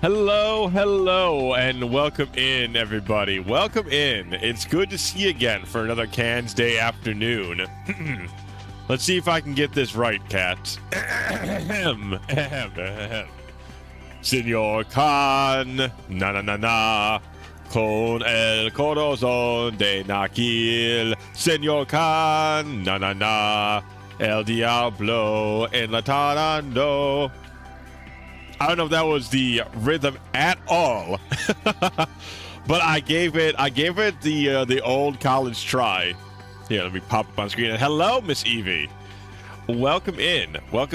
Hello, and welcome in, everybody. Welcome in. It's good to see you again for another Cans Day afternoon. Let's see if I can get this right, Cat. Senor Khan, na, con el corazón de Naquil. Senor Khan, na, el diablo enlatando. I don't know if that was the rhythm at all, but I gave it the old college try. Here, let me pop up on screen. And hello, Miss Evie. Welcome in. Where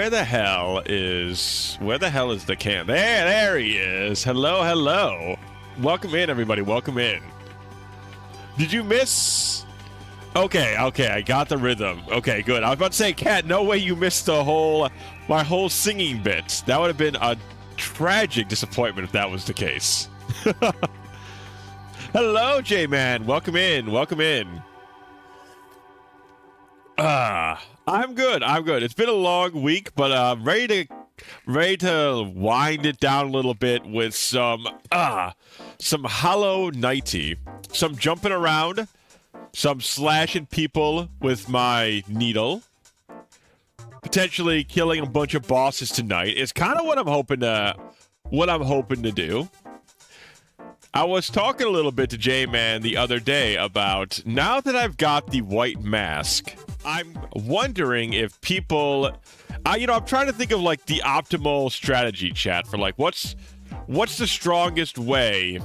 the hell is the can? There he is. Hello. Welcome in, everybody. Welcome in. Did you miss? Okay, I got the rhythm. Okay, good. I was about to say, Kat, no way you missed my whole singing bit. That would have been a tragic disappointment if that was the case. Hello, J-Man. Welcome in. I'm good. It's been a long week, but I'm ready to wind it down a little bit with some Hollow Knighty, some jumping around, some slashing people with my needle, potentially killing a bunch of bosses tonight is kind of what I'm hoping to do. I was talking a little bit to J-Man the other day about, now that I've got the white mask, I'm wondering if people, I'm trying to think of like the optimal strategy, chat, for like what's the strongest way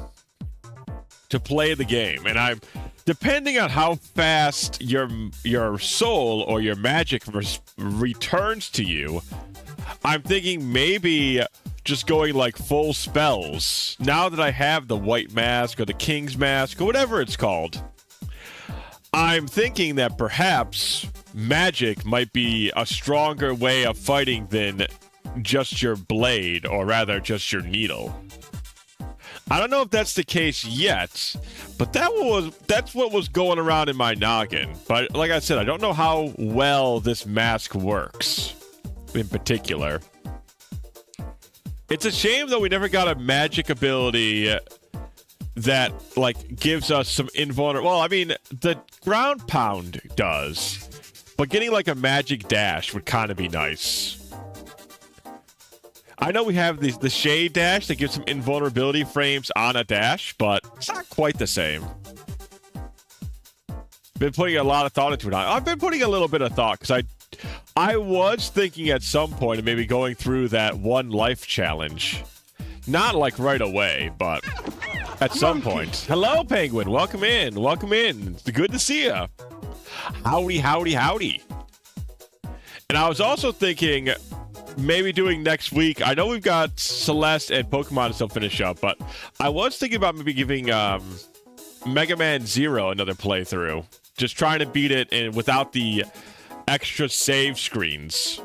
to play the game. And I'm depending on how fast your soul or your magic returns to you, I'm thinking maybe just going like full spells. Now that I have the white mask or the king's mask or whatever it's called, I'm thinking that perhaps magic might be a stronger way of fighting than just your blade, or rather just your needle. I don't know if that's the case yet, but that's what was going around in my noggin. But like I said, I don't know how well this mask works in particular. It's a shame though we never got a magic ability that like gives us some invulnerable. Well, I mean, the ground pound does, but getting like a magic dash would kind of be nice. I know we have the shade dash that gives some invulnerability frames on a dash, but it's not quite the same. Been putting a lot of thought into it. I've been putting a little bit of thought because I was thinking at some point of maybe going through that one life challenge. Not like right away, but at some point. Hello, Penguin. Welcome in. It's good to see you. Howdy. And I was also thinking maybe doing next week. I know we've got Celeste and Pokemon to still finish up, but I was thinking about maybe giving Mega Man Zero another playthrough. Just trying to beat it and without the extra save screens.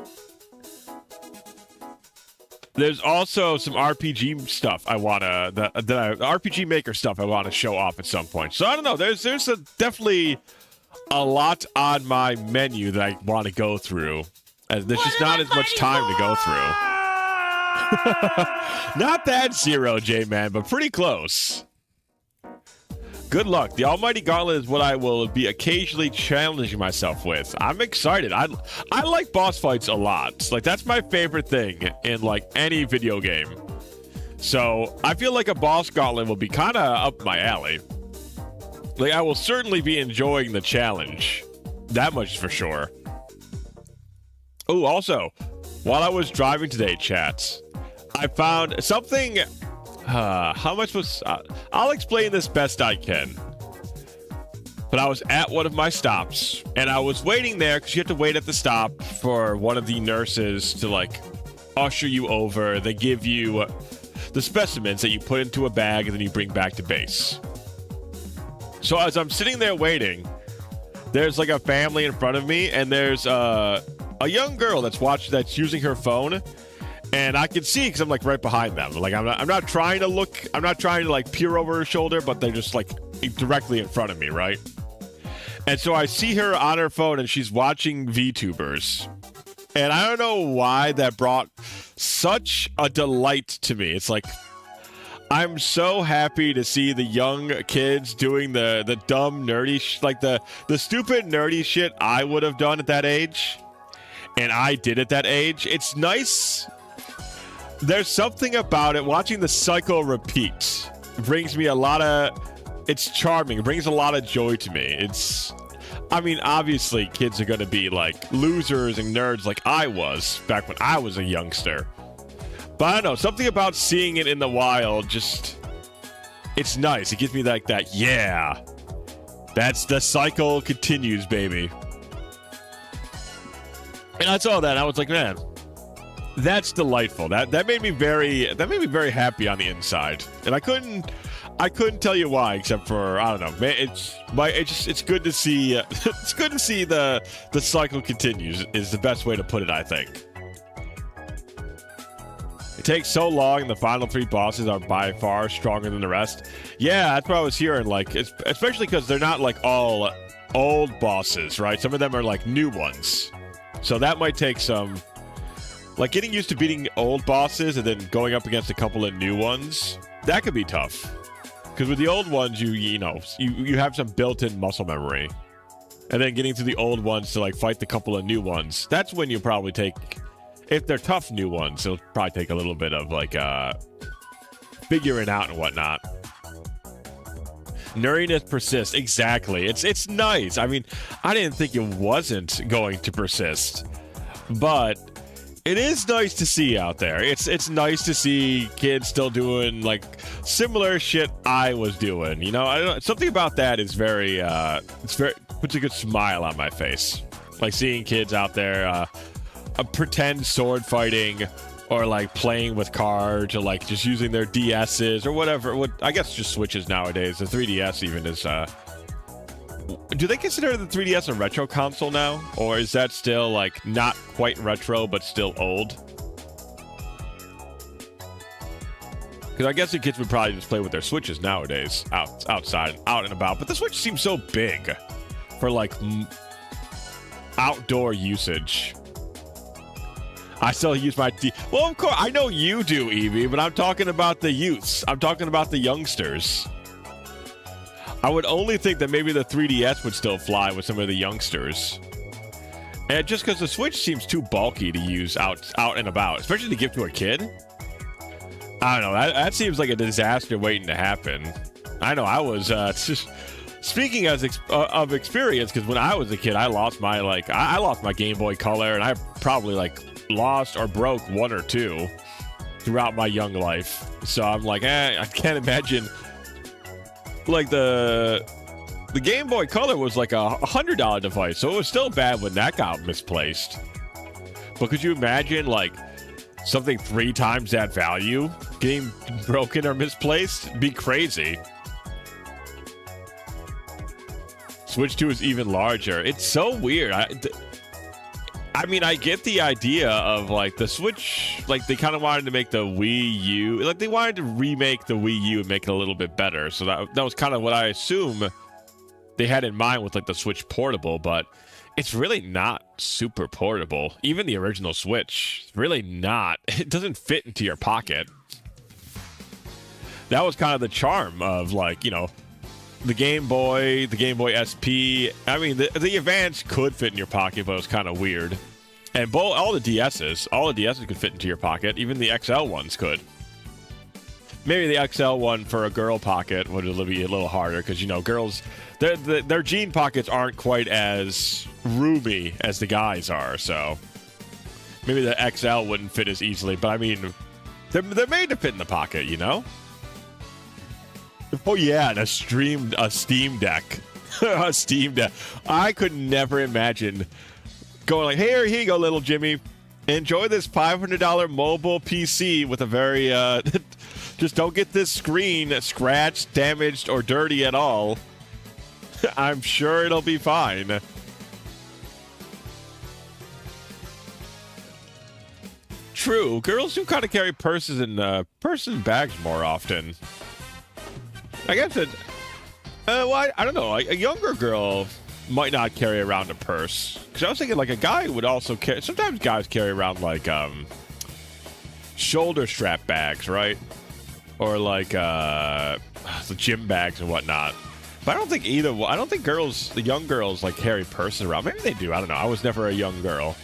There's also some RPG stuff RPG Maker stuff I want to show off at some point. So I don't know. There's definitely a lot on my menu that I want to go through. And there's just not as much time to go through. Not that Zero, J-Man, but pretty close. Good luck. The Almighty Gauntlet is what I will be occasionally challenging myself with. I'm excited. I like boss fights a lot. Like, that's my favorite thing in, like, any video game. So, I feel like a boss gauntlet will be kind of up my alley. Like, I will certainly be enjoying the challenge. That much for sure. Oh, also, while I was driving today, chat, I found something. How much was? I'll explain this best I can. But I was at one of my stops, and I was waiting there because you have to wait at the stop for one of the nurses to like usher you over. They give you the specimens that you put into a bag and then you bring back to base. So as I'm sitting there waiting, there's like a family in front of me, and there's a young girl that's using her phone, and I can see because I'm like right behind them. Like I'm not trying to like peer over her shoulder, but they're just like directly in front of me, right? And so I see her on her phone, and she's watching VTubers. And I don't know why that brought such a delight to me. It's like, I'm so happy to see the young kids doing the dumb, nerdy, like the stupid, nerdy shit I would have done at that age. And I did at that age. It's nice. There's something about it. Watching the cycle repeat brings me a lot of... It's charming. It brings a lot of joy to me. I mean, obviously, kids are going to be like losers and nerds like I was back when I was a youngster. But I don't know, something about seeing it in the wild just... It's nice. It gives me like that, yeah. That's the cycle continues, baby. And I saw that and I was like, man, that's delightful. That made me very happy on the inside. And I couldn't tell you why, except for, I don't know. It's good to see. It's good to see the cycle continues. Is the best way to put it, I think. It takes so long, and the final 3 bosses are by far stronger than the rest. Yeah, that's what I was hearing. Like, especially because they're not like all old bosses, right? Some of them are like new ones, so that might take some. Like getting used to beating old bosses and then going up against a couple of new ones. That could be tough. Because with the old ones, you have some built-in muscle memory. And then getting to the old ones to, like, fight the couple of new ones. That's when you probably take... If they're tough new ones, it'll probably take a little bit of, like, figuring out and whatnot. Nerdiness persists. Exactly. It's nice. I mean, I didn't think it wasn't going to persist. But... It is nice to see out there. It's nice to see kids still doing like similar shit I was doing. You know, I don't know, something about that is very puts a good smile on my face. Like seeing kids out there pretend sword fighting or like playing with cards or like just using their DSs or whatever. I guess just Switches nowadays. The 3DS even is do they consider the 3DS a retro console now? Or is that still, like, not quite retro, but still old? Because I guess the kids would probably just play with their Switches nowadays, outside, out and about. But the Switch seems so big for, like, outdoor usage. I still use my... Well, of course, I know you do, Evie, but I'm talking about the youths. I'm talking about the youngsters. I would only think that maybe the 3DS would still fly with some of the youngsters. And just because the Switch seems too bulky to use out and about, especially to give to a kid. I don't know. That seems like a disaster waiting to happen. I know I was just speaking of experience, because when I was a kid, I lost my I lost my Game Boy Color, and I probably like lost or broke 1 or 2 throughout my young life. So I'm like, I can't imagine. Like the Game Boy Color was like a $100 device, so it was still bad when that got misplaced. But could you imagine like something 3 times that value getting broken or misplaced? It'd be crazy. Switch 2 is even larger. It's so weird. I mean, I get the idea of like the Switch, like they kind of wanted to make the Wii U, like they wanted to remake the Wii U and make it a little bit better. So that was kind of what I assume they had in mind with like the Switch Portable, but it's really not super portable. Even the original Switch, really not. It doesn't fit into your pocket. That was kind of the charm of like, you know, the Game Boy SP. I mean, the Advance could fit in your pocket, but it was kind of weird. And all the DSs could fit into your pocket. Even the XL ones could. Maybe the XL one for a girl pocket would be a little harder because, you know, girls, their jean pockets aren't quite as roomy as the guys are. So maybe the XL wouldn't fit as easily. But I mean, they're made to fit in the pocket, you know? Oh yeah, and a Steam Deck. A Steam Deck. I could never imagine going like, here you go, little Jimmy. Enjoy this $500 mobile PC with a very, just don't get this screen scratched, damaged, or dirty at all. I'm sure it'll be fine. True, girls do kind of carry purses and bags more often. I guess it. Well, I don't know. A younger girl, might not carry around a purse. Because I was thinking, like, a guy would also carry. Sometimes guys carry around, like, shoulder strap bags, right? Or, like, the gym bags and whatnot. But I don't think I don't think the young girls, like, carry purses around. Maybe they do. I don't know. I was never a young girl.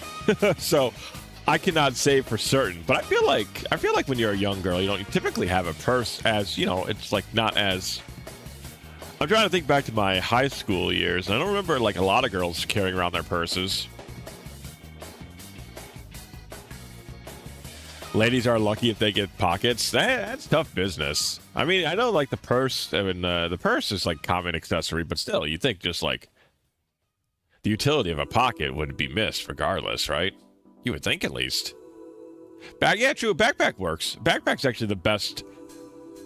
So I cannot say for certain. But I feel like when you're a young girl, you typically have a purse as, it's, like, not as... I'm trying to think back to my high school years, and I don't remember, like, a lot of girls carrying around their purses. Ladies are lucky if they get pockets. That's tough business. I mean, I know, like, the purse is, like, common accessory, but still, you think just, like, the utility of a pocket would be missed regardless, right? You would think, at least. Yeah, true, a backpack works. Backpack's actually the best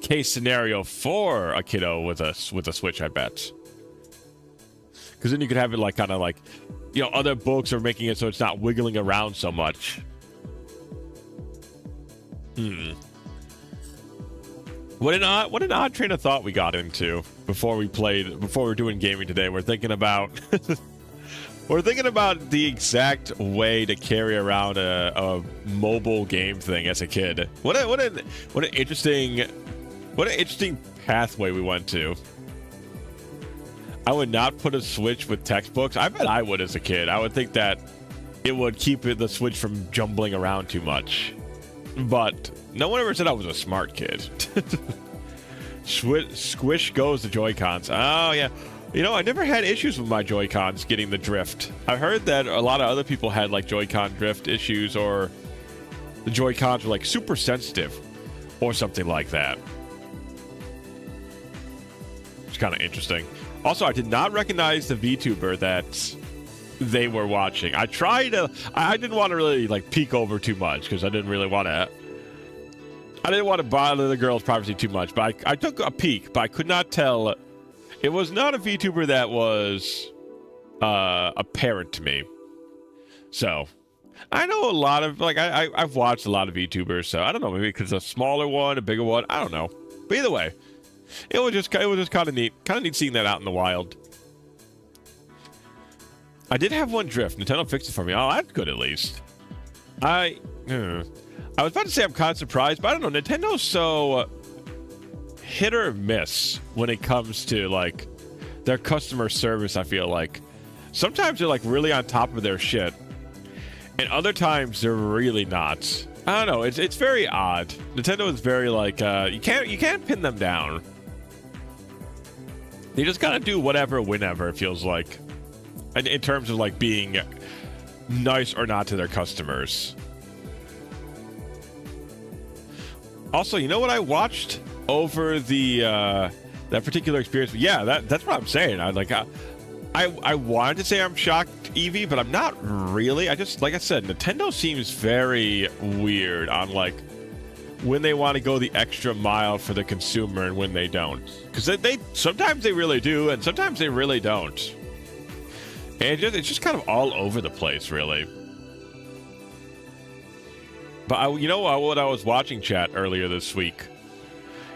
case scenario for a kiddo with a Switch, I bet. Because then you could have it, like, kind of like, other books are making it so it's not wiggling around so much. What an odd train of thought we got into before we're doing gaming today. We're thinking about the exact way to carry around a mobile game thing as a kid. What an interesting pathway we went to. I would not put a Switch with textbooks. I bet I would as a kid. I would think that it would keep the Switch from jumbling around too much. But no one ever said I was a smart kid. Squish goes the Joy-Cons. Oh, yeah. I never had issues with my Joy-Cons getting the drift. I heard that a lot of other people had, like, Joy-Con drift issues, or the Joy-Cons were, like, super sensitive or something like that. It's kind of interesting. Also, I did not recognize the VTuber that they were watching. I didn't want to really, like, peek over too much because I didn't want to bother the girl's privacy too much, but I took a peek, but I could not tell. It was not a VTuber that was apparent to me. So I know a lot of, like, I've watched a lot of VTubers, so I don't know, maybe because a smaller one, a bigger one, I don't know. But either way, it was just kind of neat seeing that out in the wild. I did have one drift. Nintendo fixed it for me. Oh, that's good at least. I was about to say I'm kind of surprised, but I don't know. Nintendo's so hit or miss when it comes to, like, their customer service, I feel like. Sometimes they're, like, really on top of their shit, and other times they're really not. I don't know. It's very odd. Nintendo is very, like, you can't pin them down. They just gotta do whatever, whenever, it feels like. In terms of, like, being nice or not to their customers. Also, you know what I watched over that particular experience? Yeah, that's what I'm saying. I wanted to say I'm shocked, Eevee, but I'm not really. Like I said, Nintendo seems very weird on, like, when they want to go the extra mile for the consumer and when they don't. Because they sometimes they really do, and sometimes they really don't. And it's just kind of all over the place, really. But what I was watching, chat, earlier this week?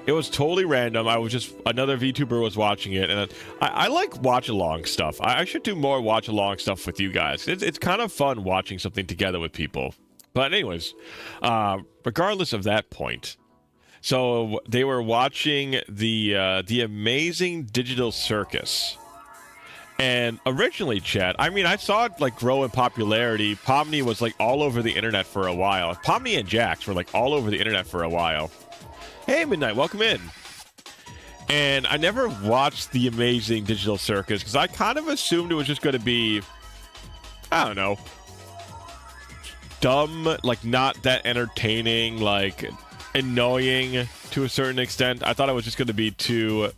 It was totally random. Another VTuber was watching it, and I like watch-along stuff. I should do more watch-along stuff with you guys. It's kind of fun watching something together with people. But anyways, regardless of that point, so they were watching the Amazing Digital Circus. And originally, chat, I mean, I saw it, like, grow in popularity. Pomni was, like, all over the internet for a while. Pomni and Jax were, like, all over the internet for a while. Hey, Midnight, welcome in. And I never watched the Amazing Digital Circus because I kind of assumed it was just going to be, I don't know, dumb, like, not that entertaining, like, annoying to a certain extent. I thought it was just going to be too,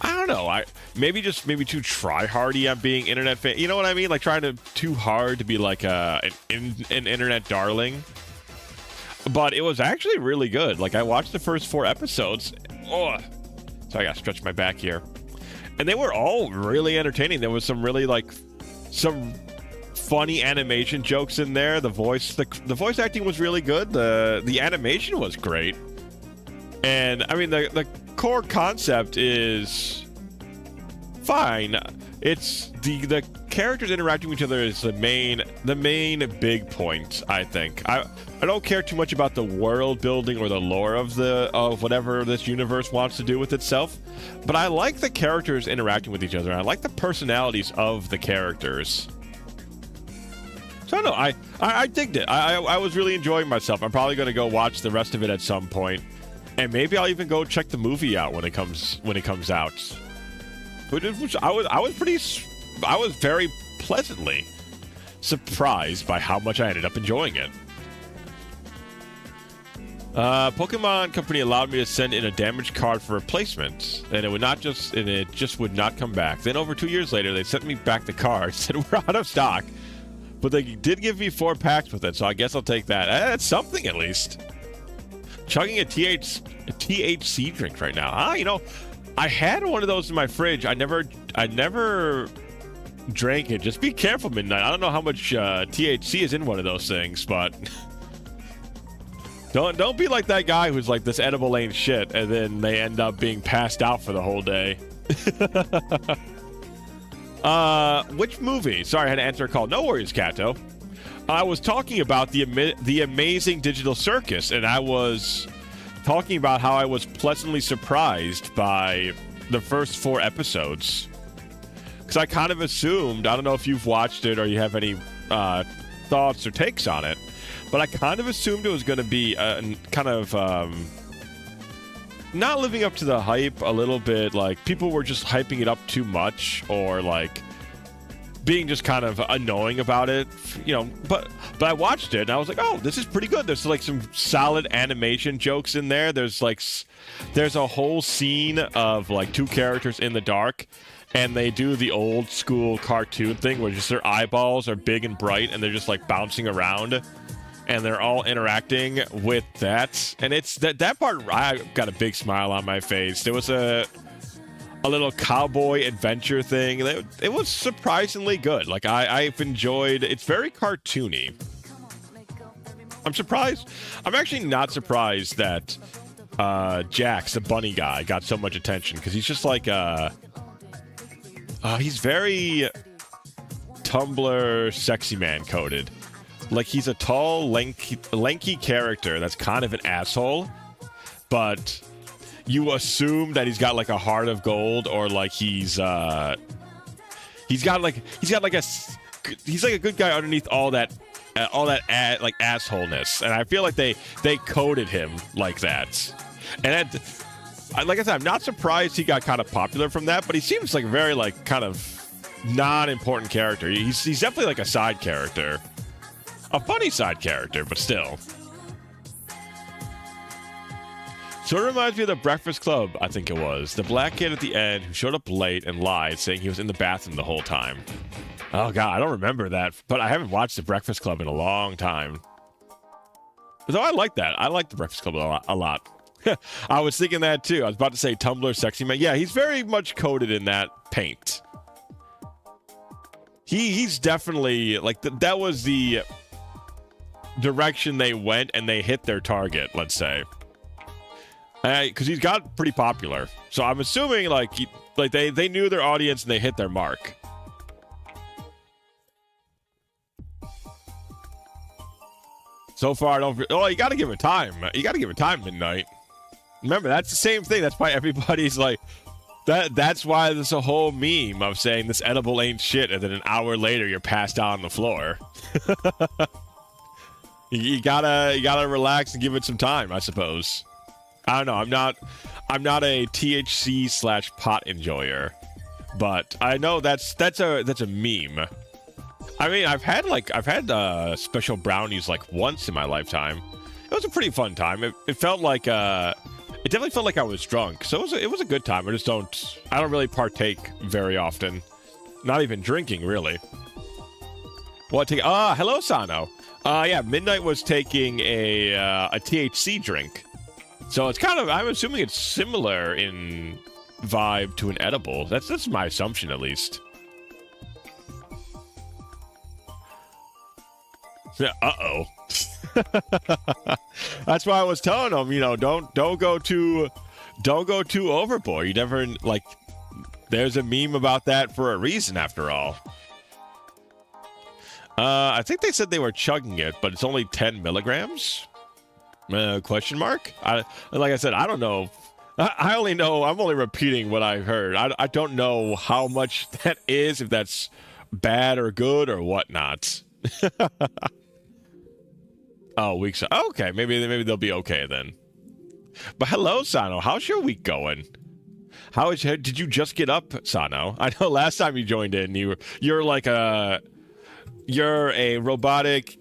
I don't know, maybe too try-hardy on being internet fan. You know what I mean? Like, trying too hard to be like an internet darling. But it was actually really good. Like, I watched the first 4 episodes. Oh, so I gotta stretch my back here. And they were all really entertaining. There was some really, like, some funny animation jokes in there. The voice acting was really good. The animation was great. And I mean, the core concept is fine. it's the characters interacting with each other is the main big point. I think I don't care too much about the world building or the lore of whatever this universe wants to do with itself, but I like the characters interacting with each other. I like the personalities of the characters. So I don't know, I digged it. I was really enjoying myself. I'm probably going to go watch the rest of it at some point, and maybe I'll even go check the movie out when it comes out. Which I was very pleasantly surprised by how much I ended up enjoying it. Pokemon Company allowed me to send in a damaged card for replacement, and it just would not come back. Then over 2 years later, they sent me back the card, said we're out of stock, but they did give me 4 packs with it, so I guess I'll take that. That's something at least. Chugging a THC drink right now. You know, I had one of those in my fridge. I never drank it. Just be careful, Midnight. I don't know how much THC is in one of those things, but don't be like that guy who's like, this edible ain't shit, and then they end up being passed out for the whole day. Which movie? Sorry, I had to answer a call. No worries, Kato. I was talking about the Amazing Digital Circus, and I was talking about how I was pleasantly surprised by the first 4 episodes. Because I kind of assumed, I don't know if you've watched it or you have any thoughts or takes on it, but I kind of assumed it was going to be kind of not living up to the hype a little bit. Like, people were just hyping it up too much, or like being just kind of annoying about it, you know. But I watched it and I was like, oh, this is pretty good. There's like some solid animation jokes in there. There's a whole scene of like 2 characters in the dark, and they do the old school cartoon thing where just their eyeballs are big and bright and they're just like bouncing around, and they're all interacting with that. And it's that part, I got a big smile on my face. There was a little cowboy adventure thing. It was surprisingly good. Like, I've enjoyed. It's very cartoony. I'm surprised. I'm actually not surprised that Jax, the bunny guy, got so much attention, because he's just like he's very Tumblr sexy man coded. Like, he's a tall, lanky character that's kind of an asshole, but you assume that he's got like a heart of gold, or like he's like a good guy underneath all that like assholeness. And I feel like they coded him like that. And like I said, I'm not surprised he got kind of popular from that, but he seems like a very like kind of non-important character. He's definitely like a side character. A funny side character, but still. So it reminds me of The Breakfast Club, I think it was. The black kid at the end who showed up late and lied, saying he was in the bathroom the whole time. Oh, God, I don't remember that. But I haven't watched The Breakfast Club in a long time. Though I like that. I like The Breakfast Club a lot. I was thinking that, too. I was about to say Tumblr sexy man. Yeah, he's very much coded in that paint. He's definitely, like, that was the direction they went, and they hit their target, let's say. Because he's got pretty popular. So I'm assuming, like, they knew their audience and they hit their mark. So far, I don't... Oh, you gotta give it time. You gotta give it time, Midnight. Remember, that's the same thing. That's why everybody's like... That's why there's a whole meme of saying this edible ain't shit, and then an hour later you're passed out on the floor. you gotta relax and give it some time, I suppose. I don't know. I'm not a THC / pot enjoyer, but I know that's a meme. I mean, I've had special brownies like once in my lifetime. It was a pretty fun time. It felt like it definitely felt like I was drunk. So it was a good time. I don't really partake very often. Not even drinking, really. Hello, Sano. Yeah, Midnight was taking a THC drink. So it's kind of, I'm assuming it's similar in vibe to an edible. That's my assumption, at least. Yeah, uh-oh. That's why I was telling them, you know, don't go too overboard. You never, like, There's a meme about that for a reason, after all. I think they said they were chugging it, but it's only 10 milligrams? Question mark? Like I said, I don't know. I only know, I'm only repeating what I heard. I don't know how much that is, if that's bad or good or whatnot. Oh, weeks. Okay, maybe they'll be okay then. But hello, Sano. How's your week going? Did you just get up, Sano? I know last time you joined in, you're a robotic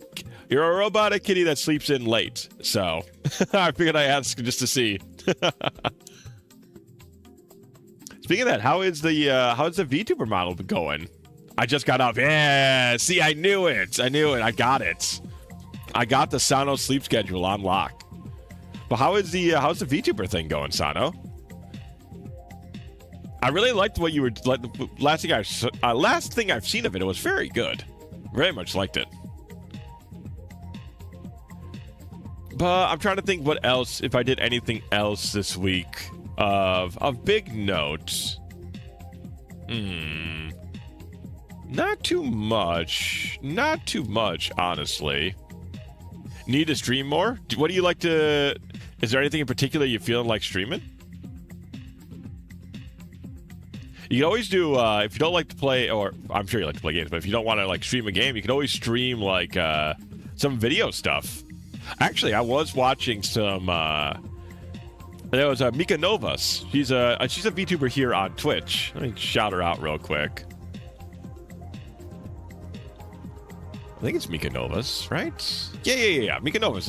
kitty that sleeps in late. So I figured I'd ask just to see. Speaking of that, how's the VTuber model going? I just got up. Yeah, see, I knew it. I got it. I got the Sano sleep schedule on lock. But how's the VTuber thing going, Sano? I really liked what you were like. Last thing I've seen of it, it was very good. Very much liked it. But I'm trying to think what else, if I did anything else this week of big note. Not too much, honestly. Need to stream more? What do you like to... Is there anything in particular you feeling like streaming? You can always do, if you don't like to play, or I'm sure you like to play games, but if you don't want to like stream a game, you can always stream like some video stuff. Actually, I was watching some, there was Mika Novas. She's a VTuber here on Twitch. Let me shout her out real quick. I think it's Mika Novas, right? Yeah. Mika Novas.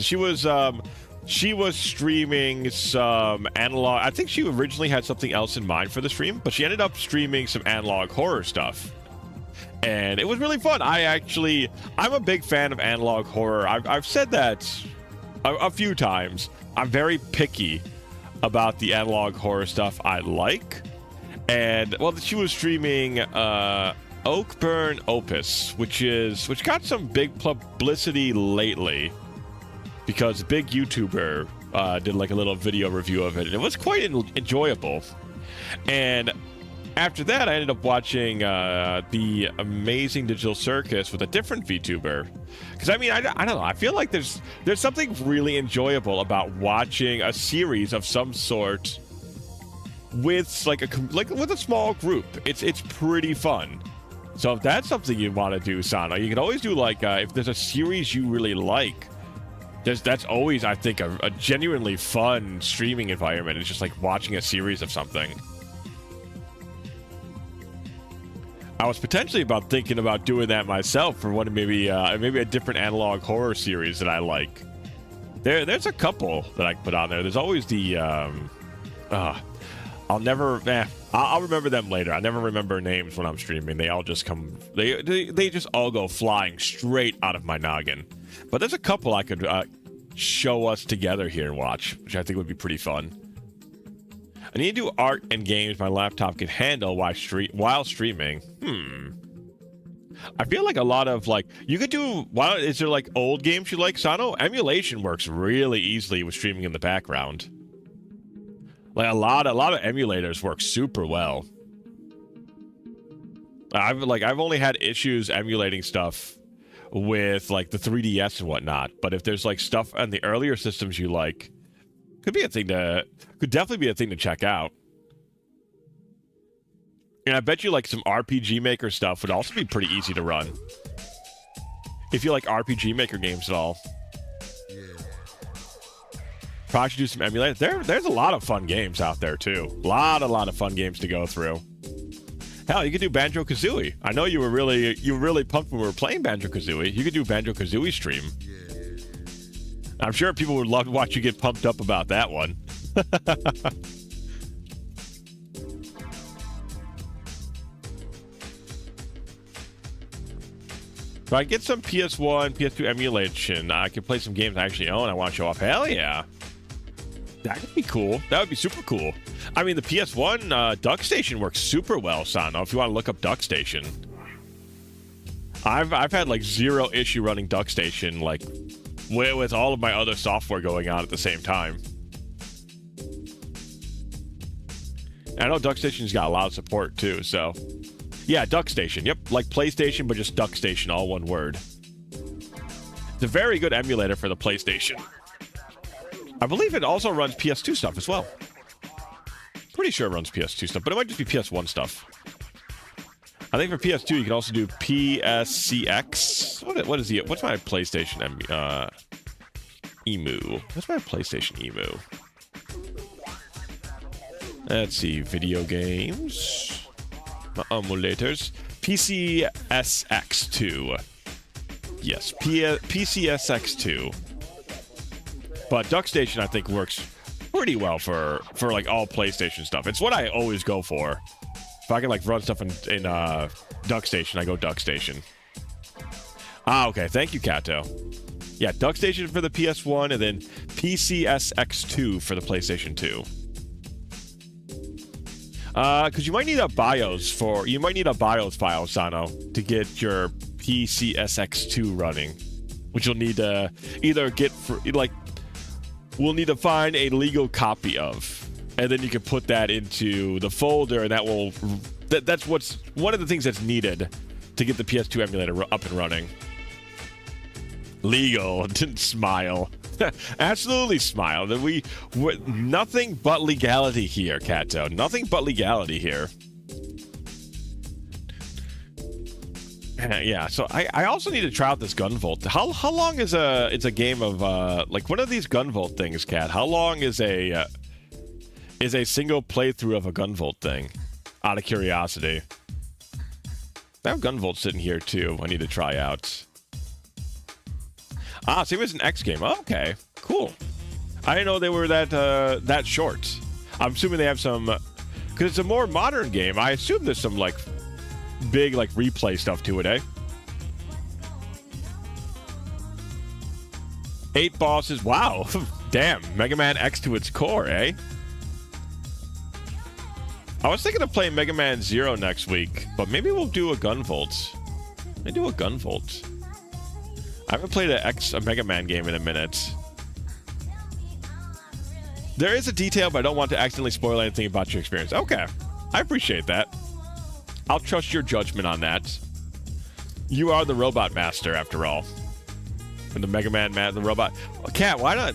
She was streaming some analog. I think she originally had something else in mind for the stream, but she ended up streaming some analog horror stuff. And it was really fun. I'm a big fan of analog horror. I've said that a few times. I'm very picky about the analog horror stuff I like. And, well, she was streaming Oakburn Opus, which got some big publicity lately because a big YouTuber did like a little video review of it, and it was quite enjoyable. And after that, I ended up watching the Amazing Digital Circus with a different VTuber. Because I mean, I don't know. I feel like there's something really enjoyable about watching a series of some sort with with a small group. It's pretty fun. So if that's something you want to do, Sano, you can always do like if there's a series you really like. That's always, I think, a genuinely fun streaming environment. It's just like watching a series of something. I was potentially thinking about doing that myself for one, maybe a different analog horror series that I like. There's a couple that I can put on there. There's always the I'll remember them later. I never remember names when I'm streaming. They all just come. They just all go flying straight out of my noggin. But there's a couple I could show us together here and watch, which I think would be pretty fun. I need to do art and games my laptop can handle while streaming. I feel like a lot of you could do. Is there like old games you like, Sano? Emulation works really easily with streaming in the background. Like a lot of emulators work super well. I've only had issues emulating stuff with like the 3DS and whatnot, but if there's like stuff on the earlier systems you like, could definitely be a thing to check out. And I bet you like some RPG Maker stuff would also be pretty easy to run. If you like RPG Maker games at all. Probably should do some emulators. There's a lot of fun games out there too. A lot of fun games to go through. Hell, you could do Banjo-Kazooie. I know you were really pumped when we were playing Banjo-Kazooie. You could do Banjo-Kazooie stream. I'm sure people would love to watch you get pumped up about that one. If I get some PS1, PS2 emulation, I can play some games I actually own. I want to show off. Hell yeah. That would be cool. That would be super cool. I mean, the PS1 DuckStation works super well, Sano, if you want to look up DuckStation. I've had like zero issue running DuckStation, like with all of my other software going on at the same time. I know DuckStation's got a lot of support too, so yeah, DuckStation. Yep, like PlayStation, but just DuckStation, all one word. It's a very good emulator for the PlayStation. I believe it also runs PS2 stuff as well. Pretty sure it runs PS2 stuff, but it might just be PS1 stuff. I think for PS2 you can also do PSCX. What's my PlayStation emu? What's my PlayStation emu? Let's see, video games, emulators, PCSX2. Yes, PCSX2. But DuckStation I think works pretty well for like all PlayStation stuff. It's what I always go for. If I can like run stuff in DuckStation, I go DuckStation. Okay. Thank you, Kato. Yeah, DuckStation for the PS1, and then PCSX2 for the PlayStation 2. Because you might need a BIOS file, Sano, to get your PCSX2 running, which you'll need to either get for we'll need to find a legal copy of. And then you can put that into the folder, and that's what's one of the things that's needed to get the PS2 emulator up and running. Legal. Didn't smile. Absolutely smile. Nothing but legality here, Kato. Nothing but legality here. Yeah, so I also need to try out this Gunvolt. How long is it's a game of like one of these Gunvolt things, Kat? How long is a single playthrough of a Gunvolt thing? Out of curiosity. I have Gunvolt sitting here too. I need to try out. So it was an X game. Oh, okay, cool. I didn't know they were that short. I'm assuming they have some, because it's a more modern game. I assume there's some like big like replay stuff to it, eh? 8 bosses. Wow. Damn. Mega Man X to its core, eh? I was thinking of playing Mega Man Zero next week, but maybe we'll do a Gunvolt. Maybe do a Gunvolt. I haven't played a Mega Man game in a minute. There is a detail, but I don't want to accidentally spoil anything about your experience. Okay. I appreciate that. I'll trust your judgment on that. You are the robot master, after all. And the Mega Man, the robot. Cat, why not?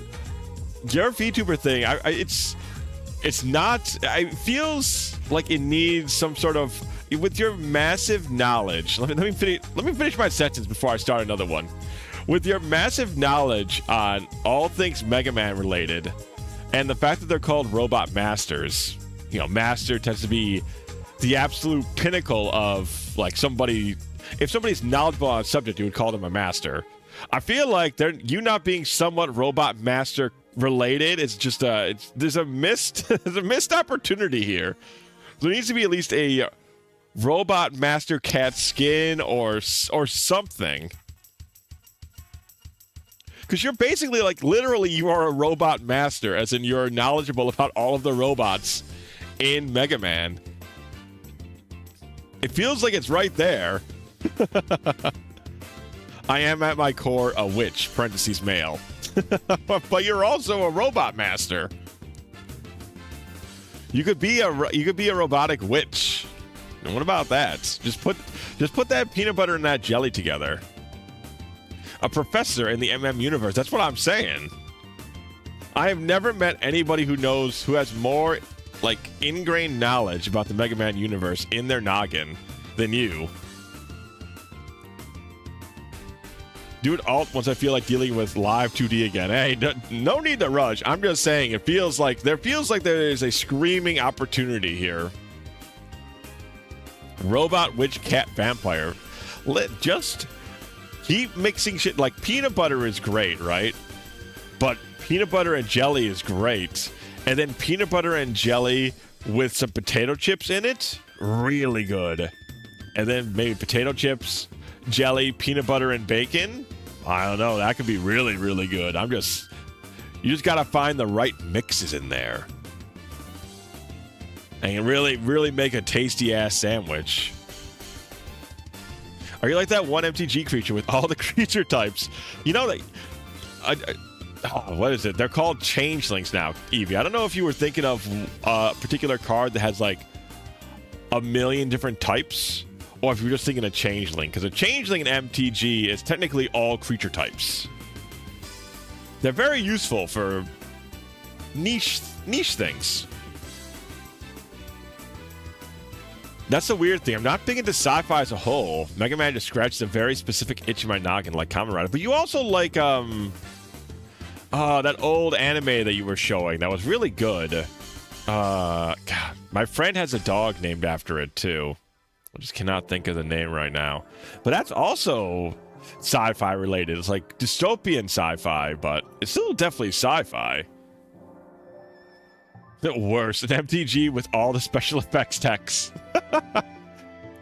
Your VTuber thing, it's not. It feels like it needs some sort of. With your massive knowledge, let me finish my sentence before I start another one. With your massive knowledge on all things Mega Man related, and the fact that they're called robot masters, you know, master tends to be the absolute pinnacle of like somebody. If somebody's knowledgeable on a subject, you would call them a master. I feel like you not being somewhat robot master related is just there's a missed opportunity here. There needs to be at least a robot master cat skin or something. Because you're basically like literally you are a robot master, as in you're knowledgeable about all of the robots in Mega Man. It feels like it's right there. I am at my core a witch, parentheses male. But you're also a robot master. You could be a robotic witch. And what about that? Just put that peanut butter and that jelly together. A professor in the MM universe. That's what I'm saying. I have never met anybody who has more like ingrained knowledge about the Mega Man universe in their noggin than you. Do it alt once I feel like dealing with live 2D again. Hey, no need to rush. I'm just saying there feels like there is a screaming opportunity here. Robot, witch, cat, vampire. Just keep mixing shit. Like peanut butter is great, right? But peanut butter and jelly is great. And then peanut butter and jelly with some potato chips in it, really good. And then maybe potato chips, jelly, peanut butter, and bacon. I don't know. That could be really, really good. You just got to find the right mixes in there. And really, really make a tasty-ass sandwich. Are you like that one MTG creature with all the creature types? You know, what is it? They're called changelings now, Evie. I don't know if you were thinking of a particular card that has like a million different types, or if you're just thinking a changeling, because a changeling in MTG is technically all creature types. They're very useful for niche things. That's the weird thing. I'm not big into sci-fi as a whole. Mega Man just scratches a very specific itch in my noggin, like Kamen Rider. But you also like that old anime that you were showing. That was really good. God, my friend has a dog named after it too. I just cannot think of the name right now. But that's also sci-fi related. It's like dystopian sci-fi, but it's still definitely sci-fi. Worse, an MTG with all the special effects techs.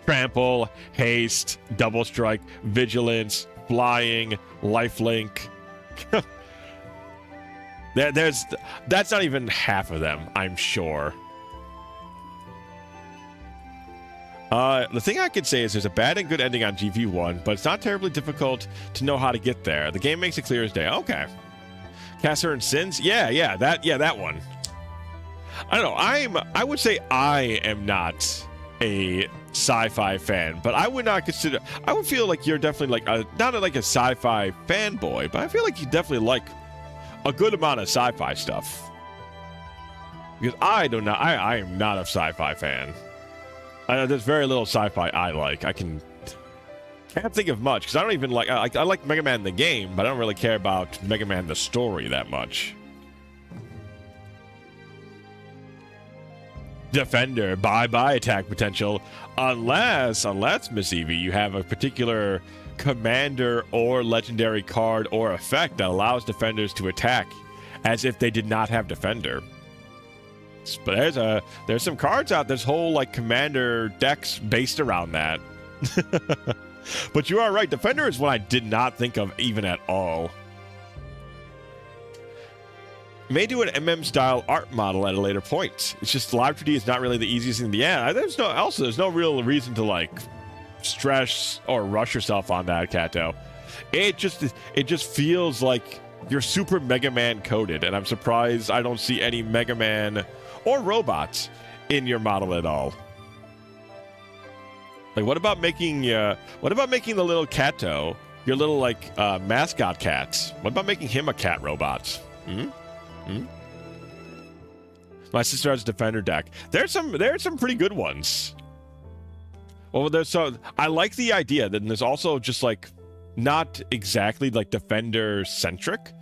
Trample, haste, double strike, vigilance, flying, lifelink. That's not even half of them, I'm sure. The thing I could say is there's a bad and good ending on GV1, but it's not terribly difficult to know how to get there. The game makes it clear as day. Okay. Casser and Sins? Yeah, that one. I don't know. I would say I am not a sci-fi fan, but I would not consider. I would feel like you're definitely like not like a sci-fi fanboy, but I feel like you definitely like a good amount of sci-fi stuff. Because I am not a sci-fi fan. There's very little sci-fi I like. I can't think of much because I don't even like. I like Mega Man the game, but I don't really care about Mega Man the story that much. Defender, bye attack potential, unless Miss Evie, you have a particular commander or legendary card or effect that allows defenders to attack as if they did not have defender. But there's some cards out. There's whole like commander decks based around that. But you are right. Defender is what I did not think of even at all. May do an MM style art model at a later point. It's just Live 3D is not really the easiest thing. Yeah, there's no real reason to like stress or rush yourself on that, Kato. It just feels like you're super Mega Man coded, and I'm surprised I don't see any Mega Man or robots in your model at all. Like, what about making the little Kato, your little like mascot cat? What about making him a cat robot? My sister has a defender deck. There's some pretty good ones. Well, I like the idea that there's also just like not exactly like defender centric,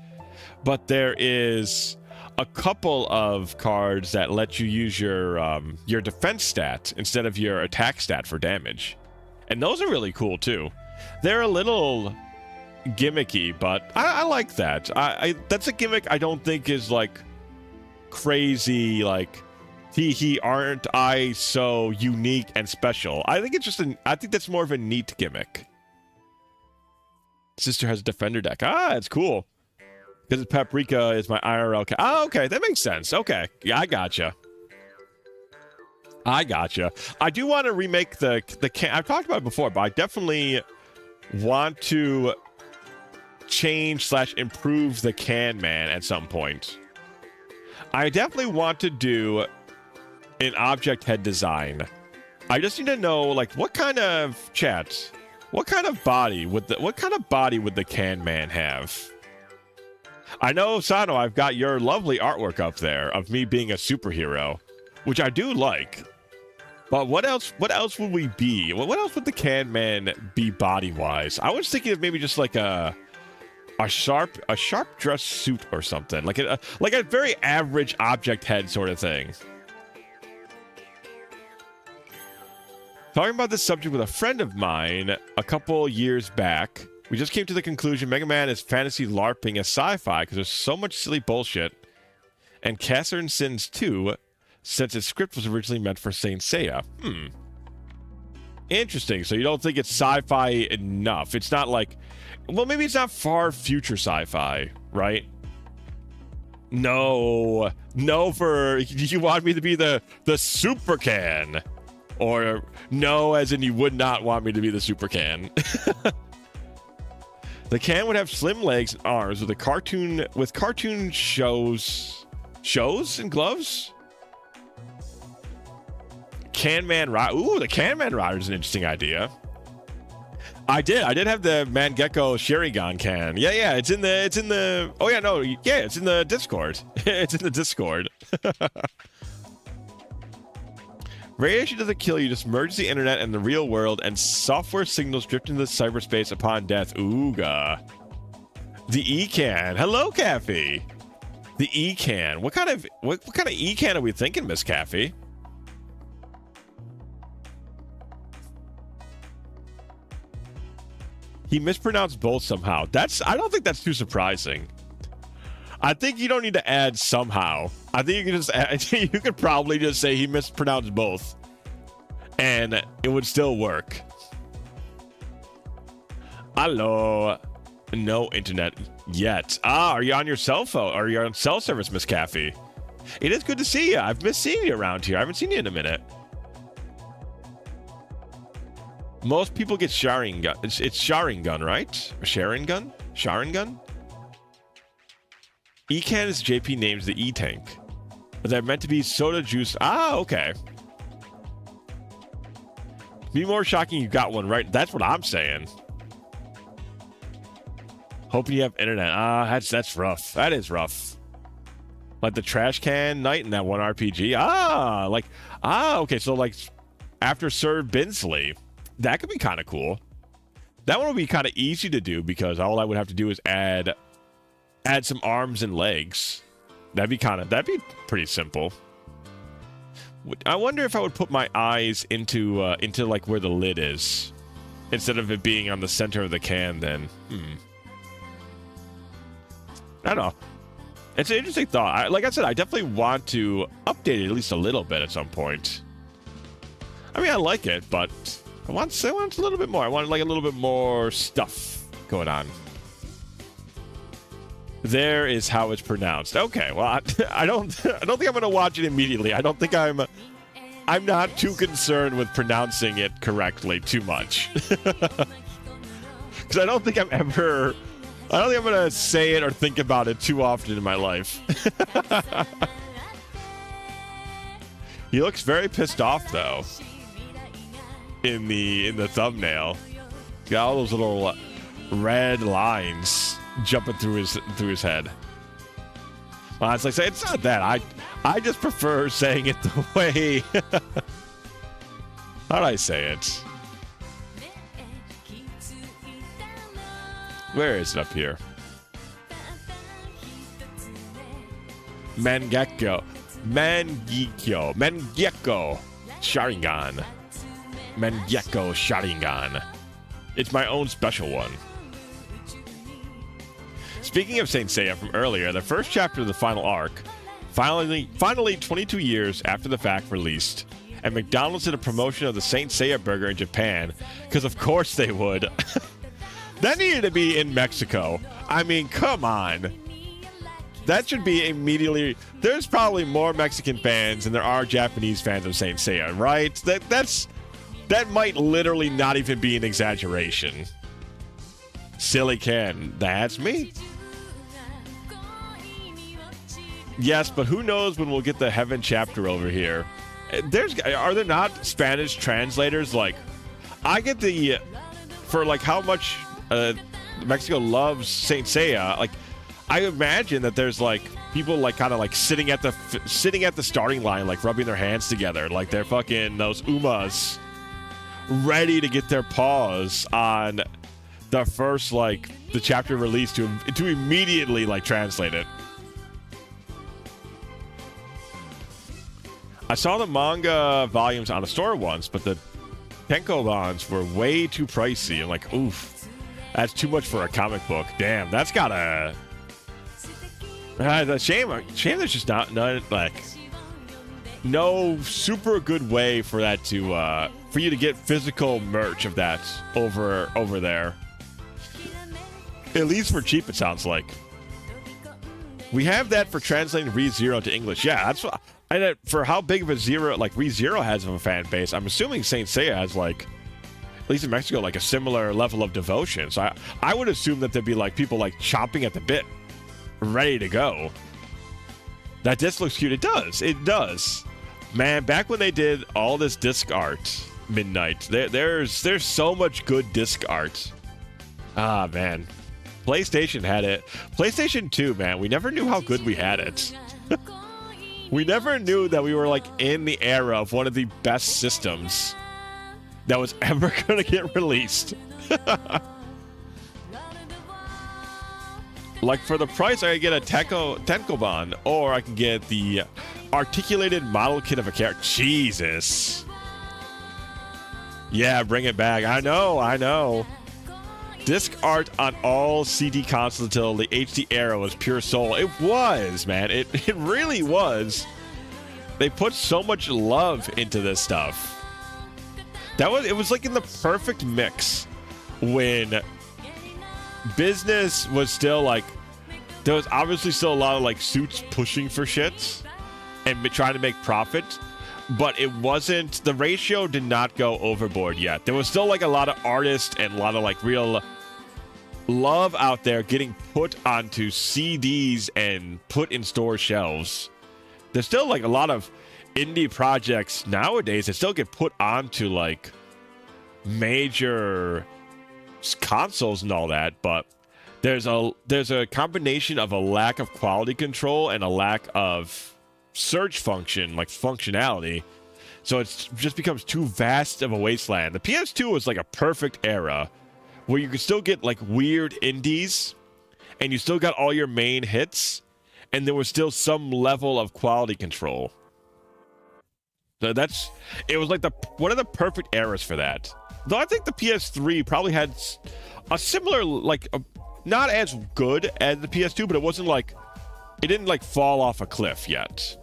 but there is a couple of cards that let you use your defense stat instead of your attack stat for damage, and those are really cool too. They're a little gimmicky, but I like that. That's a gimmick I don't think is like crazy, like aren't I so unique and special. I think it's just I think that's more of a neat gimmick. Sister has a defender deck. It's cool. Because Paprika is my IRL okay, that makes sense. Okay, yeah, I gotcha. I do want to remake the can. I've talked about it before, but I definitely want to change/improve the Can Man at some point. I definitely want to do an object head design. I just need to know like what kind of body would the Can Man have? I know, Sano, I've got your lovely artwork up there of me being a superhero, which I do like. But what else would we be? What else would the Can Man be body-wise? I was thinking of maybe just like a sharp dress suit or something, like a very average object head sort of thing. Talking about this subject with a friend of mine a couple years back, we just came to the conclusion Mega Man is fantasy LARPing as sci-fi because there's so much silly bullshit. And Casser and Sins 2, since its script was originally meant for Saint Seiya. Interesting. So you don't think it's sci-fi enough? It's not like, well, maybe it's not far future sci-fi, right? No, you want me to be the Super Can, or no, as in you would not want me to be the Super Can. The can would have slim legs and arms with cartoon shows and gloves. Can Man Rider. Ooh, the Can Man Rider is an interesting idea. I did have the Mangekyo Sharingan can. Yeah, it's in the oh yeah, no, yeah, it's in the Discord. It's in the Discord. Radiation doesn't kill you, just merges the internet and the real world, and software signals drift into cyberspace upon death. Ooga. The E-Can. Hello, Caffey. The E-Can. What kind of E-Can are we thinking, Miss Caffey? He mispronounced both somehow. I don't think that's too surprising. I think you don't need to add somehow. I think you can just add, you could probably just say he mispronounced both, and it would still work. Hello. No internet yet. Are you on your cell phone? Are you on cell service, Miss Caffey? It is good to see you. I've missed seeing you around here. I haven't seen you in a minute. Most people get Sharingan. It's Sharingan, right? Or Sharingan? Sharingan? E-Can is JP names the E-Tank. But they're meant to be soda juice. Okay. Be more shocking you got one right. That's what I'm saying. Hoping you have internet. That's rough. That is rough. Like the trash can night in that one RPG. Okay. So like after Sir Binsley. That could be kind of cool. That one would be kind of easy to do because all I would have to do is add some arms and legs. That'd be pretty simple. I wonder if I would put my eyes into like where the lid is instead of it being on the center of the can then. I don't know. It's an interesting thought. Like I said, I definitely want to update it at least a little bit at some point. I mean, I like it, but I want a little bit more. I want like a little bit more stuff going on. There is how it's pronounced. Okay, well, I don't think I'm gonna watch it immediately. I don't think I'm not too concerned with pronouncing it correctly too much. Because I don't think I'm gonna say it or think about it too often in my life. He looks very pissed off though. In the thumbnail, got all those little red lines jumping through his head. Well, it's like it's not that. I just prefer saying it the way. How'd I say it? Where is it up here? Mangekyo Sharingan. Mangekyo Sharingan. It's my own special one. Speaking of Saint Seiya from earlier, the first chapter of the final arc, finally 22 years after the fact released, and McDonald's did a promotion of the Saint Seiya burger in Japan, because of course they would. That needed to be in Mexico. I mean, come on. That should be immediately. There's probably more Mexican fans than there are Japanese fans of Saint Seiya, right? That might literally not even be an exaggeration. Silly Ken, that's me. Yes, but who knows when we'll get the Heaven chapter over here. Are there not Spanish translators? Like, I get for like how much Mexico loves Saint Seiya. Like, I imagine that there's like people like kind of like sitting at the starting line, like rubbing their hands together, like they're fucking those Umas, ready to get their paws on the first the chapter release to immediately like translate it. I saw the manga volumes on a store once, but the tankobons were way too pricey. I'm like, oof, that's too much for a comic book. Damn, that's gotta. Shame there's just not no super good way for that to for you to get physical merch of that over there. At least for cheap, it sounds like. We have that for translating ReZero to English. Yeah, that's what. For how big of a ReZero has of a fan base, I'm assuming Saint Seiya has least in Mexico, like a similar level of devotion. So I would assume that there'd be like people like chomping at the bit, ready to go. That disc looks cute. It does. It does. Man, back when they did all this disc art, Midnight, there's so much good disc art. Ah, man. PlayStation had it. PlayStation 2, man, we never knew how good we had it. We never knew that we were like in the era of one of the best systems that was ever going to get released. Like, for the price, I could get a Tenkoban, or I can get the articulated model kit of a character. Jesus. Yeah, bring it back. I know. Disc art on all CD consoles until the HD era was pure soul. It was, man. It really was. They put so much love into this stuff. It was like in the perfect mix when business was still like, there was obviously still a lot of like suits pushing for shit and trying to make profit, but it wasn't, the ratio did not go overboard yet. There was still like a lot of artists and a lot of like real love out there getting put onto CDs and put in store shelves. There's still like a lot of indie projects nowadays that still get put onto like major consoles and all that, but there's a combination of a lack of quality control and a lack of search function, like functionality. So it just becomes too vast of a wasteland. The PS2 was like a perfect era where you could still get like weird indies and you still got all your main hits and there was still some level of quality control. So it was like one of the perfect eras for that. Though I think the PS3 probably had a similar, like, not as good as the PS2, but it didn't like fall off a cliff yet.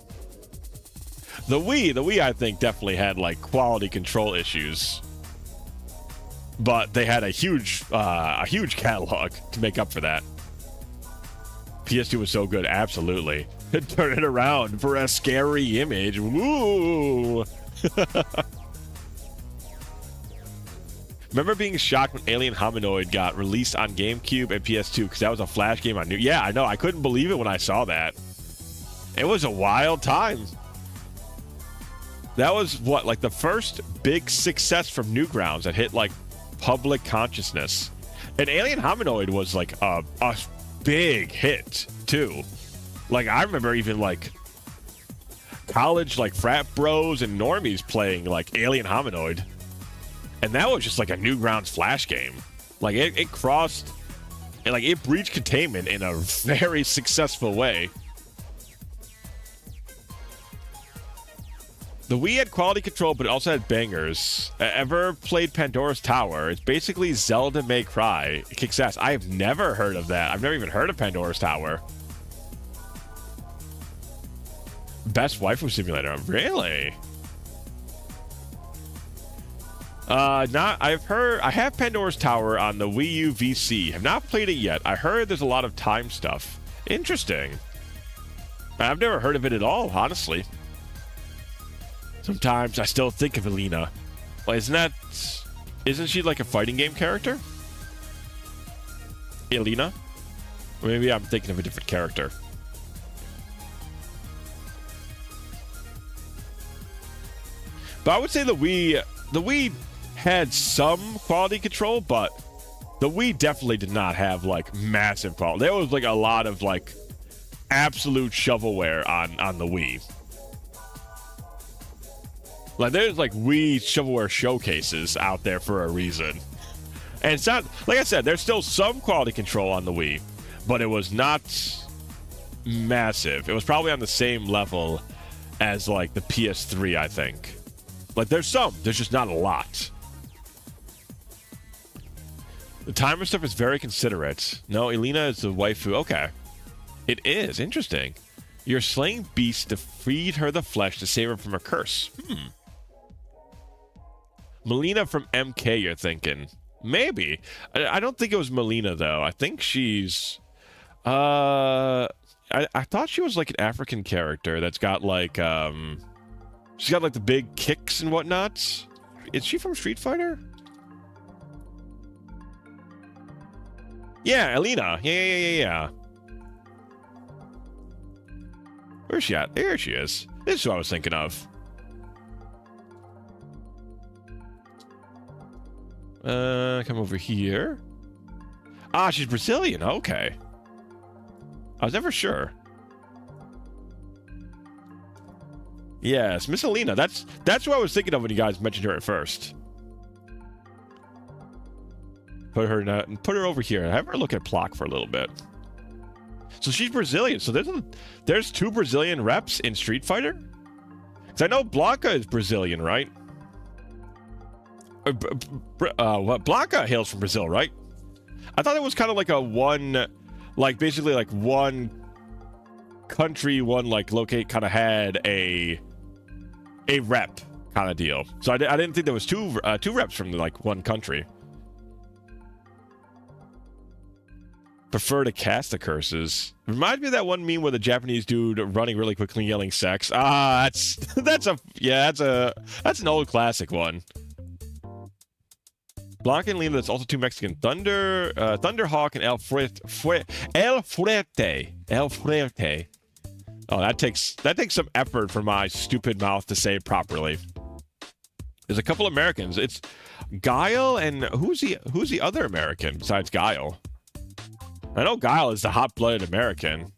The Wii, I think, definitely had like quality control issues, but they had a huge catalog to make up for that. PS2 was so good, absolutely. Turn it around for a scary image. Woo! Remember being shocked when Alien Hominoid got released on GameCube and PS2 because that was a Flash game I knew. Yeah, I know. I couldn't believe it when I saw that. It was a wild time. That was what, like the first big success from Newgrounds that hit like public consciousness. And Alien Hominoid was like a big hit too. Like I remember even like college like frat bros and normies playing like Alien Hominoid. And that was just like a Newgrounds Flash game. Like it crossed, and like it breached containment in a very successful way. The Wii had quality control, but it also had bangers. Ever played Pandora's Tower? It's basically Zelda May Cry. It kicks ass. I have never heard of that. I've never even heard of Pandora's Tower. Best waifu simulator. Really? I have Pandora's Tower on the Wii U VC. Have not played it yet. I heard there's a lot of time stuff. Interesting. I've never heard of it at all, honestly. Sometimes I still think of Alina. Well, isn't she like a fighting game character? Alina? Or maybe I'm thinking of a different character. But I would say the Wii had some quality control, but the Wii definitely did not have like massive quality. There was like a lot of like absolute shovelware on the Wii. Like there's like Wii shovelware showcases out there for a reason. And it's not, like I said, there's still some quality control on the Wii, but it was not massive. It was probably on the same level as like the PS3, I think. Like there's just not a lot. The timer stuff is very considerate. No, Alina is the waifu. Okay. It is. Interesting. You're slaying beasts to feed her the flesh to save her from a curse. Melina from MK, you're thinking. Maybe. I don't think it was Melina, though. I think she's... I thought she was like an African character that's got like... She's got like the big kicks and whatnot. Is she from Street Fighter? Yeah, Alina. Yeah. Where's she at? There she is. This is who I was thinking of. Come over here. Ah, she's Brazilian. Okay. I was never sure. Yes, Miss Alina. That's who I was thinking of when you guys mentioned her at first. Put her over here and have her look at Plock for a little bit. So she's Brazilian. So there's 2 Brazilian reps in Street Fighter? Because I know Blanca is Brazilian, right? Blanca hails from Brazil, right? I thought it was kind of like basically like one country, one like locate kind of had a rep kind of deal. So I didn't think there was two reps from like one country. Prefer to cast the curses. Reminds me of that one meme with a Japanese dude running really quickly yelling sex. Ah, that's an old classic one. Blanca and Lima, that's also 2 Mexican. Thunderhawk and El Fuerte. El Fuerte. Oh, that takes some effort for my stupid mouth to say it properly. There's a couple Americans. It's Guile and who's the other American besides Guile? I know Guile is the hot-blooded American.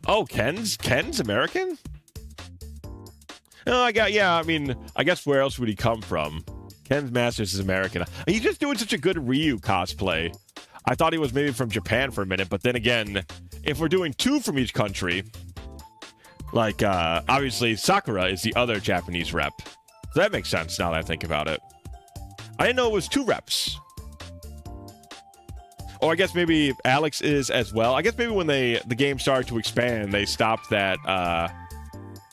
Oh, Ken's American? Oh, I guess where else would he come from? Ken's Masters is American. He's just doing such a good Ryu cosplay. I thought he was maybe from Japan for a minute, but then again, if we're doing 2 from each country, like, obviously Sakura is the other Japanese rep. So that makes sense now that I think about it. I didn't know it was 2 reps. Or I guess maybe Alex is as well. I guess maybe when the game started to expand, they stopped that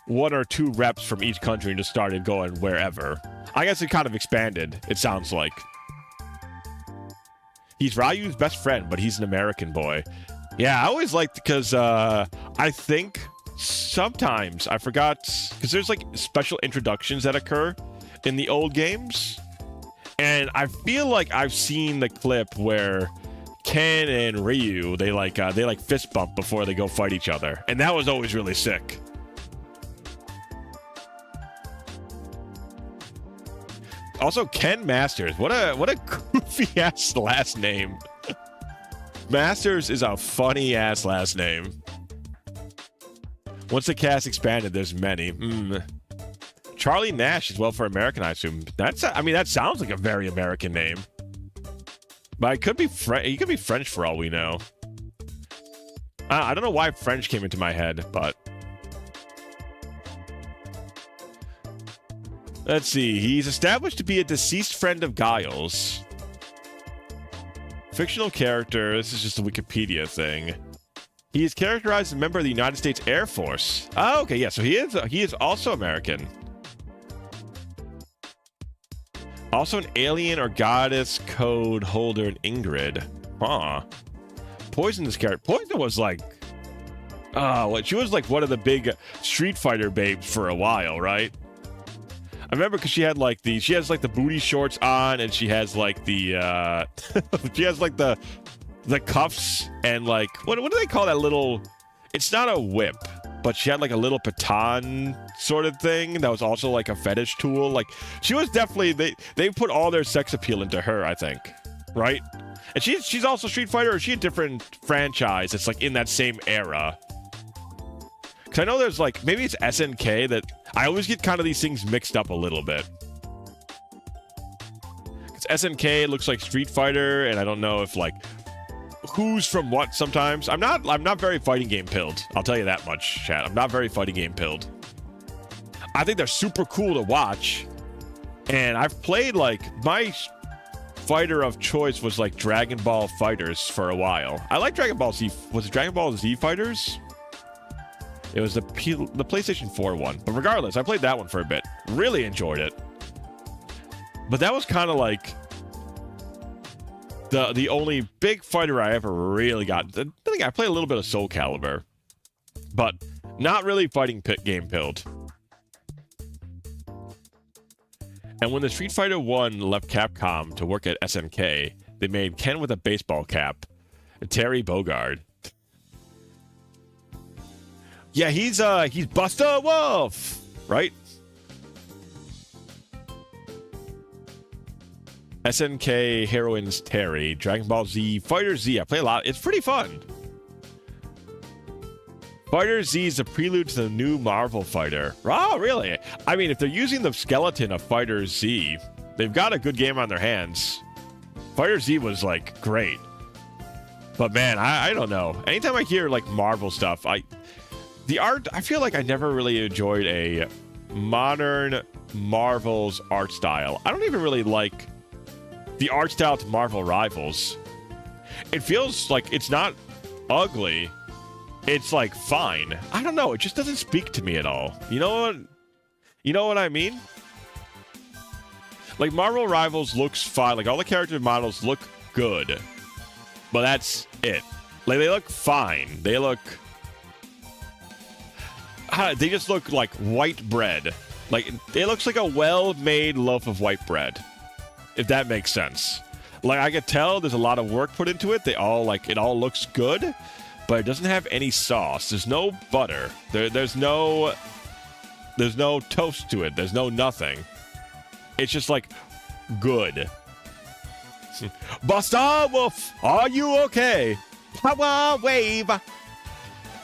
1 or 2 reps from each country and just started going wherever. I guess it kind of expanded, it sounds like. He's Ryu's best friend, but he's an American boy. Yeah, I always liked, because I think sometimes, I forgot, because there's like special introductions that occur in the old games. And I feel like I've seen the clip where Ken and Ryu, they fist bump before they go fight each other. And that was always really sick. Also, Ken Masters. What a goofy ass last name. Masters is a funny ass last name. Once the cast expanded, there's many. Charlie Nash is well for American, I assume. That sounds like a very American name. But it could be he could be French for all we know. I don't know why French came into my head, but let's see. He's established to be a deceased friend of Guile's. Fictional character. This is just a Wikipedia thing. He is characterized as a member of the United States Air Force. Oh, okay, yeah. So he is also American. Also an alien or goddess code holder in Ingrid. Huh. Poison this character. Poison was like, she was like one of the big Street Fighter babes for a while, right? I remember because she has like the booty shorts on, and she has like the she has like the cuffs and like what do they call that little? It's not a whip, but she had like a little baton sort of thing that was also like a fetish tool. Like she was definitely they put all their sex appeal into her, I think, right? And she's also Street Fighter, or is she a different franchise? It's like in that same era. Because I know there's like, maybe it's SNK that I always get kind of these things mixed up a little bit. Because SNK looks like Street Fighter, and I don't know if like who's from what sometimes. I'm not very fighting game pilled. I'll tell you that much, chat. I'm not very fighting game pilled. I think they're super cool to watch. And I've played like my fighter of choice was like Dragon Ball Fighters for a while. I like Dragon Ball Z. Was it Dragon Ball Z Fighters? It was the PlayStation 4 one. But regardless, I played that one for a bit. Really enjoyed it. But that was kind of like the only big fighter I ever really got. I think I played a little bit of Soul Calibur. But not really fighting game pilled. And when the Street Fighter 1 left Capcom to work at SNK, they made Ken with a baseball cap. Terry Bogard. Yeah, he's Buster Wolf, right? SNK Heroines Terry, Dragon Ball Z, Fighter Z. I play a lot. It's pretty fun. Fighter Z is a prelude to the new Marvel fighter. Oh, really? I mean, if they're using the skeleton of Fighter Z, they've got a good game on their hands. Fighter Z was, like, great. But, man, I don't know. Anytime I hear, like, Marvel stuff, the art, I feel like I never really enjoyed a modern Marvel's art style. I don't even really like the art style to Marvel Rivals. It feels like it's not ugly. It's like fine. I don't know. It just doesn't speak to me at all. You know what? You know what I mean? Like Marvel Rivals looks fine. Like all the character models look good, but that's it. Like they look fine. They look. They just look like white bread. Like it looks like a well-made loaf of white bread. If that makes sense. Like I could tell there's a lot of work put into it. They all like it all looks good, but it doesn't have any sauce. There's no butter. There's no toast to it. There's no nothing. It's just like good. Buster Wolf, are you okay? Power wave.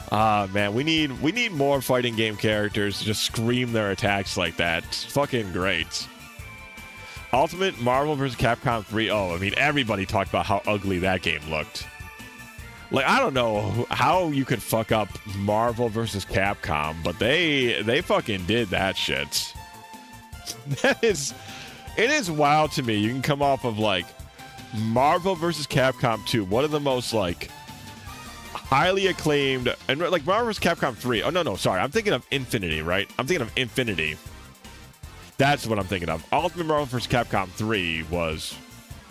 Ah man, we need more fighting game characters to just scream their attacks like that. It's fucking great. Ultimate Marvel vs. Capcom 3. Oh, I mean, everybody talked about how ugly that game looked. Like, I don't know how you could fuck up Marvel vs. Capcom, but they fucking did that shit. It is wild to me. You can come off of, like, Marvel vs. Capcom 2, one of the most, like, highly acclaimed, and, like, Marvel vs. Capcom 3. Oh, no, sorry. I'm thinking of Infinity, right? I'm thinking of Infinity. That's what I'm thinking of. Ultimate Marvel vs. Capcom 3 was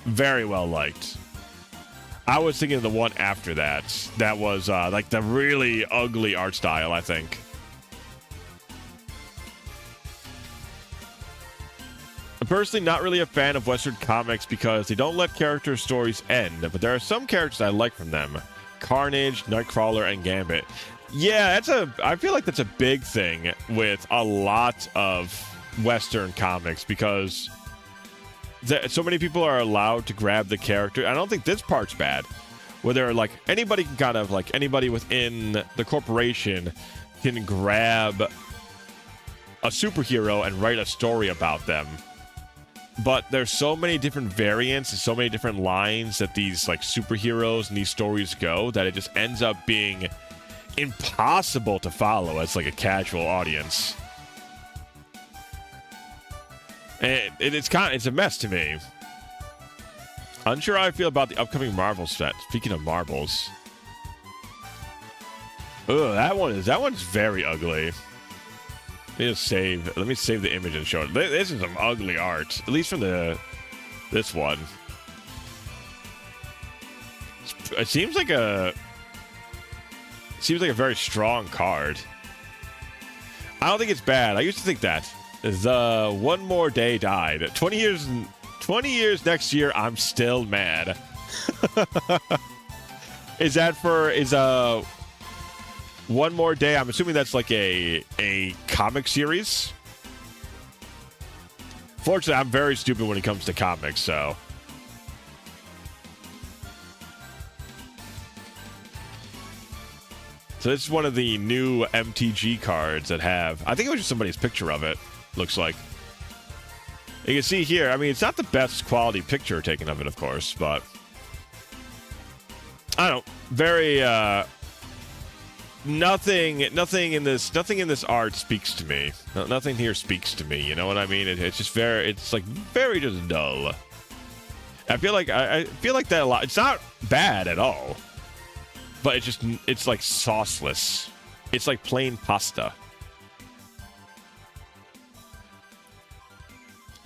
very well liked. I was thinking of the one after that. That was like the really ugly art style, I think. I'm personally not really a fan of Western comics because they don't let character stories end, but there are some characters I like from them. Carnage, Nightcrawler, and Gambit. Yeah, I feel like that's a big thing with a lot of Western comics because so many people are allowed to grab the character. I don't think this part's bad. Where they're like, anybody can kind of like, anybody within the corporation can grab a superhero and write a story about them. But there's so many different variants and so many different lines that these like superheroes and these stories go that it just ends up being impossible to follow as like a casual audience. And it's a mess to me. Unsure how I feel about the upcoming Marvel set. Speaking of Marvels. Ugh, that one's very ugly. Let me save the image and show it. This is some ugly art. At least from this one. It seems like a very strong card. I don't think it's bad. I used to think that. The One More Day died. 20 years next year, I'm still mad. Is One More Day? I'm assuming that's like a comic series. Fortunately, I'm very stupid when it comes to comics, so. So this is one of the new MTG cards that have, I think it was just somebody's picture of it. Looks like. You can see here, I mean, it's not the best quality picture taken of it, of course, but I don't know, very nothing in this art speaks to me. Nothing here speaks to me, you know what I mean? It's just it's like very just dull. I feel like that a lot. It's not bad at all. But it's like sauceless. It's like plain pasta.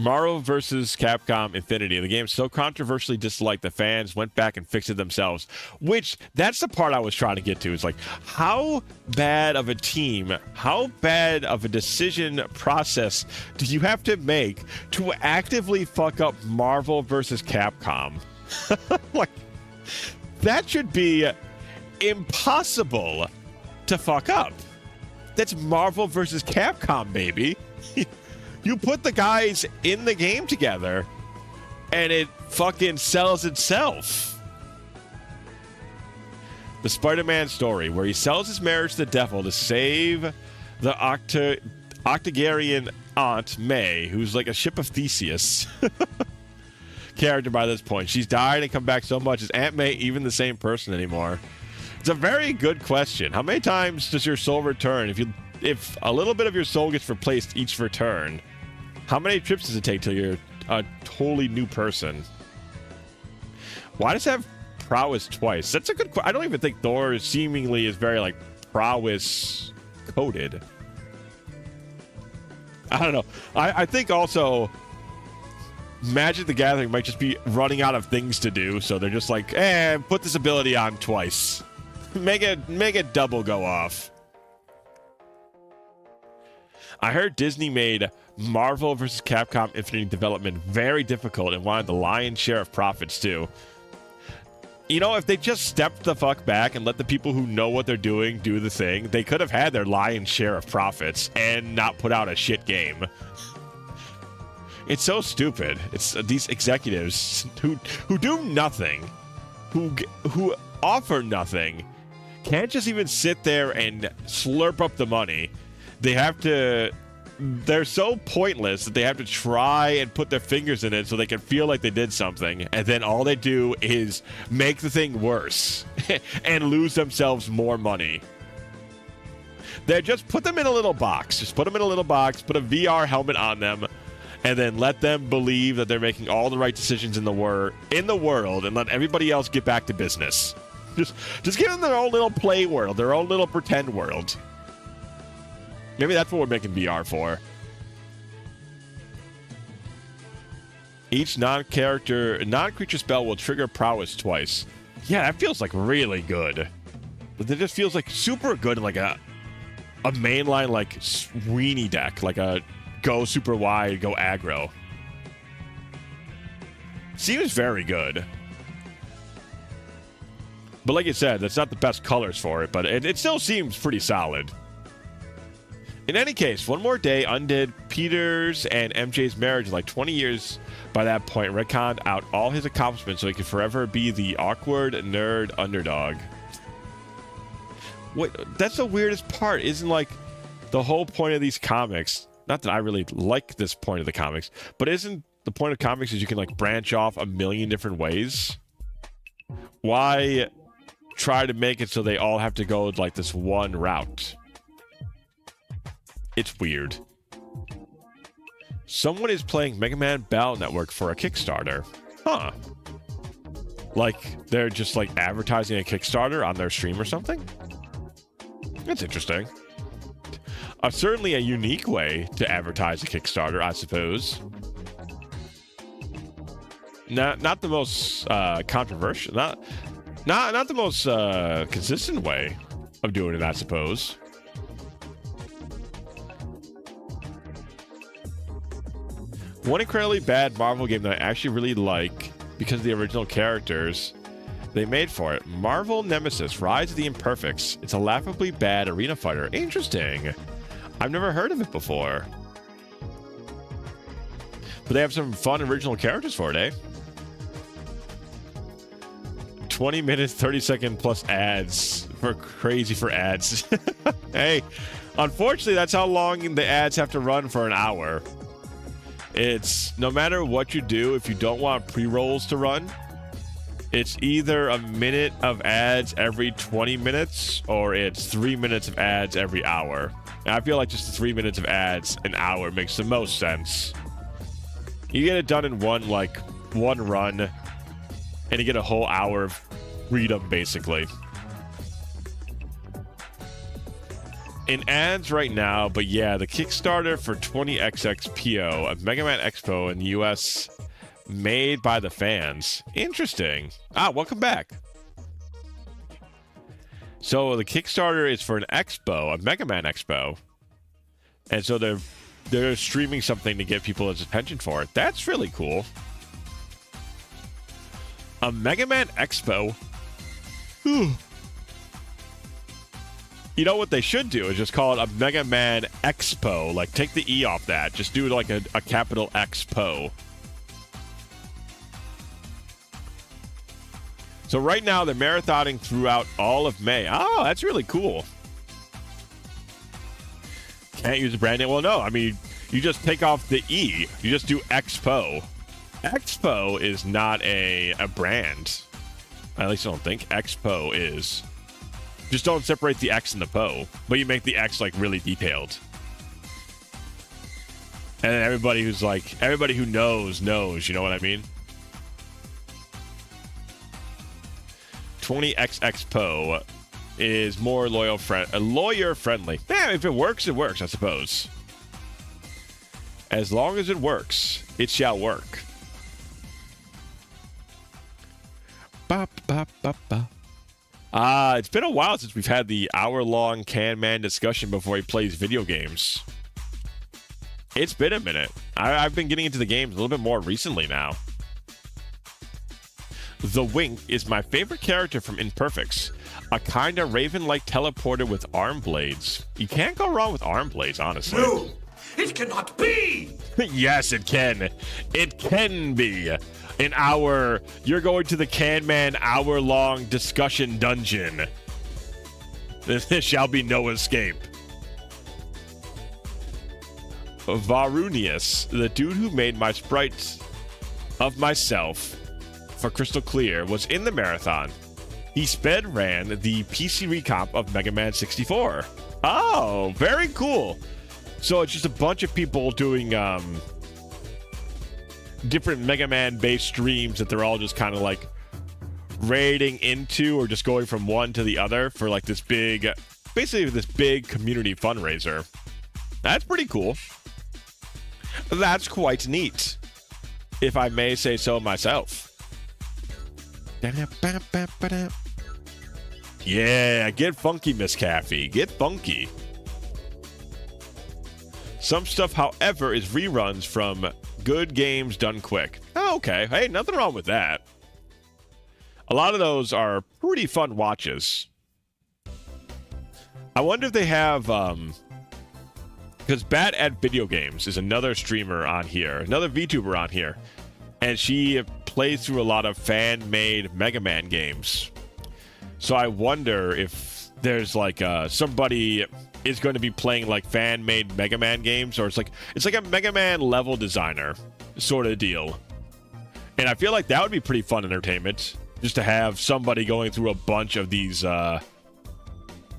Marvel vs. Capcom Infinity. The game so controversially disliked the fans went back and fixed it themselves. Which, that's the part I was trying to get to. It's like, how bad of a team, how bad of a decision process do you have to make to actively fuck up Marvel vs. Capcom? Like, That should be impossible to fuck up. That's Marvel versus Capcom, baby. You put the guys in the game together, and it fucking sells itself. The Spider-Man story, where he sells his marriage to the devil to save the Octagarian Aunt May, who's like a ship of Theseus character by this point. She's died and come back so much. Is Aunt May even the same person anymore? It's a very good question. How many times does your soul return? If a little bit of your soul gets replaced each return, how many trips does it take till you're a totally new person? Why does it have prowess twice? That's a good question. I don't even think Thor seemingly is very like prowess coded. I don't know. I think also Magic the Gathering might just be running out of things to do, so they're just like, put this ability on twice. Make it double go off. I heard Disney made Marvel vs. Capcom Infinite development very difficult and wanted the lion's share of profits too. You know, if they just stepped the fuck back and let the people who know what they're doing do the thing, they could have had their lion's share of profits and not put out a shit game. It's so stupid. It's these executives who do nothing, who offer nothing, can't just even sit there and slurp up the money. They're so pointless that they have to try and put their fingers in it so they can feel like they did something, and then all they do is make the thing worse and lose themselves more money. They just put them in a little box. Just put them in a little box, put a VR helmet on them, and then let them believe that they're making all the right decisions in the world, and let everybody else get back to business. Just give them their own little play world, their own little pretend world. Maybe that's what we're making VR for. Each non-creature spell will trigger prowess twice. Yeah, that feels like really good. It just feels like super good in like a mainline like Sweeney deck, like a go super wide, go aggro. Seems very good. But like you said, that's not the best colors for it, but it still seems pretty solid. In any case, one more day undid Peter's and MJ's marriage in like 20 years. By that point, retconned out all his accomplishments so he could forever be the awkward nerd underdog. Wait, that's the weirdest part. Isn't like the whole point of these comics, not that I really like this point of the comics, but isn't the point of comics is you can like branch off a million different ways? Why try to make it so they all have to go like this one route? It's weird. Someone is playing Mega Man Battle Network for a Kickstarter. Huh. Like, they're just, like, advertising a Kickstarter on their stream or something? That's interesting. Certainly a unique way to advertise a Kickstarter, I suppose. Not the most controversial... Not the most consistent way of doing it, I suppose. One incredibly bad Marvel game that I actually really like because of the original characters they made for it. Marvel Nemesis, Rise of the Imperfects. It's a laughably bad arena fighter. Interesting. I've never heard of it before. But they have some fun original characters for it, eh? 20 minutes, 30-second plus ads. Crazy for ads. Hey, unfortunately, that's how long the ads have to run for an hour. It's no matter what you do, if you don't want pre-rolls to run, it's either a minute of ads every 20 minutes or it's 3 minutes of ads every hour. And I feel like just the 3 minutes of ads an hour makes the most sense. You get it done in one run, and you get a whole hour of freedom, basically. In ads right now, but yeah, the Kickstarter for 20XXPO, a Mega Man Expo in the US, made by the fans. Interesting. Welcome back. So the Kickstarter is for an expo, a Mega Man Expo, and so they're streaming something to get people's attention for it. That's really cool. A Mega Man Expo. You know what they should do is just call it a Mega Man Expo. Like, take the E off that. Just do it like a capital Expo. So right now, they're marathoning throughout all of May. Oh, that's really cool. Can't use the brand name? Well, no. I mean, you just take off the E. You just do Expo. Expo is not a brand. At least I don't think. Expo is. Just don't separate the X and the Po. But you make the X, like, really detailed. And then everybody who's like, everybody who knows, you know what I mean? 20X Expo is more lawyer friendly. Yeah, if it works, it works, I suppose. As long as it works, it shall work. Ba, ba, ba, ba. It's been a while since we've had the hour-long Can Man discussion before he plays video games. It's been a minute. I've been getting into the games a little bit more recently now. The Wink is my favorite character from Imperfects. A kinda Raven-like teleporter with arm blades. You can't go wrong with arm blades, honestly. No! It cannot be! Yes, it can. It can be. You're going to the Can Man hour-long discussion dungeon. There shall be no escape. Varunius, the dude who made my sprites of myself for Crystal Clear, was in the marathon. He ran the PC recomp of Mega Man 64. Oh, very cool. So it's just a bunch of people doing different Mega Man-based streams that they're all just kind of like raiding into or just going from one to the other for like this big, basically this big community fundraiser. That's pretty cool. That's quite neat, if I may say so myself. Yeah, get funky, Miss Caffey. Get funky. Some stuff, however, is reruns from good games done quick. Oh, okay. Hey, nothing wrong with that. A lot of those are pretty fun watches. I wonder if they have, because Bat at Video Games is another streamer on here, another VTuber on here, and she plays through a lot of fan-made Mega Man games. So I wonder if there's like somebody is going to be playing like fan-made Mega Man games, or it's like a Mega Man level designer sort of deal. And I feel like that would be pretty fun entertainment, just to have somebody going through a bunch of these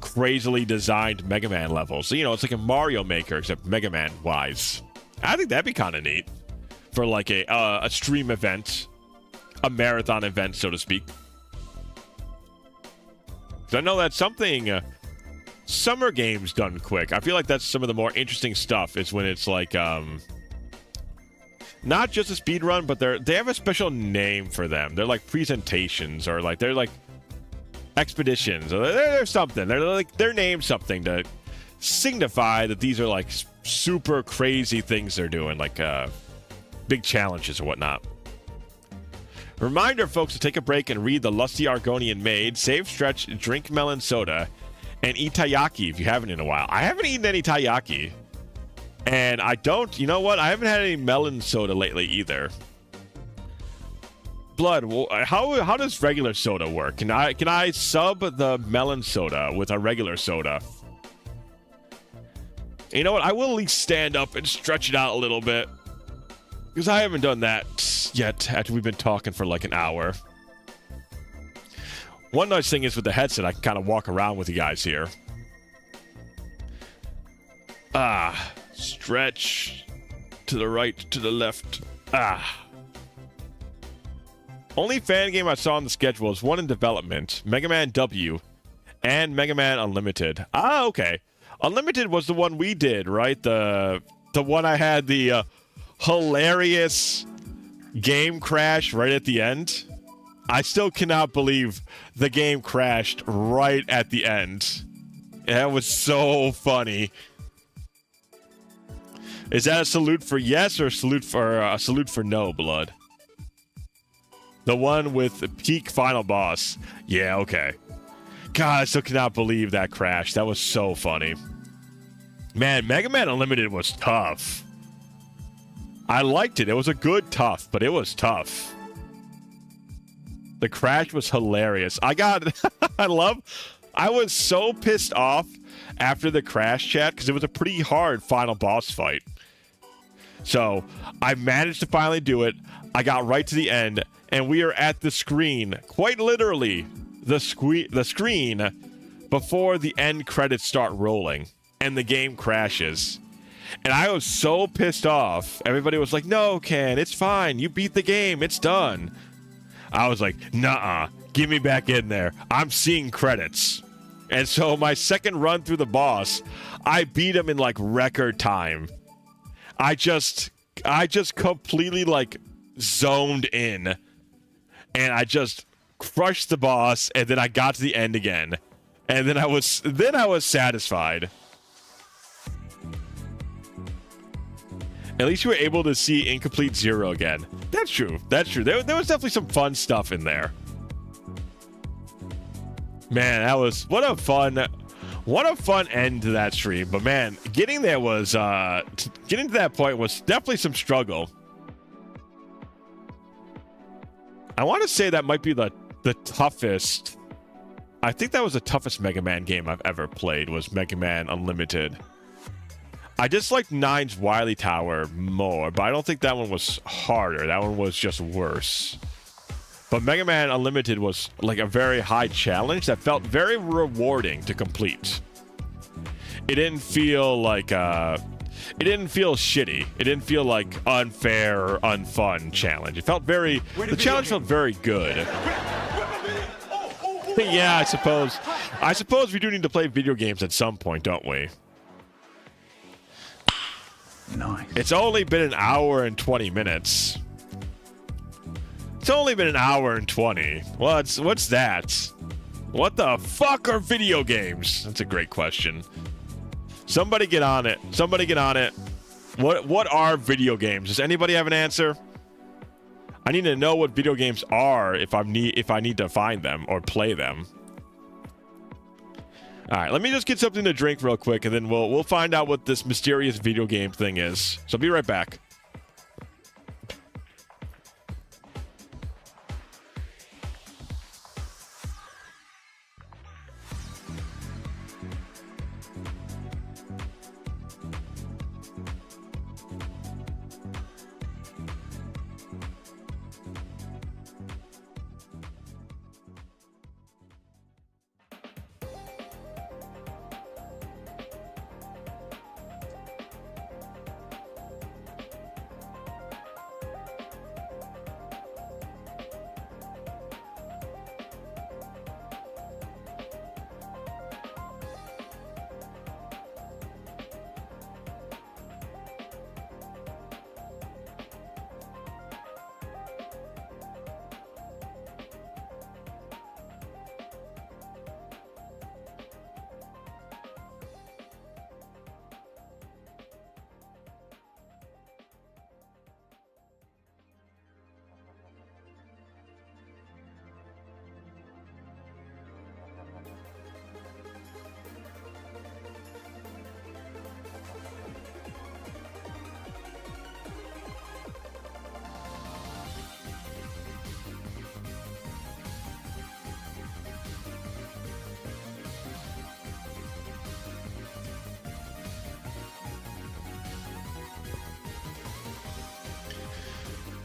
crazily designed Mega Man levels. So, you know, it's like a Mario Maker, except Mega Man wise. I think that'd be kind of neat for like a stream event, a marathon event, so to speak. I know that's something summer games done quick. I feel like that's some of the more interesting stuff is when it's like not just a speed run, but they have a special name for them. They're like presentations, or like they're like expeditions, or they're something. They're named something to signify that these are like super crazy things they're doing, like big challenges or whatnot. Reminder, folks, to take a break and read The Lusty Argonian Maid, save, stretch, drink melon soda, and eat taiyaki if you haven't in a while. I haven't eaten any taiyaki. And you know what? I haven't had any melon soda lately either. Blood, how does regular soda work? Can I sub the melon soda with a regular soda? You know what? I will at least stand up and stretch it out a little bit, because I haven't done that yet after we've been talking for like an hour. One nice thing is with the headset, I can kind of walk around with you guys here. Stretch to the right, to the left. Only fan game I saw on the schedule is one in development, Mega Man W, and Mega Man Unlimited. Okay. Unlimited was the one we did, right? The one I had the hilarious game crash right at the end. I still cannot believe the game crashed right at the end. That was so funny. Is that a salute for yes or a salute for no, Blood? The one with the peak final boss. Yeah, okay. God, I still cannot believe that crash. That was so funny. Man, Mega Man Unlimited was tough. I liked it. It was a good tough, but it was tough. The crash was hilarious. I was so pissed off after the crash chat because it was a pretty hard final boss fight. So I managed to finally do it. I got right to the end, and we are at the screen, quite literally, the screen before the end credits start rolling, and the game crashes. And I was so pissed off. Everybody was like, "No, Ken, it's fine. You beat the game. It's done." I was like, "Nuh-uh. Get me back in there. I'm seeing credits." And so my second run through the boss, I beat him in like record time. I just completely like zoned in, and I just crushed the boss, and then I got to the end again, and then I was satisfied. At least you were able to see Incomplete Zero again. That's true. That's true. There was definitely some fun stuff in there. Man, that was what a fun end to that stream. But man, getting there was getting to that point was definitely some struggle. I want to say that might be the toughest. I think that was the toughest Mega Man game I've ever played, was Mega Man Unlimited. I just liked 9's Wily Tower more, but I don't think that one was harder. That one was just worse. But Mega Man Unlimited was like a very high challenge that felt very rewarding to complete. It didn't feel like it didn't feel shitty. It didn't feel like unfair or unfun challenge. It felt very, the challenge felt very good. Yeah, I suppose we do need to play video games at some point, don't we? Nice. It's only been an hour and 20 minutes. It's only been an hour and 20. What's that? What the fuck are video games? That's a great question. Somebody get on it. Somebody get on it. What are video games? Does anybody have an answer? I need to know what video games are if I need to find them or play them. All right, let me just get something to drink real quick, and then we'll find out what this mysterious video game thing is. So I'll be right back.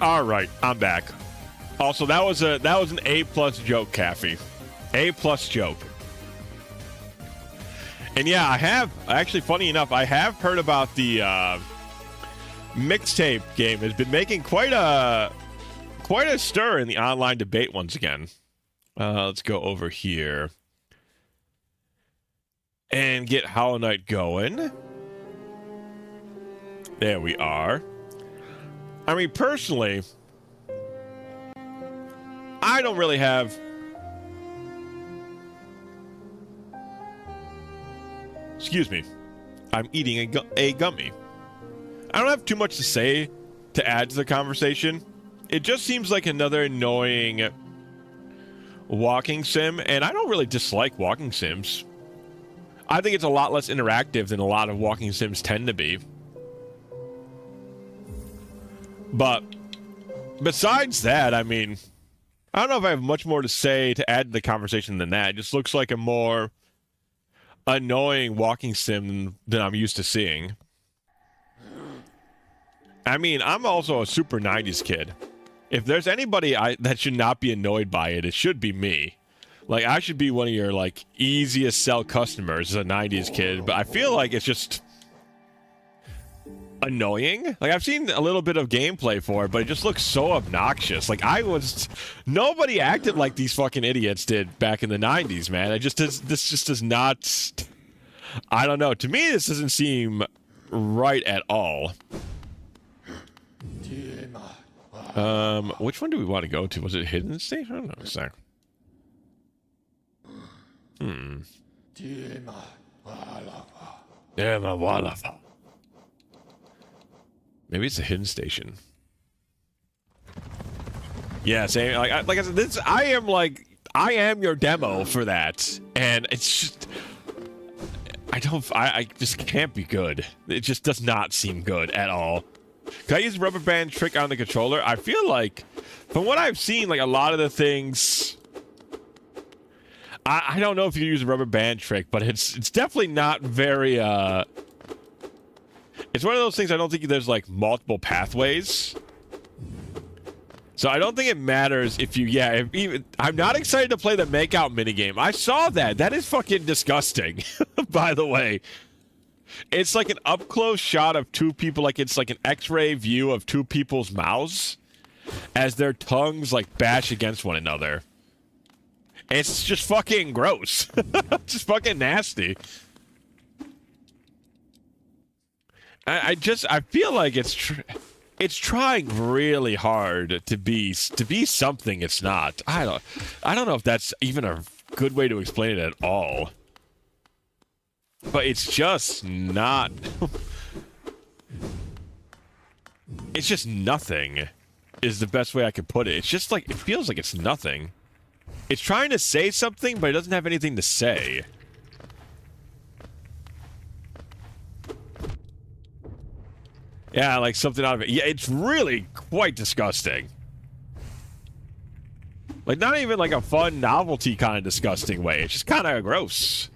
All right, I'm back. Also, that was an A+ joke, Caffey. A+ joke. And yeah, I have actually, funny enough, I have heard about the mixtape game. Has been making quite a stir in the online debate once again. Let's go over here and get Hollow Knight going. There we are. I mean, personally, I don't really have... Excuse me. I'm eating a gummy. I don't have too much to say to add to the conversation. It just seems like another annoying walking sim, and I don't really dislike walking sims. I think it's a lot less interactive than a lot of walking sims tend to be. But besides that, I mean, I don't know if I have much more to say to add to the conversation than that. It just looks like a more annoying walking sim than I'm used to seeing. I mean, I'm also a super 90s kid. If there's anybody that should not be annoyed by it, it should be me. Like, I should be one of your, like, easiest sell customers as a 90s kid, but I feel like it's just annoying. Like, I've seen a little bit of gameplay for it, but it just looks so obnoxious. Like, nobody acted like these fucking idiots did back in the 90s, man. This just does not, I don't know. To me, this doesn't seem right at all. Which one do we want to go to? Was it Hidden Station? I don't know. Sorry. Maybe it's a hidden station. Yeah, same. Like I said, this. I am your demo for that, and it's just. I just can't be good. It just does not seem good at all. Can I use the rubber band trick on the controller? I feel like, from what I've seen, like a lot of the things. I don't know if you use a rubber band trick, but it's definitely not very. It's one of those things I don't think there's like multiple pathways. So I don't think it matters if you, I'm not excited to play the makeout minigame. I saw that. That is fucking disgusting, by the way. It's like an up-close shot of two people, like it's like an x-ray view of two people's mouths as their tongues like bash against one another. It's just fucking gross. Just fucking nasty. I feel like it's trying really hard to be something it's not. I don't know if that's even a good way to explain it at all. But it's just not. It's just nothing is the best way I could put it. It's just like, it feels like it's nothing. It's trying to say something, but it doesn't have anything to say. Yeah, like something out of it. Yeah, it's really quite disgusting. Like, not even like a fun novelty kind of disgusting way. It's just kind of gross.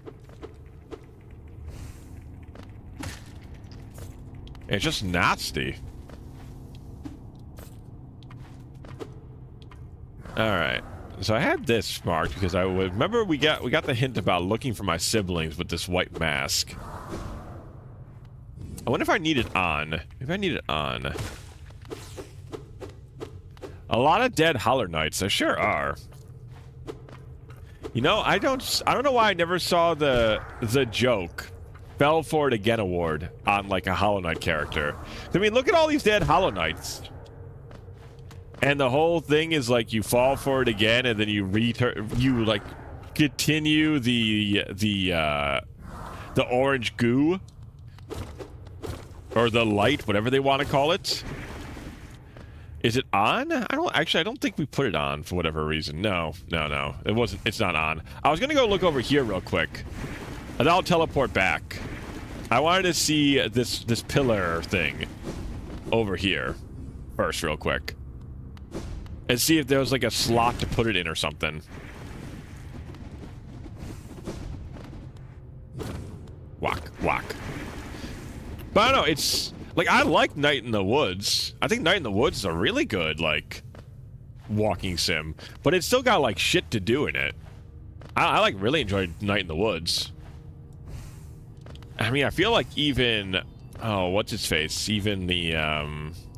It's just nasty. Alright. So I had this marked because I would remember we got the hint about looking for my siblings with this white mask. I wonder if I need it on. If I need it on. A lot of dead Hollow Knights. There sure are. You know, I don't know why I never saw the joke. Fell for it again award on like a Hollow Knight character. I mean, look at all these dead Hollow Knights. And the whole thing is like you fall for it again, and then you like continue the orange goo or the light, whatever they want to call it. Is it on? I don't think we put it on for whatever reason. No. It wasn't. It's not on. I was gonna go look over here real quick, and I'll teleport back. I wanted to see this pillar thing over here first, real quick. And see if there was like a slot to put it in or something. Walk. But I don't know, it's like, I like Night in the Woods. I think Night in the Woods is a really good like walking sim, but it's still got like shit to do in it. I like really enjoyed Night in the Woods. I mean, I feel like even what's its face? Even the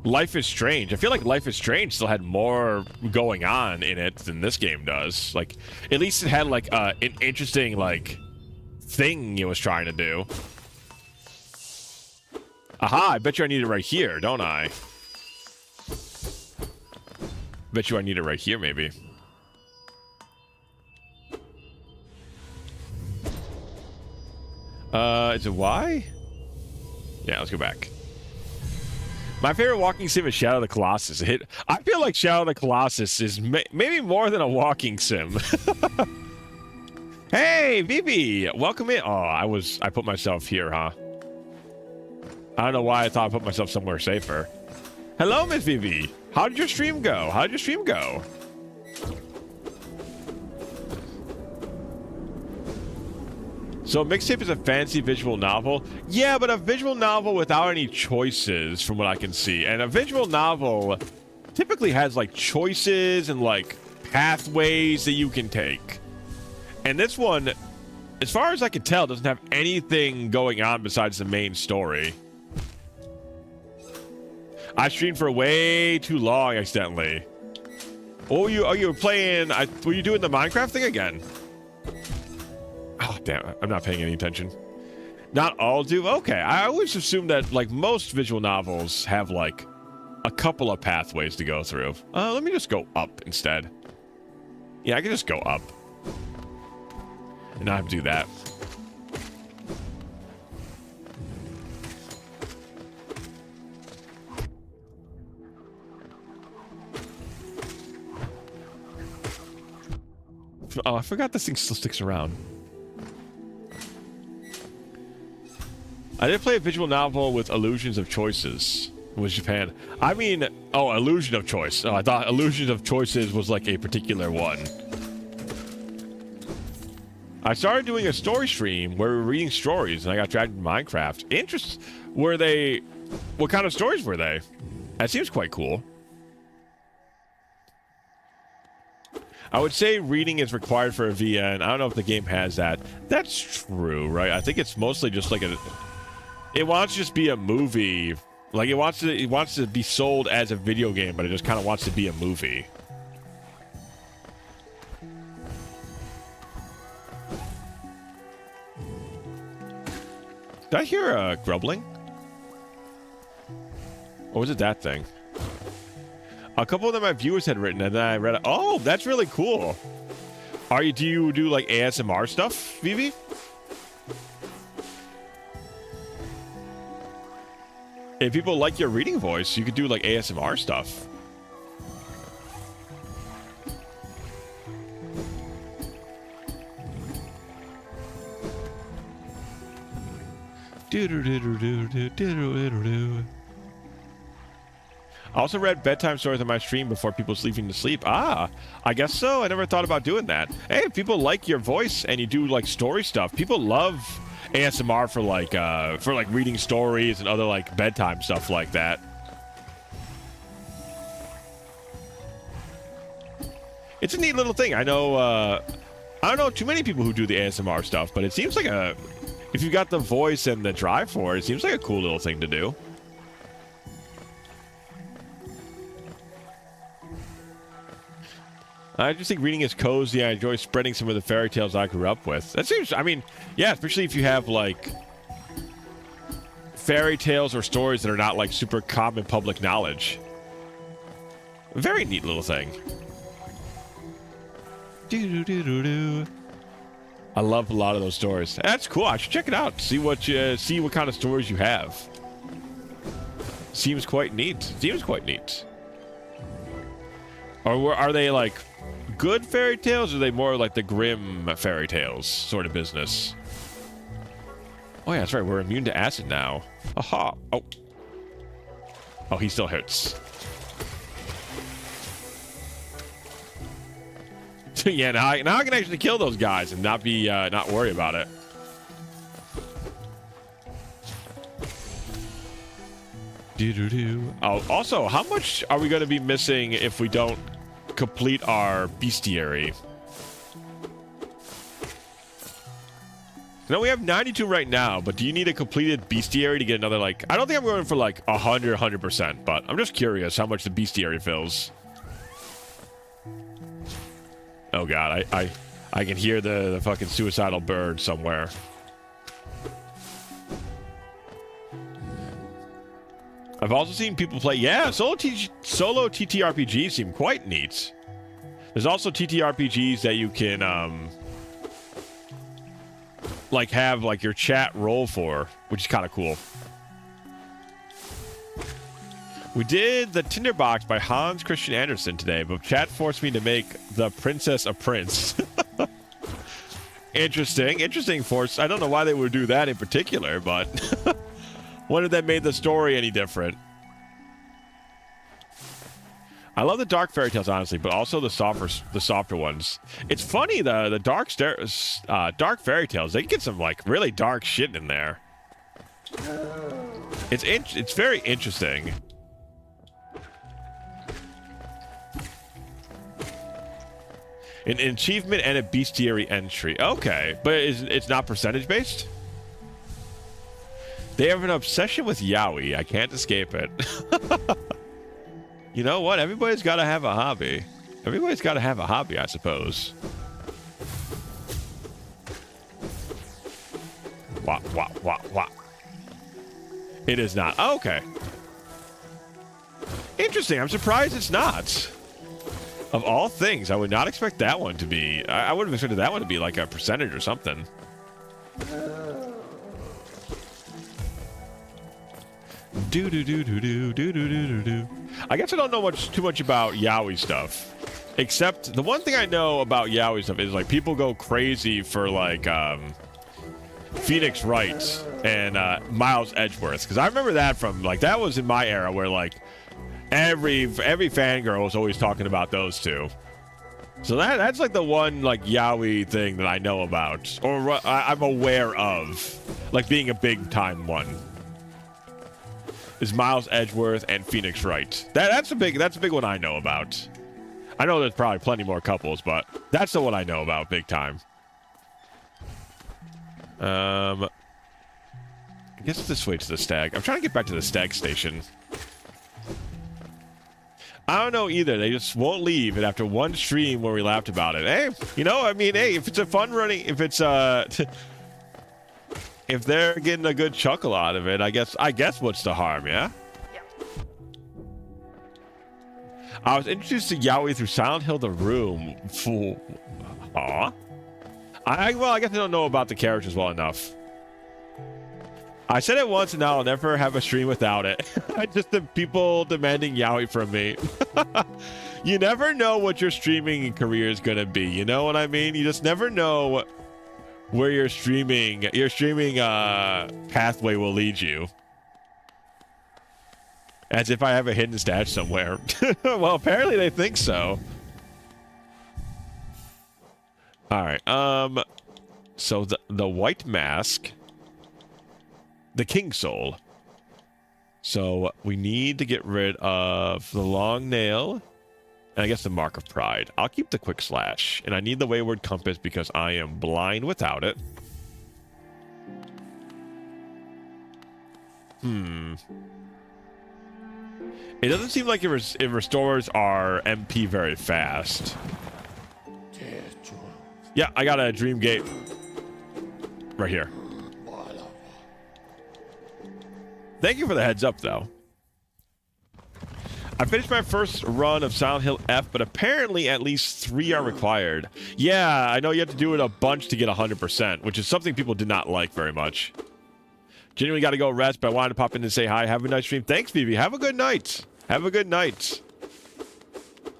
Life is Strange. I feel like Life is Strange still had more going on in it than this game does. Like, at least it had like an interesting like thing it was trying to do. Aha, I bet you I need it right here, don't I? Bet you I need it right here, maybe. Is it Y? Yeah, let's go back. My favorite walking sim is Shadow of the Colossus. I feel like Shadow of the Colossus is maybe more than a walking sim. Hey, Vivi, welcome in. Oh, I put myself here, huh? I don't know why I thought I put myself somewhere safer. Hello, Miss Vivi. How did your stream go? How did your stream go? So Mixtape is a fancy visual novel. Yeah, but a visual novel without any choices from what I can see. And a visual novel typically has like choices and like pathways that you can take. And this one, as far as I can tell, doesn't have anything going on besides the main story. I streamed for way too long accidentally. Oh, you were playing, were you doing the Minecraft thing again? Oh, damn, I'm not paying any attention. Not all do? Okay, I always assume that, like, most visual novels have, like, a couple of pathways to go through. Let me just go up instead. Yeah, I can just go up. And not have to do that. Oh, I forgot this thing still sticks around. I did play a visual novel with Illusions of Choices. It was Japan. I mean, oh, Illusion of Choice. Oh, I thought Illusions of Choices was like a particular one. I started doing a story stream where we were reading stories, and I got dragged into Minecraft. Were they... What kind of stories were they? That seems quite cool. I would say reading is required for a VN. I don't know if the game has that. That's true, right? I think it's mostly just like a... It wants to just be a movie. Like, it wants to be sold as a video game, but it just kind of wants to be a movie. Did I hear a grumbling? Or was it that thing? A couple of them my viewers had written, and then I read it. Oh, that's really cool. Do you do like ASMR stuff, Vivi? If people like your reading voice, you could do like ASMR stuff. I also read bedtime stories on my stream before people sleeping to sleep. Ah, I guess so. I never thought about doing that. Hey, if people like your voice and you do like story stuff, people love ASMR for like reading stories and other like bedtime stuff like that. It's a neat little thing. I know I don't know too many people who do the ASMR stuff, but it seems like if you got the voice and the drive for it, it seems like a cool little thing to do. I just think reading is cozy. I enjoy spreading some of the fairy tales I grew up with. That seems, I mean, yeah, especially if you have, like, fairy tales or stories that are not, like, super common public knowledge. Very neat little thing. I love a lot of those stories. That's cool. I should check it out. See what kind of stories you have. Seems quite neat. Seems quite neat. Or are they, like, good fairy tales, or are they more like the grim fairy tales sort of business? Oh, yeah, that's right. We're immune to acid now. Aha. Oh. Oh, he still hurts. Yeah, now I can actually kill those guys and not be, not worry about it. Oh, also, how much are we going to be missing if we don't complete our bestiary? No, we have 92 right now, but do you need a completed bestiary to get another, like... I don't think I'm going for, like, 100%, but I'm just curious how much the bestiary fills. Oh, God, I can hear the fucking suicidal bird somewhere. I've also seen people play... Yeah, solo TTRPGs seem quite neat. There's also TTRPGs that you can, like, have, like, your chat roll for, which is kind of cool. We did the Tinderbox by Hans Christian Andersen today, but chat forced me to make the Princess a Prince. Interesting force. I don't know why they would do that in particular, but wonder if that made the story any different. I love the dark fairy tales, honestly, but also the softer ones. It's funny, the dark fairy tales, they can get some like really dark shit in there. It's very interesting. An achievement and a bestiary entry. Okay, but it's not percentage based? They have an obsession with yaoi. I can't escape it. You know what? Everybody's got to have a hobby. Everybody's got to have a hobby, I suppose. Wah, wah, wah, wah. It is not. Oh, okay. Interesting. I'm surprised it's not. Of all things, I would not expect that one to be... I would have expected that one to be like a percentage or something. Do-do-do-do-do-do-do-do-do. I guess I don't know too much about yaoi stuff. Except the one thing I know about yaoi stuff is like people go crazy for like Phoenix Wright and Miles Edgeworth. Because I remember that from like that was in my era where like every fangirl was always talking about those two. So that's like the one like yaoi thing that I know about or I'm aware of, like being a big time one. Is Miles Edgeworth and Phoenix Wright. That's a big one I know about. I know there's probably plenty more couples, but that's the one I know about big time. I guess it's this way to the stag. I'm trying to get back to the stag station. I don't know either. They just won't leave. And after one stream where we laughed about it, hey, you know, I mean, hey, if it's a fun running, if it's if they're getting a good chuckle out of it, I guess what's the harm, yeah? I was introduced to yaoi through Silent Hill: The Room. Well, I guess I don't know about the characters well enough. I said it once and now I'll never have a stream without it. Just the people demanding yaoi from me. You never know what your streaming career is going to be. You know what I mean? You just never know where your streaming pathway will lead you. As if I have a hidden stash somewhere. Well, apparently they think so. All right. So the white mask, the king soul. So we need to get rid of the long nail, and I guess the mark of pride. I'll keep the quick slash, and I need the wayward compass because I am blind without it. It doesn't seem like it restores our MP very fast. Yeah, I got a dream gate right here. Thank you for the heads up, though. I finished my first run of Silent Hill F, but apparently at least 3 are required. Yeah, I know you have to do it a bunch to get 100%, which is something people did not like very much. Genuinely got to go rest, but I wanted to pop in and say hi. Have a nice stream. Thanks, Phoebe. Have a good night. Have a good night.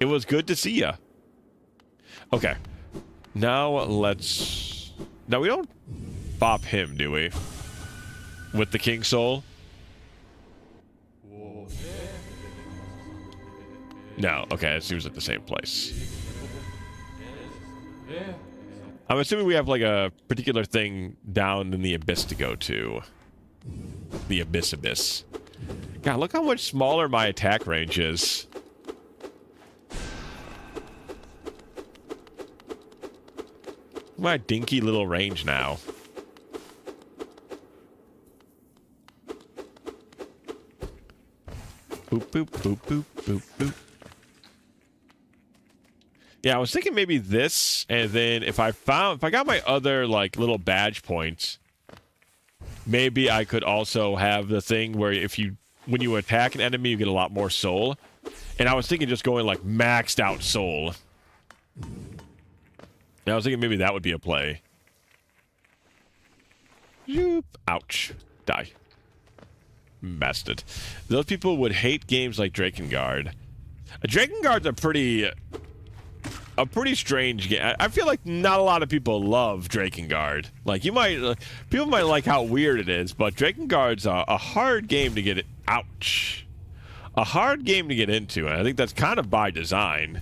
It was good to see ya. Okay. Now let's... Now we don't bop him, do we? With the King Soul? No. Okay, it seems like the same place. I'm assuming we have like a particular thing down in the abyss to go to. The abyss. God, look how much smaller my attack range is. My dinky little range now. Boop, boop, boop, boop, boop, boop. Yeah, I was thinking maybe this, and then if I got my other, like, little badge points, maybe I could also have the thing where when you attack an enemy, you get a lot more soul. And I was thinking just going, like, maxed out soul. And I was thinking maybe that would be a play. Zoop. Ouch. Die. Bastard. Those people would hate games like Drakengard. Drakengard's a pretty strange game. I feel like not a lot of people love Drakengard. Like, people might like how weird it is, but Drakengard's a hard game to get ouch. A hard game to get into, and I think that's kind of by design.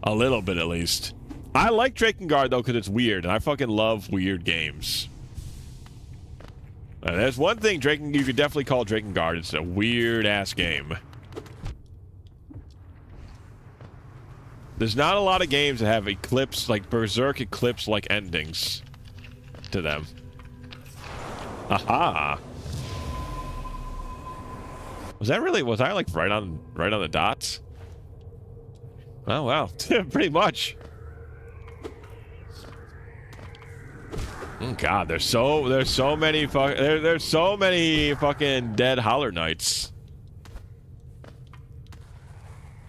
A little bit, at least. I like Drakengard, though, because it's weird, and I fucking love weird games. There's one thing you could definitely call Drakengard. It's a weird-ass game. There's not a lot of games that have Eclipse, like Berserk Eclipse-like endings to them. Aha! Was I like right on the dots? Oh wow, pretty much. Oh god, there's so many there's so many fucking dead Holler Knights.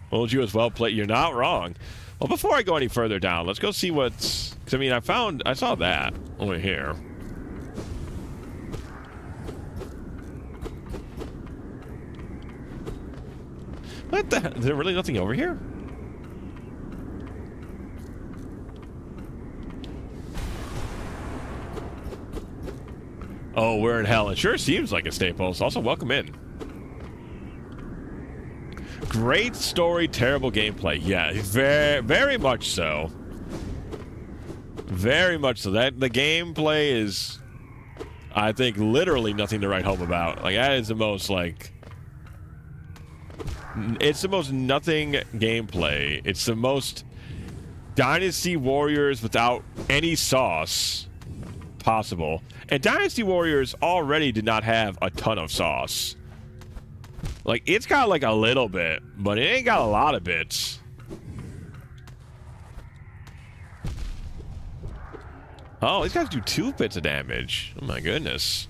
Told you as well play. You're not wrong. Well, before I go any further down, let's go see what's. Cause I mean, I saw that over here. What the? Is there really nothing over here? Oh, we're in hell. It sure seems like a Staples. Also, welcome in. Great story, terrible gameplay. Yeah, very, very much so. Very much so. The gameplay is, I think, literally nothing to write home about. Like, that is the most, like... It's the most nothing gameplay. It's the most Dynasty Warriors without any sauce possible. And Dynasty Warriors already did not have a ton of sauce. Like, it's got like a little bit, but it ain't got a lot of bits. Oh, these guys do 2 bits of damage. Oh my goodness.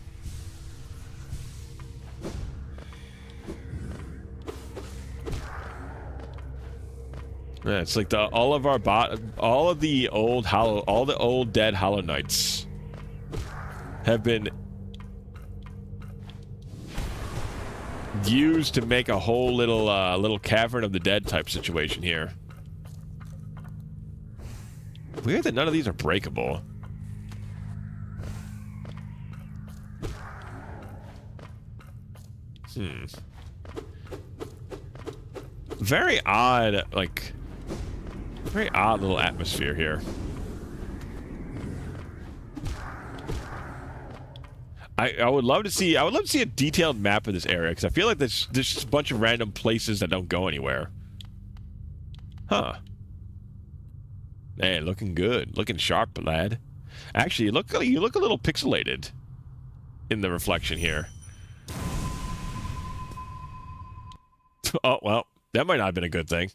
Yeah, it's like all of the old dead Hollow Knights have been used to make a whole little Cavern of the Dead type situation here. Weird that none of these are breakable. Very odd, like, very odd little atmosphere here. I would love to see a detailed map of this area, because I feel like there's just a bunch of random places that don't go anywhere. Huh. Hey, looking good. Looking sharp, lad. Actually, you look a little pixelated in the reflection here. Oh, well, that might not have been a good thing.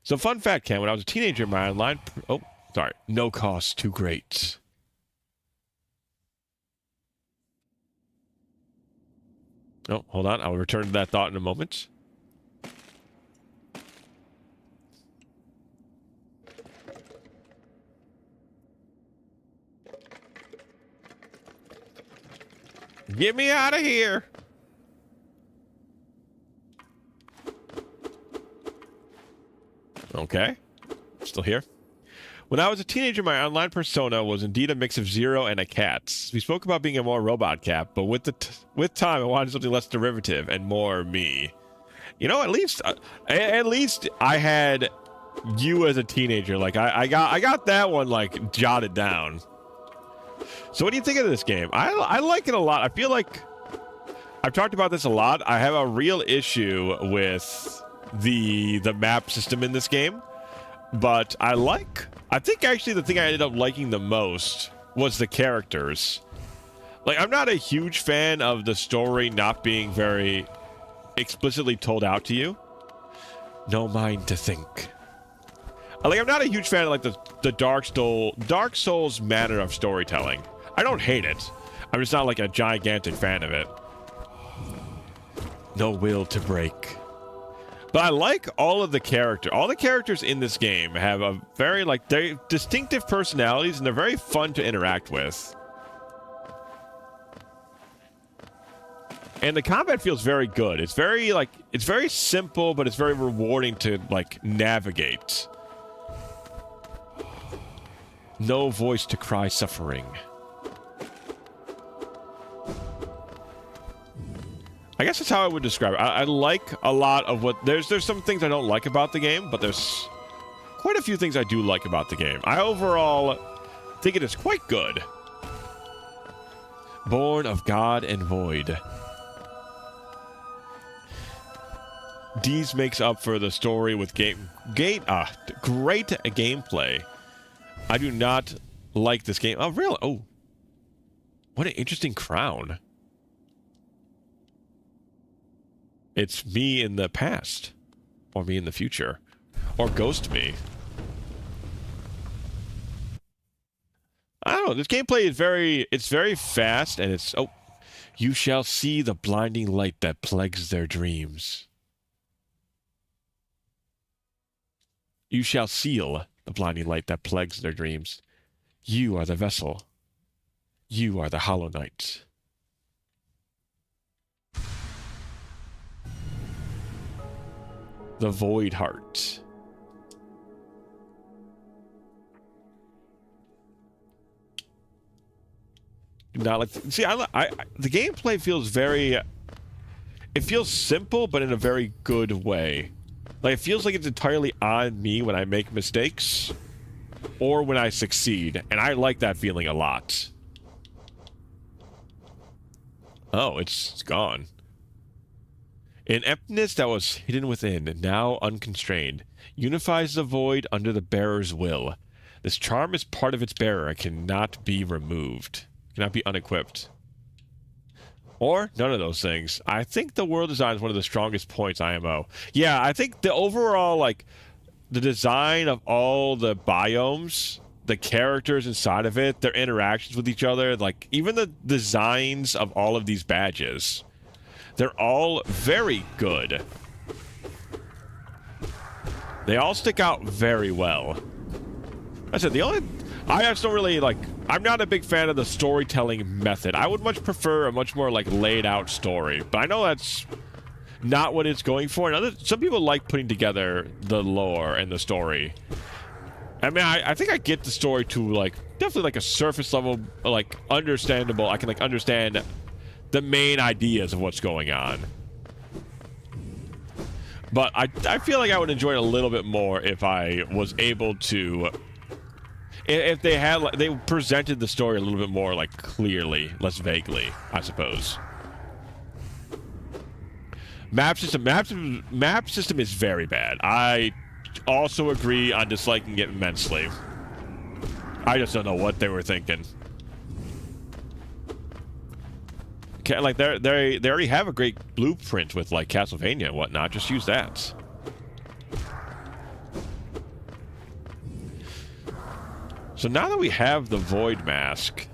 So, fun fact, Ken, when I was a teenager, my online... Oh, sorry. No cost too great. Oh, hold on. I'll return to that thought in a moment. Get me out of here. Okay. Still here. When I was a teenager, my online persona was indeed a mix of Zero and a cat. We spoke about being a more robot cat, but with time, I wanted something less derivative and more me. You know, at least I had you as a teenager. Like I got that one like jotted down. So what do you think of this game? I like it a lot. I feel like I've talked about this a lot. I have a real issue with the map system in this game, but I think actually the thing I ended up liking the most was the characters. Like, I'm not a huge fan of the story not being very explicitly told out to you. No mind to think. Like, I'm not a huge fan of like the Dark Souls manner of storytelling. I don't hate it. I'm just not like a gigantic fan of it. No will to break. But I like all the characters in this game have a very, like, they're distinctive personalities, and they're very fun to interact with. And the combat feels very good. It's very, like, it's very simple, but it's very rewarding to, like, navigate. No voice to cry suffering. I guess that's how I would describe it. I like a lot of what... There's some things I don't like about the game, but there's quite a few things I do like about the game. I overall think it is quite good. Born of God and Void. Deez makes up for the story with great gameplay. I do not like this game. Oh, really? Oh. What an interesting crown. It's me in the past. Or me in the future. Or ghost me. I don't know. This gameplay is very fast, and it's... Oh. You shall see the blinding light that plagues their dreams. You shall seal the blinding light that plagues their dreams. You are the vessel. You are the Hollow Knight. The Void Heart. Not like see, the gameplay feels very. It feels simple, but in a very good way. Like it feels like it's entirely on me when I make mistakes, or when I succeed, and I like that feeling a lot. Oh, it's gone. An emptiness that was hidden within, now unconstrained, unifies the void under the bearer's will. This charm is part of its bearer and cannot be removed. Cannot be unequipped. Or none of those things. I think the world design is one of the strongest points IMO. Yeah, I think the overall, like, the design of all the biomes, the characters inside of it, their interactions with each other, like, even the designs of all of these badges, they're all very good. They all stick out very well. I said, I just don't really, like, I'm not a big fan of the storytelling method. I would much prefer a much more, like, laid out story. But I know that's not what it's going for. And some people like putting together the lore and the story. I mean, I think I get the story to, like, definitely, like, a surface level, like, understandable. I can, like, understand the main ideas of what's going on. But I feel like I would enjoy it a little bit more if I was able to... If they had, like, they presented the story a little bit more, like, clearly, less vaguely, I suppose. Map system is very bad. I also agree on disliking it immensely. I just don't know what they were thinking. Okay, like they already have a great blueprint with, like, Castlevania and whatnot. Just use that. So now that we have the Void Mask,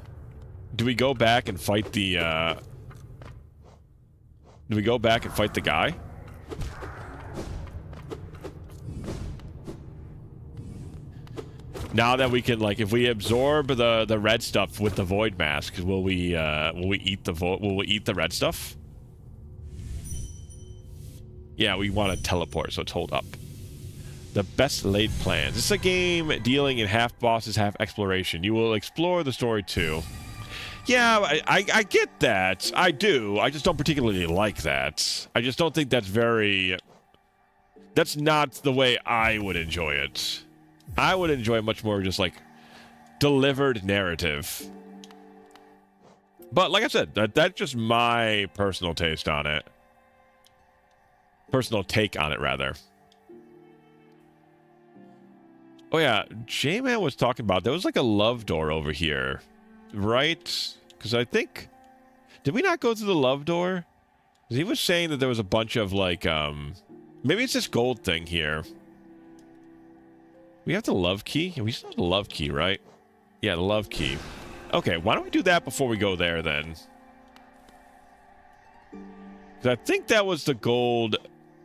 do we go back and fight the, do we go back and fight the guy? Now that we can, like, if we absorb the red stuff with the Void Mask, will we eat the red stuff? Yeah, we want to teleport, so it's hold up. The best laid plans. This is a game dealing in half bosses, half exploration. You will explore the story too. Yeah, I get that. I do. I just don't particularly like that. I just don't think that's very... That's not the way I would enjoy it. I would enjoy much more just, like, delivered narrative. But like I said, that's just my personal taste on it. Personal take on it, rather. Oh yeah, J-Man was talking about, there was like a love door over here, right? Because I think, did we not go through the love door? He was saying that there was a bunch of, like, maybe it's this gold thing here. We have the love key? We still have the love key, right? Yeah, the love key. Okay, why don't we do that before we go there, then? Because I think that was the gold,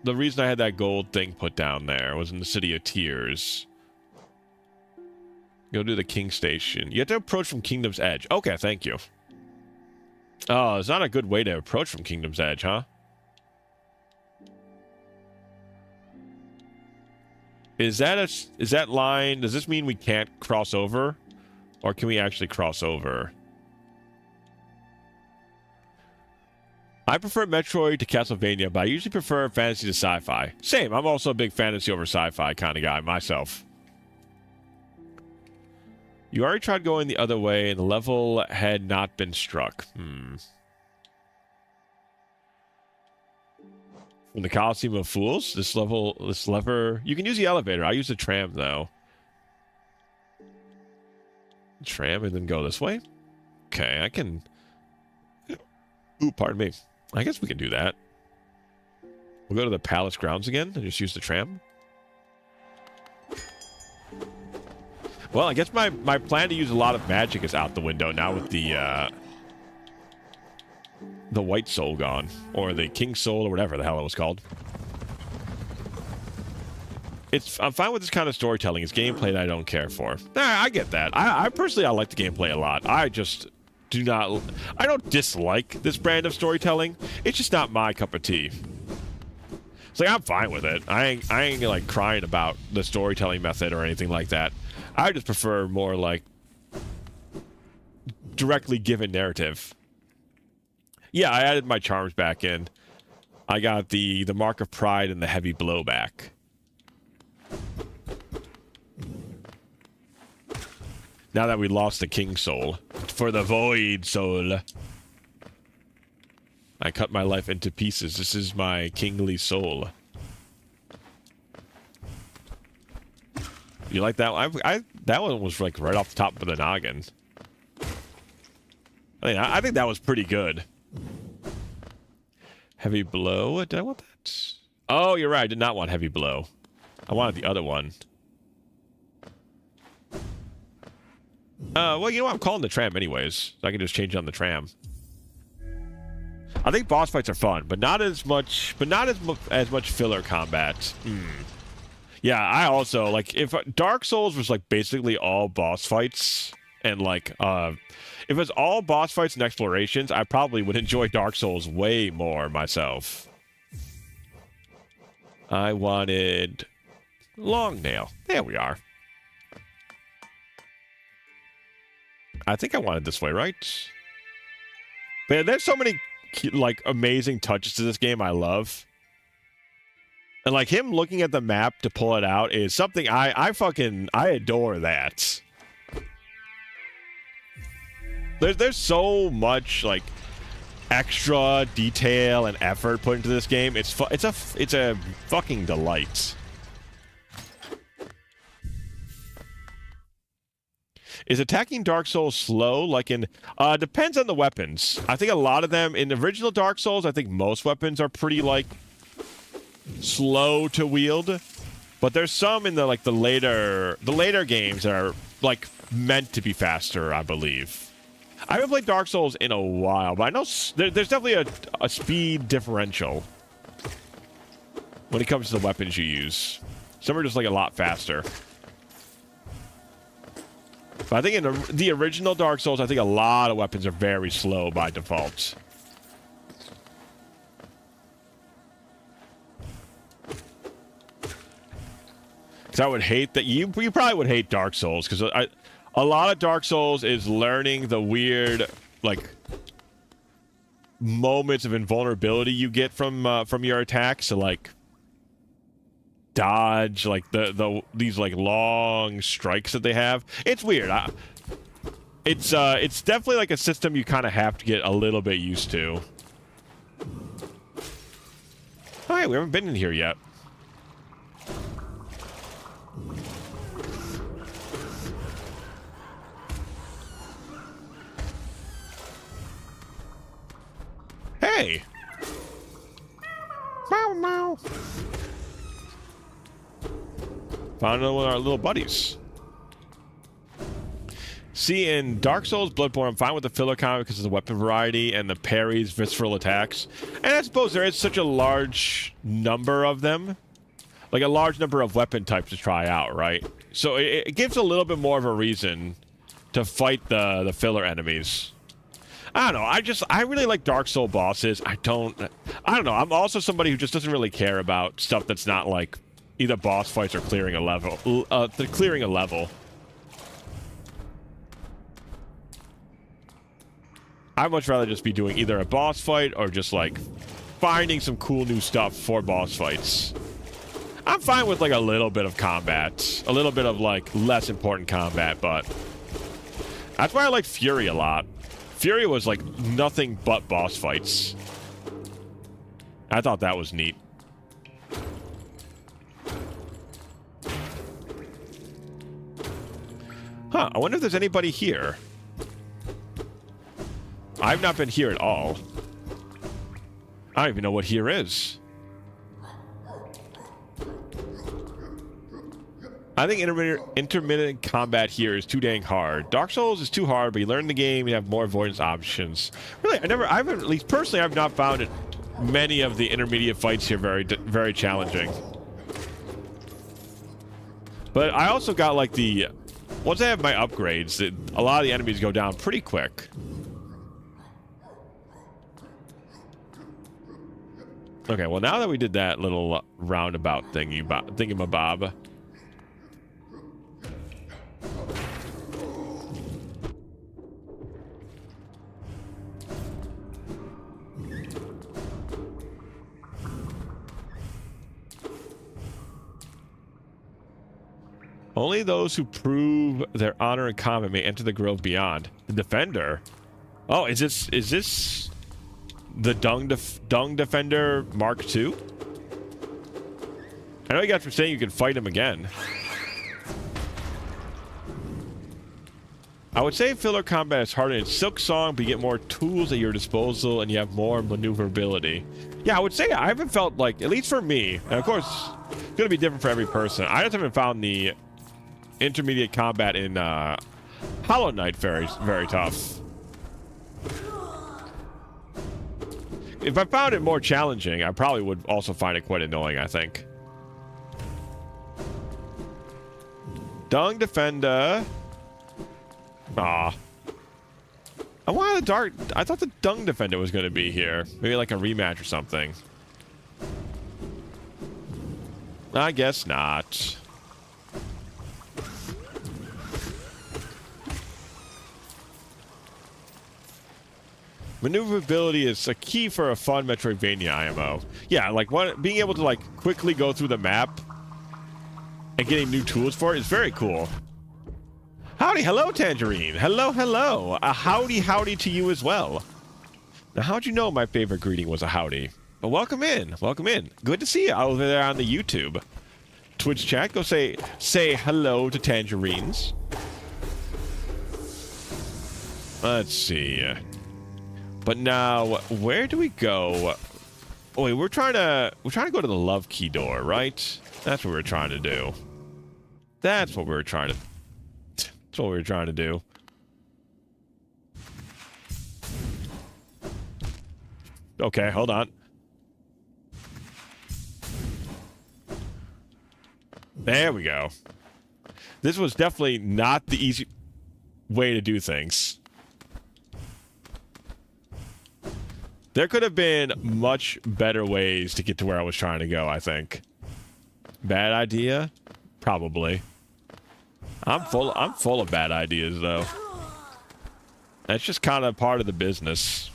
the reason I had that gold thing put down there was in the City of Tears. Go to the King Station. You have to approach from Kingdom's Edge. Okay, thank you. Oh, it's not a good way to approach from Kingdom's Edge, huh? Is that line? Does this mean we can't cross over, or can we actually cross over? I prefer Metroid to Castlevania, but I usually prefer fantasy to sci-fi. Same. I'm also a big fantasy over sci-fi kind of guy myself. You already tried going the other way, and the level had not been struck. From the Coliseum of Fools? This lever... You can use the elevator. I use the tram, though. Tram and then go this way? Okay, I can... Ooh, pardon me. I guess we can do that. We'll go to the palace grounds again and just use the tram. Well, I guess my plan to use a lot of magic is out the window now with the White Soul gone. Or the King Soul, or whatever the hell it was called. I'm fine with this kind of storytelling. It's gameplay that I don't care for. I get that. I personally, I like the gameplay a lot. I just do not... I don't dislike this brand of storytelling. It's just not my cup of tea. It's like, I'm fine with it. I ain't like crying about the storytelling method or anything like that. I just prefer more like directly given narrative. Yeah, I added my charms back in. I got the Mark of Pride and the Heavy Blow back. Now that we lost the King Soul. For the Void Soul. I cut my life into pieces. This is my kingly soul. You like that one? That one was like right off the top of the noggin. I think that was pretty good. Heavy Blow? Did I want that? Oh, you're right. I did not want Heavy Blow. I wanted the other one. Well, you know what? I'm calling the tram anyways. So I can just change on the tram. I think boss fights are fun, but not as much filler combat. Yeah, I also like if Dark Souls was like basically all boss fights and like if it's all boss fights and explorations, I probably would enjoy Dark Souls way more myself. I wanted Long Nail. There we are. I think I wanted this way, right? But yeah, there's so many like amazing touches to this game I love. And like him looking at the map to pull it out is something I adore that. There's so much like extra detail and effort put into this game. It's a fucking delight. Is attacking Dark Souls slow? Like in... depends on the weapons. I think a lot of them... In the original Dark Souls, I think most weapons are pretty, like... slow to wield. But there's some in the, like, the later games that are, like, meant to be faster, I believe. I haven't played Dark Souls in a while, but I know there's definitely a speed differential when it comes to the weapons you use. Some are just, like, a lot faster. But I think in the original Dark Souls, I think a lot of weapons are very slow by default. Because I would hate that. You probably would hate Dark Souls, because a lot of Dark Souls is learning the weird, like, moments of invulnerability you get from your attacks. So, like, dodge, like these like long strikes that they have. It's weird. It's definitely like a system you kind of have to get a little bit used to. All right, we haven't been in here yet. Hey. Meow meow. Found another one of our little buddies. See, in Dark Souls, Bloodborne, I'm fine with the filler combat because of the weapon variety and the parries, visceral attacks. And I suppose there is such a large number of them. Like a large number of weapon types to try out, right? So it gives a little bit more of a reason to fight the filler enemies. I don't know. I really like Dark Soul bosses. I don't know. I'm also somebody who just doesn't really care about stuff that's not like either boss fights or clearing a level. Clearing a level. I'd much rather just be doing either a boss fight or just like finding some cool new stuff for boss fights. I'm fine with like a little bit of combat, a little bit of like less important combat, but that's why I like Fury a lot. Fury was like nothing but boss fights. I thought that was neat. Huh, I wonder if there's anybody here. I've not been here at all. I don't even know what here is. I think intermittent combat here is too dang hard. Dark Souls is too hard, but you learn the game, you have more avoidance options. Really, I haven't, at least personally, I've not found it, many of the intermediate fights here very challenging. But I also got like the, once I have my upgrades, a lot of the enemies go down pretty quick. Okay, well now that we did that little roundabout thingamabob. Only those who prove their honor in combat may enter the Grove Beyond. The Defender? Oh, is this the Dung Defender Mark II? I know you guys were saying you can fight him again. I would say filler combat is harder in Silk Song, but you get more tools at your disposal and you have more maneuverability. Yeah, I would say I haven't felt like, at least for me, and of course, it's going to be different for every person. I just haven't found the intermediate combat in Hollow Knight very tough. If I found it more challenging, I probably would also find it quite annoying, I think. Dung Defender. Aw. I thought the Dung Defender was going to be here. Maybe like a rematch or something. I guess not. Maneuverability is a key for a fun Metroidvania IMO. Yeah, like being able to like quickly go through the map and getting new tools for it is very cool. Howdy, hello, Tangerine. Hello. A howdy to you as well. Now, how'd you know my favorite greeting was a howdy? But welcome in. Good to see you over there on the YouTube. Twitch chat, go say hello to Tangerines. Let's see. But now, where do we go? Oh wait, we're trying to go to the Love Key door, right? That's what we're trying to do. That's what we're trying to do. Okay, hold on. There we go. This was definitely not the easy way to do things. There could have been much better ways to get to where I was trying to go, I think. Bad idea? Probably. I'm full of bad ideas, though. That's just kind of part of the business.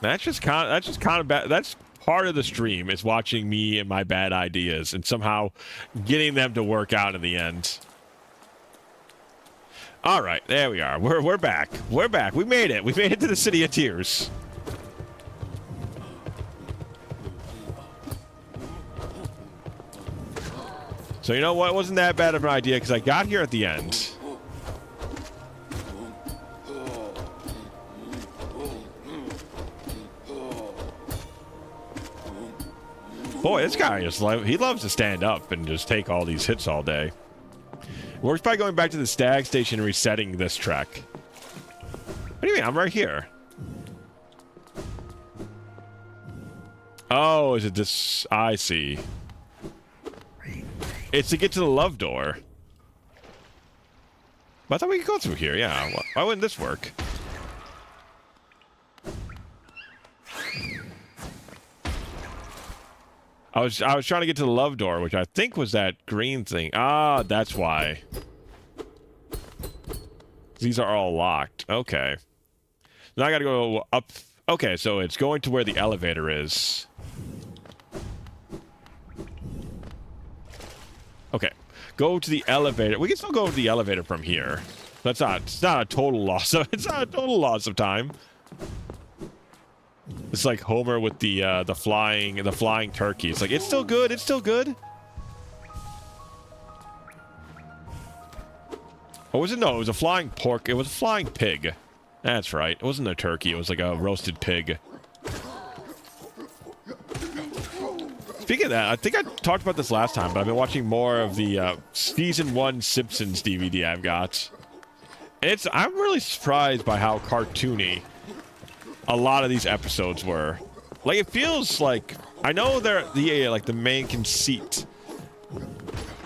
That's just kind of bad. That's part of the stream, is watching me and my bad ideas and somehow getting them to work out in the end. All right, there we are. We're back. We're back. We made it. We made it to the City of Tears. So you know what? It wasn't that bad of an idea because I got here at the end. Boy, this guy he loves to stand up and just take all these hits all day. We're probably going back to the Stag Station and resetting this track. What do you mean? I'm right here. Oh, is it this? I see. It's to get to the love door. But I thought we could go through here, yeah. Why wouldn't this work? I was trying to get to the love door, which I think was that green thing. Ah, that's why. These are all locked. Okay. Now I gotta go up. Okay, so it's going to where the elevator is. Okay. Go to the elevator. We can still go to the elevator from here. It's not a total loss of time. It's like Homer with the flying turkey. It's like it's still good. It's still good. Or was it? No, it was a flying pork. It was a flying pig. That's right. It wasn't a turkey. It was like a roasted pig. Speaking of that, I think I talked about this last time, but I've been watching more of the Season 1 Simpsons DVD I've got. I'm really surprised by how cartoony a lot of these episodes were. Like, it feels like... I know the main conceit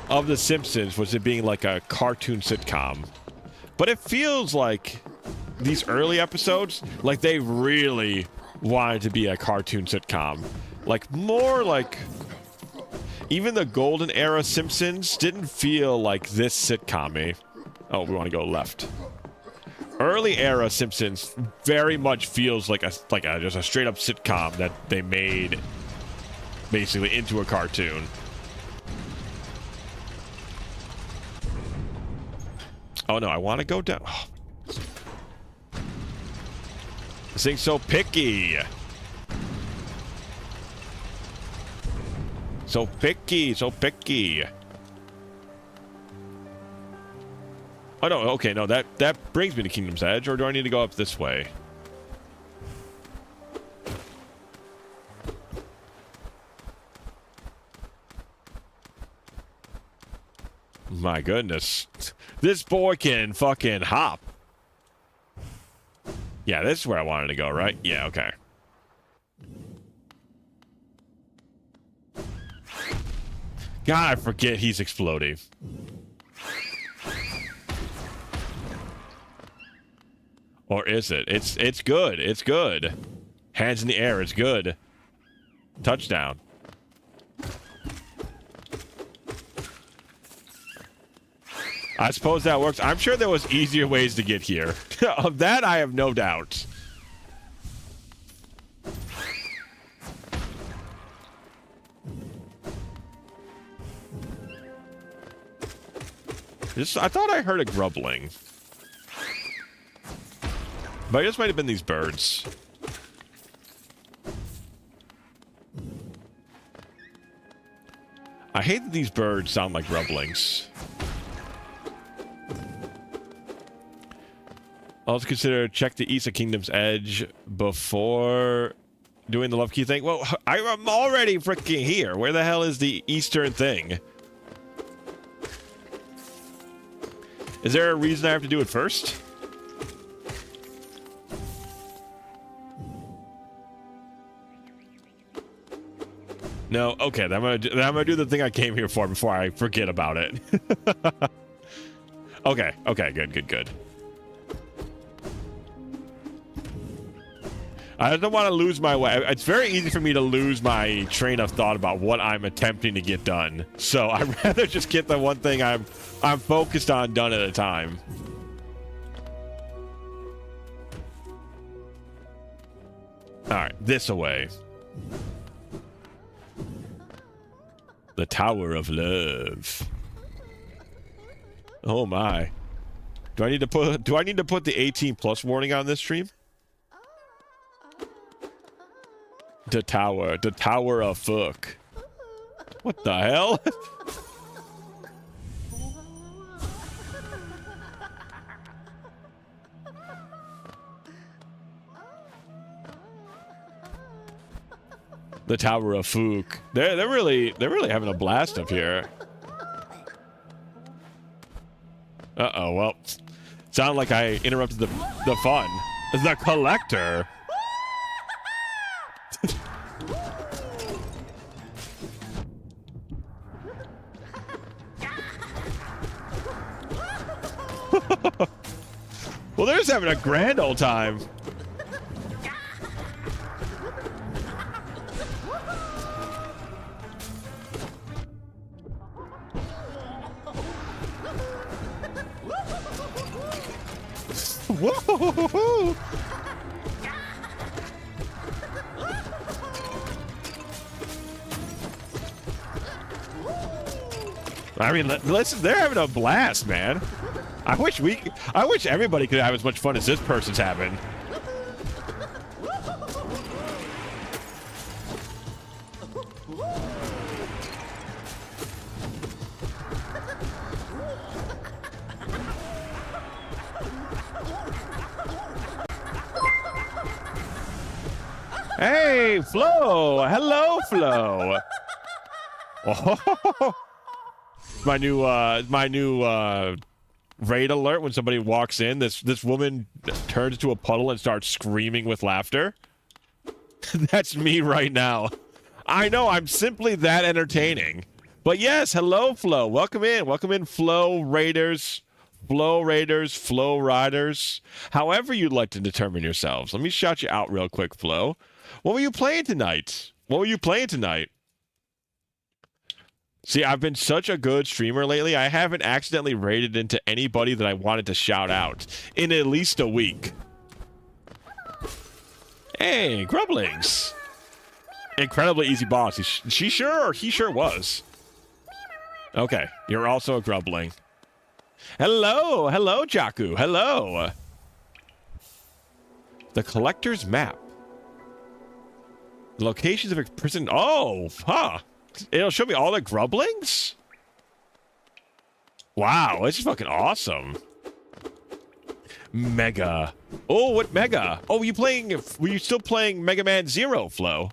of The Simpsons was it being like a cartoon sitcom. But it feels like these early episodes, like they really wanted to be a cartoon sitcom. Like, more like... Even the golden era Simpsons didn't feel like this sitcom-y. Oh, we want to go left. Early era Simpsons very much feels like just a straight up sitcom that they made basically into a cartoon. Oh no, I want to go down. Oh. This thing's so picky. So picky, so picky. Oh no, okay, no, that brings me to Kingdom's Edge, or do I need to go up this way? My goodness. This boy can fucking hop. Yeah, this is where I wanted to go, right? Yeah, okay. God, I forget he's exploding. Or is it? It's good. It's good. Hands in the air. It's good. Touchdown. I suppose that works. I'm sure there was easier ways to get here. Of that, I have no doubt. I thought I heard a grumbling. But it just might have been these birds. I hate that these birds sound like rumblings. Also consider check the east of Kingdom's Edge before doing the love key thing. Well, I'm already freaking here. Where the hell is the eastern thing? Is there a reason I have to do it first? No, okay, then I'm gonna do the thing I came here for before I forget about it. Okay, good. I don't want to lose my way. It's very easy for me to lose my train of thought about what I'm attempting to get done. So I'd rather just get the one thing I'm focused on done at a time. All right, this away. The Tower of Love. Oh my. Do I need to put the 18+ warning on this stream? The Tower of Fuck. What the hell? The Tower of Fook. They're really having a blast up here. Uh-oh, well. Sounded like I interrupted the fun. The Collector. Well, they're just having a grand old time. Whoa! I mean, listen, they're having a blast, man. I wish everybody could have as much fun as this person's having. Hey, Flo! Hello, Flo! Oh, my new raid alert when somebody walks in. This woman turns into a puddle and starts screaming with laughter. That's me right now. I know, I'm simply that entertaining. But yes, hello, Flo. Welcome in, Flo Raiders. Flow Raiders, Flow Riders, however you'd like to determine yourselves. Let me shout you out real quick, Flo. What were you playing tonight? See, I've been such a good streamer lately, I haven't accidentally raided into anybody that I wanted to shout out in at least a week. Hey, Grublings. Incredibly easy boss. He sure was. Okay, you're also a Grubling. Hello, Jaku. Hello. The Collector's Map. The locations of a prison. Oh, huh. It'll show me all the Grublings? Wow, this is fucking awesome. Mega. Oh, what Mega? Oh, were you still playing Mega Man Zero, Flo?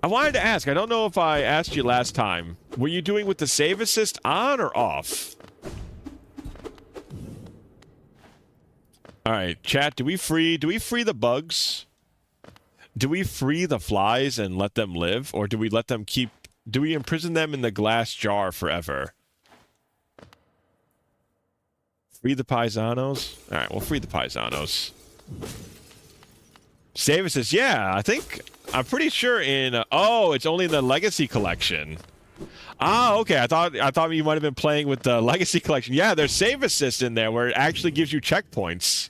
I wanted to ask, I don't know if I asked you last time. Were you doing with the save assist on or off? All right, chat, do we free the bugs? Do we free the flies and let them live, or do we imprison them in the glass jar forever? Free the paisanos? All right, we'll free the paisanos. Save assist, yeah, I'm pretty sure it's only in the Legacy Collection. Ah, okay. I thought you might have been playing with the Legacy Collection. Yeah, there's save assist in there where it actually gives you checkpoints.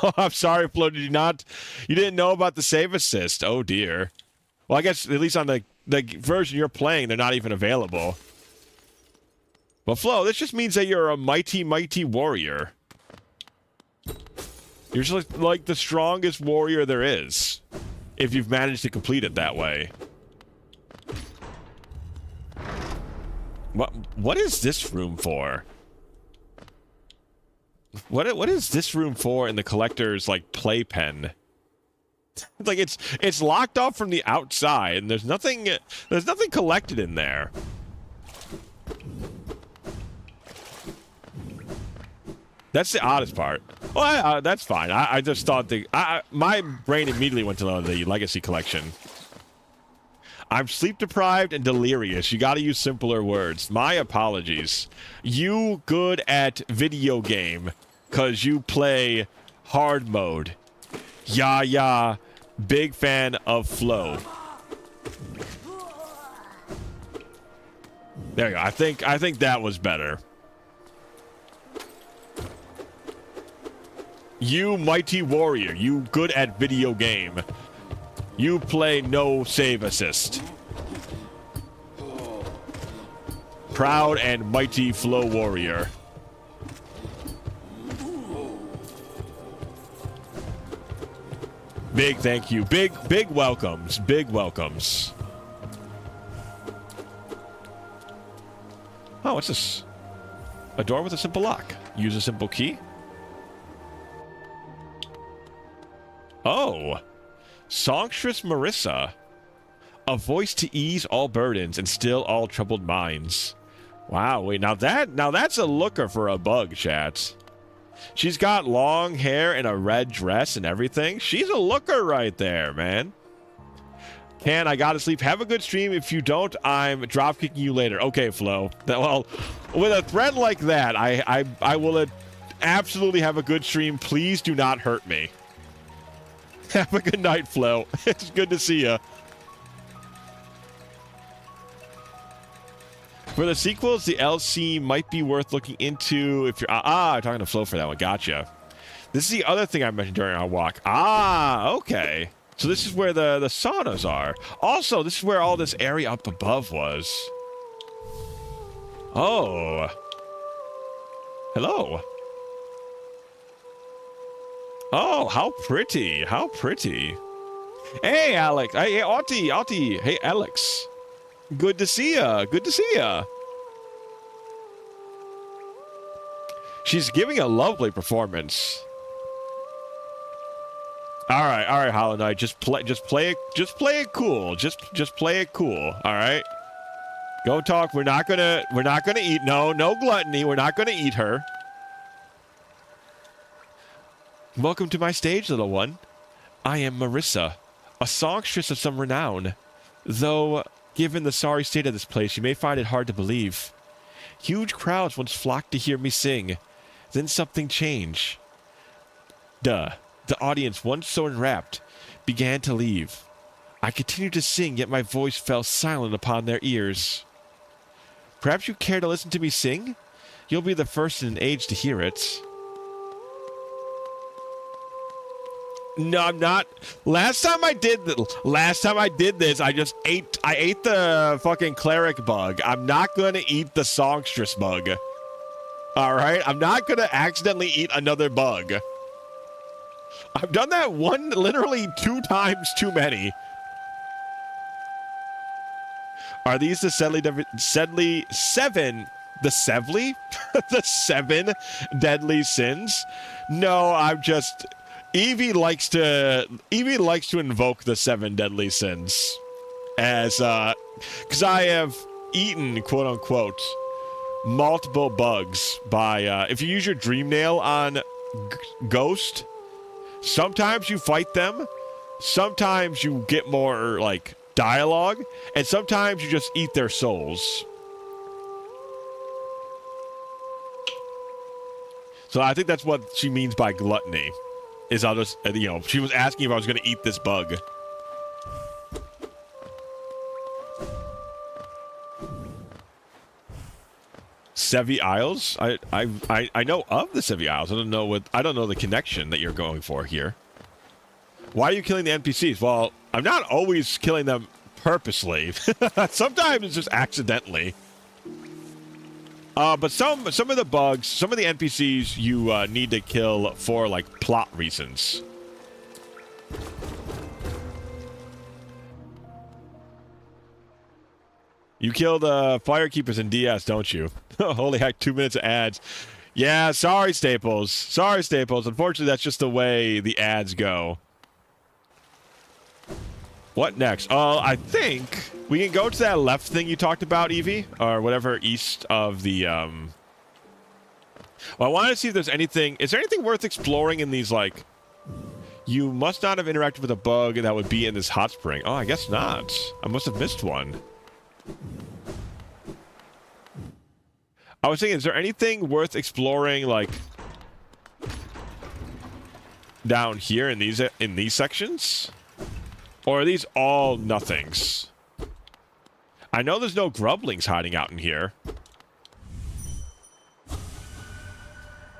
Oh, I'm sorry, Flo. You didn't know about the save assist? Oh dear. Well, I guess at least on the version you're playing, they're not even available. But Flo, this just means that you're a mighty, mighty warrior. You're just like the strongest warrior there is, if you've managed to complete it that way. What is this room for? What is this room for in the collector's playpen? Like it's locked off from the outside, and there's nothing collected in there. That's the oddest part. Well, that's fine. I just thought my brain immediately went to the Legacy Collection. I'm sleep deprived and delirious. You got to use simpler words. My apologies. You good at video game because you play hard mode. Yeah. Big fan of Flo. There you go. I think that was better. You mighty warrior. You good at video game. You play no save assist. Proud and mighty Flo warrior. Big thank you. Big welcomes. Big welcomes. Oh, what's this? A door with a simple lock. Use a simple key. Oh. Songstress Marissa. A voice to ease all burdens and still all troubled minds. Wow, wait, now that's a looker for a bug, chat. She's got long hair and a red dress and everything. She's a looker right there, man. I gotta sleep. Have a good stream. If you don't, I'm drop kicking you later. Okay, Flo. Well, with a threat like that, I will absolutely have a good stream. Please do not hurt me. Have a good night, Flo. It's good to see you. For the sequels, the LC might be worth looking into if you're... I'm talking to Flo for that one. Gotcha. This is the other thing I mentioned during our walk. Okay. So this is where the saunas are. Also, this is where all this area up above was. Oh. Hello. Oh, how pretty. How pretty. Hey, Alex. Hey, Auntie. Hey, Alex. Good to see ya. Good to see ya. She's giving a lovely performance. All right, Hollow Knight. Just play it cool. Just play it cool. All right. Go talk. We're not gonna eat. No gluttony. We're not gonna eat her. Welcome to my stage, little one. I am Marissa, a songstress of some renown. Though, given the sorry state of this place, you may find it hard to believe. Huge crowds once flocked to hear me sing. Then something changed. The audience, once so enwrapped, began to leave. I continued to sing, yet my voice fell silent upon their ears. Perhaps you care to listen to me sing? You'll be the first in an age to hear it. No, I'm not. Last time I did this, I ate the fucking cleric bug. I'm not going to eat the songstress bug. All right? I'm not going to accidentally eat another bug. I've done that literally 2 times too many. Are these the the 7 deadly sins? No, I'm just... Evie likes to invoke the 7 deadly sins as because I have eaten, quote unquote, multiple bugs by if you use your dream nail on Ghost, sometimes you fight them, sometimes you get more like dialogue, and sometimes you just eat their souls. So I think that's what she means by gluttony. Is I'll just, she was asking if I was going to eat this bug. Sevi Isles? I know of the Sevi Isles. I don't know the connection that you're going for here. Why are you killing the NPCs? Well, I'm not always killing them purposely. Sometimes it's just accidentally. But some of the bugs, some of the NPCs you need to kill for, like, plot reasons. You kill the Firekeepers in DS, don't you? Holy heck, 2 minutes of ads. Yeah, sorry, Staples. Sorry, Staples. Unfortunately, that's just the way the ads go. What next? I think we can go to that left thing you talked about, Evie, or whatever, east of the, Well, I wanted to see if there's anything... Is there anything worth exploring in these, like... You must not have interacted with a bug that would be in this hot spring. Oh, I guess not. I must have missed one. I was thinking, is there anything worth exploring, like... down here in these sections? Or are these all nothings? I know there's no grublings hiding out in here.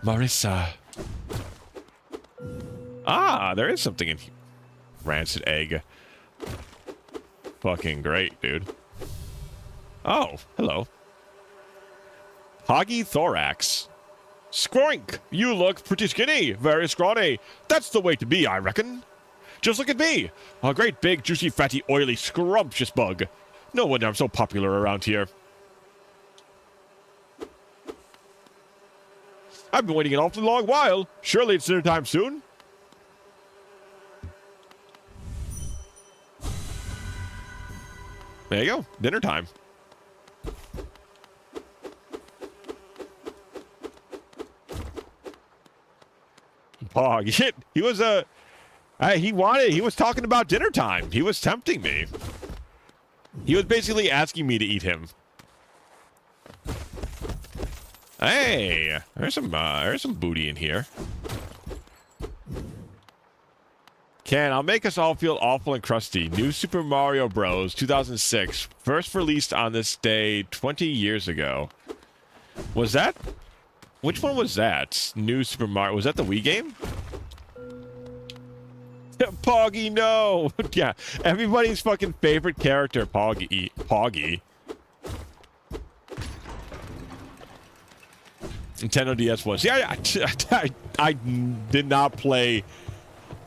Marissa. Ah, there is something in here. Rancid egg. Fucking great, dude. Oh, hello. Hoggy thorax. Skroink, you look pretty skinny. Very scrawny. That's the way to be, I reckon. Just look at me. A great big, juicy, fatty, oily, scrumptious bug. No wonder I'm so popular around here. I've been waiting an awfully long while. Surely it's dinner time soon. There you go. Dinner time. Pog. He was he was talking about dinner time. He was tempting me. He was basically asking me to eat him. Hey, there's some booty in here. I'll make us all feel awful and crusty. New Super Mario Bros. 2006. First released on this day 20 years ago. Was that? Which one was that? New Super Mario. Was that the Wii game? Poggy, no! Yeah, everybody's fucking favorite character, Poggy. Nintendo DS was. Yeah, I did not play.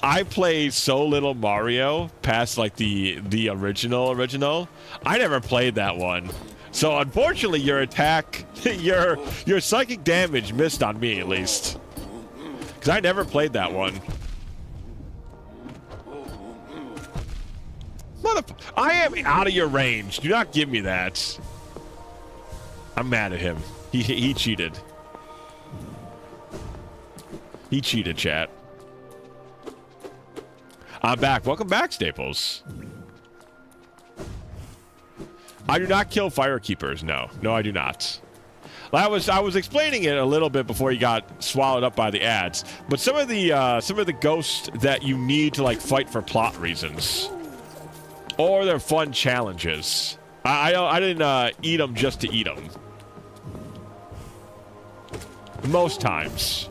I played so little Mario past like the original. I never played that one. So unfortunately, your attack, your psychic damage missed on me at least, because I never played that one. I am out of your range. Do not give me that. I'm mad at him. He cheated. He cheated, chat. I'm back. Welcome back, Staples. I do not kill firekeepers. No, I do not. I was explaining it a little bit before you got swallowed up by the ads. But some of the ghosts that you need to like fight for plot reasons, or they're fun challenges. I didn't eat them just to eat them. Most times.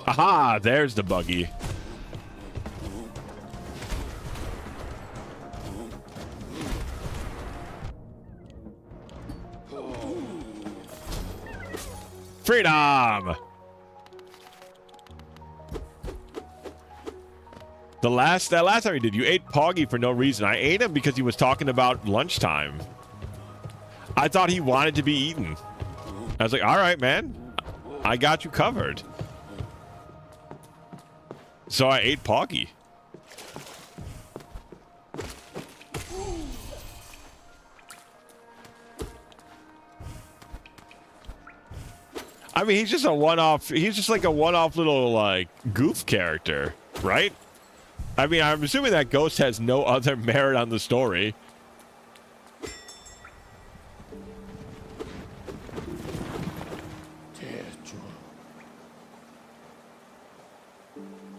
Aha! There's the buggy. Freedom! That last time you did, you ate Poggy for no reason. I ate him because he was talking about lunchtime. I thought he wanted to be eaten. I was like, all right, man. I got you covered. So I ate Poggy. I mean, he's just a one-off. He's just like a one-off little like goof character, right? I mean, I'm assuming that Ghost has no other merit on the story.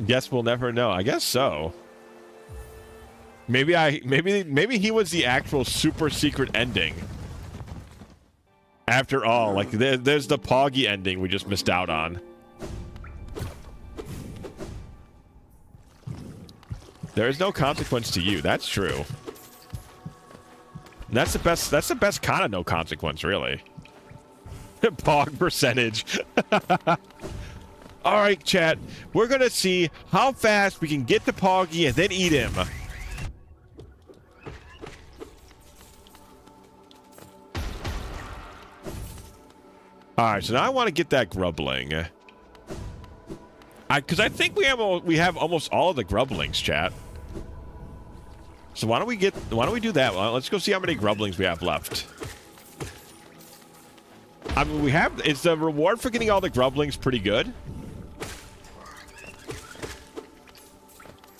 Guess we'll never know. I guess so. Maybe he was the actual super secret ending. After all, like there's the Poggy ending we just missed out on. There is no consequence to you. That's true. That's the best. That's the best kind of no consequence, really. Pog percentage. All right, chat. We're gonna see how fast we can get to Poggy and then eat him. All right, so now I want to get that Grubbling. Because I think we have almost all of the Grubblings, chat. So why don't we do that? Well, let's go see how many Grubblings we have left. I mean, is the reward for getting all the Grubblings pretty good?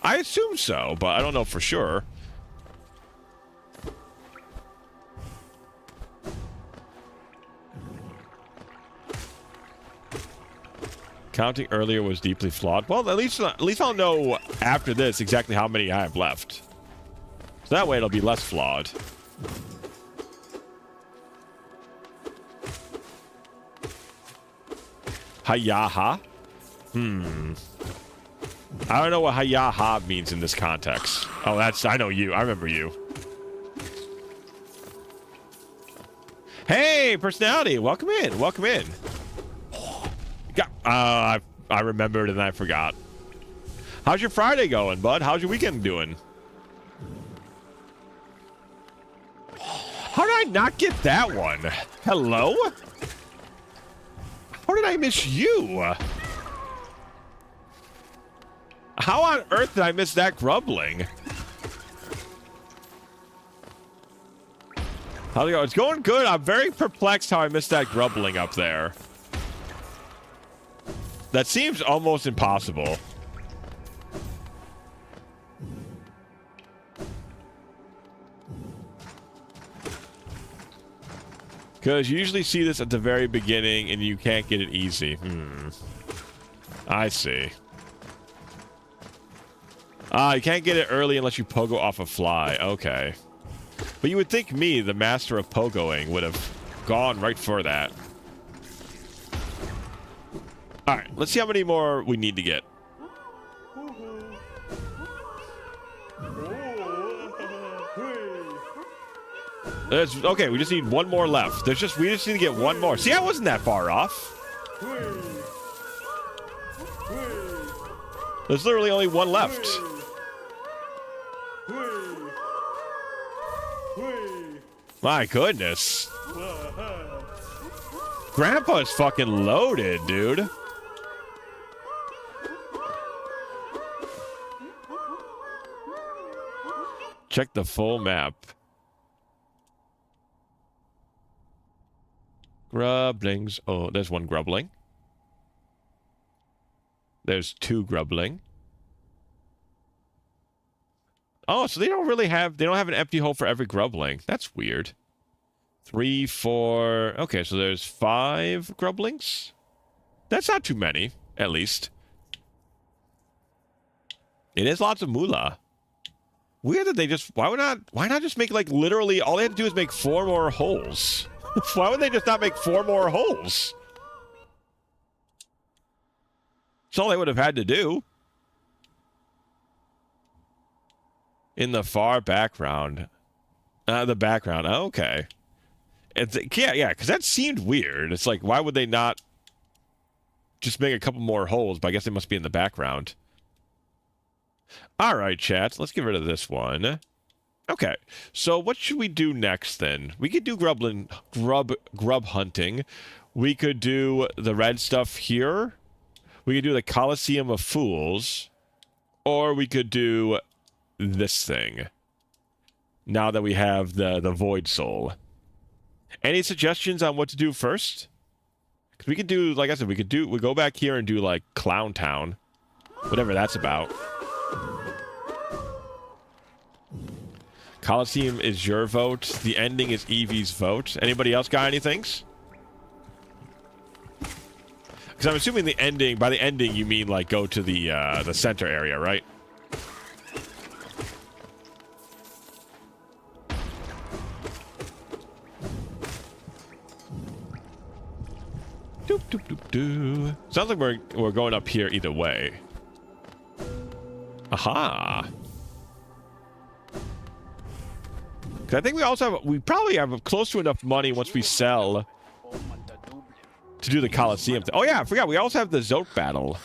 I assume so, but I don't know for sure. Counting earlier was deeply flawed. Well, at least I'll know after this exactly how many I have left. So that way it'll be less flawed. Hayaha? I don't know what hayaha means in this context. Oh, I know you. I remember you. Hey, personality. Welcome in. Welcome in. I remembered and I forgot. How's your Friday going, bud? How's your weekend doing? How did I not get that one? Hello? How did I miss you? How on earth did I miss that Grubbling? How's it going? It's going good. I'm very perplexed how I missed that Grubbling up there. That seems almost impossible. Because you usually see this at the very beginning and you can't get it easy. I see. You can't get it early unless you pogo off a fly. Okay. But you would think me, the master of pogoing, would have gone right for that. Alright, let's see how many more we need to get. Okay, we just need one more left. We just need to get one more. See, I wasn't that far off. There's literally only one left. My goodness. Grandpa's fucking loaded, dude. Check the full map. Grublings. Oh, there's one grubbling. There's two grubbling. Oh, so they don't have an empty hole for every grubbling. That's weird. 3, 4. Okay, so there's 5 grubblings. That's not too many, at least. It is lots of moolah. Weird that they just, why not just make, like, literally, all they had to do is make 4 more holes. Why would they just not make 4 more holes? That's all they would have had to do. In the far background. The background. Okay. Yeah, because that seemed weird. It's like, why would they not just make a couple more holes? But I guess they must be in the background. All right, chat. Let's get rid of this one. Okay. So what should we do next then? We could do grub hunting. We could do the red stuff here. We could do the Coliseum of Fools. Or we could do this thing. Now that we have the Void Soul. Any suggestions on what to do first? Because we could do, like I said, we go back here and do like Clown Town. Whatever that's about. Coliseum is your vote. The ending is Evie's vote. Anybody else got any things? Because I'm assuming by the ending you mean like go to the center area, right? Doop, doop, doop, doop. Sounds like we're going up here either way. Aha. Because I think we probably have close to enough money once we sell to do the Coliseum. Oh yeah, I forgot. We also have the Zote battle.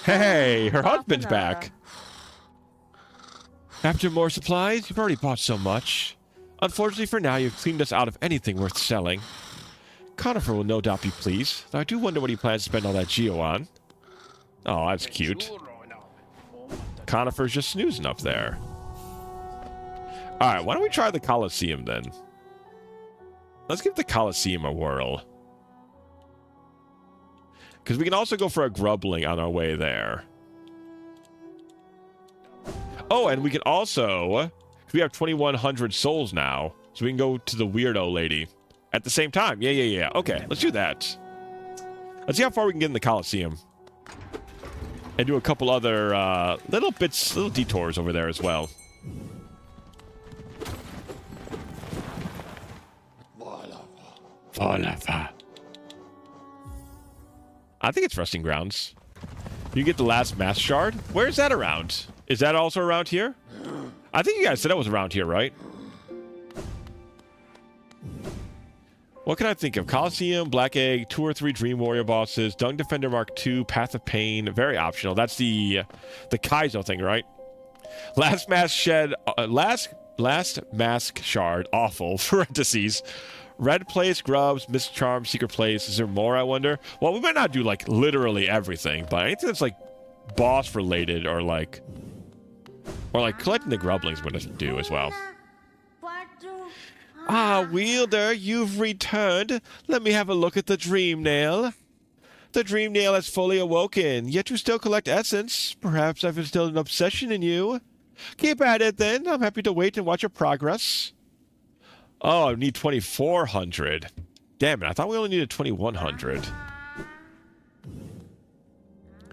Hey, her husband's back. After more supplies, you've already bought so much. Unfortunately for now, you've cleaned us out of anything worth selling. Conifer will no doubt be pleased, though I do wonder what he plans to spend all that geo on. Oh, that's cute. Conifer's just snoozing up there. Alright, why don't we try the Coliseum then? Let's give the Coliseum a whirl. Because we can also go for a grubbling on our way there. Oh, and we can also... we have 2,100 souls now, so we can go to the weirdo lady. At the same time. Yeah. Okay, let's do that. Let's see how far we can get in the Coliseum. And do a couple other little detours over there as well. I think it's Resting Grounds. You get the last Mass Shard? Where's that around? Is that also around here? I think you guys said that was around here, right? What can I think of? Coliseum, Black Egg, 2 or 3 Dream Warrior bosses, Dung Defender Mark II, Path of Pain, very optional. That's the Kaizo thing, right? Last Mask Shard, awful, parentheses. Red Place, Grubs, Mist Charm, Secret Place. Is there more, I wonder? Well, we might not do, like, literally everything, but anything that's, like, boss-related or, like, collecting the Grublings we're going to do as well. Ah, Wielder, you've returned. Let me have a look at the Dream Nail. The Dream Nail has fully awoken, yet you still collect essence. Perhaps I've instilled an obsession in you. Keep at it, then. I'm happy to wait and watch your progress. Oh, I need 2,400. Damn it, I thought we only needed 2,100.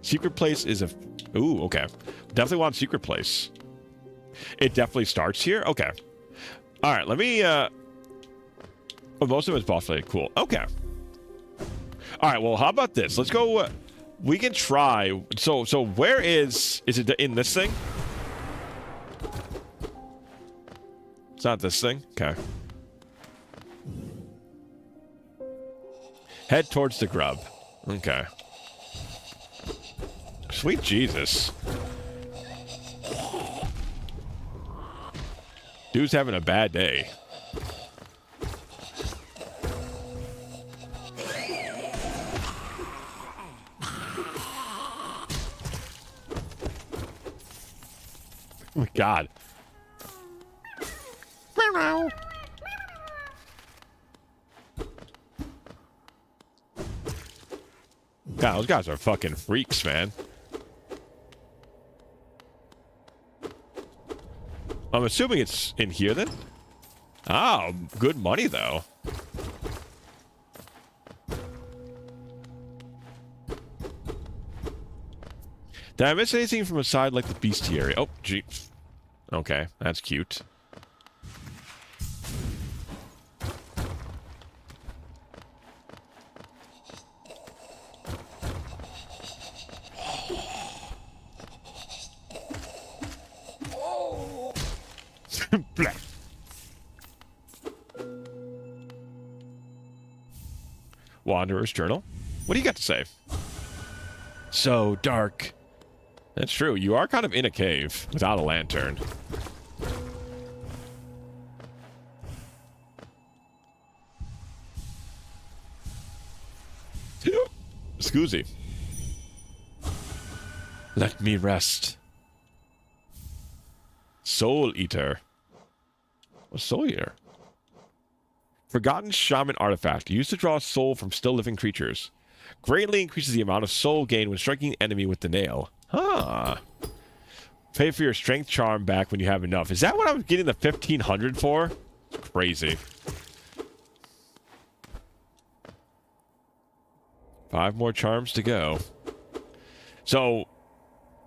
Secret place is a... Ooh, okay. Definitely want secret place. It definitely starts here? Okay. Alright, let me... Oh, most of it's boss related. Cool. Okay. Alright, well, how about this? Let's go... we can try... So where is... Is it in this thing? It's not this thing? Okay. Head towards the grub. Okay. Sweet Jesus. Dude's having a bad day. Oh my God. God, those guys are fucking freaks, man. I'm assuming it's in here then? Oh, good money though. Did I miss anything from a side like the bestiary? Oh, gee. Okay, that's cute. Wanderer's Journal. What do you got to say? So dark. That's true. You are kind of in a cave without a lantern. Scoozy. Let me rest. Soul Eater. What's Soul Eater? Forgotten Shaman Artifact. Used to draw soul from still living creatures. Greatly increases the amount of soul gained when striking an enemy with the nail. Huh. Pay for your strength charm back when you have enough. Is that what I'm getting the 1,500 for? It's crazy. 5 more charms to go. So,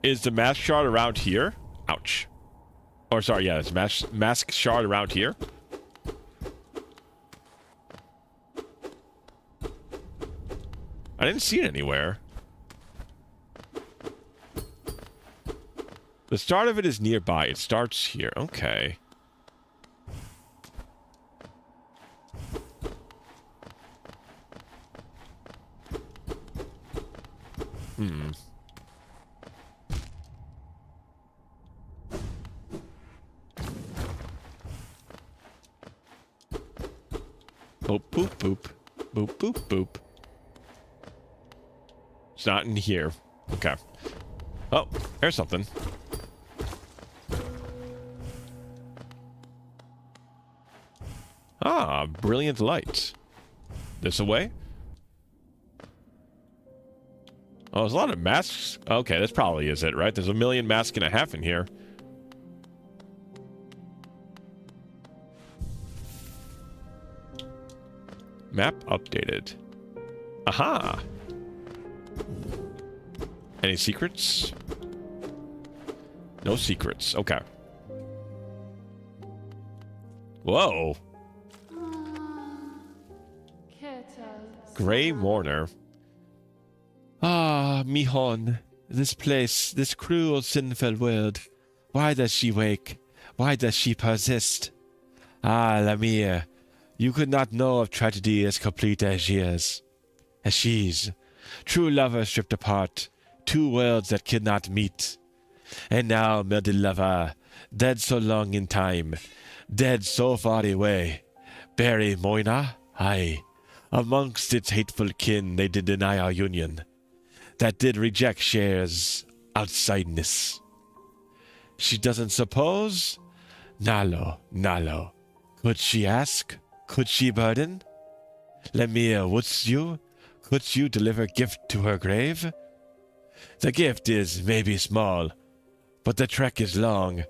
is the mask shard around here? Ouch. Or sorry, yeah, it's mask shard around here. I didn't see it anywhere. The start of it is nearby. It starts here. Okay. Boop, boop, boop. Boop, boop, boop. It's not in here. Okay. Oh, there's something. Ah, brilliant light. This away? Oh, there's a lot of masks. Okay, this probably is it, right? There's 1.5 masks in here. Map updated. Aha! Any secrets? No secrets. Okay. Whoa. Grey Mourner. Ah, Mihon. This place, this cruel, sinful world. Why does she wake? Why does she persist? Ah, Lamia. You could not know of tragedy as complete as she is. As she's. True lovers stripped apart. 2 worlds that could not meet. And now, murdered lover, dead so long in time, dead so far away. Bury Moina? Aye. Amongst its hateful kin, they did deny our union. That did reject shares outsideness. She doesn't suppose? Nalo, Nalo. Could she ask? Could she burden? Lemire, wouldst you? Could you deliver gift to her grave? The gift is maybe small, but the trek is long.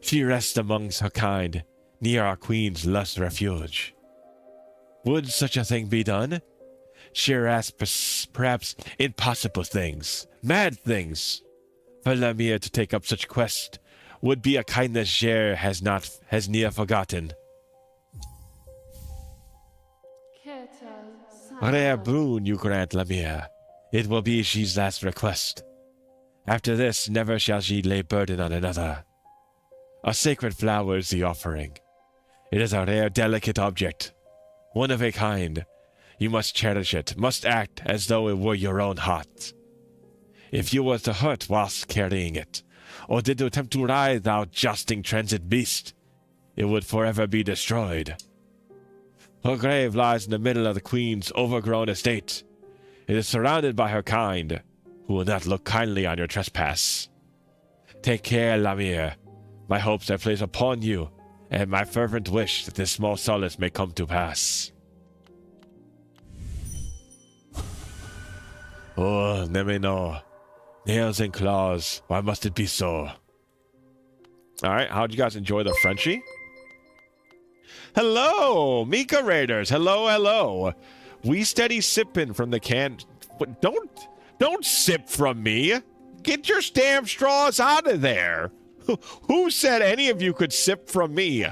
She rests amongst her kind, near our queen's lust refuge. Would such a thing be done? Sheer asks perhaps impossible things, mad things. For Lemire to take up such quest would be a kindness Ger has near forgotten. Rare boon you grant Lemire. It will be she's last request. After this, never shall she lay burden on another. A sacred flower is the offering. It is a rare, delicate object, one of a kind. You must cherish it, must act as though it were your own heart. If you were to hurt whilst carrying it, or did to attempt to ride thou jousting transit beast, it would forever be destroyed. Her grave lies in the middle of the queen's overgrown estate. It is surrounded by her kind, who will not look kindly on your trespass. Take care, Lemire. My hopes I place upon you, and my fervent wish that this small solace may come to pass. Oh, Nemeno. Nails and claws. Why must it be so? Alright, how'd you guys enjoy the Frenchie? Hello, Mika Raiders. Hello, hello. We steady sipping from the can. But don't sip from me. Get your damn straws out of there. Who said any of you could sip from me?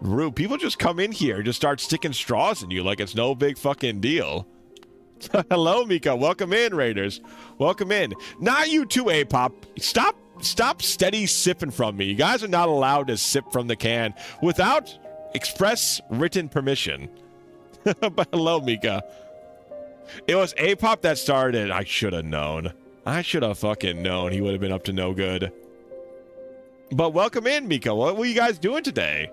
Rude. People just come in here and just start sticking straws in you like it's no big fucking deal. Hello, Mika. Welcome in, Raiders. Welcome in. Not you too, A-Pop. Stop steady sipping from me. You guys are not allowed to sip from the can without express written permission. But hello, Mika. It was A-Pop that started. I should have known. I should have fucking known he would have been up to no good. But welcome in, Mika. What were you guys doing today?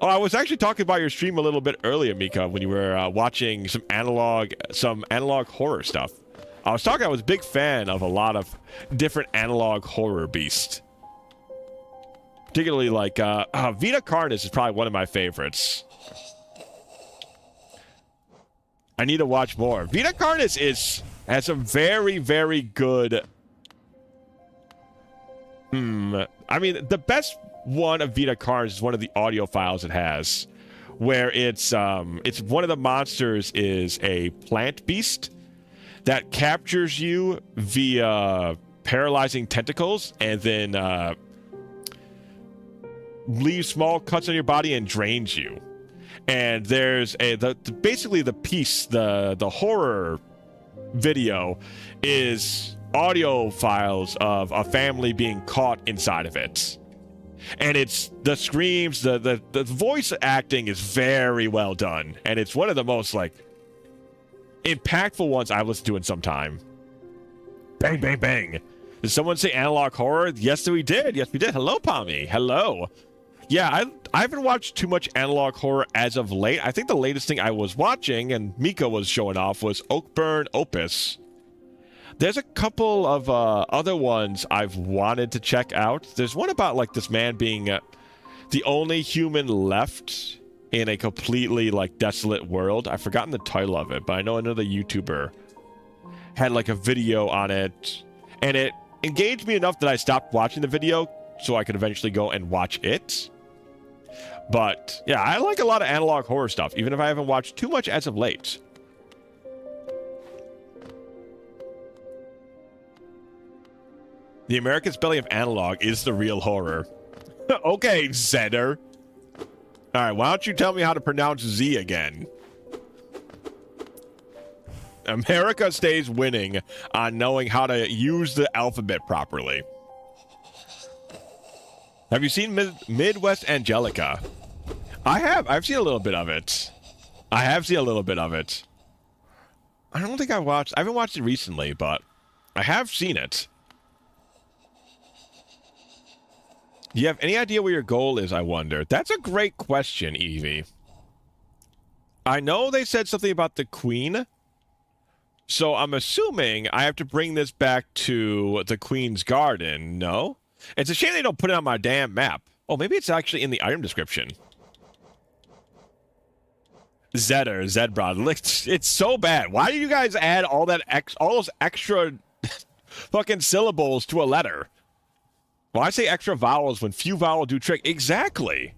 Oh, I was actually talking about your stream a little bit earlier, Mika, when you were watching some analog horror stuff. I was a big fan of a lot of different analog horror beasts. Particularly like, Vita Carnis is probably one of my favorites. I need to watch more. Vita Carnis has some very, very good... I mean, the best one of Vita Carnis is one of the audio files it has, where it's one of the monsters is a plant beast that captures you via paralyzing tentacles and then leaves small cuts on your body and drains you. And there's basically the horror video is audio files of a family being caught inside of it. And it's the screams, the voice acting is very well done. And it's one of the most, like, impactful ones I've listened to in some time. Bang, bang, bang. Did someone say analog horror? Yes, we did. Yes, we did. Hello, Pommy. Hello. Yeah, I haven't watched too much analog horror as of late. I think the latest thing I was watching, and Mika was showing off, was Oakburn Opus. There's a couple of other ones I've wanted to check out. There's one about, like, this man being the only human left in a completely, like, desolate world. I've forgotten the title of it, but I know another YouTuber had, like, a video on it. And it engaged me enough that I stopped watching the video so I could eventually go and watch it. But, yeah, I like a lot of analog horror stuff, even if I haven't watched too much as of late. The American spelling of analog is the real horror. Okay, Zedder. Alright, why don't you tell me how to pronounce Z again? America stays winning on knowing how to use the alphabet properly. Have you seen Midwest Angelica? I have. I've seen a little bit of it. I don't think I haven't watched it recently, but I have seen it. Do you have any idea where your goal is, I wonder? That's a great question, Evie. I know they said something about the Queen, so I'm assuming I have to bring this back to the Queen's Garden, no? It's a shame they don't put it on my damn map. Oh, maybe it's actually in the item description. Zedder, Zedbrod. It's so bad. Why do you guys add all those extra fucking syllables to a letter? Well, I say extra vowels when few vowels do trick. Exactly.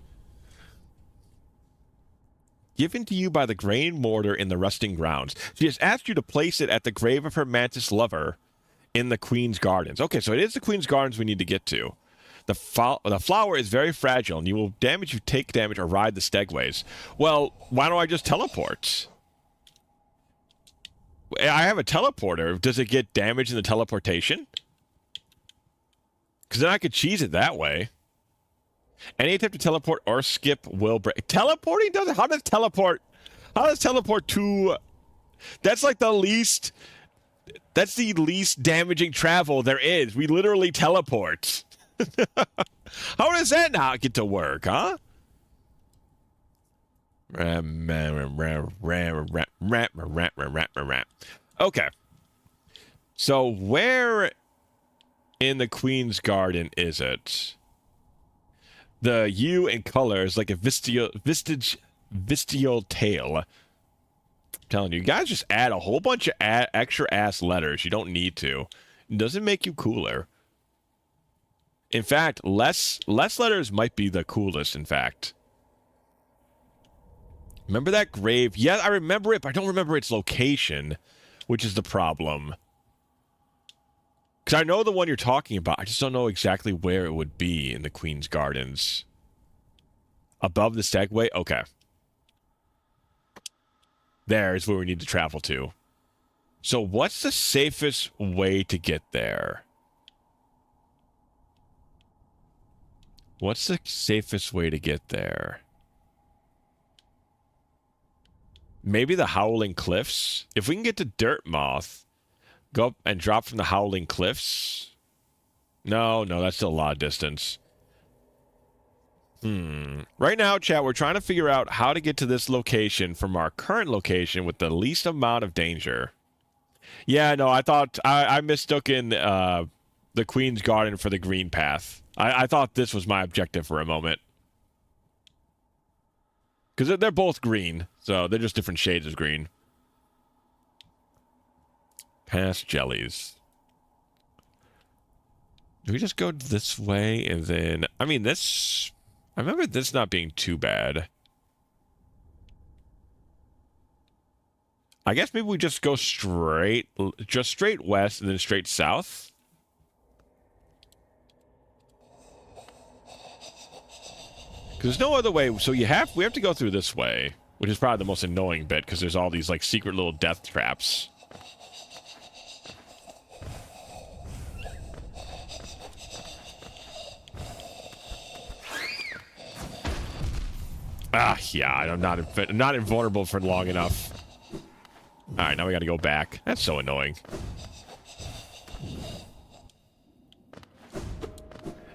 Given to you by the grain mortar in the rusting grounds. She has asked you to place it at the grave of her mantis lover in the Queen's Gardens. Okay, so it is the Queen's Gardens we need to get to. The flower is very fragile, and you will damage you take damage or ride the stegways. Well, why don't I just teleport? I have a teleporter. Does it get damage in the teleportation? Because then I could cheese it that way. Any attempt to teleport or skip will break. Teleporting doesn't. How does teleport to? That's like the least. That's the least damaging travel there is. We literally teleport. How does that not get to work, huh? Okay. So where in the Queen's Garden is it? The U in color is like a vestigial tail. I'm telling you, guys just add a whole bunch of extra ass letters. You don't need to. It doesn't make you cooler. In fact, less letters might be the coolest, in fact. Remember that grave? Yeah, I remember it, but I don't remember its location, which is the problem. Because I know the one you're talking about. I just don't know exactly where it would be in the Queen's Gardens. Above the Stegway? Okay. There is where we need to travel to. So what's the safest way to get there? What's the safest way to get there? Maybe the Howling Cliffs? If we can get to Dirtmoth, go up and drop from the Howling Cliffs? No, that's still a lot of distance. Right now, chat, we're trying to figure out how to get to this location from our current location with the least amount of danger. Yeah, no, I thought I mistook in the Queen's Garden for the green path. I thought this was my objective for a moment. Because they're both green, so they're just different shades of green. Past jellies. Do we just go this way and then... I mean, this... I remember this not being too bad. I guess maybe we just go straight west and then straight south. Because there's no other way. So we have to go through this way, which is probably the most annoying bit because there's all these like secret little death traps. Yeah, I'm not invulnerable for long enough. All right, now we got to go back. That's so annoying.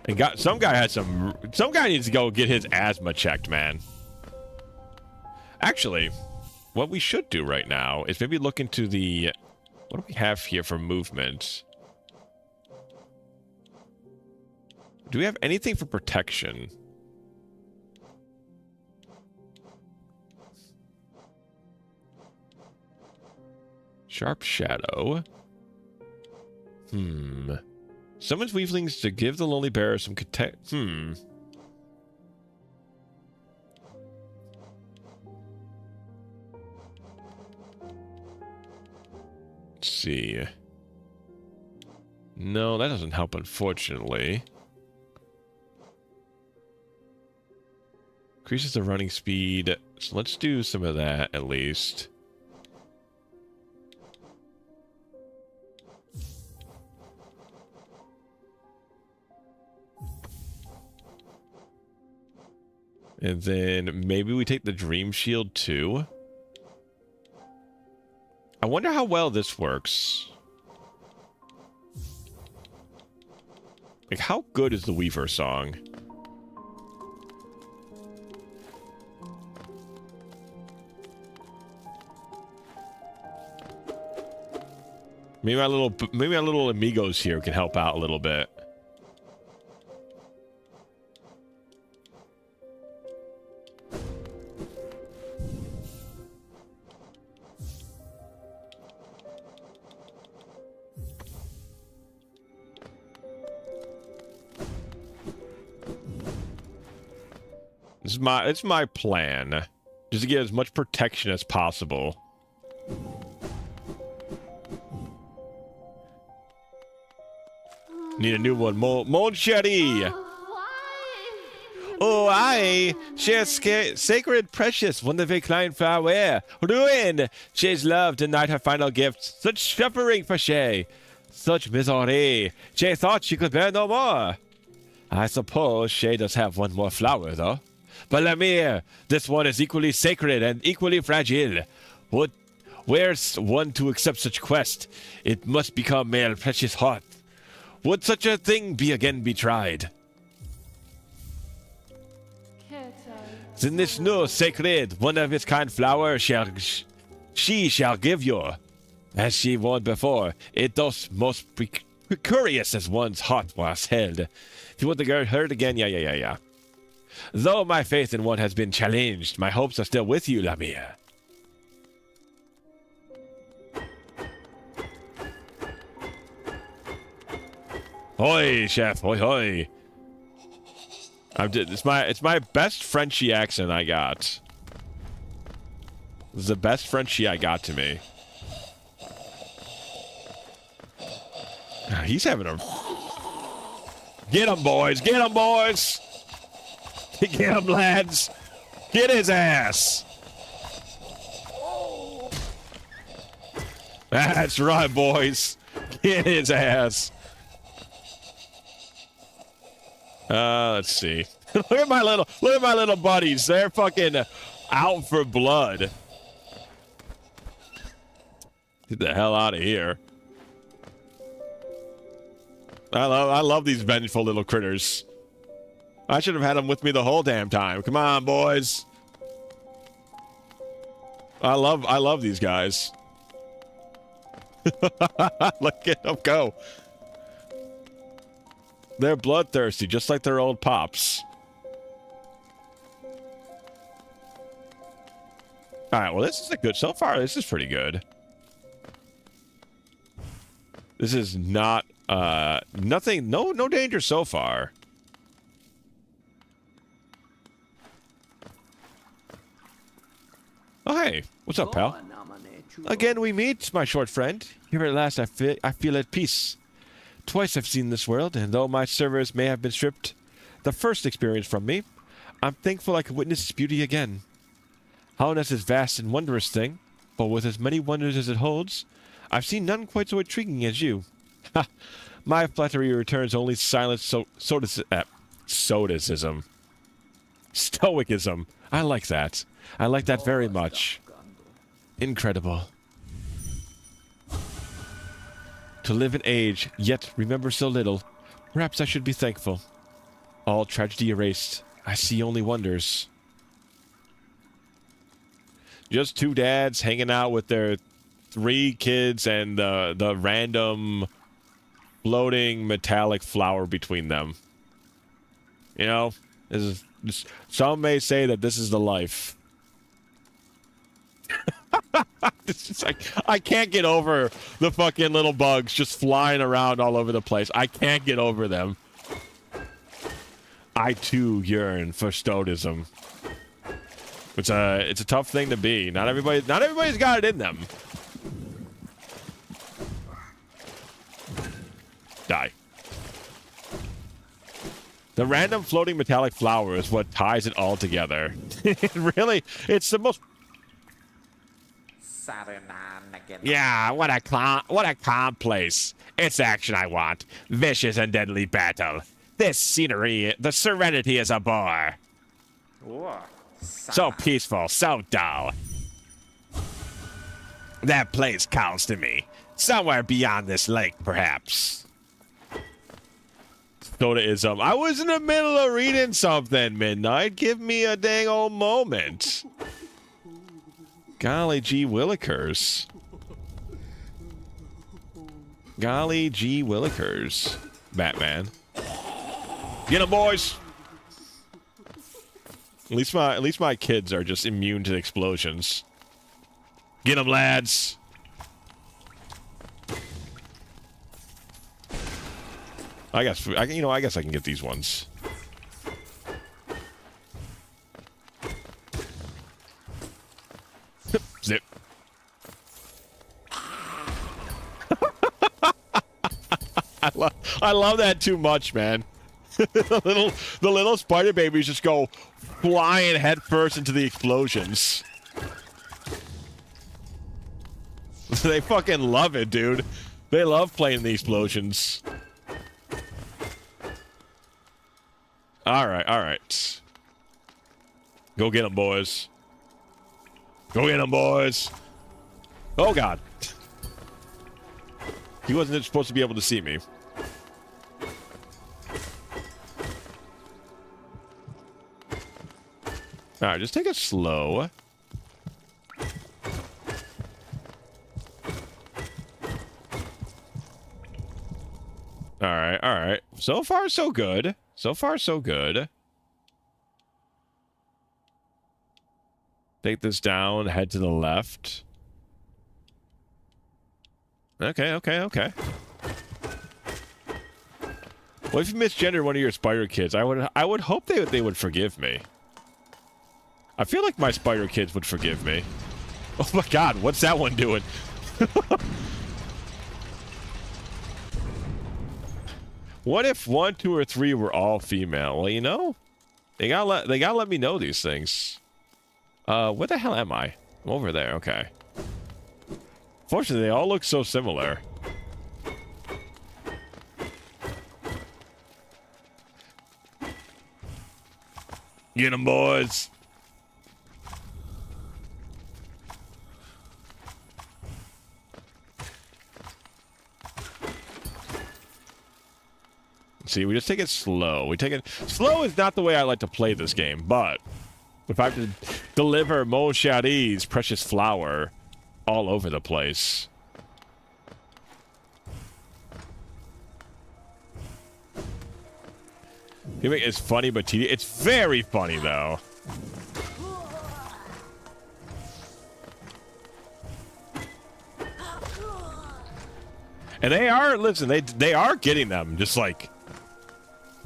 And some guy needs to go get his asthma checked, man. Actually, what we should do right now is maybe look into the... What do we have here for movement? Do we have anything for protection? Sharp Shadow. Summons weaklings to give the Lonely Bearer some Let's see. No, that doesn't help, unfortunately. Increases the running speed. So let's do some of that, at least. And then maybe we take the Dream Shield too. I wonder how well this works. Like, how good is the Weaver song? Maybe my little amigos here can help out a little bit. It's my plan. Just to get as much protection as possible. Need a new one. Mon chéri. Oh, I share sacred, precious, wonderful klein flower. Ruin. She's loved denied her final gift. Such suffering for she. Such misery. She thought she could bear no more. I suppose she does have one more flower, though. But Lemire, this one is equally sacred and equally fragile. Where's one to accept such quest? It must become male precious heart. Would such a thing be tried? In this new sacred, one of its kind flower she shall give you. As she warned before, it does most precarious as one's heart was held. If you want to get hurt again, yeah. Though my faith in one has been challenged, my hopes are still with you, Lemire. Hoi, chef, hoi hoi. It's my best Frenchie accent I got. This is the best Frenchie I got to me. He's having a... Get him, boys! Get him, boys! Get him, lads! Get his ass! That's right, boys! Get his ass! Let's see. Look at my little buddies. They're fucking out for blood. Get the hell out of here. I love these vengeful little critters. I should have had them with me the whole damn time. Come on, boys. I love these guys. Look at them go. They're bloodthirsty, just like their old pops. Alright, well, this is a good... So far, this is pretty good. This is not... nothing... No danger so far. Oh, hey. What's up, pal? Again we meet, my short friend. Here at last I feel at peace. Twice I've seen this world, and though my servers may have been stripped the first experience from me, I'm thankful I could witness its beauty again. Hollowness is a vast and wondrous thing, but with as many wonders as it holds, I've seen none quite so intriguing as you. Ha! My flattery returns only silent stoicism. Stoicism. I like that. I like that very much. Incredible. To live in age, yet remember so little. Perhaps I should be thankful. All tragedy erased. I see only wonders. Just two dads hanging out with their 3 kids and the random floating metallic flower between them. You know, some may say that this is the life. It's like, I can't get over the fucking little bugs just flying around all over the place. I can't get over them. I too yearn for stoicism. It's a tough thing to be. Not everybody's got it in them. Die. The random floating metallic flower is what ties it all together. It's the most... Yeah, what a calm place. It's action I want. Vicious and deadly battle. This scenery, the serenity is a bore. So peaceful, so dull. That place calls to me. Somewhere beyond this lake, perhaps. Stoicism. I was in the middle of reading something, Midnight. Give me a dang old moment. Golly gee willikers. Golly gee willikers. Batman. Get 'em, boys! At least my kids are just immune to explosions. Get 'em, lads! I guess I can get these ones. I love that too much, man. the little spider babies just go flying headfirst into the explosions. They fucking love it, dude. They love playing the explosions. All right. Go get them, boys. Go get them, boys. Oh, God. He wasn't supposed to be able to see me. All right, just take it slow. All right. So far, so good. So far, so good. Take this down, head to the left. Okay. Well, if you misgendered one of your spider kids, I would hope they would forgive me. I feel like my spider kids would forgive me. Oh my God, what's that one doing? What if 1, 2, or 3 were all female? Well, you know, they gotta let me know these things. Where the hell am I? I'm over there. Okay. Fortunately, they all look so similar. Get them, boys. See, we just take it slow. Slow is not the way I like to play this game, but if I have to deliver Mon Cheri's precious flower all over the place. It's funny, but tedious. It's very funny, though. And they are, listen, they are getting them, just like...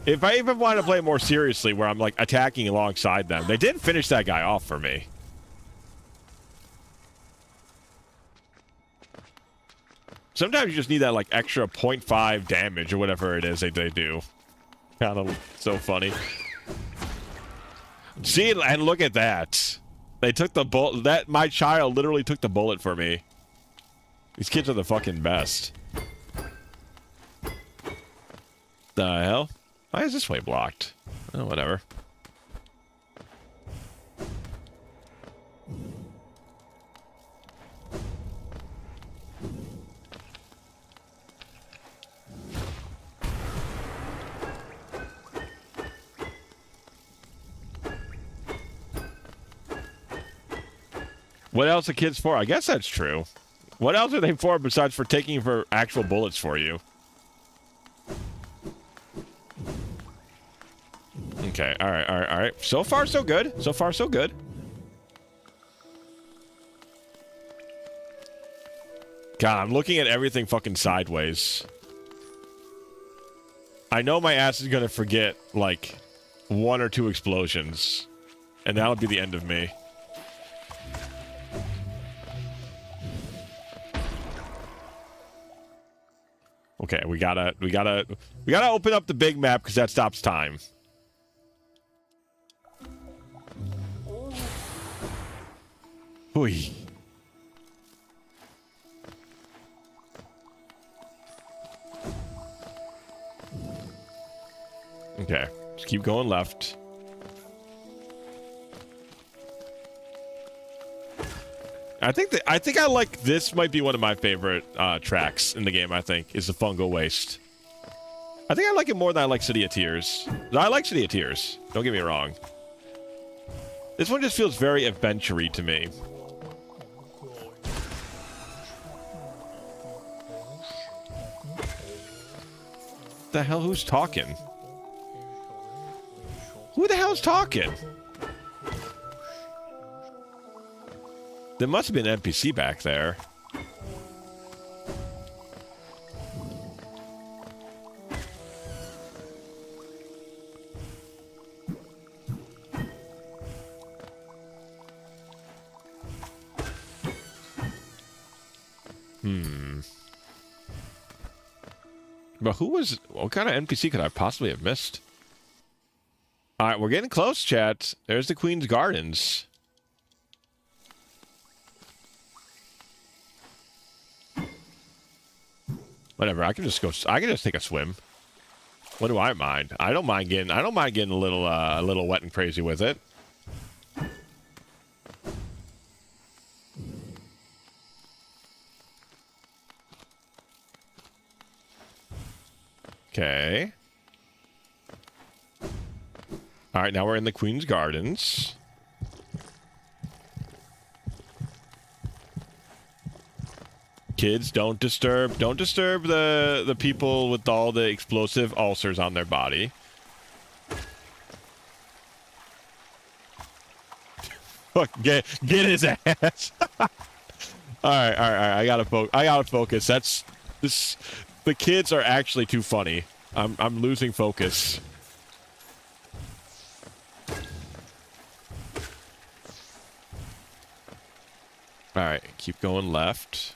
If I even want to play more seriously, where I'm, like, attacking alongside them, they did finish that guy off for me. Sometimes you just need that, like, extra 0.5 damage or whatever it is they do. Kind of so funny. See, and look at that. They took the bullet. My child literally took the bullet for me. These kids are the fucking best. The hell? Why is this way blocked? Oh, whatever. What else are kids for? I guess that's true. What else are they for besides for taking for actual bullets for you? Okay, all right. So far, so good. So far, so good. God, I'm looking at everything fucking sideways. I know my ass is gonna forget, like, 1 or 2 explosions. And that'll be the end of me. Okay, we gotta open up the big map because that stops time. Oy. Okay, just keep going left. I think I like this. Might be one of my favorite tracks in the game. I think is the Fungal Waste. I think I like it more than I like City of Tears. I like City of Tears. Don't get me wrong. This one just feels very adventure-y to me. The hell? Who's talking? Who the hell's talking? There must have been an NPC back there. But what kind of NPC could I possibly have missed? All right, we're getting close, chat. There's the Queen's Gardens. Whatever, I can just take a swim. What do I mind? I don't mind getting a little wet and crazy with it. Okay. All right, now we're in the Queen's Gardens. Kids, don't disturb the people with all the explosive ulcers on their body. Fuck, get his ass. All right. I gotta focus. The kids are actually too funny. I'm losing focus. All right, keep going left.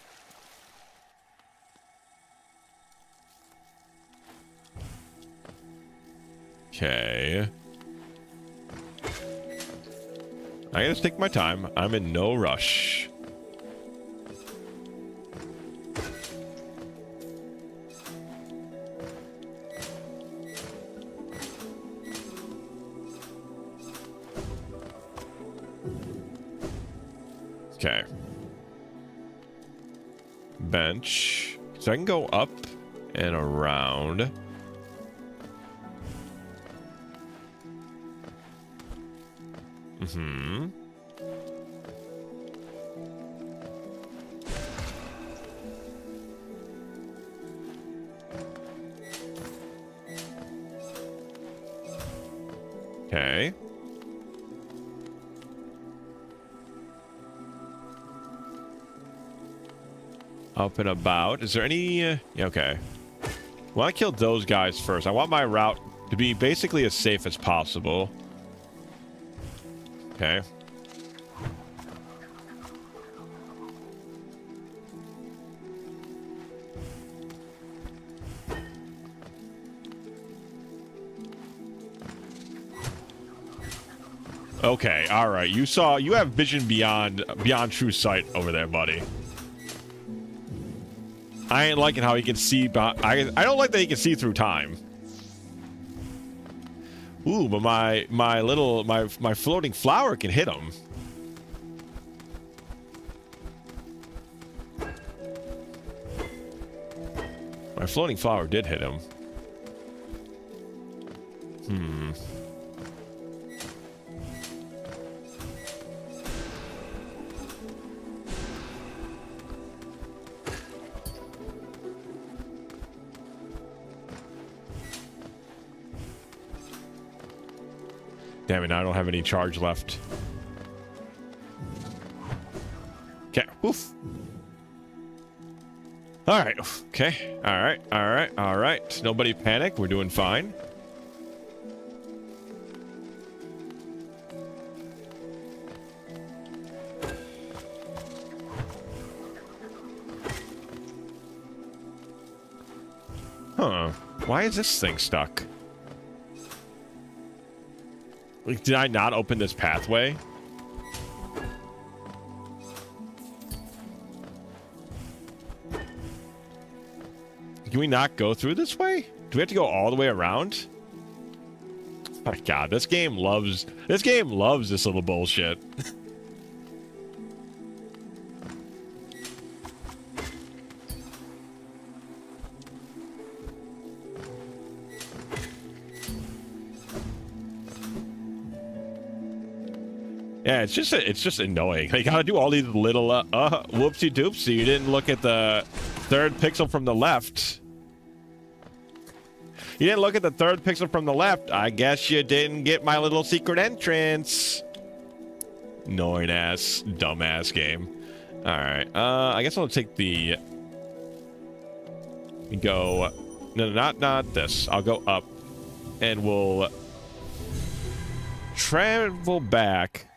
Okay. I gotta take my time. I'm in no rush. Okay. Bench. So I can go up and around. Mm-hmm. Okay. Up and about. Is there any... yeah, okay. Well, I killed those guys first. I want my route to be basically as safe as possible. Okay. Okay, all right. You have vision beyond true sight over there, buddy. I ain't liking how he can see. I don't like that he can see through time. Ooh, but my floating flower can hit him. My floating flower did hit him. Hmm. Damn it, I don't have any charge left. Okay, oof. Alright, okay. Alright. Nobody panic, we're doing fine. Huh. Why is this thing stuck? Like, did I not open this pathway? Can we not go through this way? Do we have to go all the way around? Oh my god, this game loves this little bullshit. Yeah, it's just annoying. You gotta do all these little whoopsie doopsie. You didn't look at the third pixel from the left. You didn't look at the third pixel from the left. I guess you didn't get my little secret entrance. Annoying ass, dumbass game. All right. I guess I'll take the. Go. No, not this. I'll go up, and we'll travel back.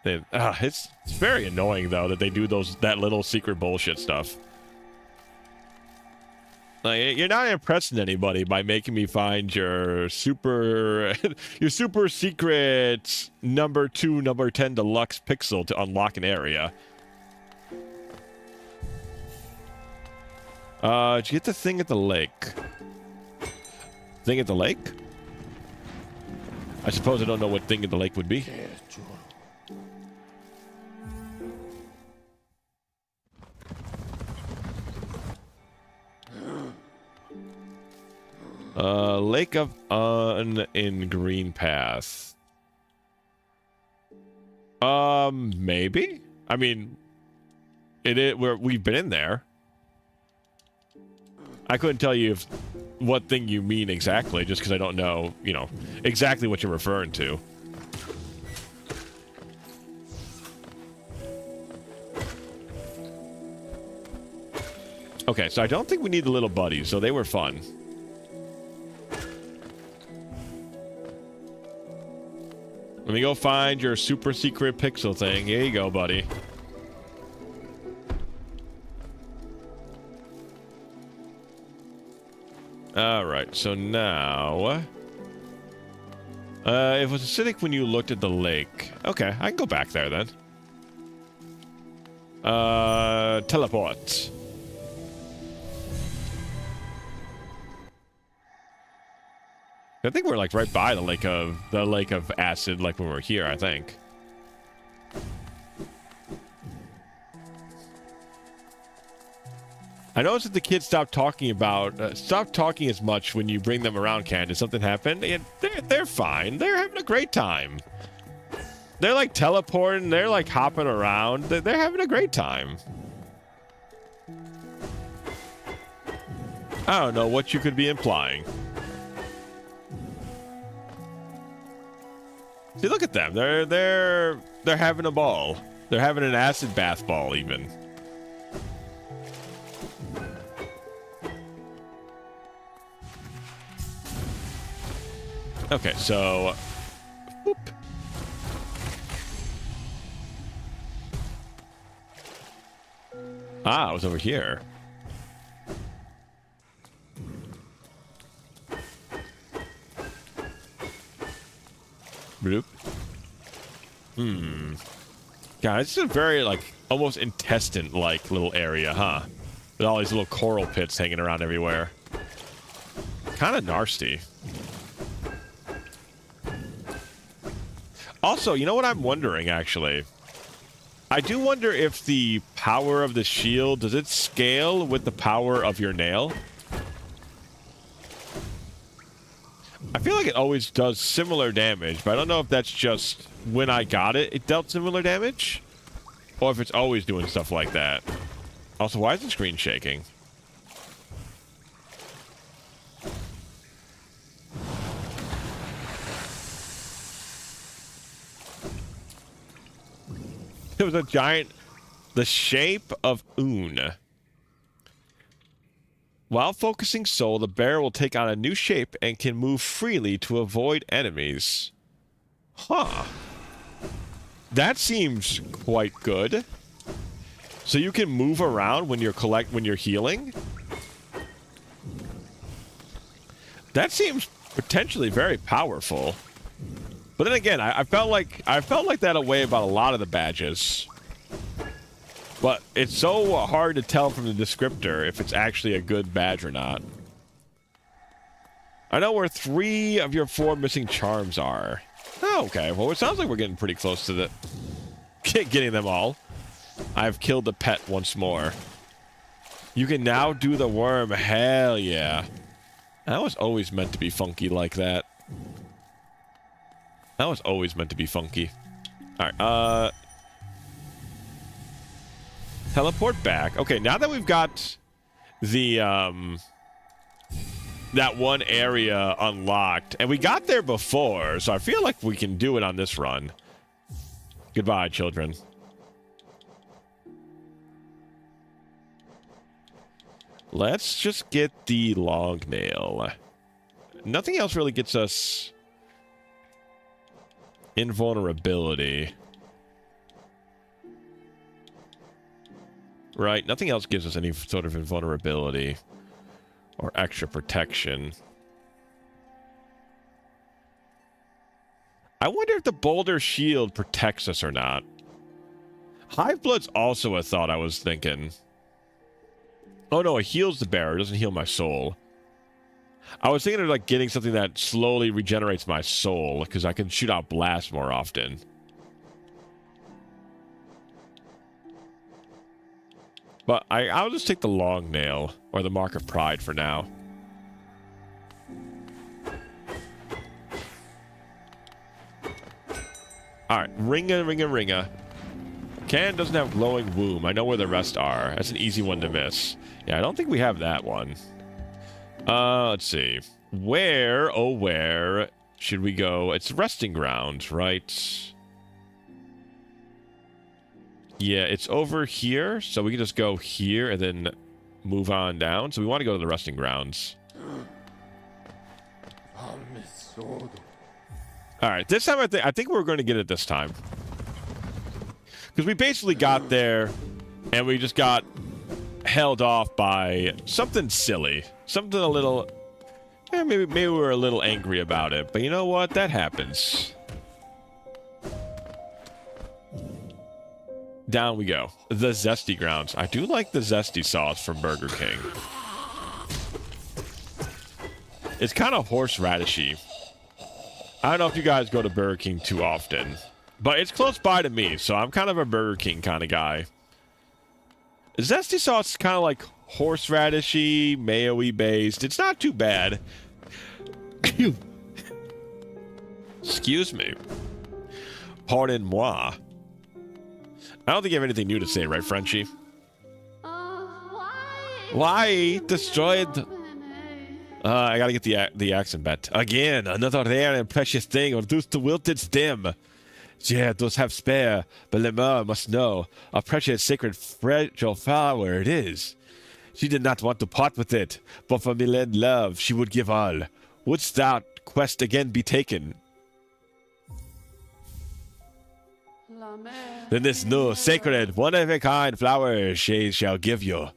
It's very annoying though that they do that little secret bullshit stuff. Like, you're not impressing anybody by making me find your super your super secret number 2, number 10 deluxe pixel to unlock an area. Did you get the thing at the lake? Thing at the lake? I suppose I don't know what thing at the lake would be. Lake of in Green Path. Maybe. I mean, we've been in there. I couldn't tell you what thing you mean exactly, just because I don't know, you know, exactly what you're referring to. Okay, so I don't think we need the little buddies, so they were fun. Let me go find your super secret pixel thing. Here you go, buddy. Alright, so now... it was acidic when you looked at the lake. Okay, I can go back there then. Teleport. I think we're like right by the lake of acid, like when we were here, I think. I noticed that the kids stop talking as much when you bring them around. Did something happen? And they're fine. They're having a great time. They're like teleporting. They're like hopping around. They're having a great time. I don't know what you could be implying. See, look at them. They're having a ball. They're having an acid bath ball, even. Okay, so... Whoop. Ah, it was over here. Bloop. God, it's a very, like, almost intestine-like little area, huh? With all these little coral pits hanging around everywhere. Kind of nasty. Also, you know what I'm wondering, actually? I do wonder if the power of the shield, does it scale with the power of your nail? I feel like it always does similar damage, but I don't know if that's just when I got it, it dealt similar damage, or if it's always doing stuff like that. Also, why is the screen shaking? It was a giant, the shape of Un. While focusing soul, the bear will take on a new shape and can move freely to avoid enemies. Huh. That seems quite good. So you can move around when you're healing? That seems potentially very powerful. But then again, I felt like that away about a lot of the badges. But it's so hard to tell from the descriptor if it's actually a good badge or not. I know where 3 of your 4 missing charms are. Oh, okay. Well, it sounds like we're getting pretty close to getting them all. I've killed the pet once more. You can now do the worm. Hell yeah. That was always meant to be funky like that. That was always meant to be funky. Alright, teleport back. Okay, now that we've got the, that one area unlocked, and we got there before, so I feel like we can do it on this run. Goodbye, children. Let's just get the long nail. Nothing else really gets us invulnerability. Right, nothing else gives us any sort of invulnerability. Or extra protection. I wonder if the Boulder Shield protects us or not. Hive Blood's also a thought I was thinking. Oh no, it heals the bearer. It doesn't heal my soul. I was thinking of like getting something that slowly regenerates my soul, because I can shoot out blasts more often. But I'll just take the long nail, or the Mark of Pride for now. Alright, ringa. Can doesn't have glowing womb. I know where the rest are. That's an easy one to miss. Yeah, I don't think we have that one. Let's see. Where, oh where should we go? It's resting ground, right? Yeah, it's over here, so we can just go here and then move on down. So we want to go to the resting grounds. Alright, this time I think we're going to get it this time. Because we basically got there, and we just got held off by something silly. Something a little... maybe we were a little angry about it. But you know what? That happens. Down we go. The Zesty Grounds. I do like the Zesty sauce from Burger King. It's kind of horseradishy. I don't know if you guys go to Burger King too often. But it's close by to me, so I'm kind of a Burger King kind of guy. Zesty sauce is kind of like horseradishy, mayo-y based. It's not too bad. Excuse me. Pardon-moi. I don't think you have anything new to say, right, Frenchie? Why destroyed? I gotta get the accent back. Again, another rare and precious thing reduced to wilted stem. Yeah, those have spare, but Lemur must know. A precious, sacred, fragile flower it is. She did not want to part with it, but for Milan love, she would give all. Wouldst thou quest again be taken? Then this new, sacred, one-of-a-kind flower she shall give you.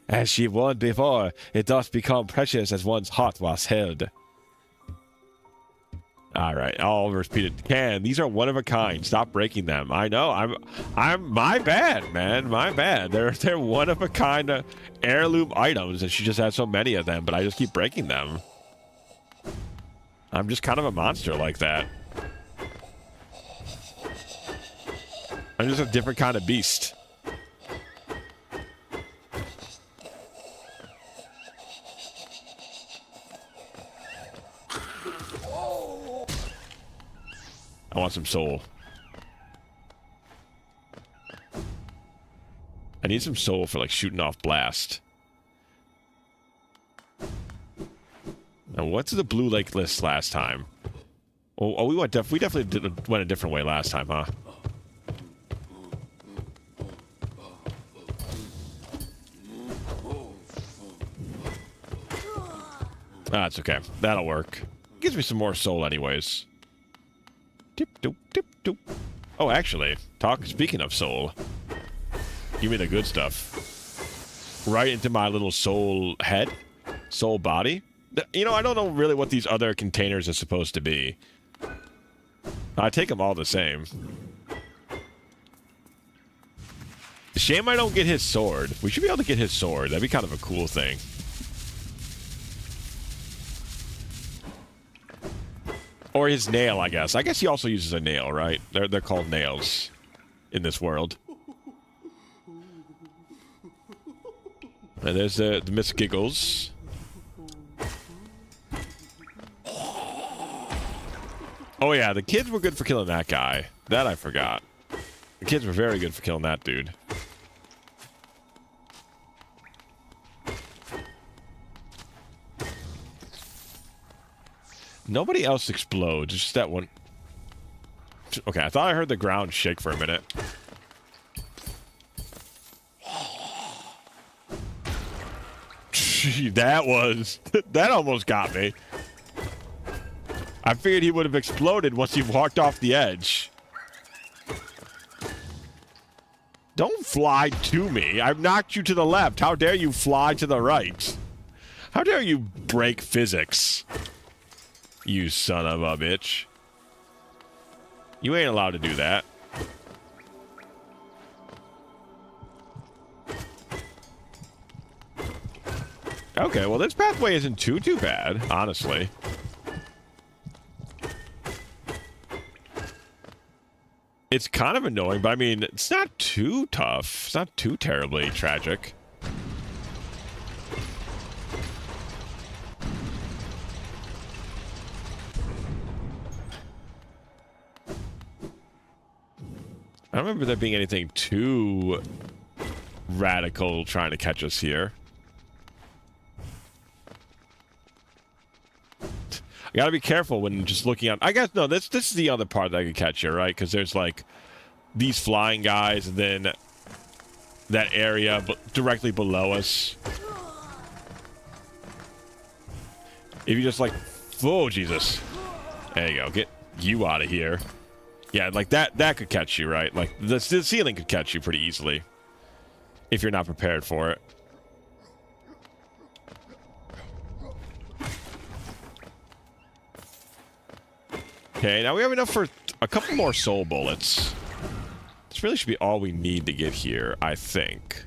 As she won before, it doth become precious as one's heart was held. All right, I'll repeat it. Can these are one of a kind? Stop breaking them. I know. I'm my bad, man. My bad. They're one of a kind heirloom items, and she just has so many of them. But I just keep breaking them. I'm just kind of a monster like that. I'm just a different kind of beast. I want some soul. I need some soul for like shooting off blast. Now, what's the Blue Lake list last time? Oh, we definitely went a different way last time, huh? That's okay. That'll work. Gives me some more soul, anyways. Tip doop tip doop. Oh, actually, speaking of soul, give me the good stuff. Right into my little soul head, soul body. You know, I don't know really what these other containers are supposed to be. I take them all the same. Shame I don't get his sword. We should be able to get his sword. That'd be kind of a cool thing. Or his nail, I guess. I guess he also uses a nail, right? They're called nails in this world. And there's the Miss Giggles. Oh yeah, the kids were good for killing that guy. That I forgot. The kids were very good for killing that dude. Nobody else explodes. It's just that one. Okay, I thought I heard the ground shake for a minute. That almost got me. I figured he would have exploded once he walked off the edge. Don't fly to me. I've knocked you to the left. How dare you fly to the right? How dare you break physics? You son of a bitch. You ain't allowed to do that. Okay, well, this pathway isn't too bad, honestly. It's kind of annoying, but I mean, it's not too tough. It's not too terribly tragic. I don't remember there being anything too radical trying to catch us here. I gotta be careful when just looking at. I guess no. This is the other part that I could catch you, right? Because there's like these flying guys, and then that area directly below us. If you just like, oh Jesus, there you go. Get you out of here. Yeah, like that could catch you, right? Like the ceiling could catch you pretty easily if you're not prepared for it. Okay, now we have enough for a couple more soul bullets. This really should be all we need to get here, I think.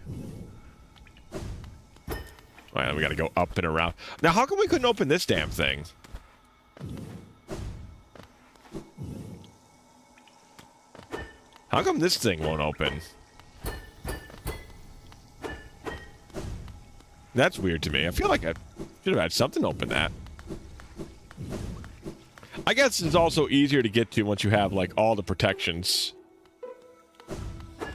Alright, we gotta go up and around. Now, how come we couldn't open this damn thing? How come this thing won't open? That's weird to me. I feel like I should have had something open that. I guess it's also easier to get to once you have, like, all the protections.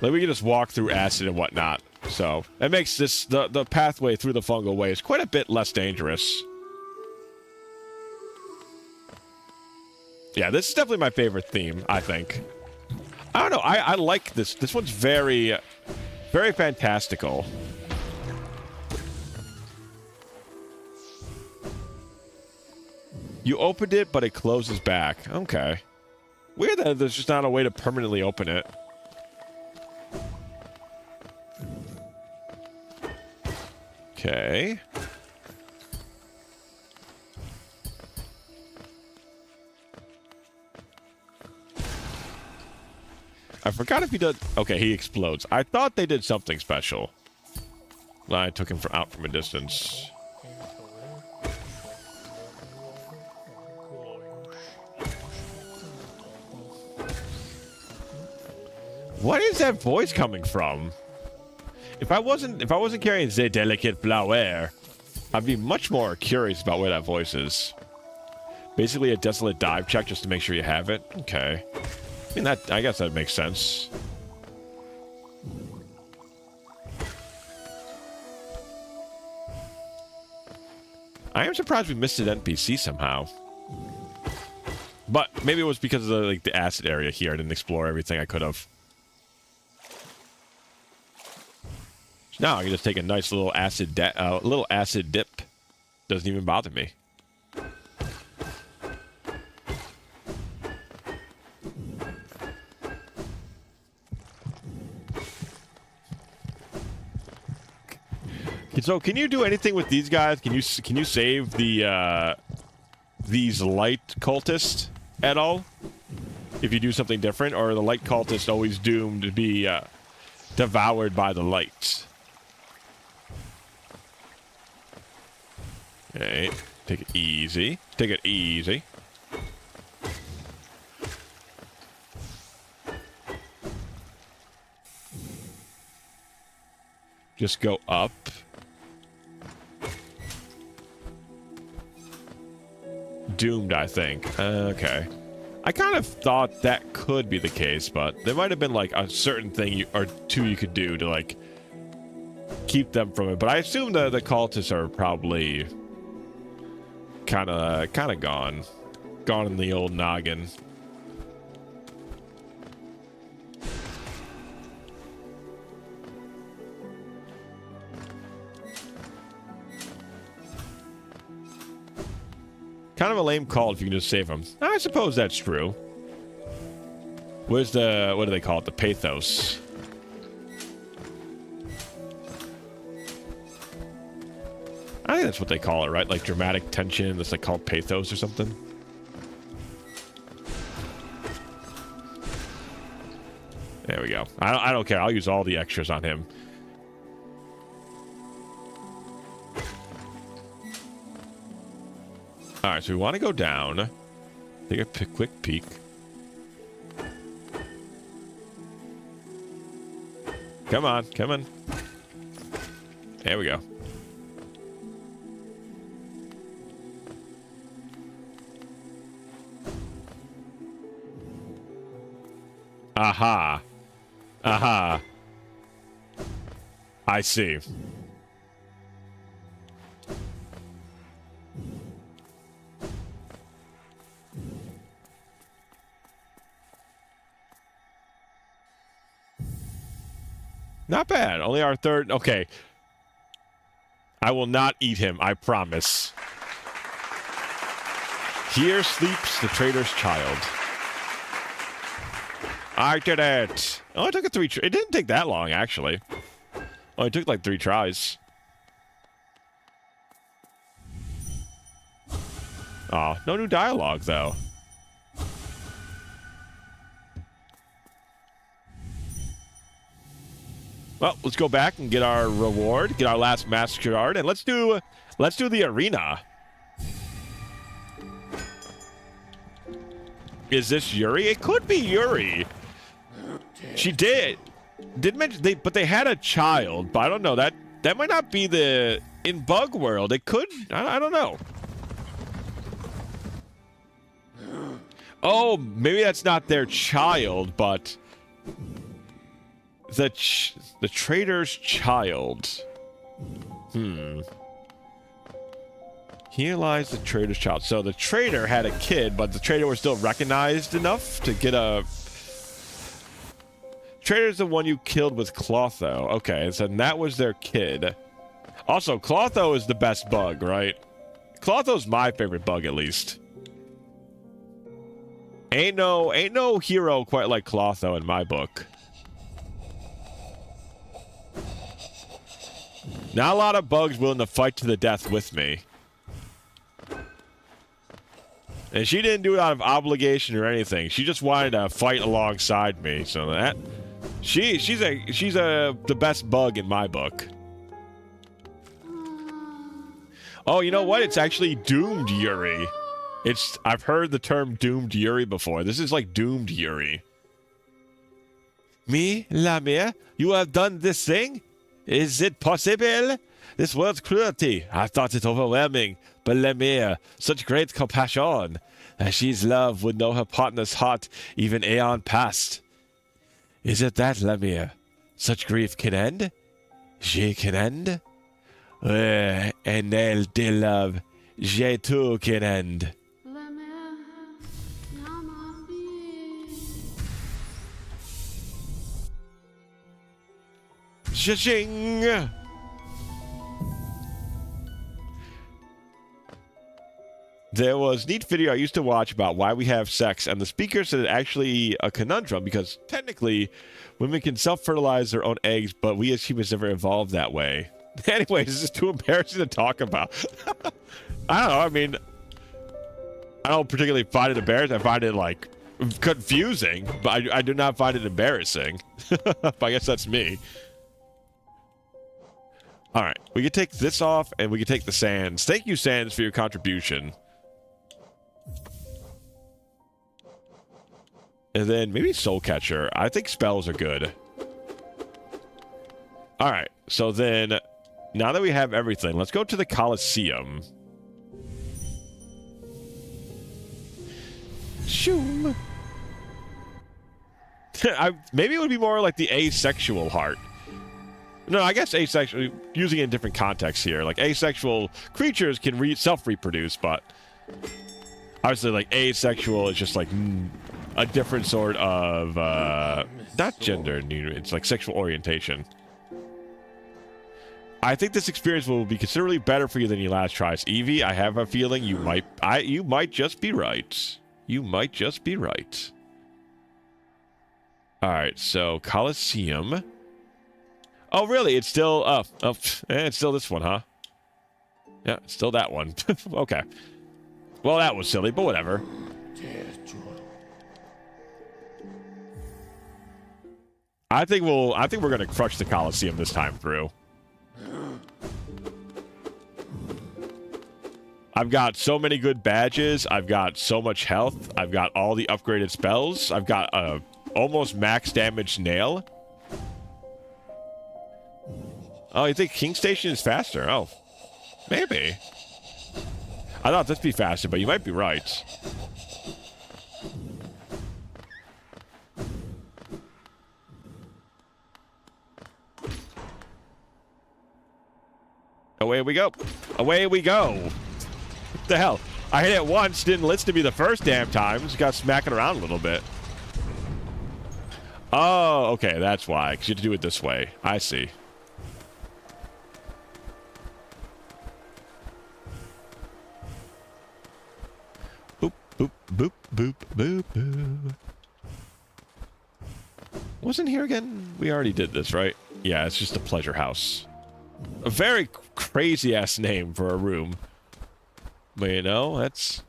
Like, we can just walk through acid and whatnot. So, it makes this, the pathway through the fungal ways quite a bit less dangerous. Yeah, this is definitely my favorite theme, I think. I don't know, I like this. This one's very, very fantastical. You opened it, but it closes back. Okay. Weird that there's just not a way to permanently open it. Okay. I forgot if he did... Okay, he explodes. I thought they did something special. I took him out from a distance. What is that voice coming from? If I wasn't carrying the delicate flower, I'd be much more curious about where that voice is. Basically a desolate dive check just to make sure you have it. Okay. I mean, I guess that makes sense. I am surprised we missed an NPC somehow. But maybe it was because of the acid area here. I didn't explore everything I could have. Now I can just take a nice little acid dip. Doesn't even bother me. So, can you do anything with these guys? Can you save the these light cultists at all? If you do something different, or are the light cultists always doomed to be devoured by the light? Okay, take it easy. Take it easy. Just go up. Doomed, I think. Okay. I kind of thought that could be the case, but there might have been like a certain thing or two you could do to like keep them from it. But I assume the cultists are probably kind of gone in the old noggin. Kind of a lame call if you can just save them. I suppose that's true. Where's the... What do they call it? The pathos. I think that's what they call it, right? Like dramatic tension. That's like called pathos or something. There we go. I don't care. I'll use all the extras on him. All right, so we want to go down. Take a quick peek. Come on, come on. There we go. Aha. Aha. I see. Not bad. Only our third. Okay. I will not eat him. I promise. Here sleeps the traitor's child. I did it. Oh, it took it it didn't take that long, actually. Oh, it took like 3 tries. Oh, no new dialogue, though. Well, let's go back and get our reward, get our last master card, and let's do the arena. Is this Yuri? It could be Yuri. She did mention but they had a child, but I don't know, that might not be in Bug World. It could, I don't know. Oh, maybe that's not their child, but the traitor's child. Here lies the traitor's child. So the traitor had a kid, but the traitor was still recognized enough to get a... Traitor's the one you killed with Clotho. Okay, so that was their kid. Also, Clotho is the best bug, right? Clotho's my favorite bug, at least. Ain't no hero quite like Clotho in my book. Not a lot of bugs willing to fight to the death with me. And she didn't do it out of obligation or anything. She just wanted to fight alongside me. So that she's the best bug in my book. Oh, you know what? It's actually Doomed Yuri. I've heard the term Doomed Yuri before. This is like Doomed Yuri. Me, Lamia, you have done this thing? Is it possible? This world's cruelty. I thought it overwhelming. But Lemire, such great compassion. She's love would know her partner's heart, even aeon past. Is it that, Lemire? Such grief can end? She can end? And elle, dear love, je too can end. Shing! There was a neat video I used to watch about why we have sex, and the speaker said it's actually a conundrum because technically women can self-fertilize their own eggs, but we as humans never evolved that way. Anyways, this is too embarrassing to talk about. I don't know, I mean, I don't particularly find it embarrassing. I find it, like, confusing, but I do not find it embarrassing. But I guess that's me. All right, we can take this off, and we can take the Sands. Thank you, Sands, for your contribution. And then maybe Soul Catcher. I think spells are good. All right, so then, now that we have everything, let's go to the Colosseum. Shoom. Maybe it would be more like the asexual heart. No, I guess asexual, using it in different contexts here. Like, asexual creatures can self-reproduce, but obviously, like, asexual is just, like, a different sort of, not gender, it's like sexual orientation. I think this experience will be considerably better for you than your last tries. Evie, I have a feeling you might just be right. You might just be right. All right, so Colosseum. Oh, really? It's still, it's still this one, huh? Yeah, still that one. Okay. Well, that was silly, but whatever. I think we're gonna crush the Colosseum this time through. I've got so many good badges. I've got so much health. I've got all the upgraded spells. I've got a almost max damage nail. Oh, you think King Station is faster? Oh, maybe. I thought this would be faster, but you might be right. Away we go. Away we go. What the hell? I hit it once, didn't listen to me the first damn time. Just got smacking around a little bit. Oh, okay, that's why. Because you have to do it this way. I see. Boop, boop, boop, boop, boop, boop. Wasn't here again? We already did this, right? Yeah, it's just a pleasure house. A very crazy-ass name for a room. But, you know, that's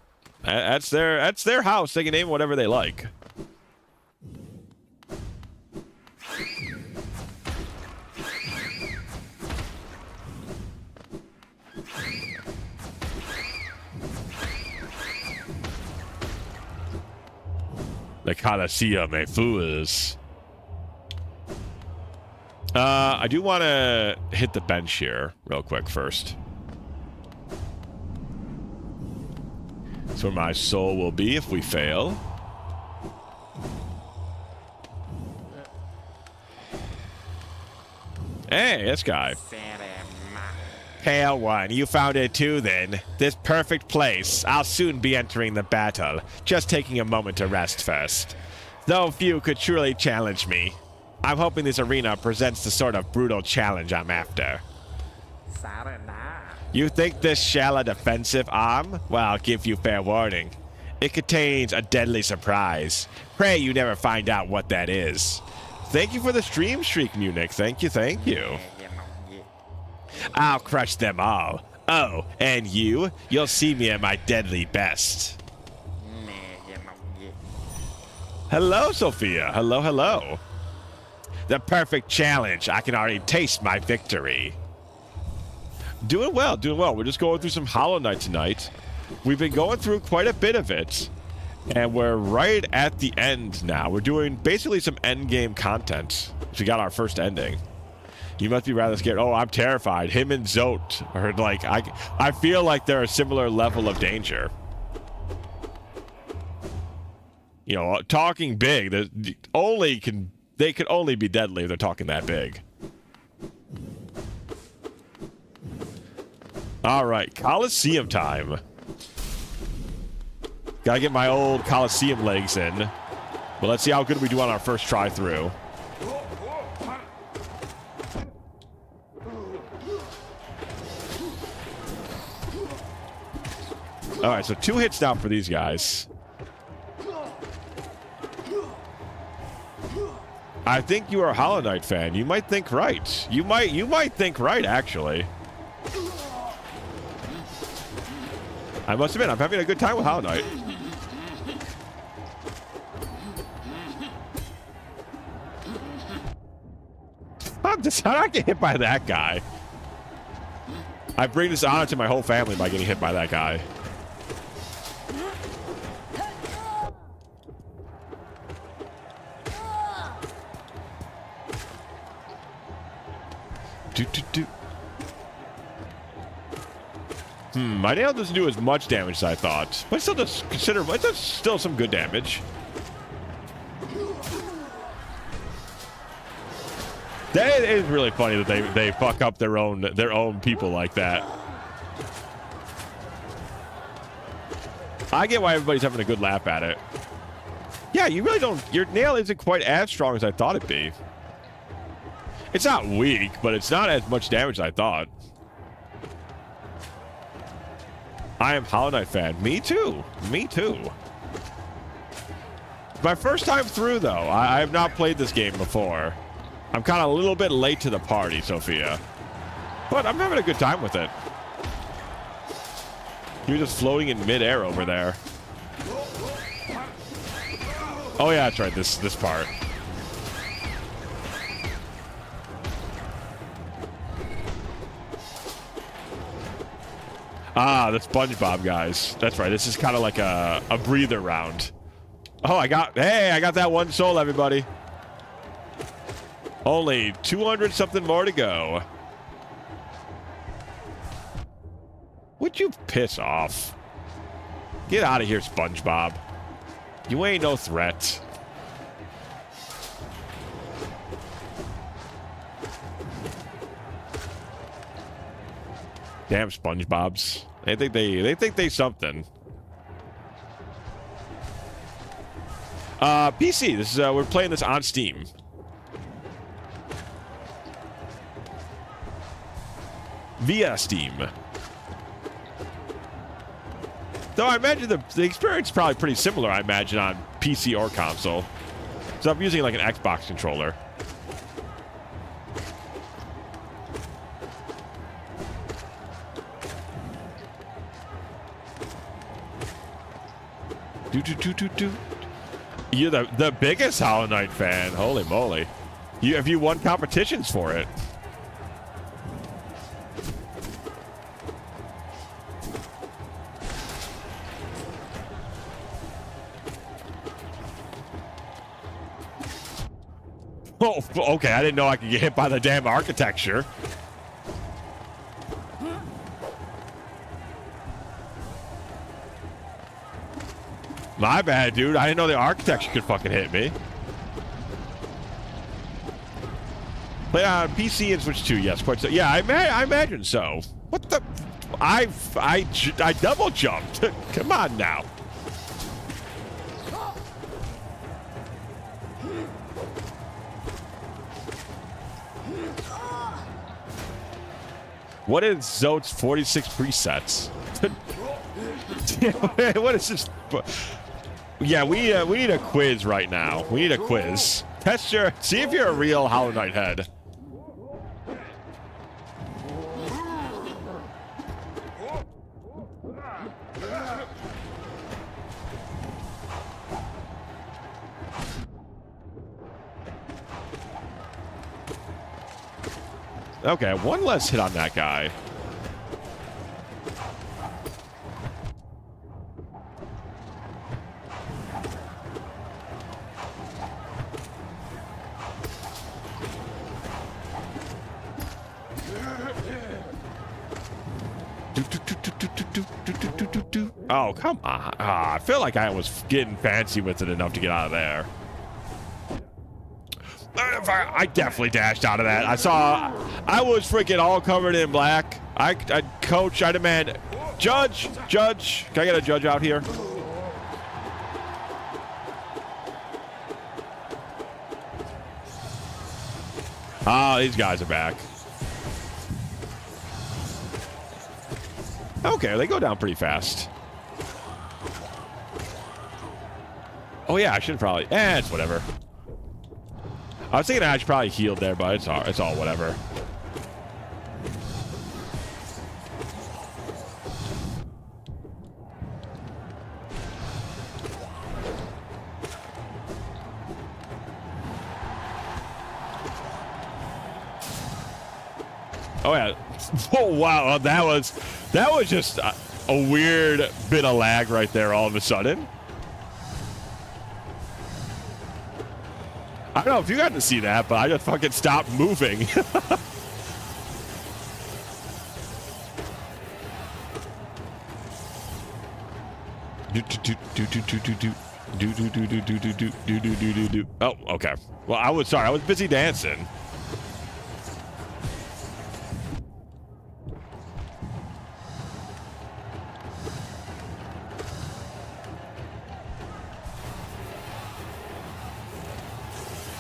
their house. They can name whatever they like. The Colosseum, fools. I do want to hit the bench here real quick first. That's where my soul will be if we fail. Hey, this guy. Pale one, you found it too then. This perfect place. I'll soon be entering the battle. Just taking a moment to rest first. Though few could truly challenge me. I'm hoping this arena presents the sort of brutal challenge I'm after. You think this shall a defensive arm? Well, I'll give you fair warning. It contains a deadly surprise. Pray you never find out what that is. Thank you for the stream streak, Munich. Thank you, thank you. I'll crush them all. Oh, and you'll see me at my deadly best. Hello, Sophia. Hello, hello. The perfect challenge. I can already taste my victory. Doing well, doing well. We're just going through some Hollow Knight tonight. We've been going through quite a bit of it. And we're right at the end now. We're doing basically some end game content. We got our first ending. You must be rather scared. Oh, I'm terrified. Him and Zote are like, I feel like they're a similar level of danger. You know, talking big, they could only be deadly if they're talking that big. All right, Colosseum time. Gotta get my old Colosseum legs in. But let's see how good we do on our first try through. All right, so 2 hits down for these guys. I think you are a Hollow Knight fan. You might think right. You might think right, actually. I must admit, I'm having a good time with Hollow Knight. How did I get hit by that guy? I bring this honor to my whole family by getting hit by that guy. My nail doesn't do as much damage as I thought, but still does it's still some good damage. That is really funny that they fuck up their own people like that. I get why everybody's having a good laugh at it. Yeah, you really don't. Your nail isn't quite as strong as I thought it'd be. It's not weak, but it's not as much damage as I thought. I am Hollow Knight fan. Me too. Me too. My first time through, though. I have not played this game before. I'm kind of a little bit late to the party, Sophia. But I'm having a good time with it. He was just floating in midair over there. Oh yeah, that's right. This part. Ah, the SpongeBob guys. That's right. This is kind of like a breather round. Oh, I got that one soul, everybody. Only 200 something more to go. Would you piss off? Get out of here, SpongeBob. You ain't no threat. Damn SpongeBobs. They think they something. PC. This is we're playing this on Steam. Via Steam. Though I imagine the experience is probably pretty similar, I imagine, on PC or console. So I'm using like an Xbox controller. You're the biggest Hollow Knight fan. Holy moly. Have you won competitions for it? Oh, okay. I didn't know I could get hit by the damn architecture. My bad, dude. I didn't know the architecture could fucking hit me. Play on PC and Switch 2. Yes, quite so. Yeah, I imagine so. What the? I double jumped. Come on now. What is Zote's 46 presets? What is this? Yeah, we need a quiz right now. We need a quiz. See if you're a real Hollow Knight head. Okay, one less hit on that guy. Oh, come on. I feel like I was getting fancy with it enough to get out of there. I definitely dashed out of that. I was freaking all covered in black. Coach, I demand, judge, can I get a judge out here? Ah, these guys are back. Okay, they go down pretty fast. Oh yeah, I should probably. It's whatever. I was thinking I should probably healed there, but it's all whatever. Oh yeah. Oh wow, that was just a weird bit of lag right there all of a sudden. I don't know if you got to see that, but I just fucking stopped moving. Oh, okay. Well, I was busy dancing.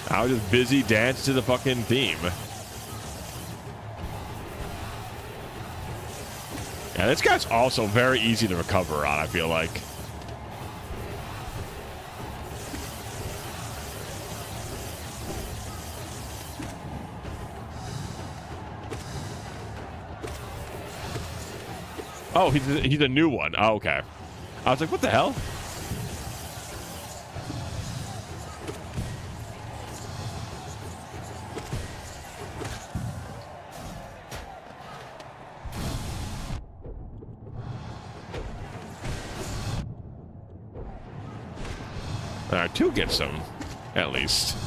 I was just busy dancing to the fucking theme. Yeah, this guy's also very easy to recover on, I feel like. Oh, he's a new one. Oh, okay. I was like, what the hell? All right, 2 gets him, at least.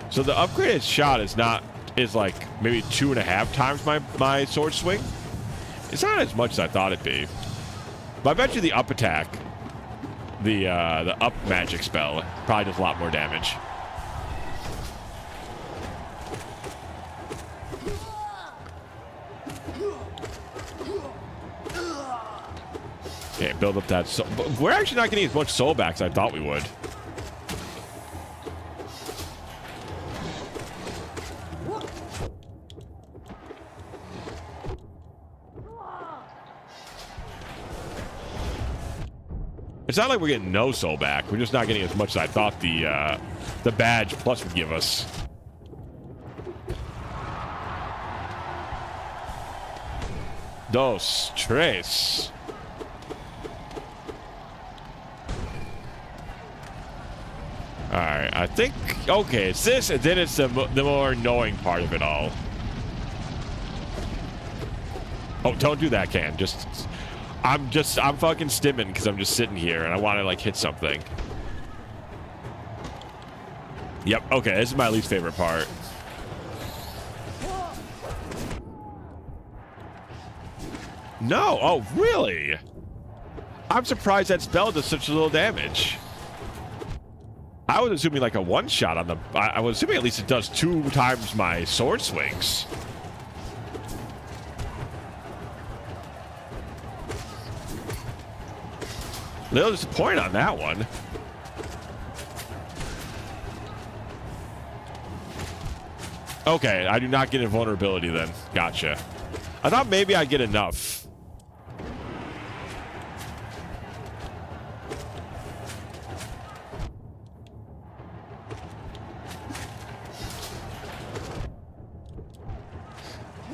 So the upgraded shot is like maybe 2.5 times my sword swing. It's not as much as I thought it'd be. But I bet you the up attack, the up magic spell, probably does a lot more damage. Okay, build up that soul. But we're actually not getting as much soul back as I thought we would. It's not like we're getting no soul back. We're just not getting as much as I thought the badge plus would give us. Dos, tres. Alright, I think... Okay, it's this, and then it's the more annoying part of it all. Oh, don't do that, Can. I'm fucking stimming because I'm just sitting here, and I want to, like, hit something. Yep, okay, this is my least favorite part. No! Oh, really? I'm surprised that spell does such little damage. I was assuming like a one-shot on the... I was assuming at least it does 2 times my sword swings. A little disappointed on that one. Okay, I do not get invulnerability then. Gotcha. I thought maybe I'd get enough.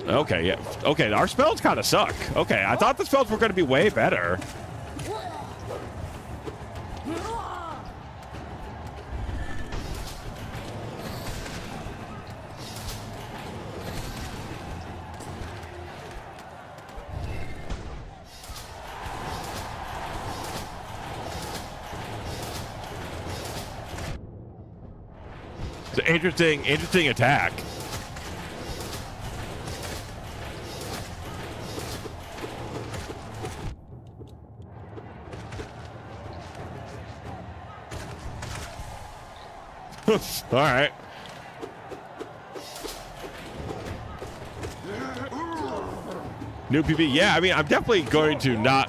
Okay, yeah. Okay, our spells kind of suck. Okay, I thought the spells were going to be way better. It's an interesting attack. All right. New PV. Yeah, I mean, I'm definitely going to not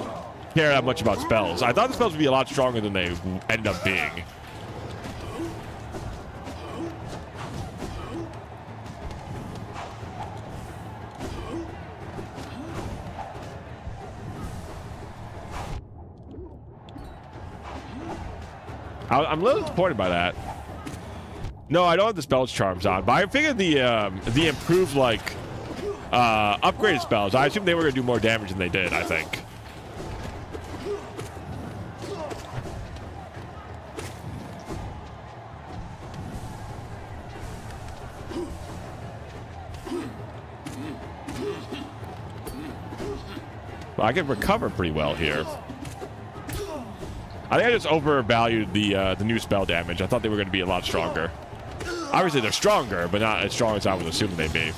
care that much about spells. I thought the spells would be a lot stronger than they end up being. I'm a little disappointed by that. No, I don't have the spells charms on, but I figured the improved, like, upgraded spells, I assumed they were going to do more damage than they did, I think. Well, I can recover pretty well here. I think I just overvalued the new spell damage. I thought they were going to be a lot stronger. Obviously, they're stronger, but not as strong as I was assuming they'd be.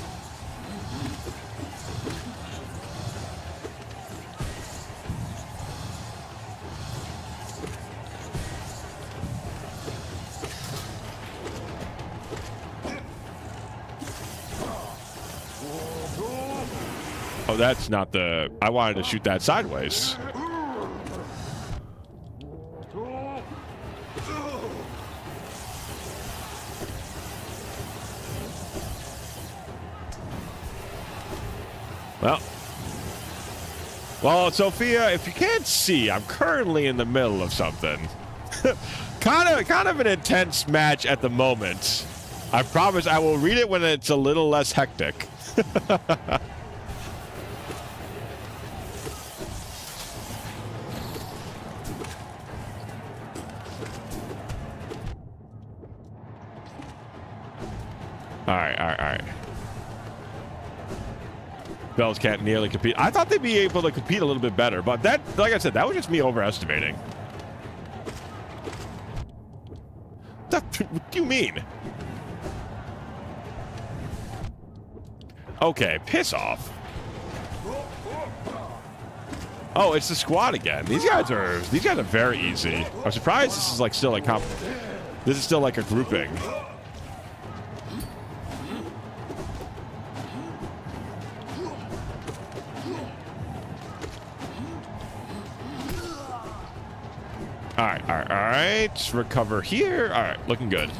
Oh, that's not the... I wanted to shoot that sideways. Well, Sophia, if you can't see, I'm currently in the middle of something. kind of an intense match at the moment. I promise I will read it when it's a little less hectic. All right, all right, all right. Bells can't nearly compete. I thought they'd be able to compete a little bit better, but that, like I said, that was just me overestimating. What do you mean? Okay, piss off. Oh, it's the squad again. These guys are very easy. I'm surprised this is like still like this is still like a grouping. All right, all right, all right. Recover here. All right, looking good.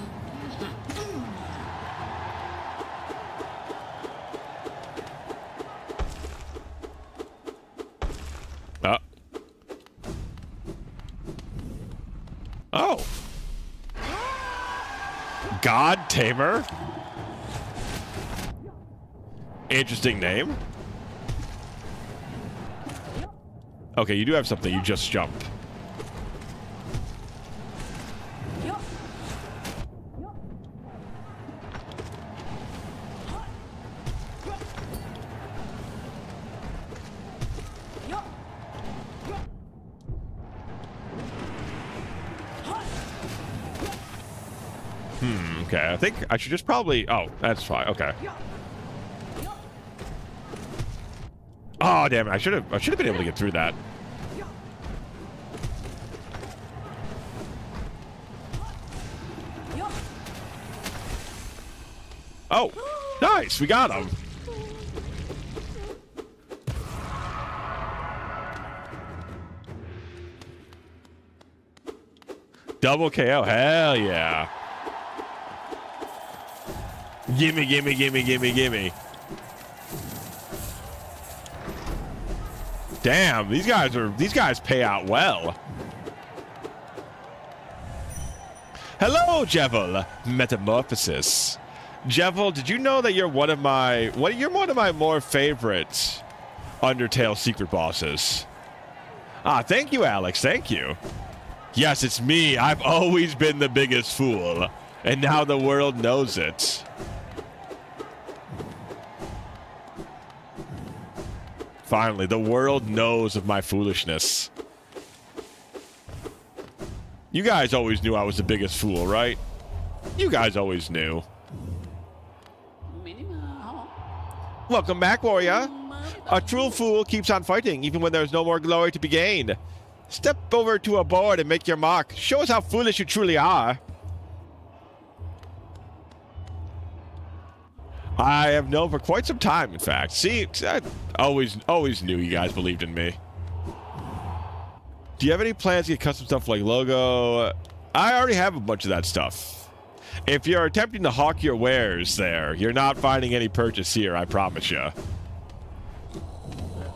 Oh. God Tamer. Interesting name. Okay, you do have something. You just jump. Okay, I think I should just probably... Oh, that's fine. Okay. Oh, damn it. I should have been able to get through that. Oh, nice. We got him. Double KO. Hell yeah. Gimme, gimme, gimme, gimme, gimme. Damn, these guys pay out well. Hello, Jevil. Metamorphosis. Jevil, did you know that you're one of my more favorite Undertale secret bosses? Ah, thank you, Alex. Thank you. Yes, it's me. I've always been the biggest fool, and now the world knows it. Finally, the world knows of my foolishness. You guys always knew I was the biggest fool, right? You guys always knew. Welcome back, warrior. A true fool keeps on fighting, even when there's no more glory to be gained. Step over to a board and make your mark. Show us how foolish you truly are. I have known for quite some time, in fact. See, I always knew you guys believed in me. Do you have any plans to get custom stuff like logo? I already have a bunch of that stuff. If you're attempting to hawk your wares there, you're not finding any purchase here, I promise you.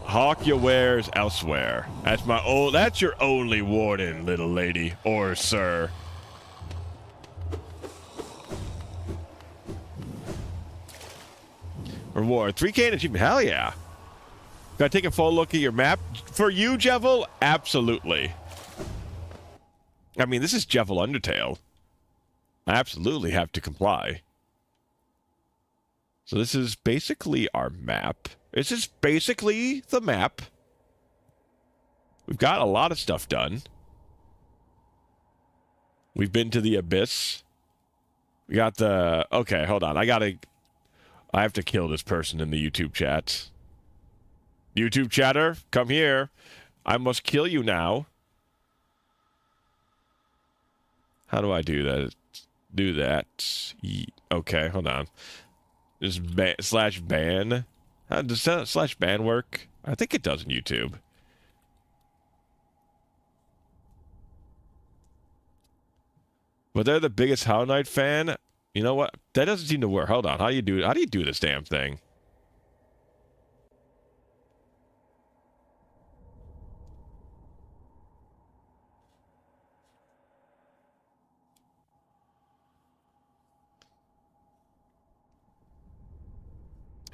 Hawk your wares elsewhere. That's your only warning, little lady or sir. Reward 3K and achievement. Hell yeah. Gotta take a full look at your map. For you, Jevil, absolutely. I mean, this is Jevil Undertale. I absolutely have to comply. So this is basically our map. This is basically the map. We've got a lot of stuff done. We've been to the Abyss. We got the... Okay, hold on. I have to kill this person in the YouTube chat. YouTube chatter, come here. I must kill you now. How do I do that? Do that. Okay, hold on. Just slash ban. How does slash ban work? I think it does in YouTube. But they're the biggest Hollow Knight fan. You know what? That doesn't seem to work. Hold on. How do you do this damn thing?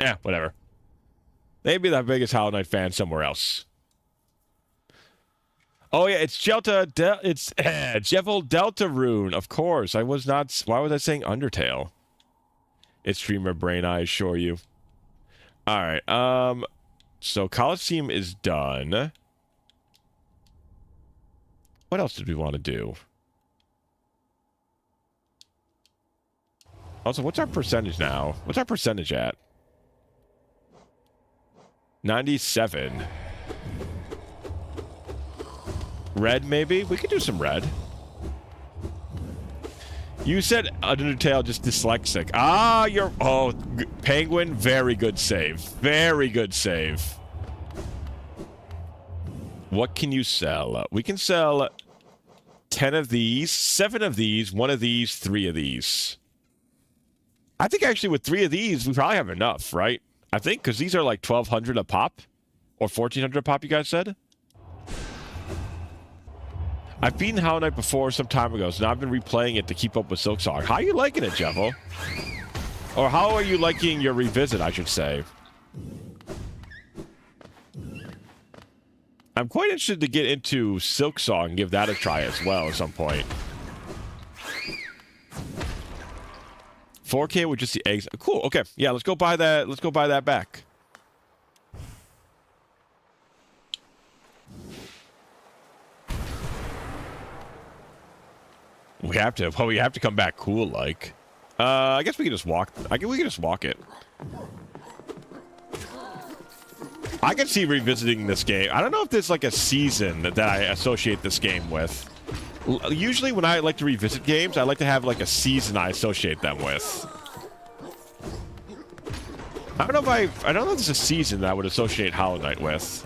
Yeah, whatever. Maybe the biggest Hollow Knight fan somewhere else. Oh yeah, it's it's Jevil Deltarune. Of course, I was not. Why was I saying Undertale? It's streamer brain, I assure you. All right. So Coliseum is done. What else did we want to do? Also, what's our percentage now? What's our percentage at? 97. Red, maybe? We could do some red. You said Undertale just dyslexic. Ah, you're... Oh, Penguin, very good save. Very good save. What can you sell? We can sell 10 of these, 7 of these, 1 of these, 3 of these. I think actually with 3 of these, we probably have enough, right? I think, because these are like 1,200 a pop. Or 1,400 a pop, you guys said? I've beaten Hollow Knight before some time ago, so now I've been replaying it to keep up with Silksong. How are you liking it, Jevil? Or how are you liking your revisit, I should say? I'm quite interested to get into Silksong and give that a try as well at some point. 4K with just the eggs. Cool, okay. Yeah, let's go buy that. Let's go buy that back. We have to. Well, we have to come back cool, like. I guess we can just walk. We can just walk it. I can see revisiting this game. I don't know if there's like a season that I associate this game with. Usually when I like to revisit games, I like to have like a season I associate them with. I don't know if there's a season that I would associate Hollow Knight with.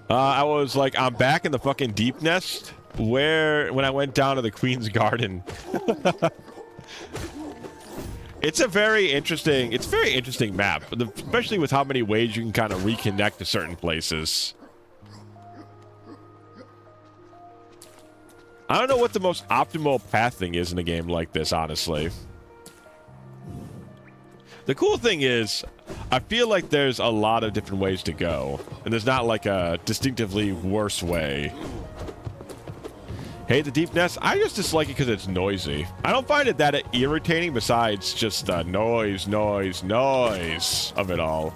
I was like, I'm back in the fucking Deep Nest, when I went down to the Queen's Garden. It's a very interesting map, especially with how many ways you can kind of reconnect to certain places. I don't know what the most optimal pathing is in a game like this, honestly. The cool thing is, I feel like there's a lot of different ways to go, and there's not like a distinctively worse way. Hey, the Deep Nest, I just dislike it because it's noisy. I don't find it that irritating besides just the noise of it all.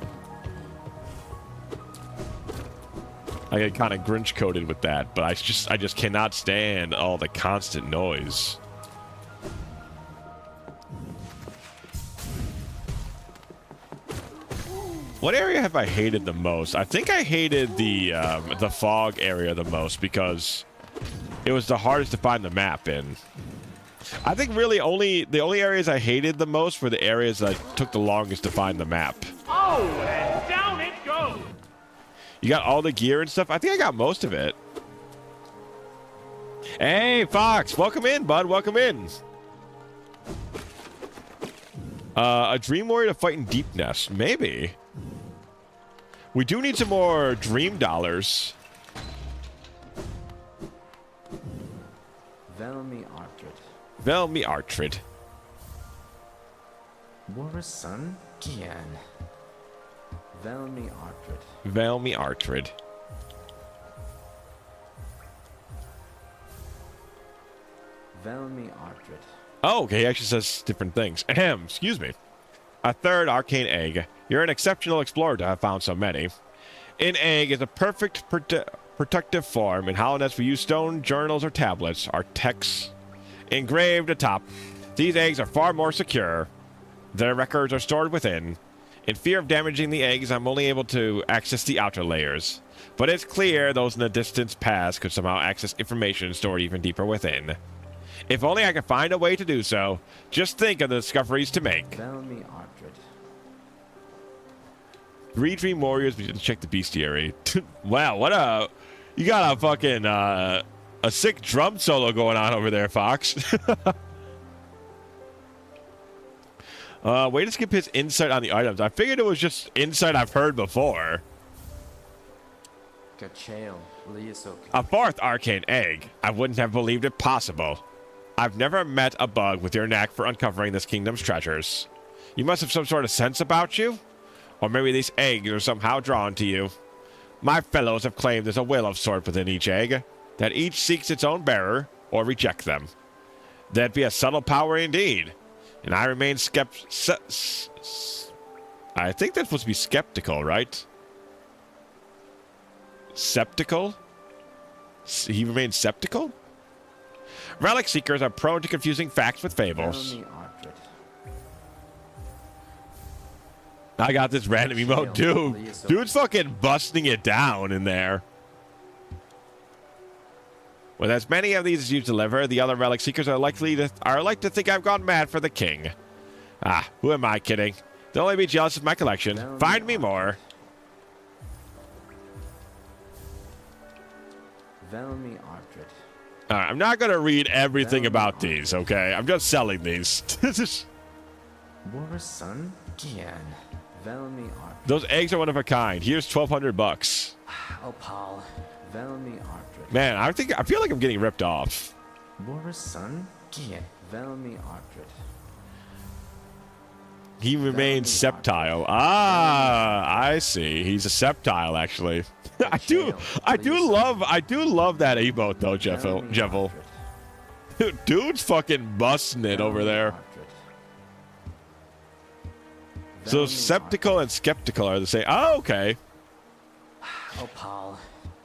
I get kind of Grinch-coded with that, but I just cannot stand all the constant noise. What area have I hated the most? I think I hated the fog area the most because it was the hardest to find the map in. I think really the only areas I hated the most were the areas that took the longest to find the map. Oh, and down it goes! You got all the gear and stuff? I think I got most of it. Hey, Fox! Welcome in, bud. Welcome in. A Dream Warrior to fight in Deep Nest. Maybe. We do need some more Dream Dollars. Velmi Artrid. Velmi Artrid. Warasun Kian. Velmi Artrid. Velmi Artrid. Velmi Artrid. Oh, okay. He actually says different things. Ahem. Excuse me. A third arcane egg. You're an exceptional explorer to have found so many. An egg is a perfect protective form. In Hollow Knight, we use stone, journals, or tablets. Our texts engraved atop. These eggs are far more secure. Their records are stored within. In fear of damaging the eggs, I'm only able to access the outer layers. But it's clear those in the distance past could somehow access information stored even deeper within. If only I could find a way to do so. Just think of the discoveries to make. Velmi Artrid. 3 Dream Warriors. We didn't check the bestiary. Wow, what a... You got a fucking, a sick drum solo going on over there, Fox. Way to skip his insight on the items. I figured it was just insight I've heard before. Kachael Liasok. A 4th arcane egg. I wouldn't have believed it possible. I've never met a bug with your knack for uncovering this kingdom's treasures. You must have some sort of sense about you? Or maybe these eggs are somehow drawn to you. My fellows have claimed there's a will of sort within each egg, that each seeks its own bearer, or reject them. That'd be a subtle power indeed. And I remain I think that's supposed to be skeptical, right? Septical? He remains skeptical? Relic seekers are prone to confusing facts with fables. Felony Ardred. I got this random emote, dude. Dude's fucking busting it down in there. With as many of these as you deliver, the other relic seekers are like to think I've gone mad for the king. Ah, who am I kidding? They'll only be jealous of my collection. Find me more. Velmi Ardred. Alright, I'm not gonna read everything about these, okay? I'm just selling these. War's son? Gian. Velmi Ardred. Those eggs are one of a kind. Here's $1,200. Opal. Velmi Ardred. Man, I feel like I'm getting ripped off. War's son? Gian. Velmi Ardred. He remains septile. Ah, I see. He's a septile, actually. I do love that emote though, Jeffel. Dude's fucking busting it over there. So skeptical and skeptical are the same. Oh, okay. Opal.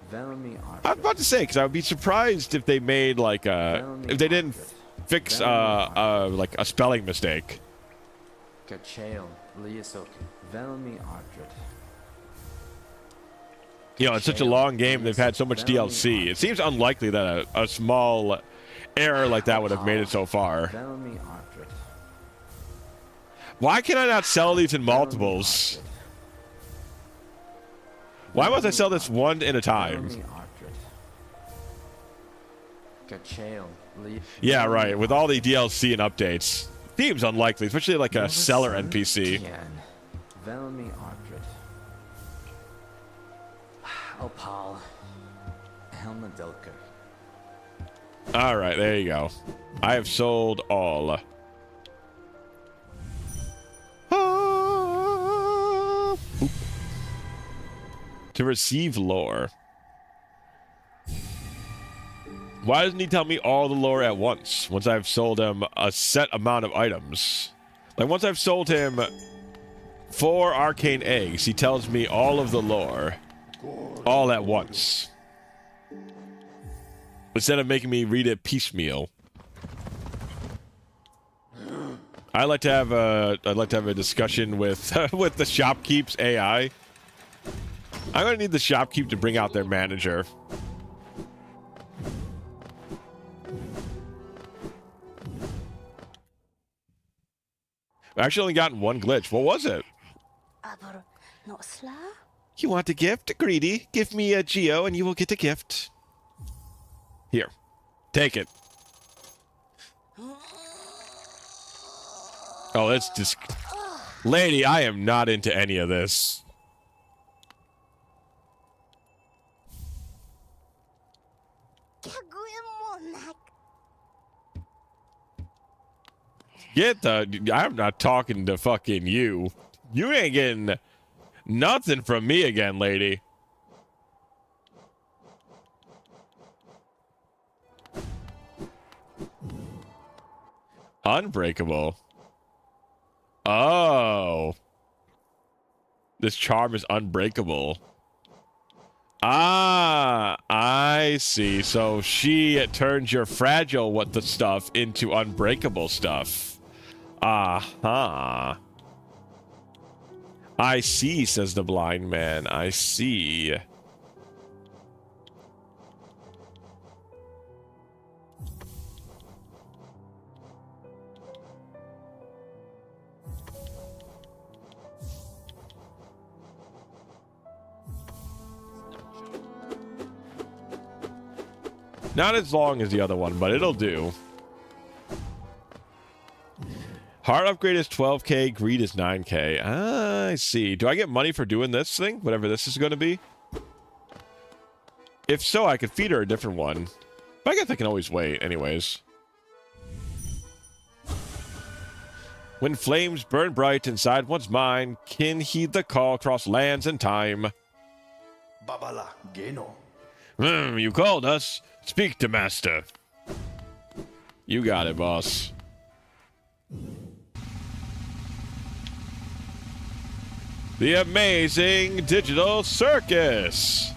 Velmi Ardred. I was about to say, because I would be surprised if they made like if they didn't fix like a spelling mistake. Gachael. Liasok. Velmi Ardred. You know, it's such a long game. They've had so much DLC. It seems unlikely that a small error like that would have made it so far. Velmi Ardred. Why can I not sell these in multiples? Why must I sell this one at a time? Velmi Ardred. Gachael. Yeah, right. With all the DLC and updates, seems unlikely, especially like a seller NPC. Velmi Ardred. Opal. Helmadilka. All right, there you go. I have sold all. To receive lore. Why doesn't he tell me all the lore at once I've sold him a set amount of items? Like once I've sold him 4 arcane eggs, he tells me all of the lore all at once. Instead of making me read it piecemeal. I'd like to have a discussion with with the shopkeep's AI. I'm gonna need the shopkeep to bring out their manager. I've actually only gotten one glitch. What was it? You want a gift? Greedy. Give me a Geo and you will get a gift. Here. Take it. Oh, that's just... Lady, I am not into any of this. Get the... I'm not talking to fucking you. You ain't getting nothing from me again, lady. Unbreakable. Oh. This charm is unbreakable. Ah, I see. So she turns your fragile what the stuff into unbreakable stuff. Aha. I see, says the blind man. I see. Not as long as the other one, but it'll do. Heart upgrade is 12k, greed is 9k. Ah, I see. Do I get money for doing this thing? Whatever this is going to be? If so, I could feed her a different one. But I guess I can always wait, anyways. When flames burn bright inside one's mind, can heed the call across lands and time. Babala Geno. You called us. Speak to master. You got it, boss. The Amazing Digital Circus.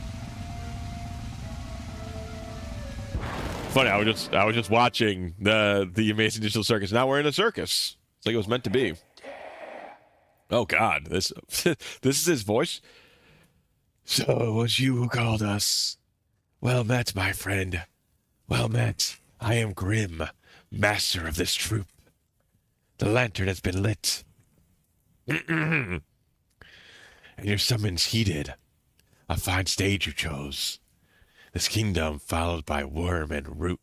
Funny, I was just watching the Amazing Digital Circus. Now we're in a circus. It's like it was meant to be. Oh God, this this is his voice. So it was you who called us. Well met, my friend. Well met. I am Grim, master of this troupe. The lantern has been lit. And your summons heeded. A fine stage you chose. This kingdom followed by worm and root.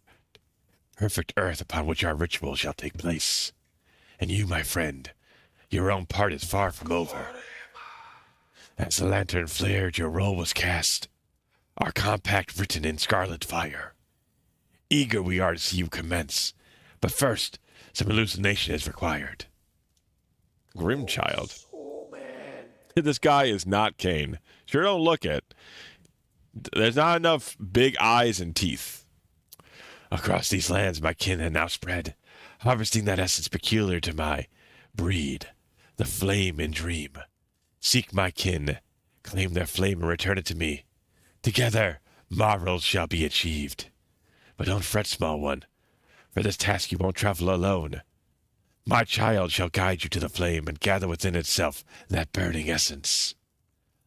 Perfect earth upon which our ritual shall take place. And you, my friend, your own part is far from over. As the lantern flared, your role was cast. Our compact written in scarlet fire. Eager we are to see you commence. But first, some hallucination is required. Grimchild. This guy is not Kane. Sure don't look it. There's not enough big eyes and teeth. Across these lands my kin had now spread, harvesting that essence peculiar to my breed, the flame in dream. Seek my kin, claim their flame and return it to me. Together, marvels shall be achieved. But don't fret, small one. For this task you won't travel alone. My child shall guide you to the flame and gather within itself that burning essence.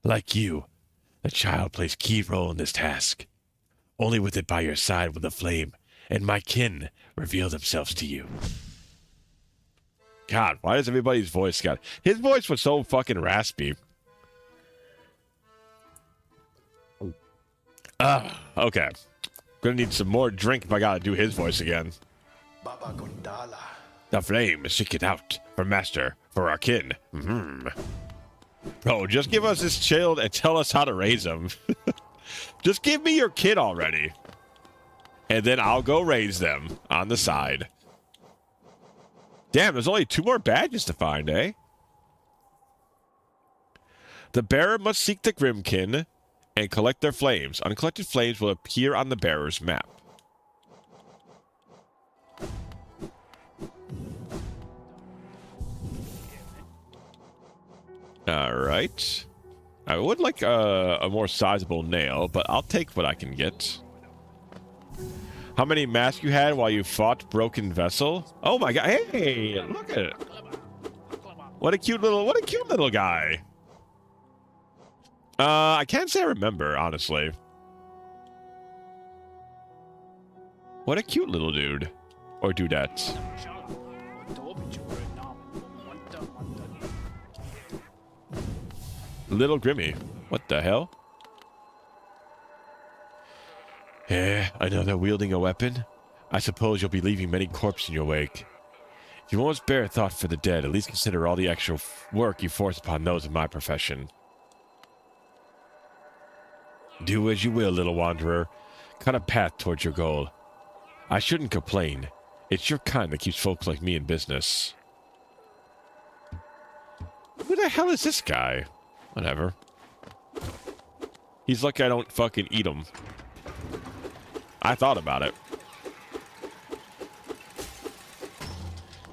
Like you, the child plays key role in this task. Only with it by your side will the flame and my kin reveal themselves to you. God, why does everybody's voice got... His voice was so fucking raspy. Okay. Gonna need some more drink if I gotta do his voice again. Baba Gondala. The flame, seek it out. For master, for our kin. Bro, just give us this child and tell us how to raise him. Just give me your kid already. And then I'll go raise them on the side. Damn, there's only 2 more badges to find, eh? The bearer must seek the Grimkin and collect their flames. Uncollected flames will appear on the bearer's map. Alright. I would like a more sizable nail, but I'll take what I can get. How many masks you had while you fought Broken Vessel? Oh my god, hey, look at it. What a cute little guy. I can't say I remember, honestly. What a cute little dude. Or dudette. Little Grimmy. What the hell? Yeah, another wielding a weapon? I suppose you'll be leaving many corpses in your wake. If you won't spare a thought for the dead, at least consider all the extra work you force upon those in my profession. Do as you will, little wanderer. Cut a path towards your goal. I shouldn't complain. It's your kind that keeps folks like me in business. Who the hell is this guy? Whatever. He's lucky I don't fucking eat him. I thought about it.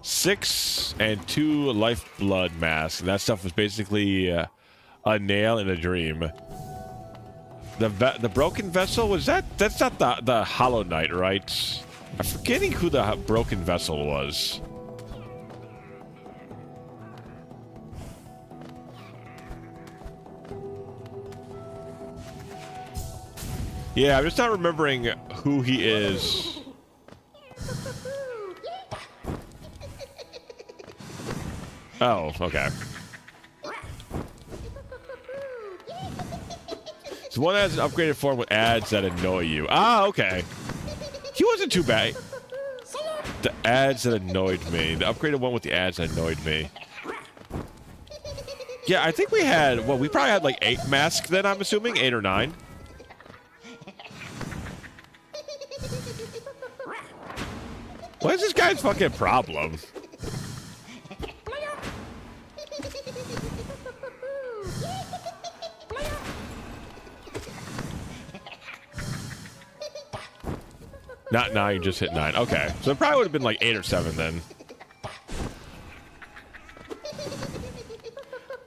6 and 2 lifeblood masks. And that stuff was basically a nail in a dream. The broken vessel, was that's not the Hollow Knight, right? I'm forgetting who the broken vessel was. Yeah, I'm just not remembering who he is. Oh, okay. So one has an upgraded form with ads that annoy you. Ah, okay. He wasn't too bad. The ads that annoyed me. The upgraded one with the ads that annoyed me. Yeah, I think we had, well, we probably had like 8 masks then, I'm assuming. 8 or 9. What is this guy's fucking problem? Not 9, just hit 9. Okay. So it probably would have been like 8 or 7 then.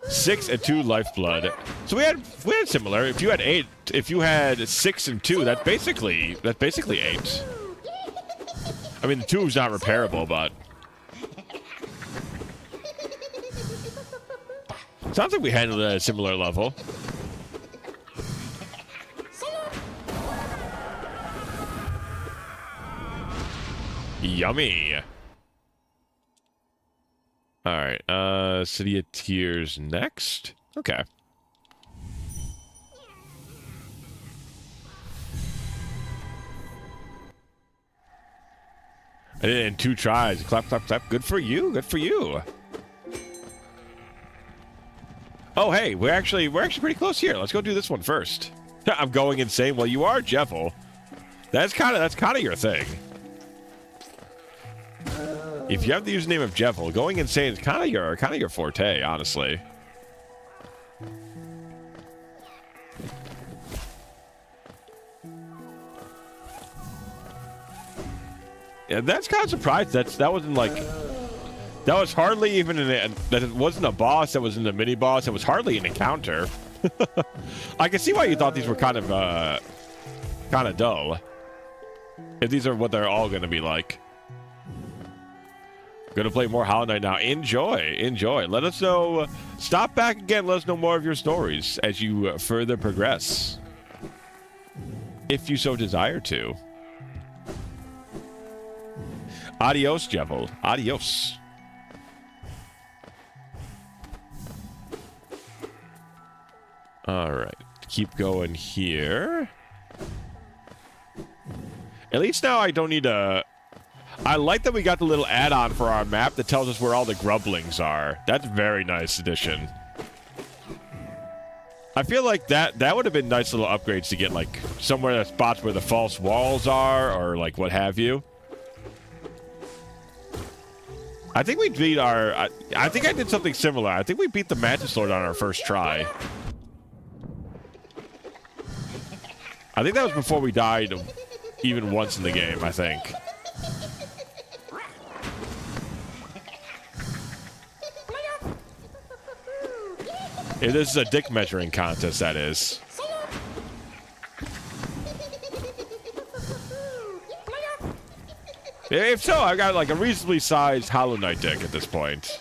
6 and 2 lifeblood. So we had similar. If you had 8, if you had 6 and 2, that's basically 8. I mean, the 2 is not repairable, but sounds like we handled it at a similar level. Yummy. All right. City of Tears next. Okay. I did it in 2 tries. Clap, clap, clap. Good for you. Good for you. Oh, hey, we're actually pretty close here. Let's go do this one first. I'm going insane. Well, you are Jeffel. That's kind of your thing. If you have the username of Jeffel, going insane is kind of your forte, honestly. Yeah, that's kind of surprised. That wasn't like, that was hardly even that it wasn't a boss. That wasn't a mini boss. It was hardly an encounter. I can see why you thought these were kind of dull. If these are what they're all going to be like. Gonna play more Hollow Knight now. Enjoy. Let us know. Stop back again. Let us know more of your stories as you further progress, if you so desire to. Adios, Jeffel. Adios. All right. Keep going here. At least now I don't need a... I like that we got the little add-on for our map that tells us where all the grublings are. That's a very nice addition. I feel like that would have been nice little upgrades to get, like, somewhere that spots where the false walls are, or, like, what have you. I think we beat our... I think I did something similar. I think we beat the Mantis Lord on our first try. I think that was before we died even once in the game, I think. If this is a dick measuring contest, that is. If so, I've got like a reasonably sized Hollow Knight dick at this point.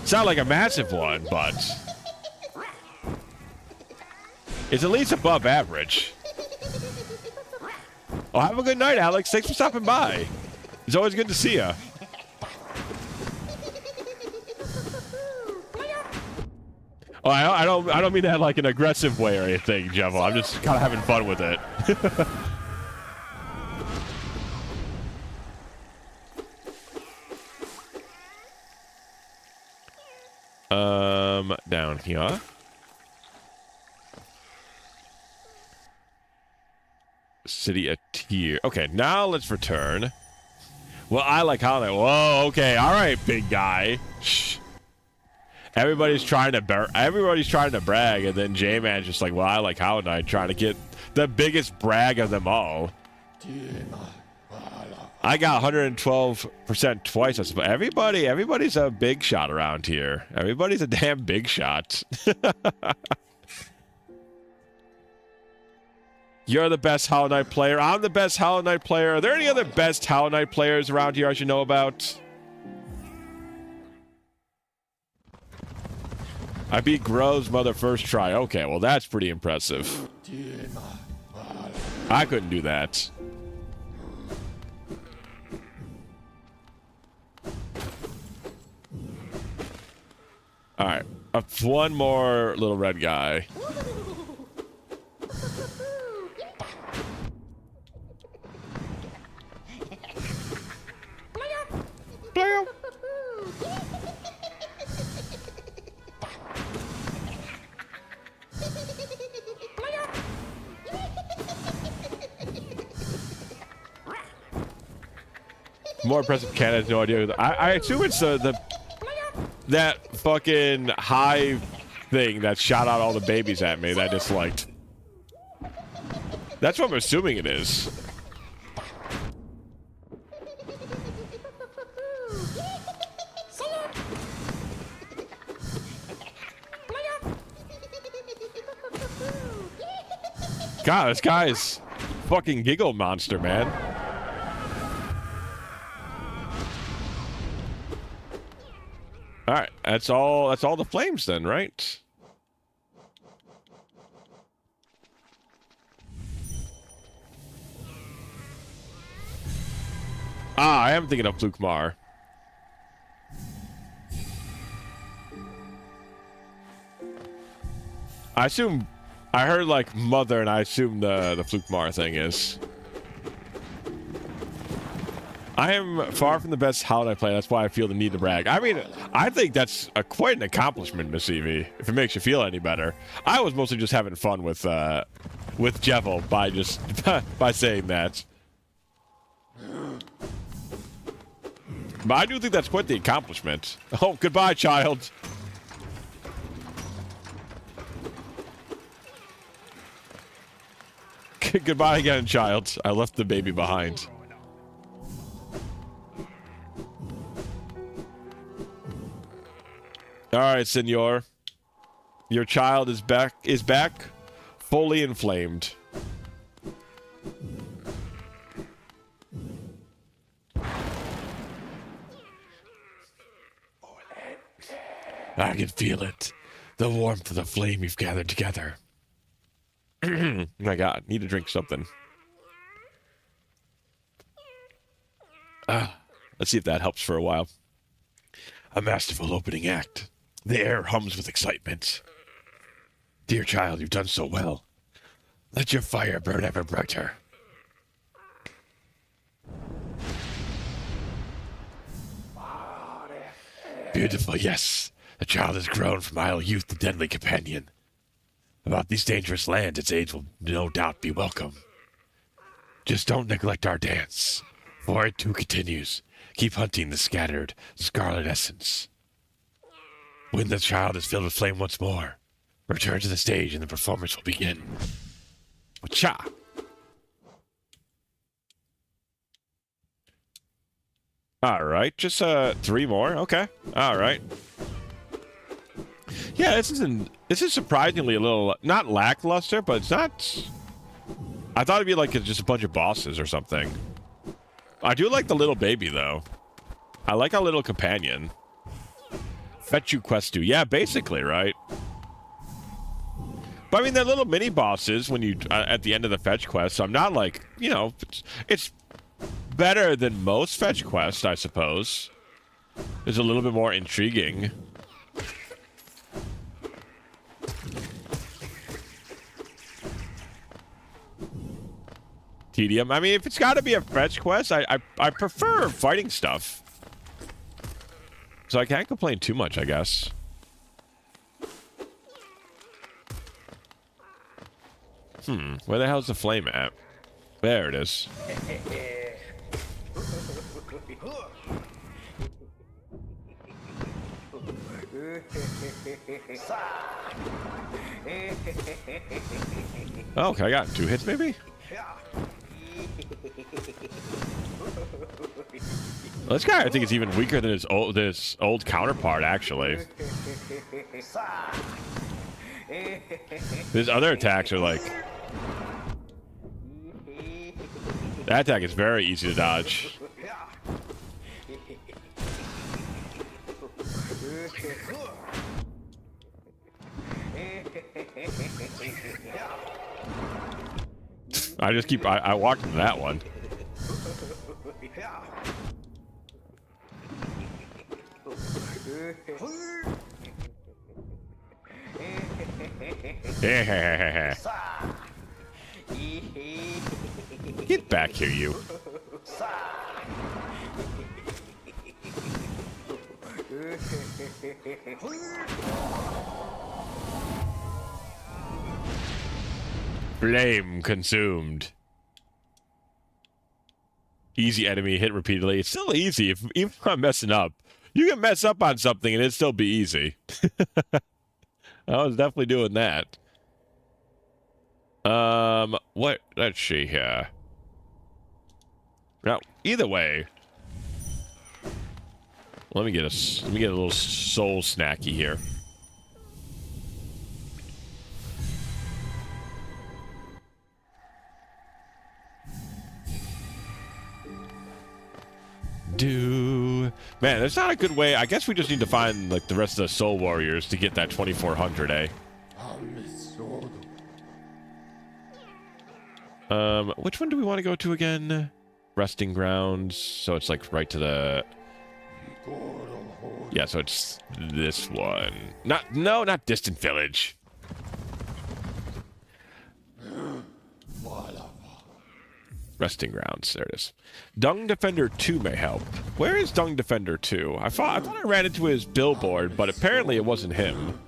It's not like a massive one, but it's at least above average. Oh, have a good night, Alex. Thanks for stopping by. It's always good to see you. Oh, I don't mean that like an aggressive way or anything, Jeffel. I'm just kind of having fun with it. Down here. City of Tear. Okay, now let's return. Well, I like Hollow Knight. Whoa, okay, all right, big guy. Shh. Everybody's trying to brag, and then J-Man's just like, well, I like Hollow Knight, trying to get the biggest brag of them all. I got 112% twice. I suppose. Everybody's a big shot around here. Everybody's a damn big shot. You're the best Hollow Knight player. I'm the best Hollow Knight player. Are there any other best Hollow Knight players around here I should know about? I beat Grove's mother first try. Okay, well, that's pretty impressive. I couldn't do that. All right. One more little red guy. Player. More impressive cannons, no idea. I assume it's that fucking hive thing that shot out all the babies at me that I disliked. That's what I'm assuming it is. God, this guy's fucking giggle monster, man. All right, that's all the flames then, right? Ah, I am thinking of Flukmar. I heard like mother, and I assume the Flukmar thing is. I am far from the best Hallow player. That's why I feel the need to brag. I mean, I think that's quite an accomplishment, Miss Evie. If it makes you feel any better, I was mostly just having fun with Jevil by just by saying that. But I do think that's quite the accomplishment. Oh, goodbye, child. Goodbye again, child. I left the baby behind. All right, senor. Your child is back, fully inflamed. I can feel it. The warmth of the flame you've gathered together. My God, need to drink something. Let's see if that helps for a while. A masterful opening act. The air hums with excitement. Dear child, you've done so well. Let your fire burn ever brighter. Beautiful, yes. The child has grown from idle youth to deadly companion. About these dangerous lands, its age will no doubt be welcome. Just don't neglect our dance, for it too continues. Keep hunting the scattered scarlet essence. When the child is filled with flame once more, return to the stage and the performance will begin. Cha! All right, just 3 more. Okay, all right. Yeah, this is surprisingly a little not lackluster, but it's not. I thought it'd be like just a bunch of bosses or something. I do like the little baby though. I like our little companion. Fetch you quest do. Yeah, basically, right? But I mean, they're little mini bosses when you at the end of the fetch quest. So I'm not like, you know, it's better than most fetch quests, I suppose. It's a little bit more intriguing. Tedium. I mean, if it's got to be a fetch quest, I prefer fighting stuff. So I can't complain too much, I guess. Where the hell's the flame at? There it is. Oh, okay, I got 2 hits maybe? Well, this guy I think is even weaker than this old counterpart, actually. His other attacks are like... That attack is very easy to dodge. I just keep... I walked into that one. Get back here, you. Flame consumed. Easy enemy hit repeatedly. It's still easy even if I'm messing up. You can mess up on something and it'd still be easy. I was definitely doing that. What? Let's see here. Now, either way, let me get a little soul snacky here. Man, there's not a good way. I guess we just need to find like the rest of the Soul Warriors to get that 2400, eh? Which one do we want to go to again? Resting Grounds. So it's like right to the... Yeah, so it's this one. Not Distant Village. Resting Grounds. There it is. Dung Defender 2 may help. Where is Dung Defender 2? I thought I ran into his billboard, but apparently it wasn't him.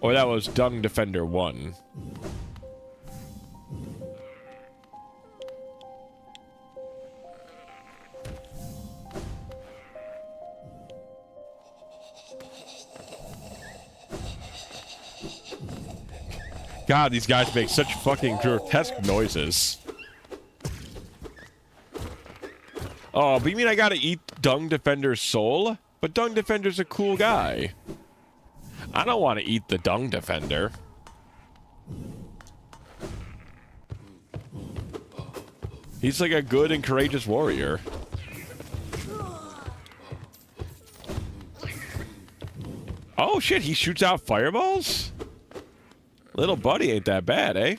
Or that was Dung Defender 1. God, these guys make such fucking grotesque noises. Oh, but you mean I gotta eat Dung Defender's soul? But Dung Defender's a cool guy. I don't want to eat the Dung Defender. He's like a good and courageous warrior. Oh shit, he shoots out fireballs? Little buddy ain't that bad, eh?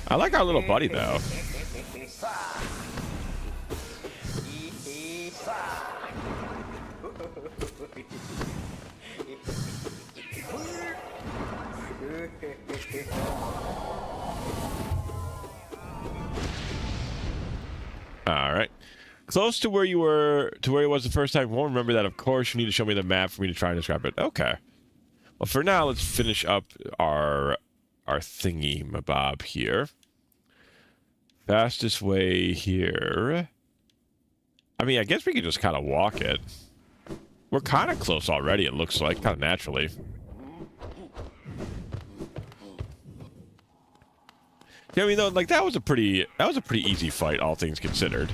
I like our little buddy, though. All right. Close to where you were, to where it was the first time. Won't remember that, of course. You need to show me the map for me to try and describe it. Okay. Well, for now, let's finish up our thingy mabob here. Fastest way here. I mean, I guess we could just kind of walk it. We're kind of close already, it looks like, kind of naturally. Yeah, I mean, though, like that was a pretty easy fight, all things considered.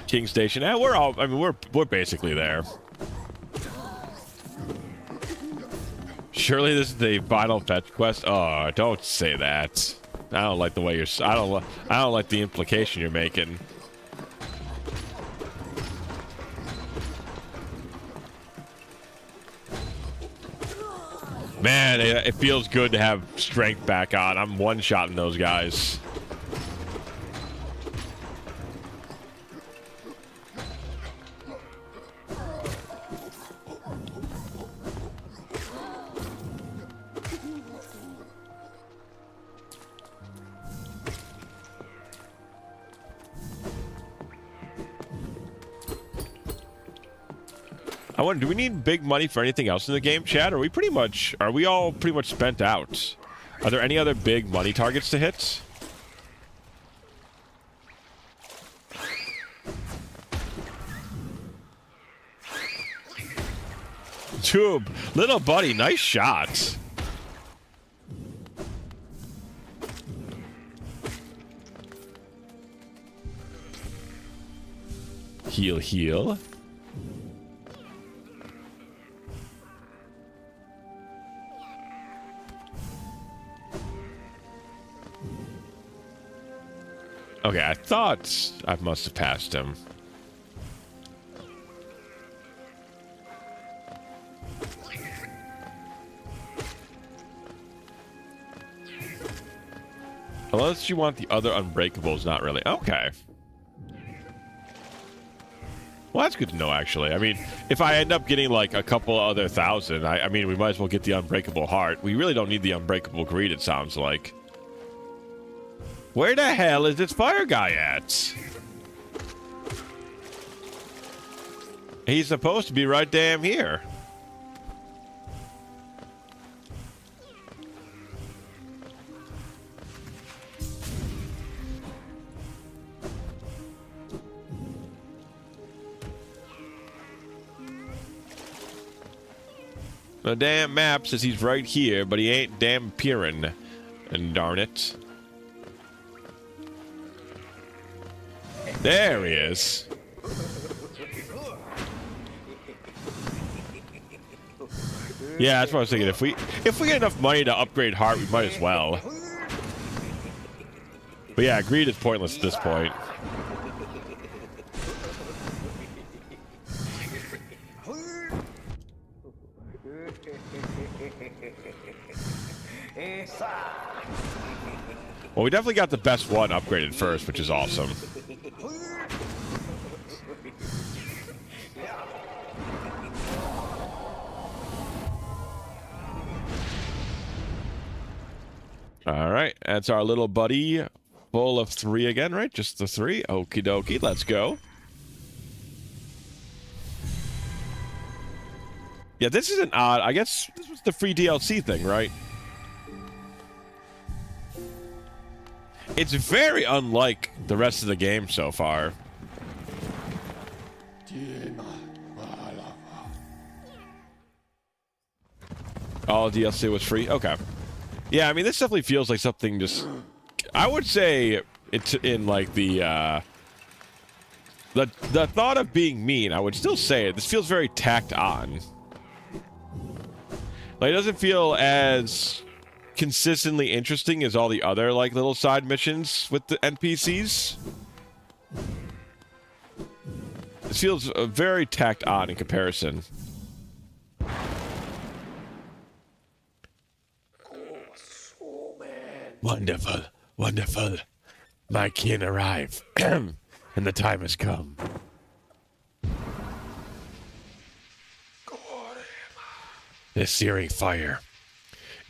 King Station. We're basically there. Surely this is the final fetch quest. Oh, don't say that. I don't like the way you're. I don't like the implication you're making. Man, it feels good to have strength back on. I'm one-shotting those guys. I wonder, do we need big money for anything else in the game, Chad? Are we all pretty much spent out? Are there any other big money targets to hit? Tube, little buddy, nice shot. Heal, heal. Okay, I thought I must have passed him. Unless you want the other Unbreakables, not really. Okay. Well, that's good to know, actually. I mean, if I end up getting, like, a couple other thousand, I mean, we might as well get the Unbreakable Heart. We really don't need the Unbreakable Greed, it sounds like. Where the hell is this fire guy at? He's supposed to be right damn here. The damn map says he's right here, but he ain't damn appearing. And darn it. There he is. Yeah, that's what I was thinking. If we get enough money to upgrade Heart, we might as well. But yeah, greed is pointless at this point. Well, we definitely got the best one upgraded first, which is awesome. All right, that's our little buddy. Full of 3 again, right? Just the 3? Okie dokie, let's go. Yeah, this is an odd... I guess this was the free DLC thing, right? It's very unlike the rest of the game so far. All DLC was free? Okay. Yeah, I mean, this definitely feels like something just... I would say it's in like the thought of being mean. I would still say it. This feels very tacked on. Like, it doesn't feel as consistently interesting as all the other like little side missions with the NPCs. This feels very tacked on in comparison. Wonderful. Wonderful. My kin arrive. And the time has come. This searing fire.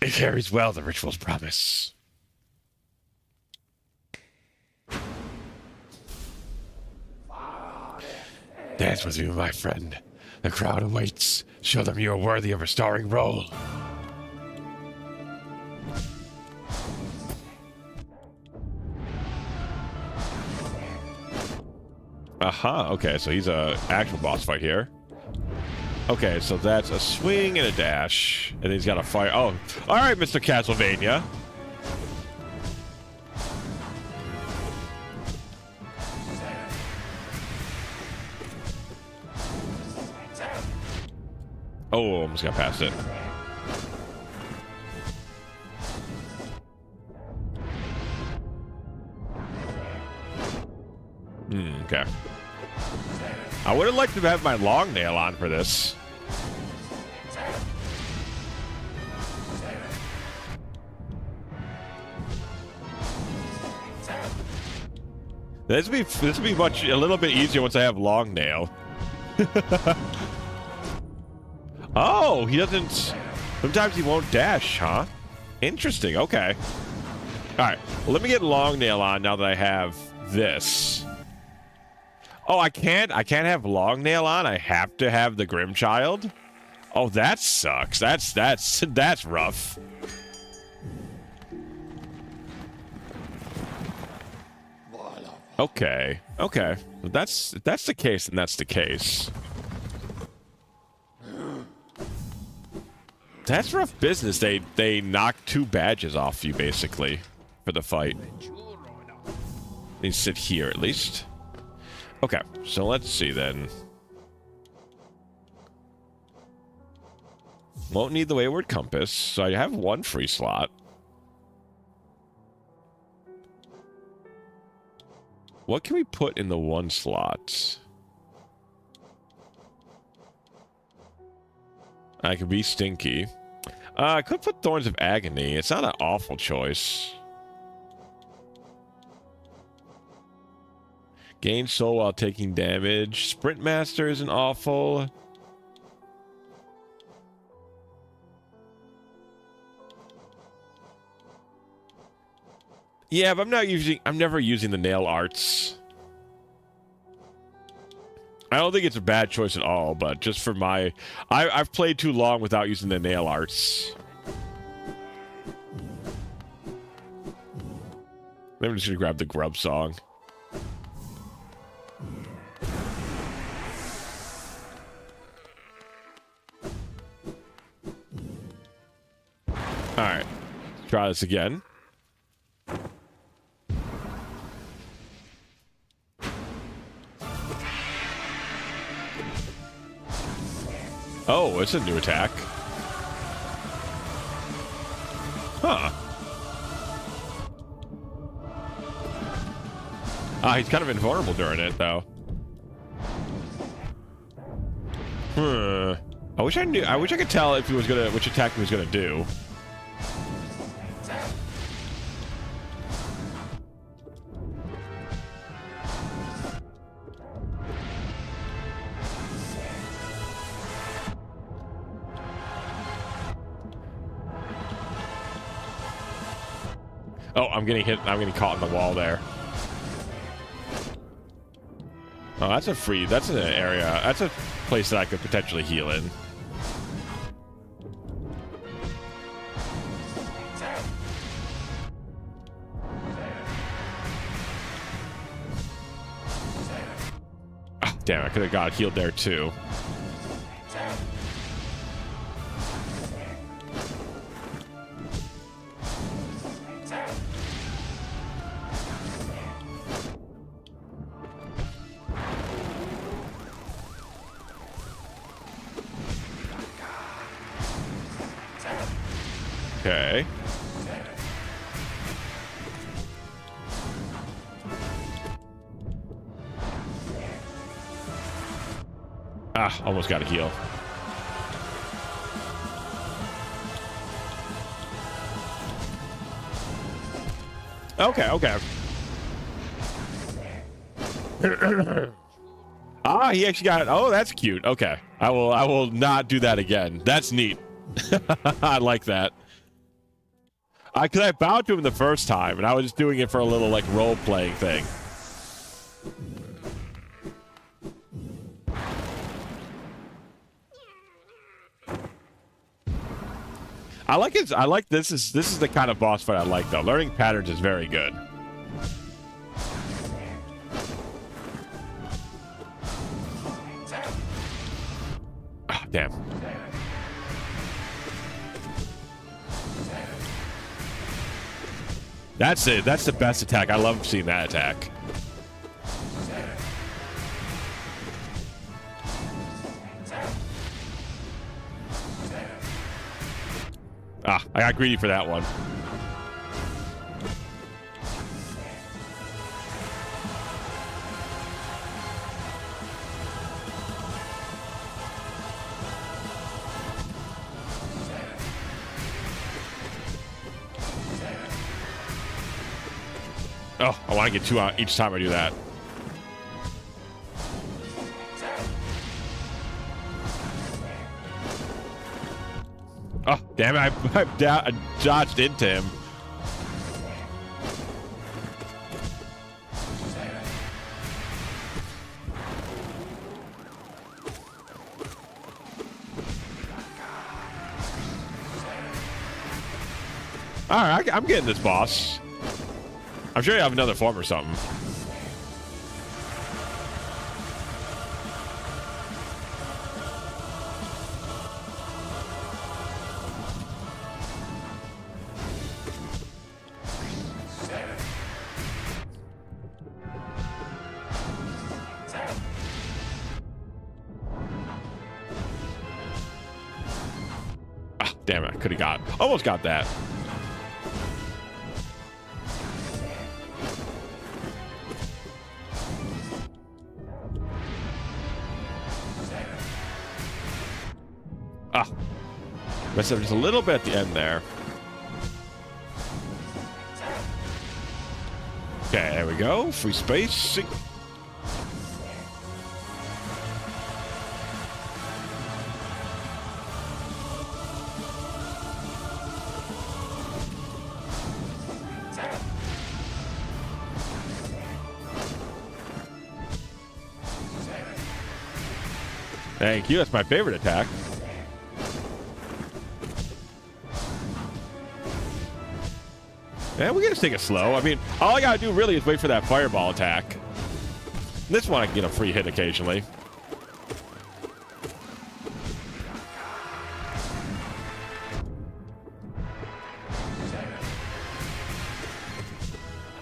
It carries well the ritual's promise. Dance with me, my friend. The crowd awaits. Show them you are worthy of a starring role. Aha, okay, so he's a actual boss fight here. Okay, so that's a swing and a dash. And he's got a fire. Oh, all right, Mr. Castlevania. Oh, almost got past it. Okay. I would have liked to have my long nail on for this. This would be a little bit easier once I have long nail. Oh, he doesn't. Sometimes he won't dash, huh? Interesting. Okay. All right. Well, let me get long nail on now that I have this. Oh, I can't have long nail on. I have to have the Grimchild. Oh, that sucks. That's rough. Okay. Okay. If that's the case, then that's the case. That's rough business. They knock 2 badges off you basically for the fight. They sit here at least. Okay, so let's see then. Won't need the Wayward Compass, so I have 1 free slot. What can we put in the 1 slot? I could be stinky. I could put Thorns of Agony. It's not an awful choice. Gain soul while taking damage. Sprint Master isn't awful. Yeah, but I'm never using the nail arts. I don't think it's a bad choice at all, but just for I've played too long without using the nail arts. Maybe I'm just gonna grab the Grub Song. All right. Try this again. Oh, it's a new attack. Huh. He's kind of invulnerable during it, though. I wish I knew. I wish I could tell if he was gonna which attack he was gonna do. Oh, I'm getting hit. I'm getting caught in the wall there. Oh, that's a free. That's an area. That's a place that I could potentially heal in. Oh, damn, I could have got healed there too. Okay. Ah, almost got a heal. Okay, okay. Ah, he actually got it. Oh, that's cute. Okay. I will not do that again. That's neat. I like that. Because I bowed to him the first time, and I was just doing it for a little, like, role-playing thing. I like it. I like this is the kind of boss fight I like, though. Learning patterns is very good. Ah, damn. That's it. That's the best attack. I love seeing that attack. Ah, I got greedy for that one. Oh, I want to get 2 out each time I do that. Oh, damn it. I dodged into him. All right, I'm getting this boss. I'm sure you have another form or something. Ah, damn it. I could have almost got that. Ah, messed up just a little bit at the end there. Okay, there we go. Free space. Thank you. That's my favorite attack. Yeah, we can just take it slow. I mean, all I gotta do really is wait for that fireball attack. This one I can get a free hit occasionally.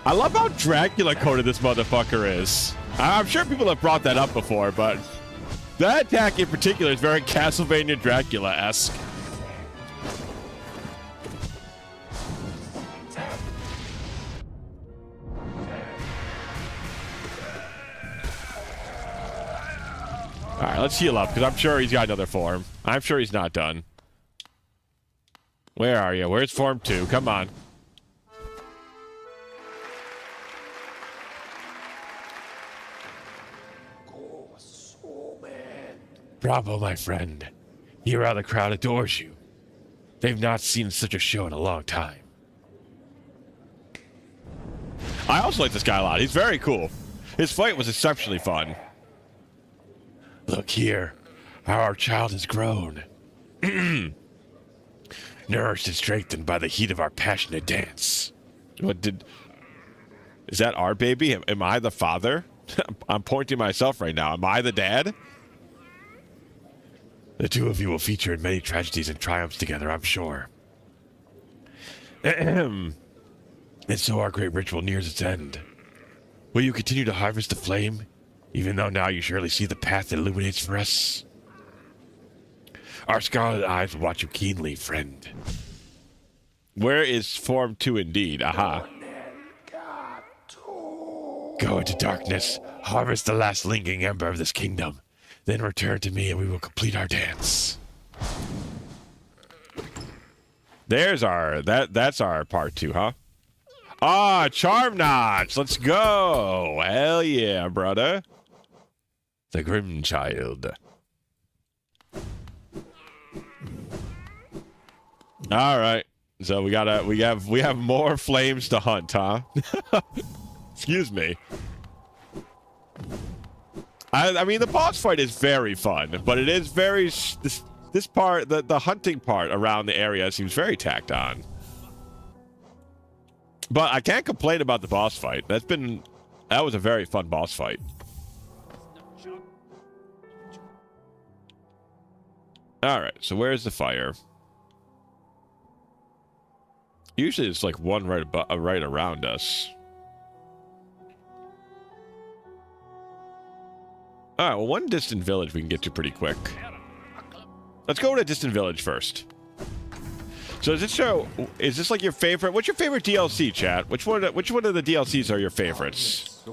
I love how Dracula coded this motherfucker is. I'm sure people have brought that up before, but that attack in particular is very Castlevania Dracula-esque. All right, let's heal up, because I'm sure he's got another form. I'm sure he's not done. Where are you? Where's form 2? Come on. Bravo, my friend. Here how the crowd adores you. They've not seen such a show in a long time. I also like this guy a lot. He's very cool. His fight was exceptionally fun. Look here, how our child has grown. Nourished and strengthened by the heat of our passionate dance. Is that our baby? Am I the father? I'm pointing myself right now. Am I the dad? The two of you will feature in many tragedies and triumphs together, I'm sure. And so our great ritual nears its end. Will you continue to harvest the flame, even though now you surely see the path that illuminates for us? Our scarlet eyes will watch you keenly, friend. Where is Form 2 indeed? Aha. Go into darkness, harvest the last lingering ember of this kingdom, then return to me and we will complete our dance. There's our, that's our part 2, huh? Ah, Charm Notch, let's go. Hell yeah, brother. The Grim Child. All right. So we have more flames to hunt, huh? Excuse me. I mean, the boss fight is very fun, but it is very this part, the hunting part around the area seems very tacked on. But I can't complain about the boss fight. That was a very fun boss fight. All right, so where's the fire? Usually it's like one right around us. All right, well, one distant village we can get to pretty quick. Let's go to a distant village first. So does it show? Is this like your favorite? What's your favorite DLC, chat? Which one of the DLCs are your favorites?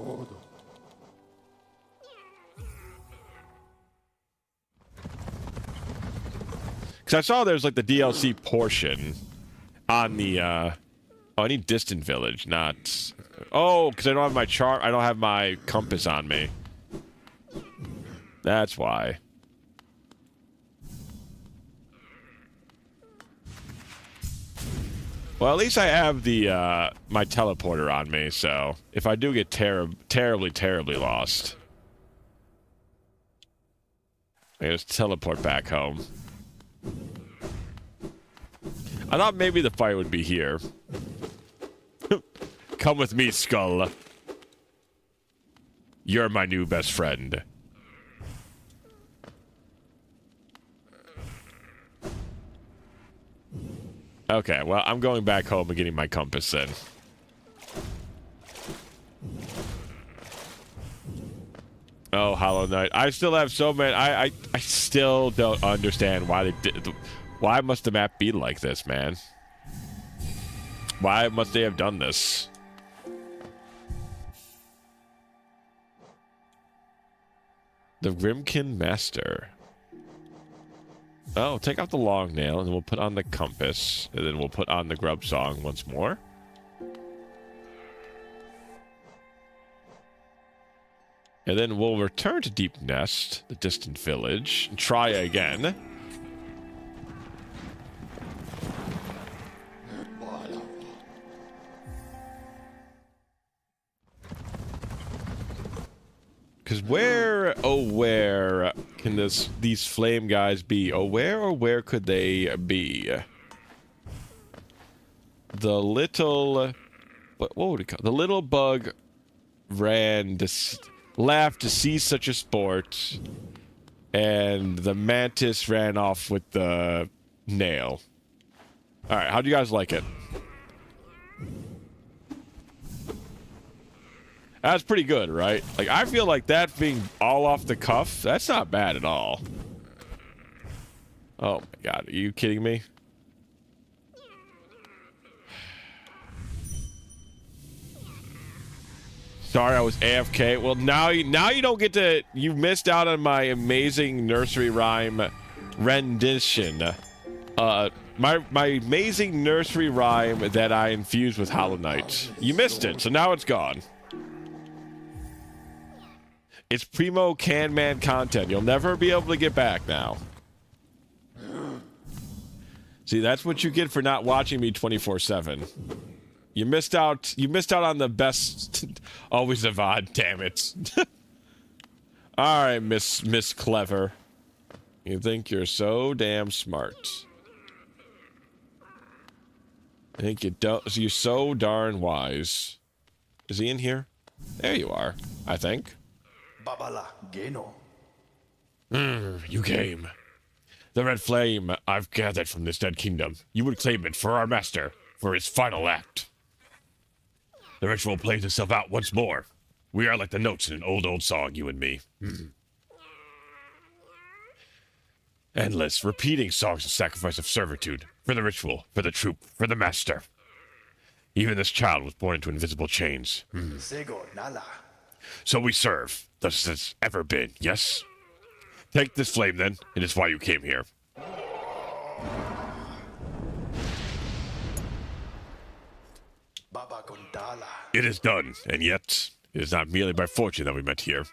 Because I saw there's like the DLC portion on the. Oh, I need distant village, not. Oh, because I don't have my chart. I don't have my compass on me. That's why. Well, at least I have the my teleporter on me, so if I do get terribly lost, I just teleport back home. I thought maybe the fire would be here. Come with me, Skull. You're my new best friend. Okay, well, I'm going back home and getting my compass then. Oh, Hollow Knight. I still have so many. I still don't understand why they did. Why must the map be like this, man? Why must they have done this? The Rimkin Master. Oh, take out the long nail, and then we'll put on the compass, and then we'll put on the grub song once more. And then we'll return to Deep Nest, the distant village, and try again. Because where, oh where can these flame guys be? Oh where could they be? The little, what would it call? The little bug laughed to see such a sport, and the mantis ran off with the nail. All right, how do you guys like it? That's pretty good, right? Like, I feel like that being all off the cuff, that's not bad at all. Oh my god, are you kidding me? Sorry, I was AFK. Well, now you don't get to. You missed out on my amazing nursery rhyme rendition. My amazing nursery rhyme that I infused with Hollow Knight. You missed it, so now it's gone. It's primo can-man content. You'll never be able to get back now. See, that's what you get for not watching me 24/7. You missed out. You missed out on the best. Always a VOD. Damn it. All right, Miss Clever. You think you're so damn smart. I think you don't. You're so darn wise. Is he in here? There you are. I think. Babala Geno. You came. The red flame I've gathered from this dead kingdom. You would claim it for our master, for his final act. The ritual plays itself out once more. We are like the notes in an old song, you and me. Endless, repeating songs of sacrifice of servitude. For the ritual, for the troop, for the master. Even this child was born into invisible chains. Sego Nala. So we serve. Thus it's ever been, yes? Take this flame, then. It is why you came here. Baba Gondala. It is done, and yet, it is not merely by fortune that we met here.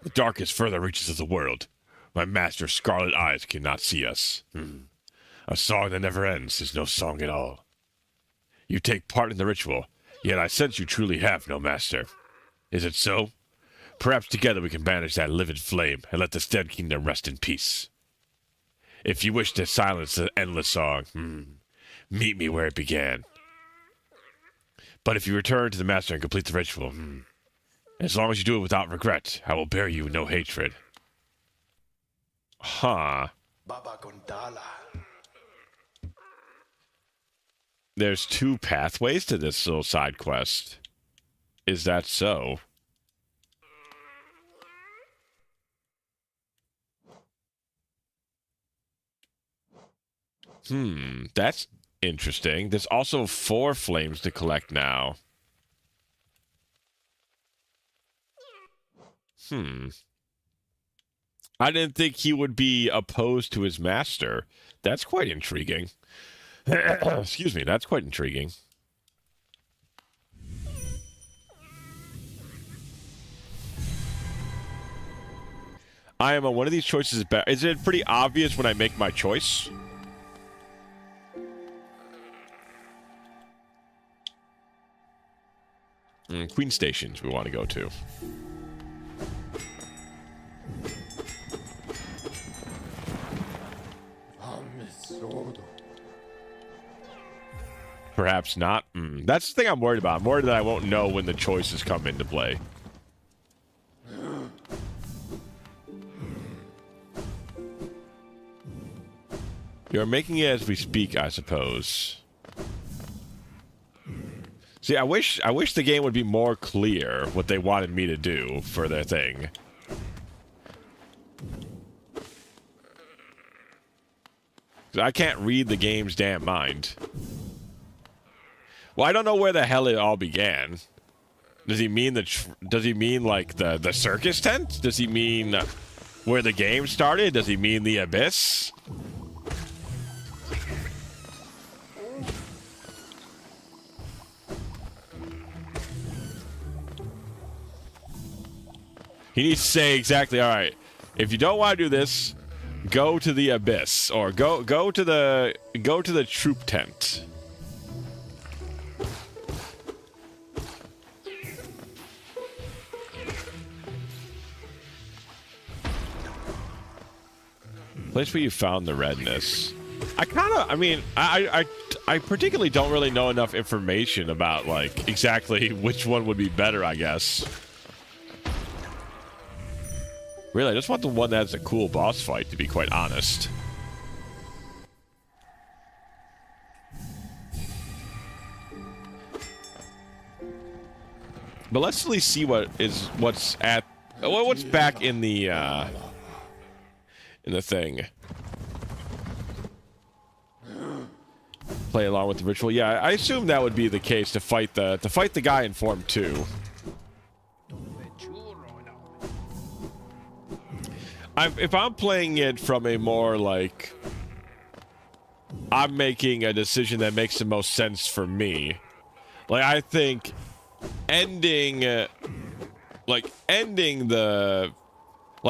The darkest further reaches of the world. My master's scarlet eyes cannot see us. A song that never ends is no song at all. You take part in the ritual, yet I sense you truly have no master. Is it so? Perhaps together we can banish that livid flame and let this dead kingdom rest in peace. If you wish to silence the endless song, meet me where it began. But if you return to the master and complete the ritual, as long as you do it without regret, I will bear you no hatred. Huh. Baba Gondala. There's 2 pathways to this little side quest. Is that so? That's interesting. There's also 4 flames to collect now. I didn't think he would be opposed to his master. That's quite intriguing. Excuse me, that's quite intriguing. I am on one of these choices. Is it pretty obvious when I make my choice? Queen Stations we want to go to. Perhaps not. That's the thing I'm worried about. I'm worried that I won't know when the choices come into play. You're making it as we speak, I suppose. See, I wish the game would be more clear what they wanted me to do for their thing. I can't read the game's damn mind. Well, I don't know where the hell it all began. Does he mean does he mean like the circus tent? Does he mean where the game started? Does he mean the abyss? He needs to say exactly, all right, if you don't want to do this, go to the abyss or go to the troop tent. Place where you found the redness. I particularly don't really know enough information about like exactly which one would be better, I guess. Really, I just want the one that has a cool boss fight, to be quite honest. But let's at least see what's back in the thing. Play along with the ritual. Yeah, I assume that would be the case to fight the guy in Form 2. If I'm playing it from a more like I'm making a decision that makes the most sense for me. Like I think ending the like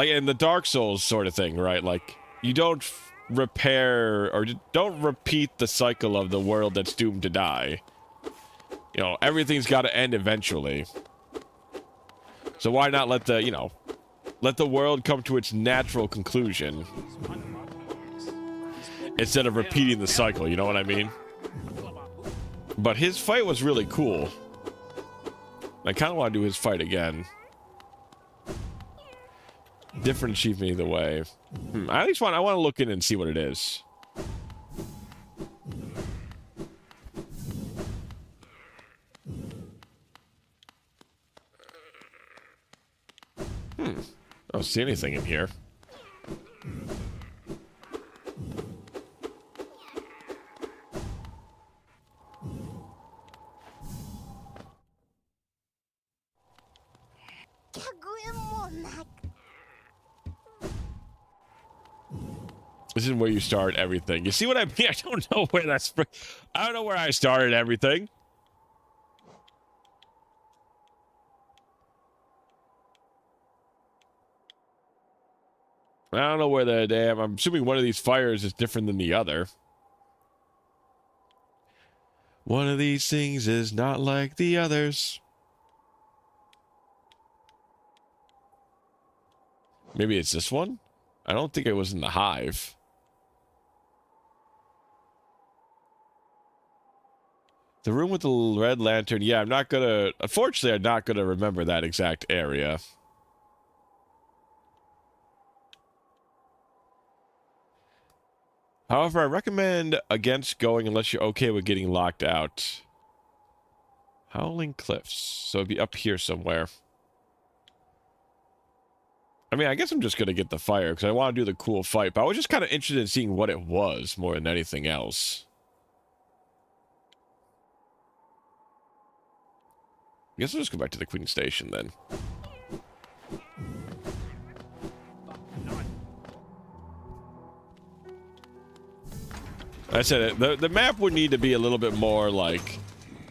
in the Dark Souls sort of thing, right? Like you don't repair or don't repeat the cycle of the world that's doomed to die. You know, everything's got to end eventually. So why not let the world come to its natural conclusion instead of repeating the cycle, you know what I mean? But his fight was really cool. I kind of want to do his fight again. Different achievement either way. I at least I want to look in and see what it is. I don't see anything in here. This is where you start everything. You see what I mean? I don't know where that's. I don't know where I started everything. I don't know where the damn. I'm assuming one of these fires is different than the other. One of these things is not like the others. Maybe it's this one? I don't think it was in the hive. The room with the red lantern. Yeah, I'm not gonna... Unfortunately, I'm not gonna remember that exact area. However, I recommend against going unless you're okay with getting locked out. Howling Cliffs. So it'd be up here somewhere. I mean, I guess I'm just going to get the fire because I want to do the cool fight. But I was just kind of interested in seeing what it was more than anything else. I guess I'll just go back to the Queen Station then. I said it. The map would need to be a little bit more like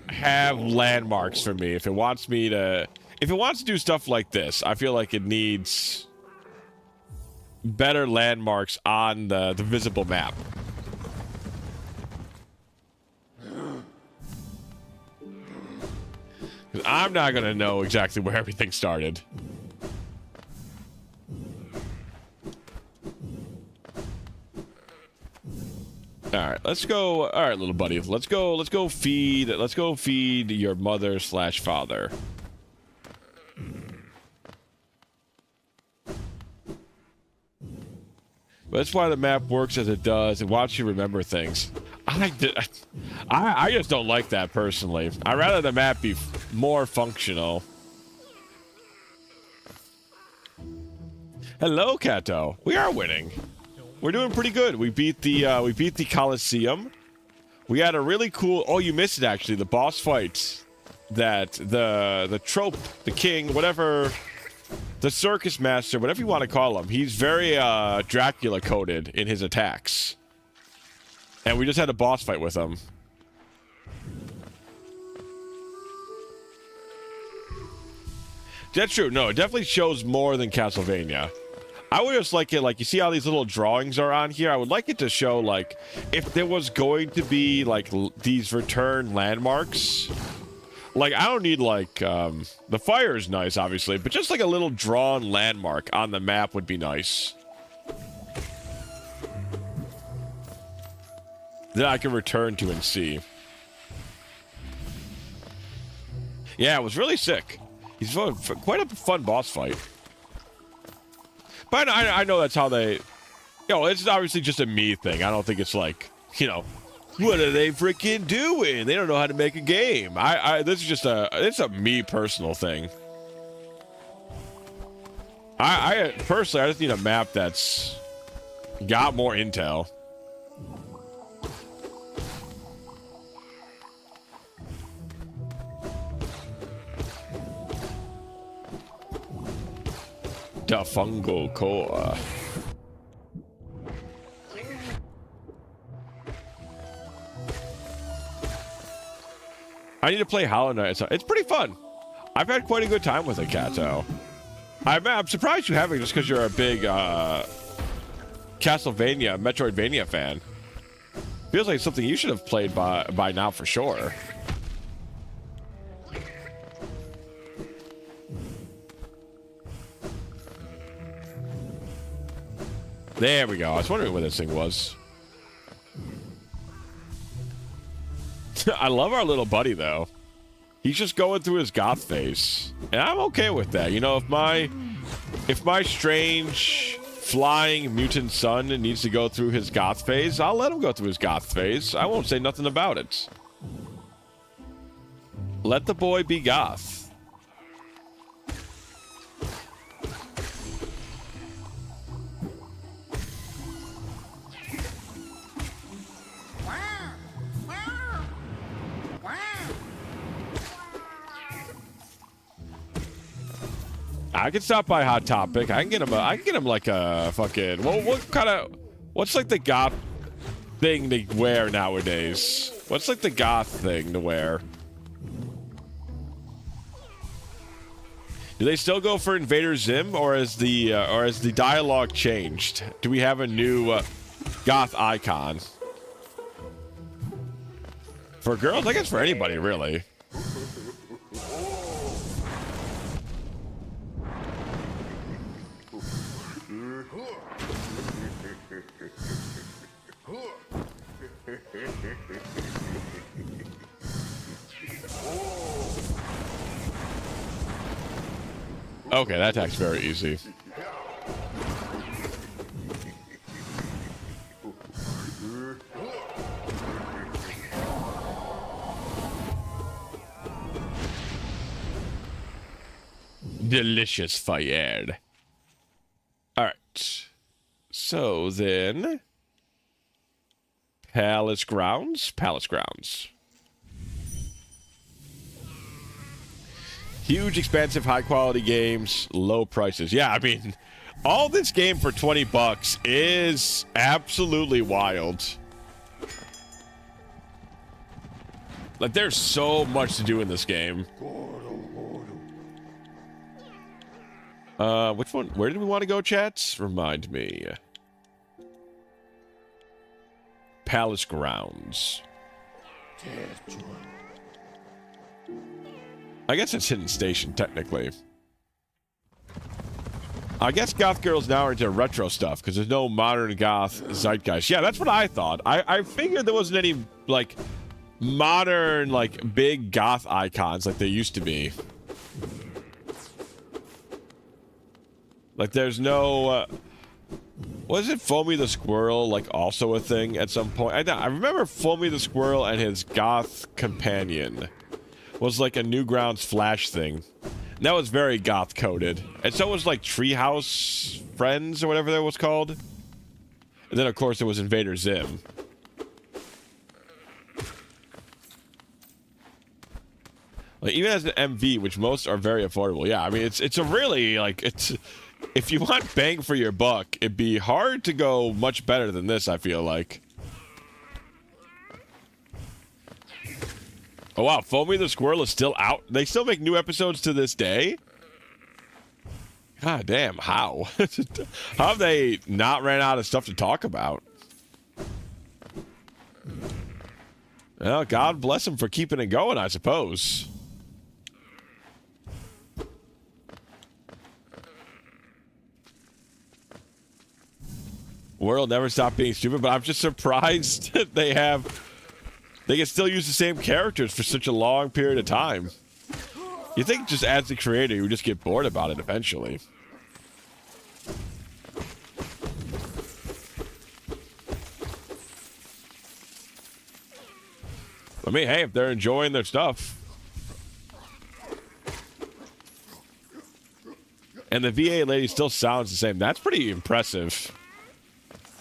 have landmarks for me if it wants me to. If it wants to do stuff like this, I feel like it needs better landmarks on the visible map. I'm not going to know exactly where everything started. All right, let's go. All right, little buddy, let's go feed your mother/father. That's why the map works as it does. It wants you to remember things. I just don't like that personally. I'd rather the map be more functional. Hello, Kato. We are winning. We're doing pretty good. We beat the Colosseum. We had a really cool. Oh, you missed it actually. The boss fight. That the trope, the king, whatever. The circus master, whatever you want to call him, he's very Dracula coded in his attacks. And we just had a boss fight with him. That's true. No, it definitely shows more than Castlevania. I would just like it, like, you see how these little drawings are on here? I would like it to show, like, if there was going to be, like, these return landmarks. Like, I don't need, like, the fire is nice, obviously, but just, like, a little drawn landmark on the map would be nice. That I can return to and see. Yeah, it was really sick. He's quite a fun boss fight. But I know that's how they... You know, it's obviously just a me thing. I don't think it's, like, you know, What are they freaking doing? They don't know how to make a game. This is just it's a me personal thing. I personally, I just need a map that's got more intel. The fungal core. I need to play Hollow Knight. It's pretty fun. I've had quite a good time with it, Kato. I'm surprised you haven't, just because you're a big Castlevania, Metroidvania fan. Feels like something you should have played by now for sure. There we go. I was wondering what this thing was. I love our little buddy, though. He's just going through his goth phase. And I'm okay with that. You know, if my strange flying mutant son needs to go through his goth phase, I'll let him go through his goth phase. I won't say nothing about it. Let the boy be goth. I can stop by Hot Topic. I can get him like a fucking what's like the goth thing to wear nowadays? What's like the goth thing to wear? Do they still go for Invader Zim, or has the dialogue changed? Do we have a new goth icon? For girls, I guess for anybody really. Okay, that attack's very easy. Delicious fire. Alright. So then... Palace Grounds. Huge, expansive, high-quality games, low prices. Yeah, I mean, all this game for $20 is absolutely wild. Like, there's so much to do in this game. Which one? Where did we want to go, chats? Remind me. Palace Grounds. I guess it's Hidden Station, technically. I guess goth girls now are into retro stuff, because there's no modern goth zeitgeist. Yeah, that's what I thought. I figured there wasn't any, like, modern, like, big goth icons like there used to be. Like, there's no... was it Foamy the Squirrel, like, also a thing at some point? I remember Foamy the Squirrel and his goth companion was like a Newgrounds Flash thing. And that was very goth-coded. And so was, like, Treehouse Friends or whatever that was called. And then, of course, there was Invader Zim. Like, even as an MV, which most are very affordable. Yeah, I mean, it's a really, like, it's... If you want bang for your buck, it'd be hard to go much better than this, I feel like. Oh, wow. Foamy the Squirrel is still out. They still make new episodes to this day? God damn, how? How have they not ran out of stuff to talk about? Well, God bless them for keeping it going, I suppose. World never stopped being stupid, but I'm just surprised that they can still use the same characters for such a long period of time. You think just as the creator, you would just get bored about it eventually. I mean, hey, if they're enjoying their stuff. And the VA lady still sounds the same. That's pretty impressive.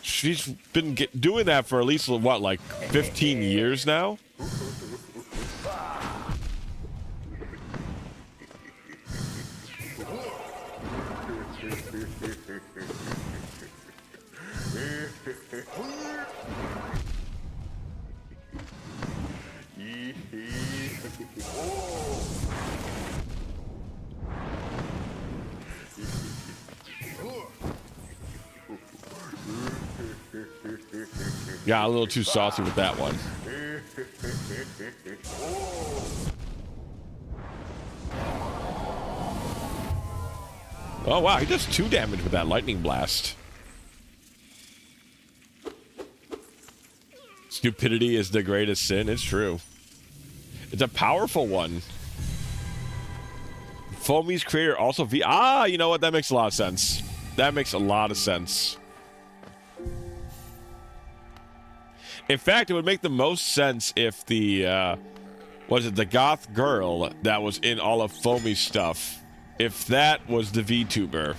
She's been doing that for at least, what, like 15 years now? Got a little too saucy with that one. Oh, wow. He does 2 damage with that lightning blast. Stupidity is the greatest sin. It's true. It's a powerful one. Foamy's creator also you know what? That makes a lot of sense. That makes a lot of sense. In fact, it would make the most sense if the, the goth girl that was in all of Foamy's stuff, if that was the VTuber.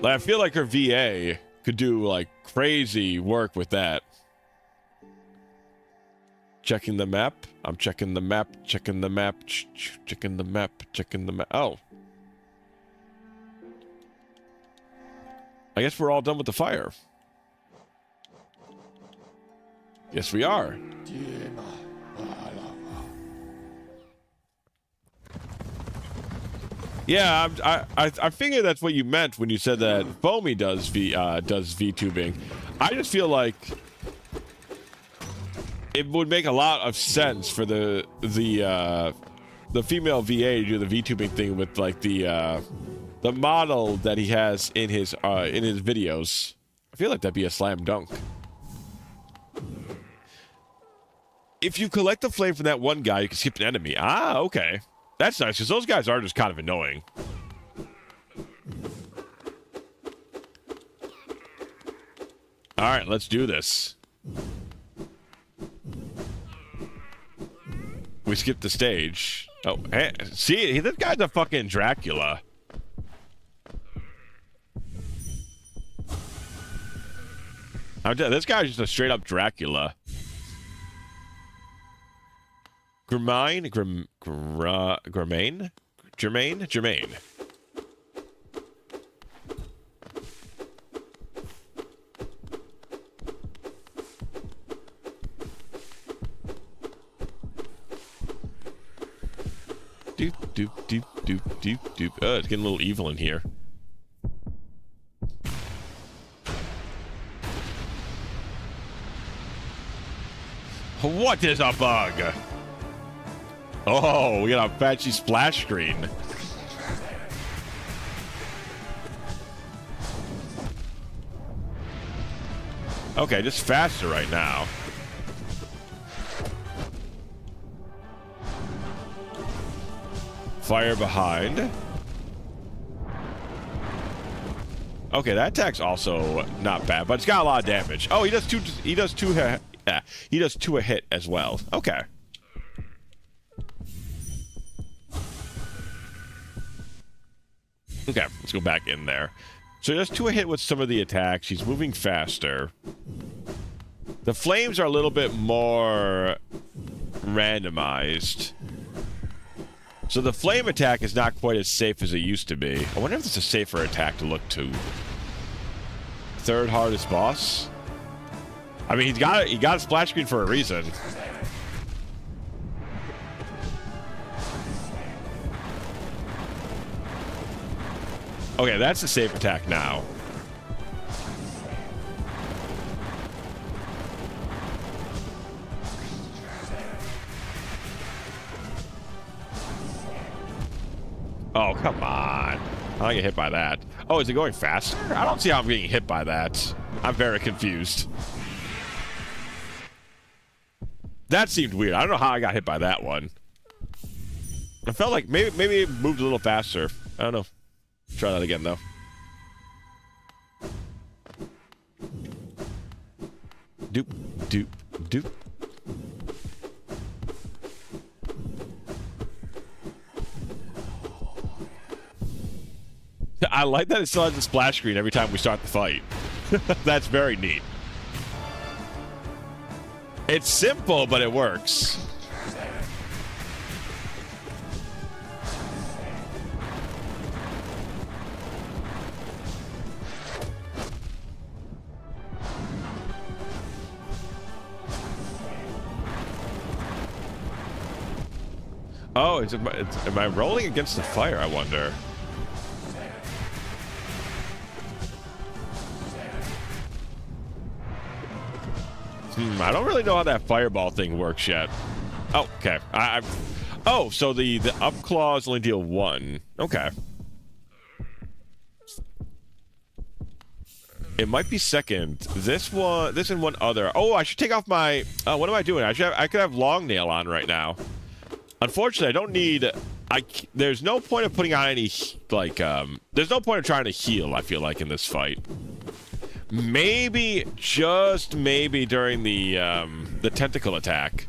Like, I feel like her VA could do, like, crazy work with that. Checking the map. I'm checking the map, checking the map, checking the map, checking the map. Oh. I guess we're all done with the fire. Yes, we are. Yeah, I figured that's what you meant when you said that Foamy does VTubing. I just feel like it would make a lot of sense for the female VA to do the VTubing thing with like the model that he has in his videos. I feel like that'd be a slam dunk. If you collect the flame from that one guy, you can skip an enemy. Ah, okay. That's nice, because those guys are just kind of annoying. Alright, let's do this. We skipped the stage. Oh, hey, see, this guy's a fucking Dracula. This guy's just a straight up Dracula. Germaine? Germaine. Doop, doop, doop, doop, doop, doop. Oh, it's getting a little evil in here. What is a bug? Oh, we got a patchy splash screen. Okay, just faster right now. Fire behind. Okay, that attack's also not bad, but it's got a lot of damage. Oh, he does two a hit as well. Okay. Okay, let's go back in there. So just 2 a hit with some of the attacks. He's moving faster. The flames are a little bit more randomized. So the flame attack is not quite as safe as it used to be. I wonder if it's a safer attack to look to. 3rd hardest boss? I mean, he got a splash screen for a reason. Okay, that's a safe attack now. Oh, come on. I don't get hit by that. Oh, is it going faster? I don't see how I'm getting hit by that. I'm very confused. That seemed weird. I don't know how I got hit by that one. I felt like maybe it moved a little faster. I don't know. Try that again, though. Doop, doop, doop. I like that it still has a splash screen every time we start the fight. That's very neat. It's simple, but it works. Oh, am I rolling against the fire, I wonder? I don't really know how that fireball thing works yet. Oh, okay. Oh, so the up claws only deal 1. Okay. It might be second. This and one other. Oh, I should take off my... what am I doing? I could have long nail on right now. Unfortunately, I don't need... There's no point of putting on any, like, there's no point of trying to heal, I feel like, in this fight. Maybe, just maybe, during the tentacle attack.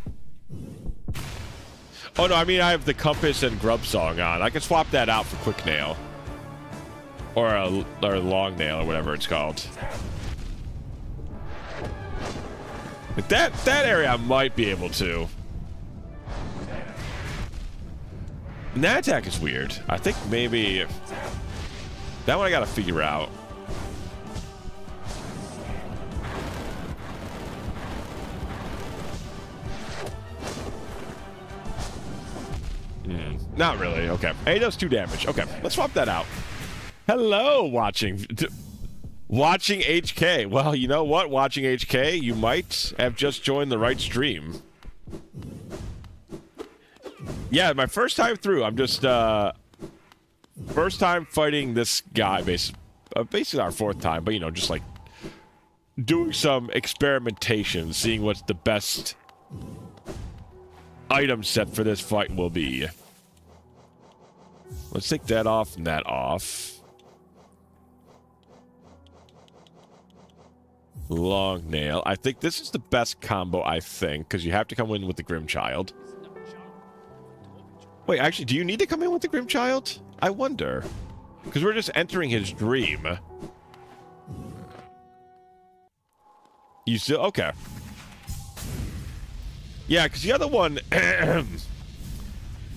Oh, no, I mean, I have the compass and grub song on. I can swap that out for quick nail. Or long nail, or whatever it's called. Like that area I might be able to. And that attack is weird. I think maybe... That one I gotta figure out. Not really. Okay. Hey, it does 2 damage. Okay, let's swap that out. Hello, watching HK. Well, you know what? Watching HK, you might have just joined the right stream. Yeah, my first time through. I'm just first time fighting this guy. Basically our 4th time, but you know, just like doing some experimentation, seeing what's the best item set for this fight will be. Let's take that off and that off. Long nail. I think this is the best combo, I think, because you have to come in with the Grimchild. Wait, actually, do you need to come in with the Grimchild? I wonder. Because we're just entering his dream. You still... Okay. Yeah, because the other one...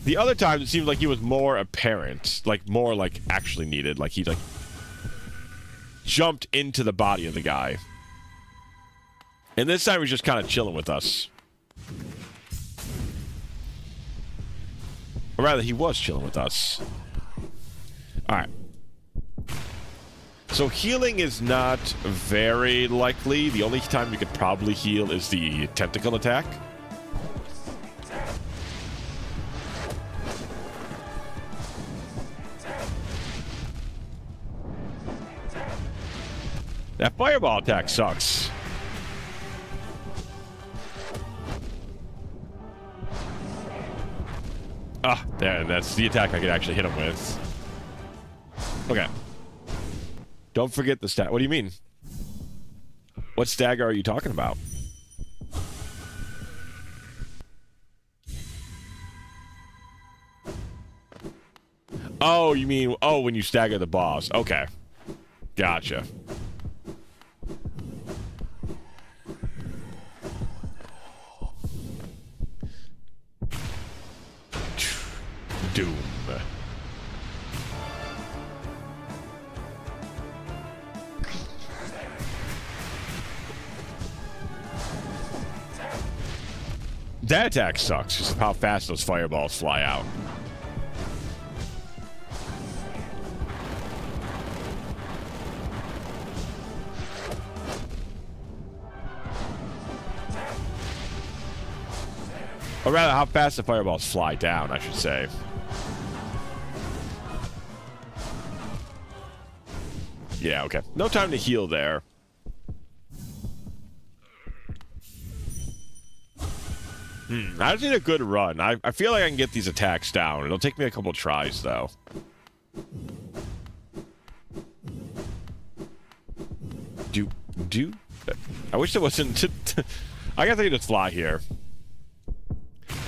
the other time, it seemed like he was more apparent. Like, more, like, actually needed. Like, he, like... jumped into the body of the guy. And this time, he's just kind of chilling with us. Or rather, he was chilling with us. Alright. So healing is not very likely. The only time you could probably heal is the tentacle attack. That fireball attack sucks. Ah, there, that's the attack I could actually hit him with. Okay. Don't forget the stat. What do you mean? What stagger are you talking about? Oh, you mean, oh, when you stagger the boss. Okay. Gotcha. Doom. That attack sucks, just how fast those fireballs fly out. Or rather, how fast the fireballs fly down, I should say. Yeah, okay. No time to heal there. I just need a good run. I feel like I can get these attacks down. It'll take me a couple tries, though. I wish there wasn't... I guess I could just fly here.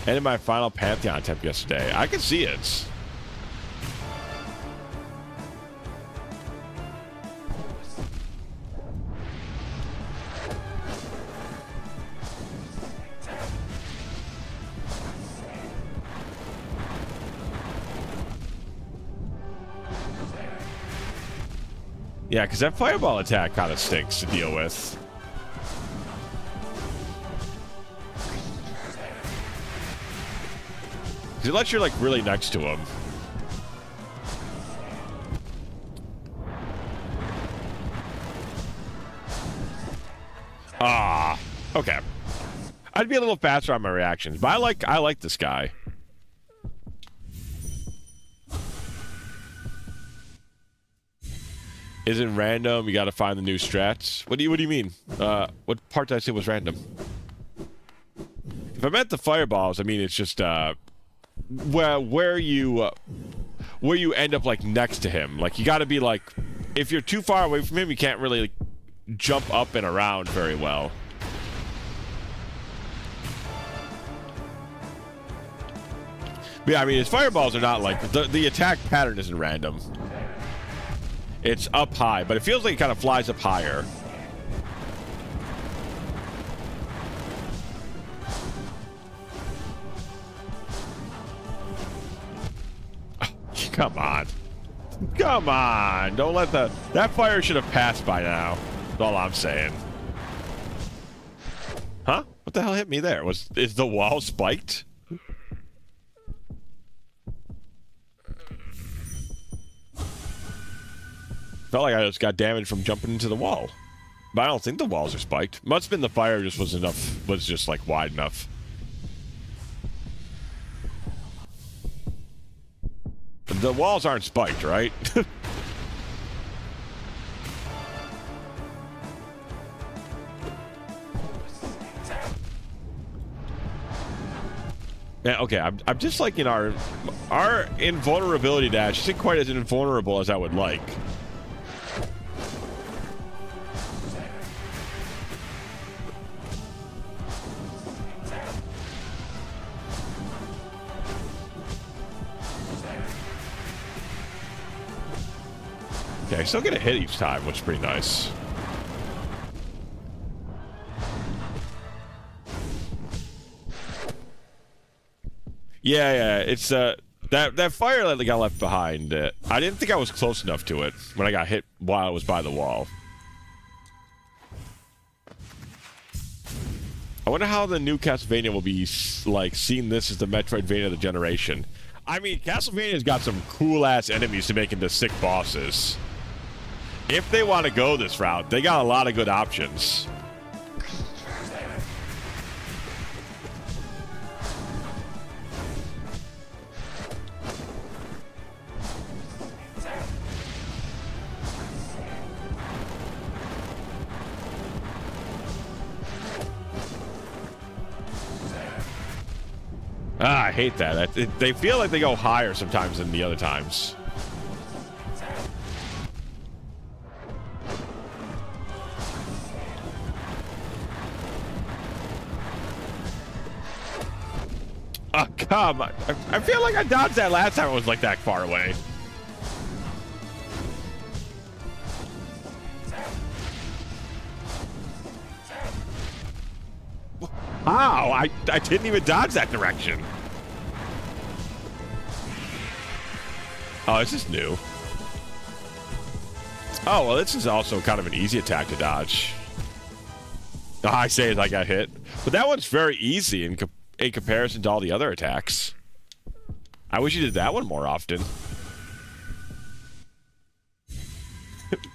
Ended my final Pantheon attempt yesterday. I can see it. Yeah, because that fireball attack kind of stinks to deal with. Because unless you're, like, really next to him. Ah, okay. I'd be a little faster on my reactions, but I like this guy. Isn't random? You got to find the new strats. What do you mean? What part did I say was random? If I meant the fireballs, I mean it's just where you end up like next to him. Like you got to be like, if you're too far away from him, you can't really like, jump up and around very well. But yeah, I mean his fireballs are not like the attack pattern isn't random. It's up high, but it feels like it kind of flies up higher. Come on. Come on. Don't let that fire should have passed by now. That's all I'm saying. Huh? What the hell hit me there? Is the wall spiked? Felt like I just got damaged from jumping into the wall. But I don't think the walls are spiked. Must have been the fire just was just like wide enough. The walls aren't spiked, right? Yeah, okay, I'm just like in our invulnerability dash isn't quite as invulnerable as I would like. Okay, I still get a hit each time, which is pretty nice. Yeah, it's that fire that got left behind. I didn't think I was close enough to it when I got hit while I was by the wall. I wonder how the new Castlevania will be like seeing this as the Metroidvania of the generation. I mean, Castlevania's got some cool-ass enemies to make into sick bosses. If they want to go this route, they got a lot of good options. Ah, I hate that. They feel like they go higher sometimes than the other times. Oh, come on. I feel like I dodged that last time I was like that far away. How? I didn't even dodge that direction. Oh, this is new. Oh, well, this is also kind of an easy attack to dodge. Oh, I say as I got hit. But that one's very easy in comparison to all the other attacks. I wish you did that one more often.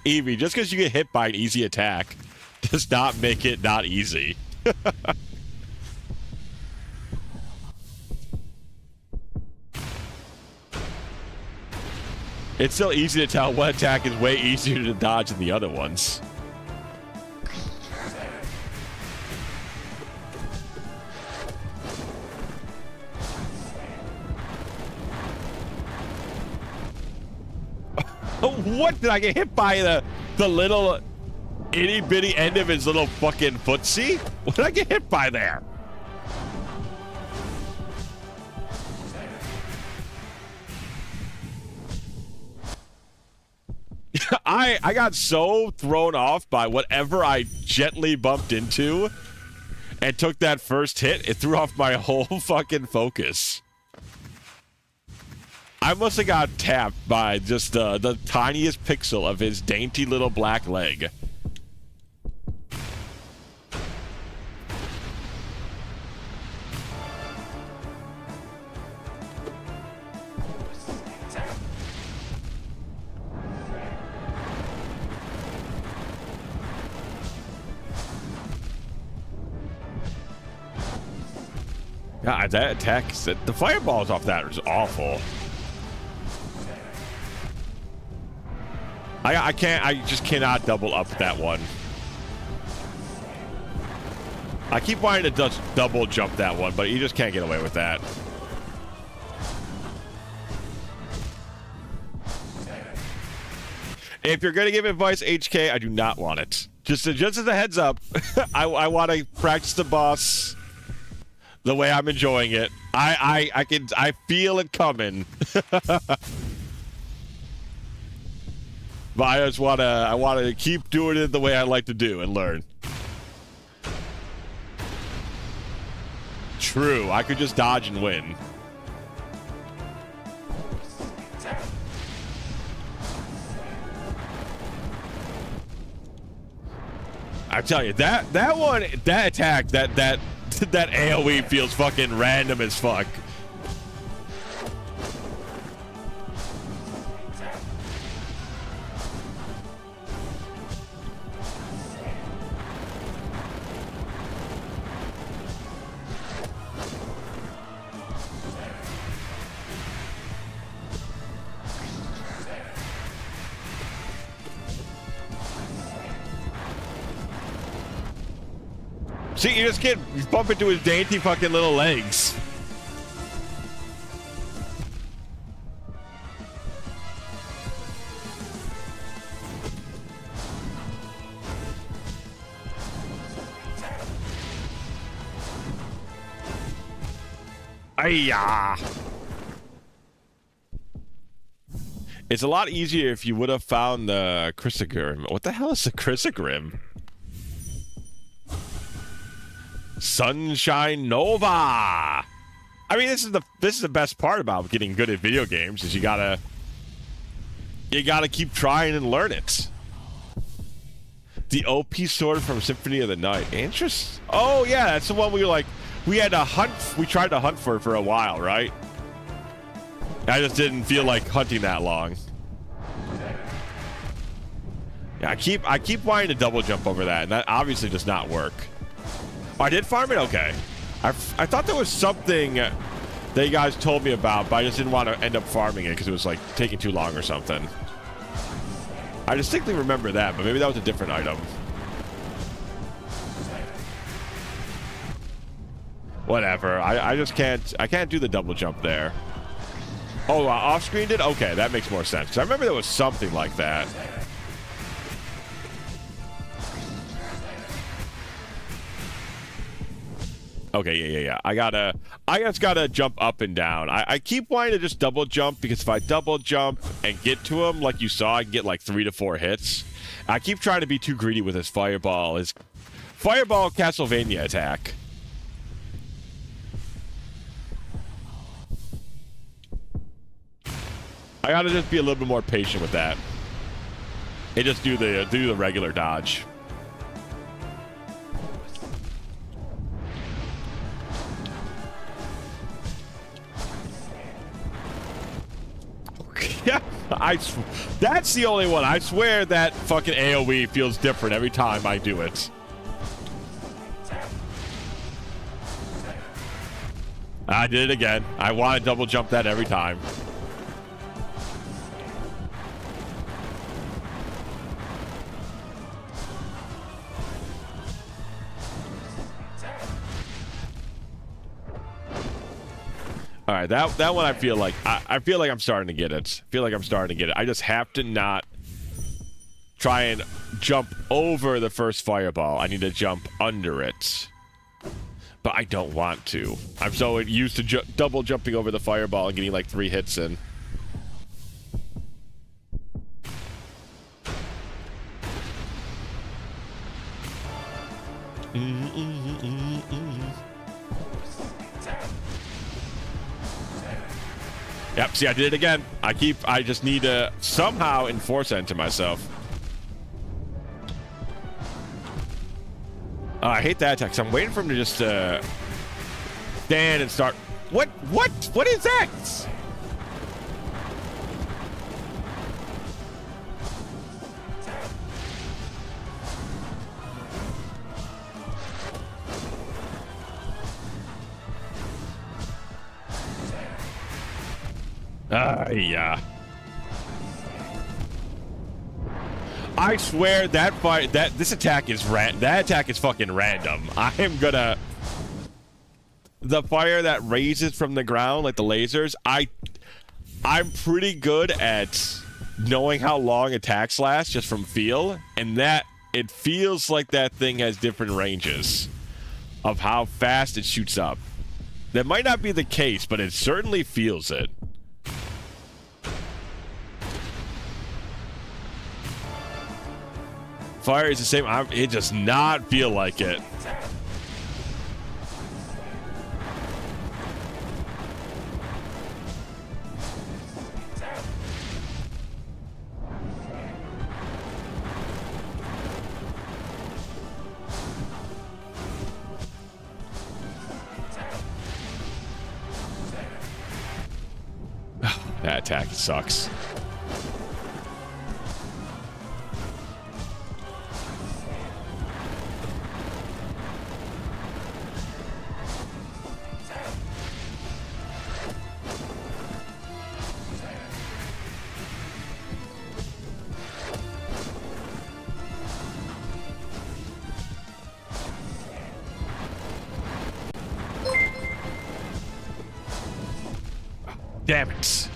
Evie, just because you get hit by an easy attack does not make it not easy. It's still easy to tell what attack is way easier to dodge than the other ones. What did I get hit by? The little itty bitty end of his little fucking footsie? What did I get hit by there? I got so thrown off by whatever I gently bumped into and took that first hit, it threw off my whole fucking focus. I must have got tapped by just the tiniest pixel of his dainty little black leg. God, that attack, the fireballs off that is awful. I just cannot double up that one. I keep wanting to just double jump that one, but you just can't get away with that. If you're gonna give advice, HK, I do not want it. Just as a heads up, I want to practice the boss the way I'm enjoying it. I feel it coming. But I want to keep doing it the way I like to do and learn. True, I could just dodge and win. I tell you, that attack, that AoE feels fucking random as fuck. See, you just can't bump into his dainty fucking little legs. Ayah! It's a lot easier if you would have found the Chrysogrim. What the hell is the Chrysogrim? Sunshine Nova. I mean, this is the best part about getting good at video games is you gotta keep trying and learn it. The OP sword from Symphony of the Night. Interest. Oh yeah, that's the one we had to hunt. We tried to hunt for a while, right? I just didn't feel like hunting that long. Yeah, I keep wanting to double jump over that, and that obviously does not work. Oh, I did farm it? Okay. I thought there was something that you guys told me about, but I just didn't want to end up farming it because it was like taking too long or something. I distinctly remember that, but maybe that was a different item. Whatever. I just can't do the double jump there. Oh, off screen did? Okay, that makes more sense. 'Cause I remember there was something like that. Okay, yeah. I just gotta jump up and down. I keep wanting to just double jump because if I double jump and get to him, like you saw, I can get like 3 to 4 hits. I keep trying to be too greedy with his fireball Castlevania attack. I gotta just be a little bit more patient with that. And just do the regular dodge. Yeah, that's the only one. I swear that fucking AoE feels different every time I do it. I did it again. I want to double jump that every time. All right, that one I feel like I'm starting to get it. I just have to not try and jump over the first fireball. I need to jump under it. But I don't want to. I'm so used to double jumping over the fireball and getting like 3 hits in. Yep, see, I did it again. I just need to somehow enforce that into myself. I hate that attack, 'cause I'm waiting for him to just stand and start. What is that? Yeah. I swear this attack is that attack is fucking random. I am gonna the fire that raises from the ground like the lasers. I'm pretty good at knowing how long attacks last just from feel, and that it feels like that thing has different ranges of how fast it shoots up. That might not be the case, but it certainly feels it. Fire is the same. It does not feel like it. That attack sucks. Damn it.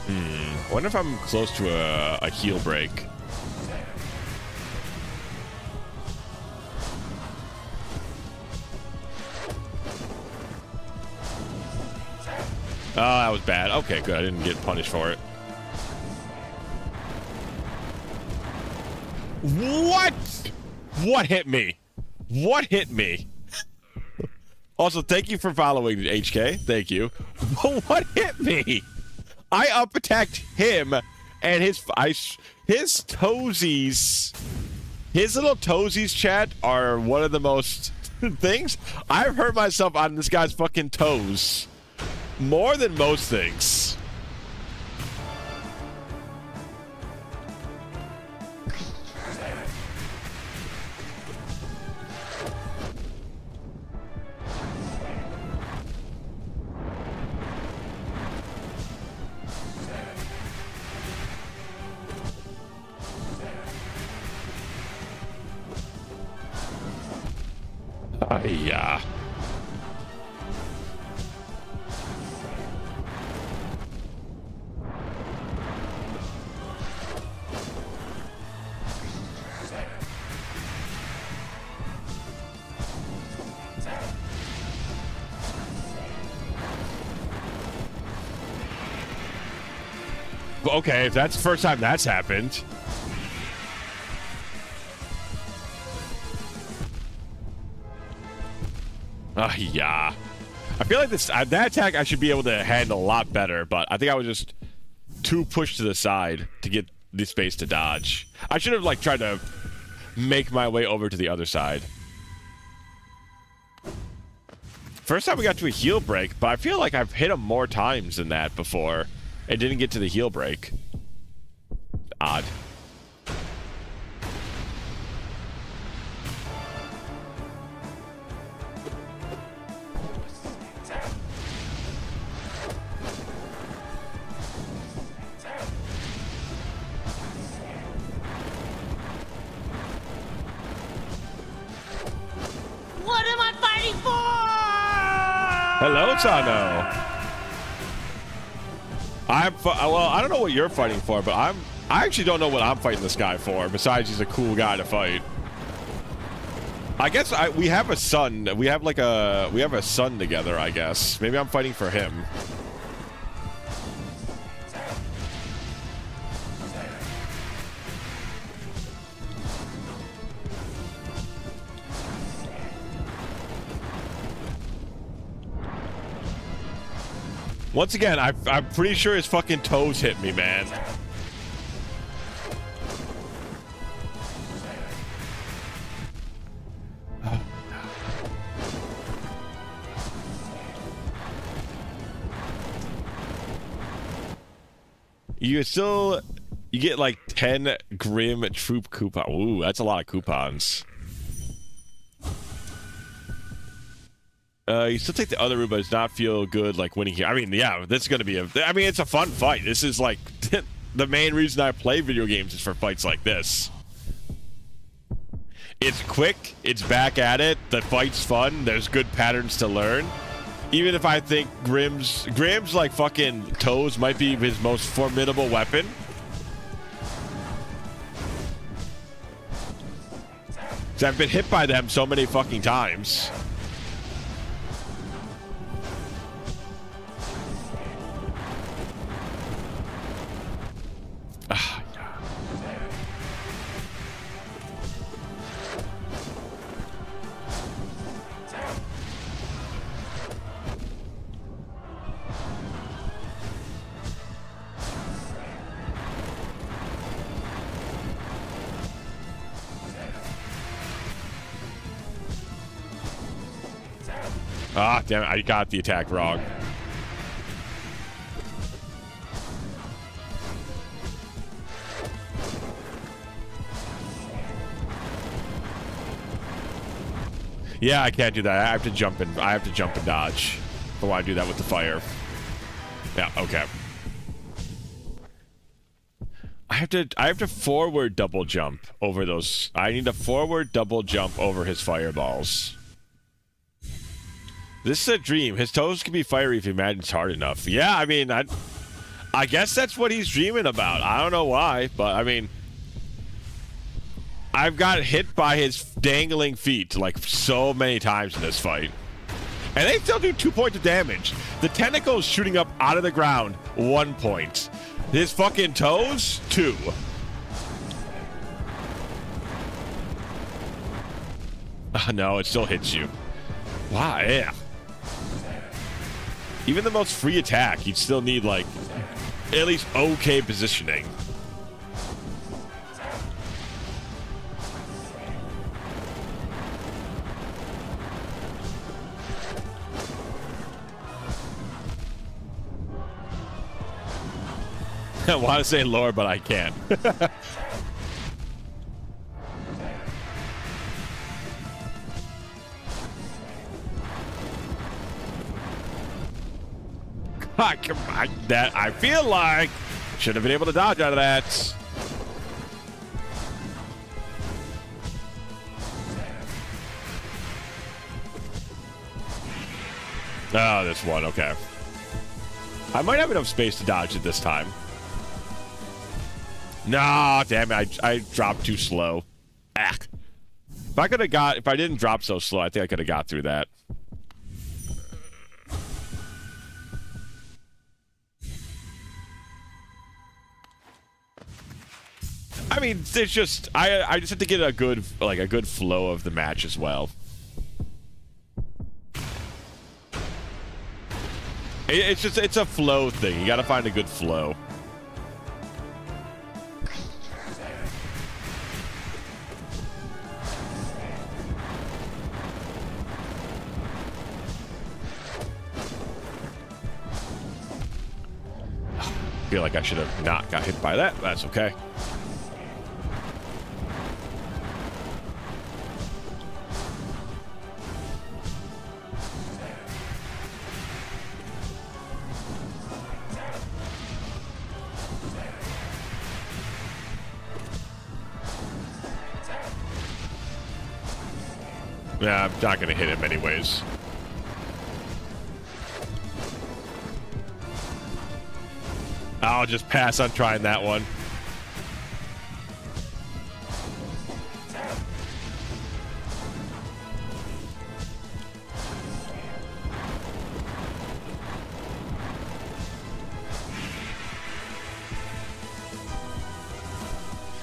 I wonder if I'm close to a heal break. Oh, that was bad. Okay, good. I didn't get punished for it. What? What hit me? What hit me? Also, thank you for following HK. Thank you. What hit me? I up attacked him, and his toesies, his little toesies chat are one of the most things. I've hurt myself on this guy's fucking toes more than most things. Yeah. Okay, if that's the first time that's happened. Yeah. I feel like that attack I should be able to handle a lot better, but I think I was just too pushed to the side to get the space to dodge. I should have like tried to make my way over to the other side. First time we got to a heal break, but I feel like I've hit him more times than that before and didn't get to the heal break. Odd. What am I fighting for? Hello, Tano. Well, I don't know what you're fighting for, but I actually don't know what I'm fighting this guy for, besides he's a cool guy to fight. I guess we have a son. We have a son together, I guess. Maybe I'm fighting for him. Once again, I'm pretty sure his fucking toes hit me, man. You get like 10 Grim Troop coupons. Ooh, that's a lot of coupons. You still take the other route, but does not feel good like winning here. I mean, yeah, this is going to be it's a fun fight. This is like the main reason I play video games is for fights like this. It's quick. It's back at it. The fight's fun. There's good patterns to learn. Even if I think Grim's like fucking toes might be his most formidable weapon. I've been hit by them so many fucking times. Ah, yeah. Ah, damn it. I got the attack wrong. Yeah, I can't do that. I have to jump and dodge. But why do that with the fire? Yeah, okay. I have to forward double jump over those. I need to forward double jump over his fireballs. This is a dream. His toes can be fiery if he imagines hard enough. Yeah, I mean, I guess that's what he's dreaming about. I don't know why, but I mean, I've got hit by his dangling feet like so many times in this fight. And they still do 2 points of damage. The tentacles shooting up out of the ground, 1 point. His fucking toes, 2. No, it still hits you. Wow, yeah. Even the most free attack, you'd still need, like, at least okay positioning. I want to say lore, but I can't. That I feel like should have been able to dodge out of that. Oh, this one, okay. I might have enough space to dodge it this time. No, damn it, I dropped too slow. Ah. If I didn't drop so slow, I think I could have got through that. I mean, it's just I just have to get a good flow of the match as well. It's a flow thing. You got to find a good flow. I feel like I should have not got hit by that. That's okay. Yeah, I'm not going to hit him anyways. I'll just pass on trying that one.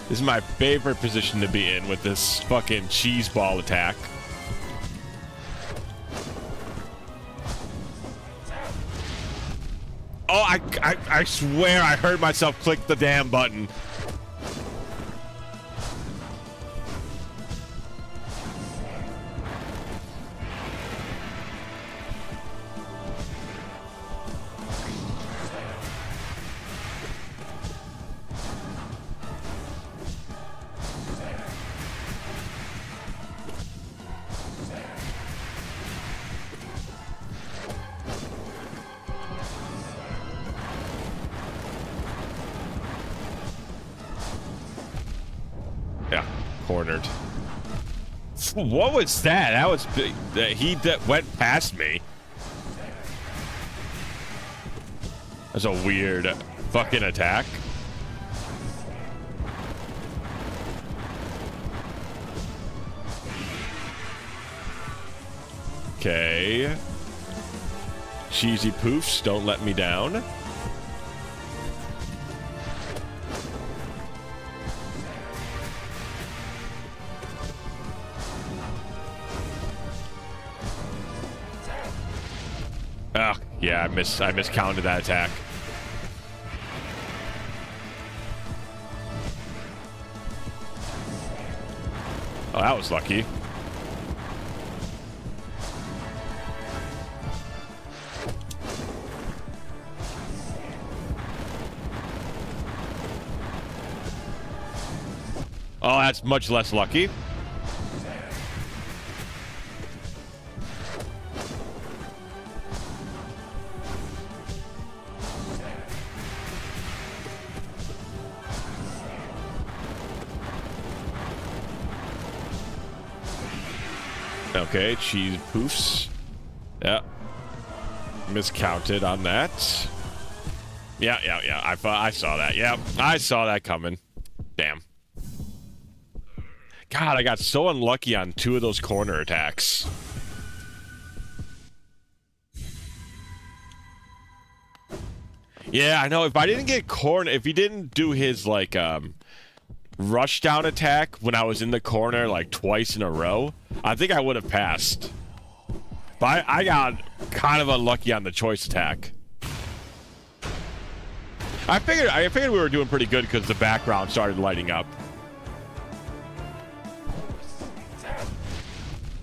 This is my favorite position to be in with this fucking cheese ball attack. I swear I heard myself click the damn button. Yeah, cornered. What was that? That was big. He went past me. That's a weird fucking attack. Okay. Cheesy poofs, don't let me down. Oh, yeah, I miscounted that attack. Oh, that was lucky. Oh, that's much less lucky. Okay, cheese poofs. Yeah. Miscounted on that. Yeah. I saw that. Yeah, I saw that coming. Damn. God, I got so unlucky on 2 of those corner attacks. Yeah, I know. If I didn't get corner, if he didn't do his, like, rush down attack when I was in the corner, like, twice in a row, I think I would have passed. But I got kind of unlucky on the choice attack. I figured we were doing pretty good because the background started lighting up.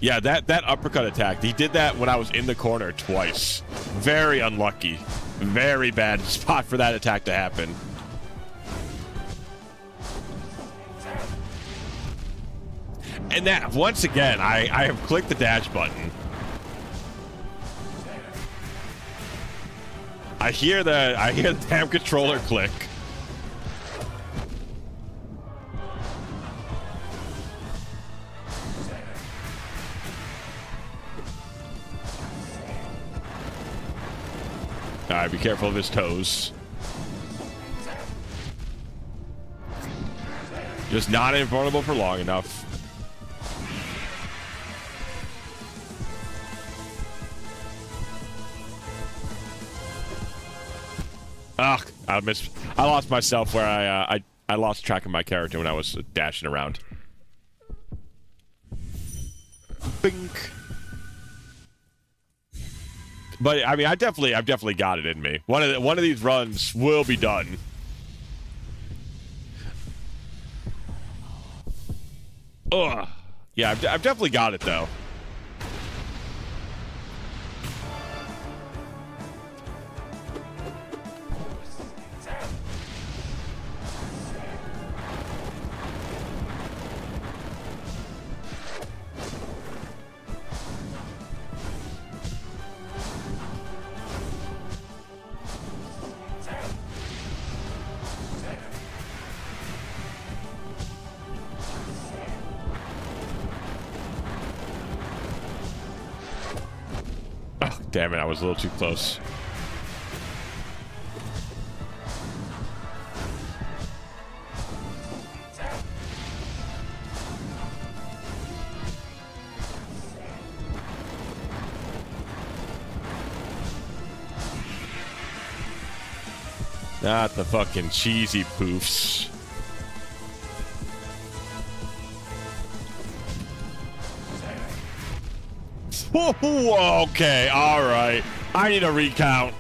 Yeah, that uppercut attack, he did that when I was in the corner twice. Very unlucky. Very bad spot for that attack to happen. And that, once again, I have clicked the dash button. I hear the damn controller click. All right, be careful of his toes. Just not invulnerable for long enough. Ugh, I lost myself where I lost track of my character when I was dashing around. Bink. But I mean, I've definitely got it in me. One of these runs will be done. Ugh. Yeah, I've definitely got it though. Damn it, I was a little too close. Not the fucking cheesy poofs. Okay, all right. I need a recount.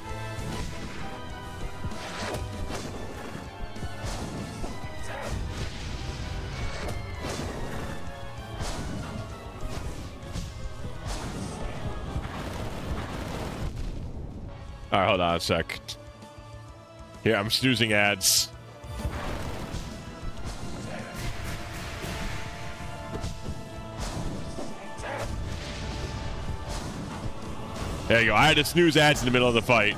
All right, hold on a sec. Here, I'm snoozing ads. There you go. I had to snooze ads in the middle of the fight.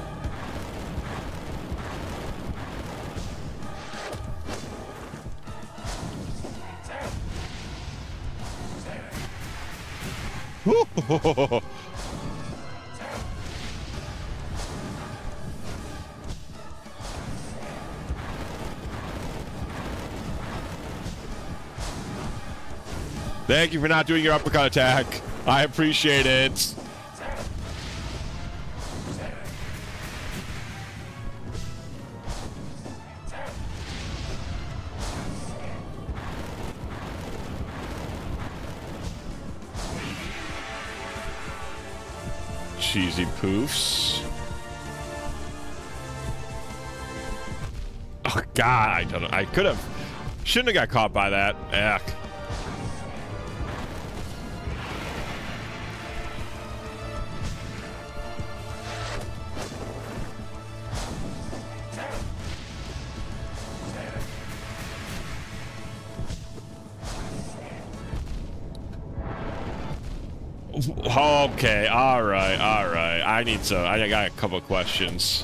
Thank you for not doing your uppercut attack. I appreciate it. Cheesy poofs. Oh God, I don't know. I could have, shouldn't have got caught by that. Ugh. Okay, all right. I got a couple of questions.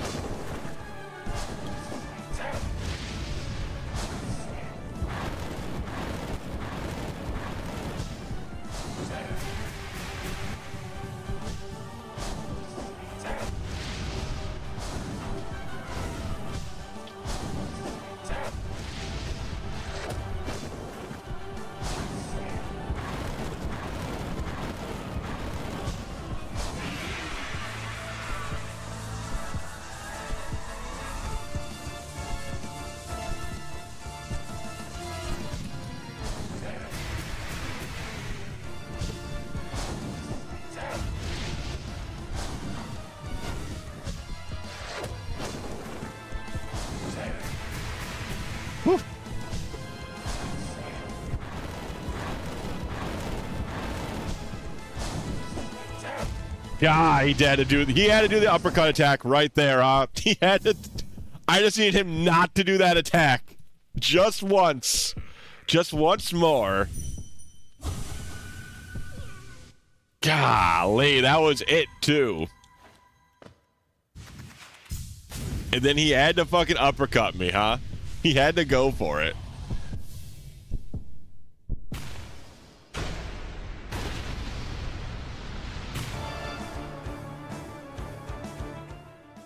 Yeah, he had to do the uppercut attack right there, huh? He had to. I just need him not to do that attack. Just once. Just once more. Golly, that was it too. And then he had to fucking uppercut me, huh? He had to go for it.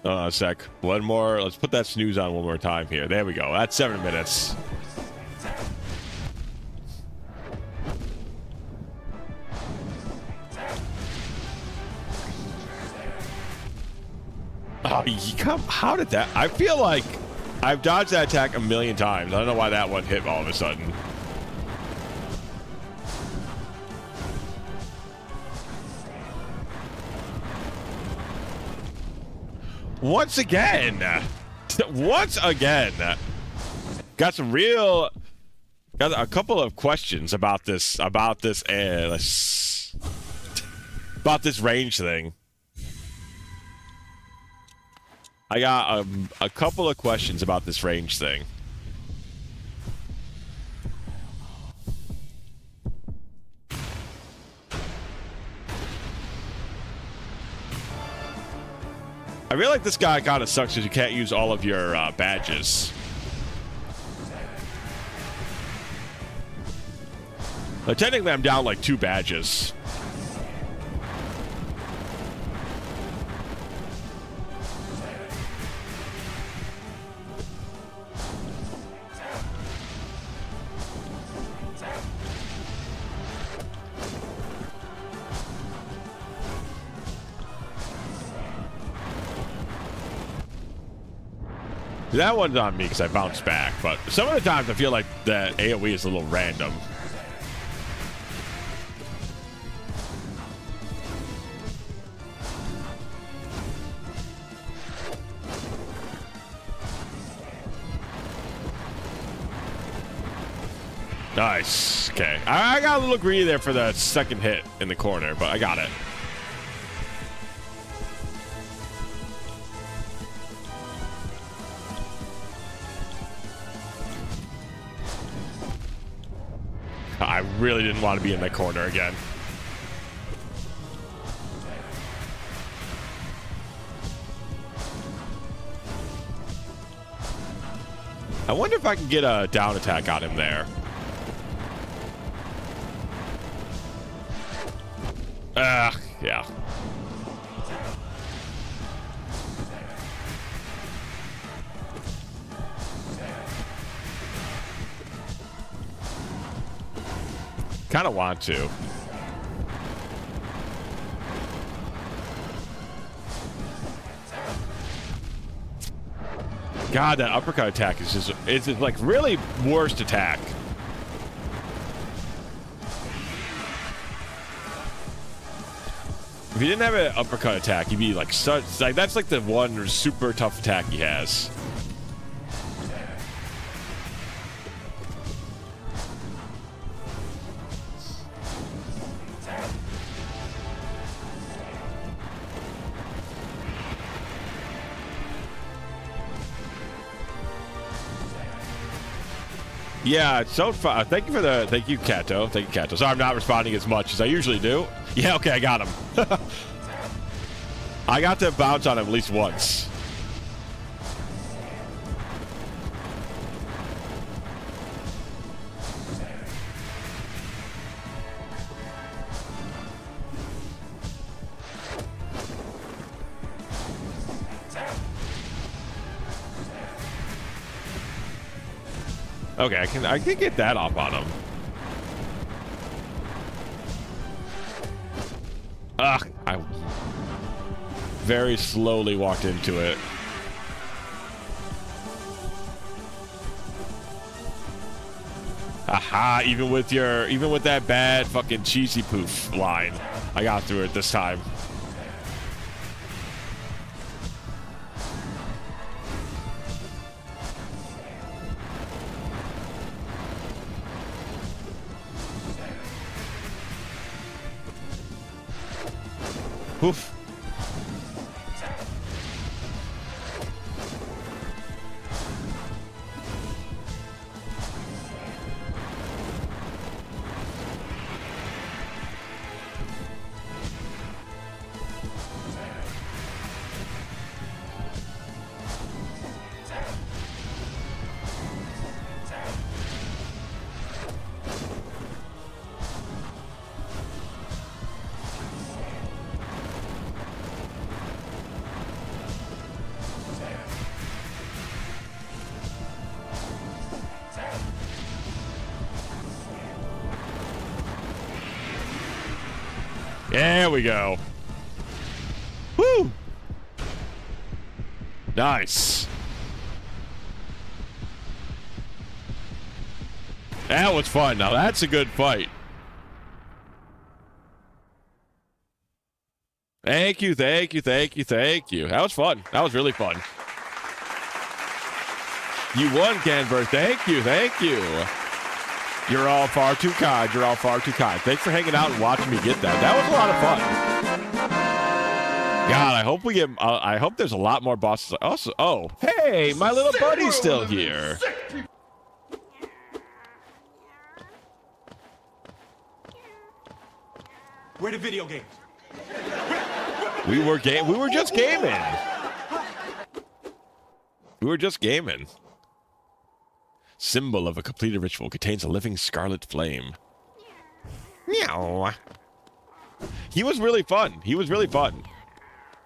A sec. One more. Let's put that snooze on one more time here. There we go. That's 7 minutes. Oh, how did that? I feel like I've dodged that attack a million times. I don't know why that one hit all of a sudden. Once again, got a couple of questions about this range thing. I got a couple of questions about this range thing. I feel like this guy kind of sucks because you can't use all of your badges. But technically, I'm down like 2 badges. That one's on me because I bounced back, but some of the times I feel like that AoE is a little random. Nice. Okay. I got a little greedy there for the second hit in the corner, but I got it. really didn't want to be in that corner again. I wonder if I can get a down attack on him there. Yeah. Kind of want to. God, that uppercut attack is just—it's like really worst attack. If he didn't have an uppercut attack, he'd be like such like that's like the one super tough attack he has. Yeah, it's so fun. Thank you, Kato. Thank you, Kato. Sorry, I'm not responding as much as I usually do. Yeah, okay, I got him. I got to bounce on him at least once. Okay, I can get that off on him. Ugh, I very slowly walked into it. Aha, even with that bad fucking cheesy poof line, I got through it this time. Oof. There we go. Woo! Nice. That was fun. Now that's a good fight. Thank you, thank you, thank you, thank you. That was fun. That was really fun. You won, Canberra. Thank you, thank you. You're all far too kind. You're all far too kind. Thanks for hanging out and watching me get that. That was a lot of fun. God, I hope we get. I hope there's a lot more bosses. Also, oh, hey, my little buddy's still here. Where the video games? We were just gaming. We were just gaming. Symbol of a completed ritual contains a living scarlet flame. Meow. He was really fun. He was really fun.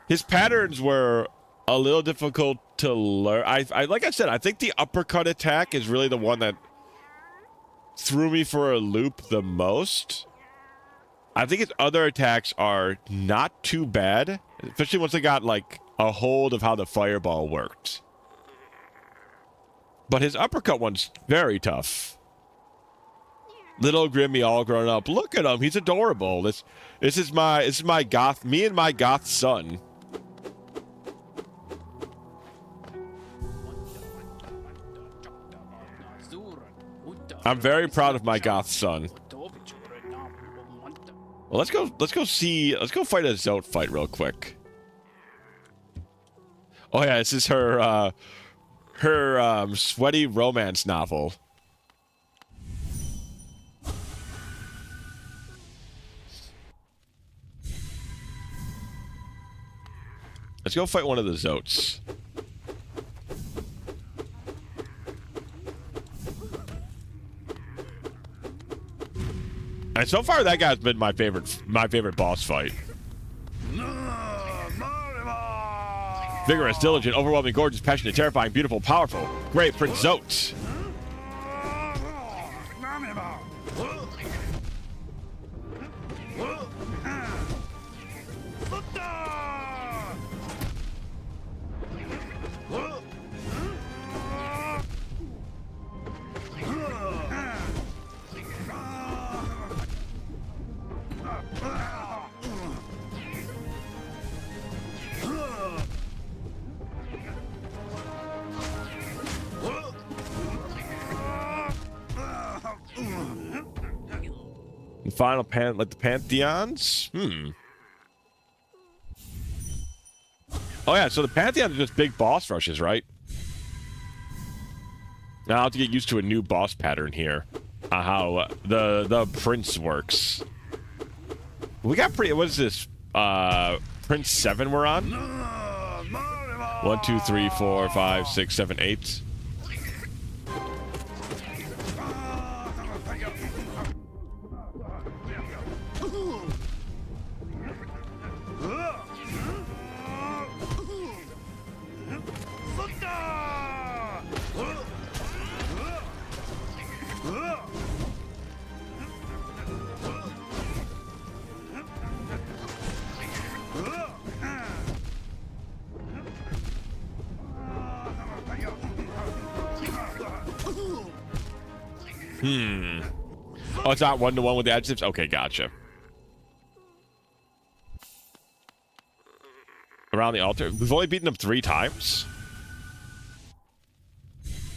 His patterns were a little difficult to learn. I like I said, I think the uppercut attack is really the one that threw me for a loop the most. I think his other attacks are not too bad, especially once they got like a hold of how the fireball worked. But his uppercut one's very tough. Little Grimmy all grown up. Look at him. He's adorable. This is my goth, me and my goth son. I'm very proud of my goth son. Well, let's go fight a Zote fight real quick. Oh yeah, this is her sweaty romance novel. Let's go fight one of the Zotes. And so far, that guy's been my favorite boss fight. Vigorous, diligent, overwhelming, gorgeous, passionate, terrifying, beautiful, powerful. Great Prince Zote. Final like the Pantheons? Oh yeah, so the Pantheons are just big boss rushes, right? Now I'll have to get used to a new boss pattern here. How the Prince works. We got pretty, what is this? Prince 7 we're on? 1, 2, 3, 4, 5, 6, 7, 8. Oh, it's not one-to-one with the adjectives? Okay, gotcha. Around the altar. We've only beaten them 3 times?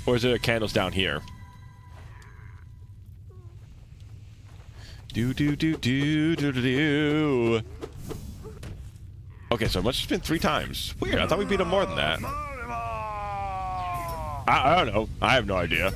Or is there candles down here? Do. Okay, so it must have been 3 times. Weird, I thought we beat them more than that. I don't know. I have no idea.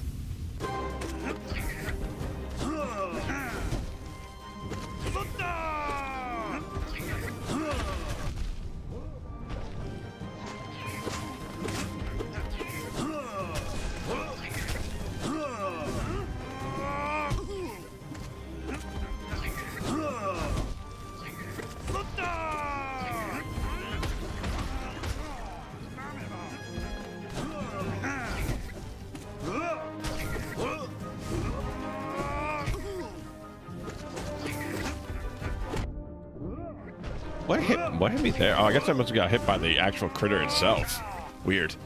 What hit me there? Oh, I guess I must have got hit by the actual critter itself. Weird.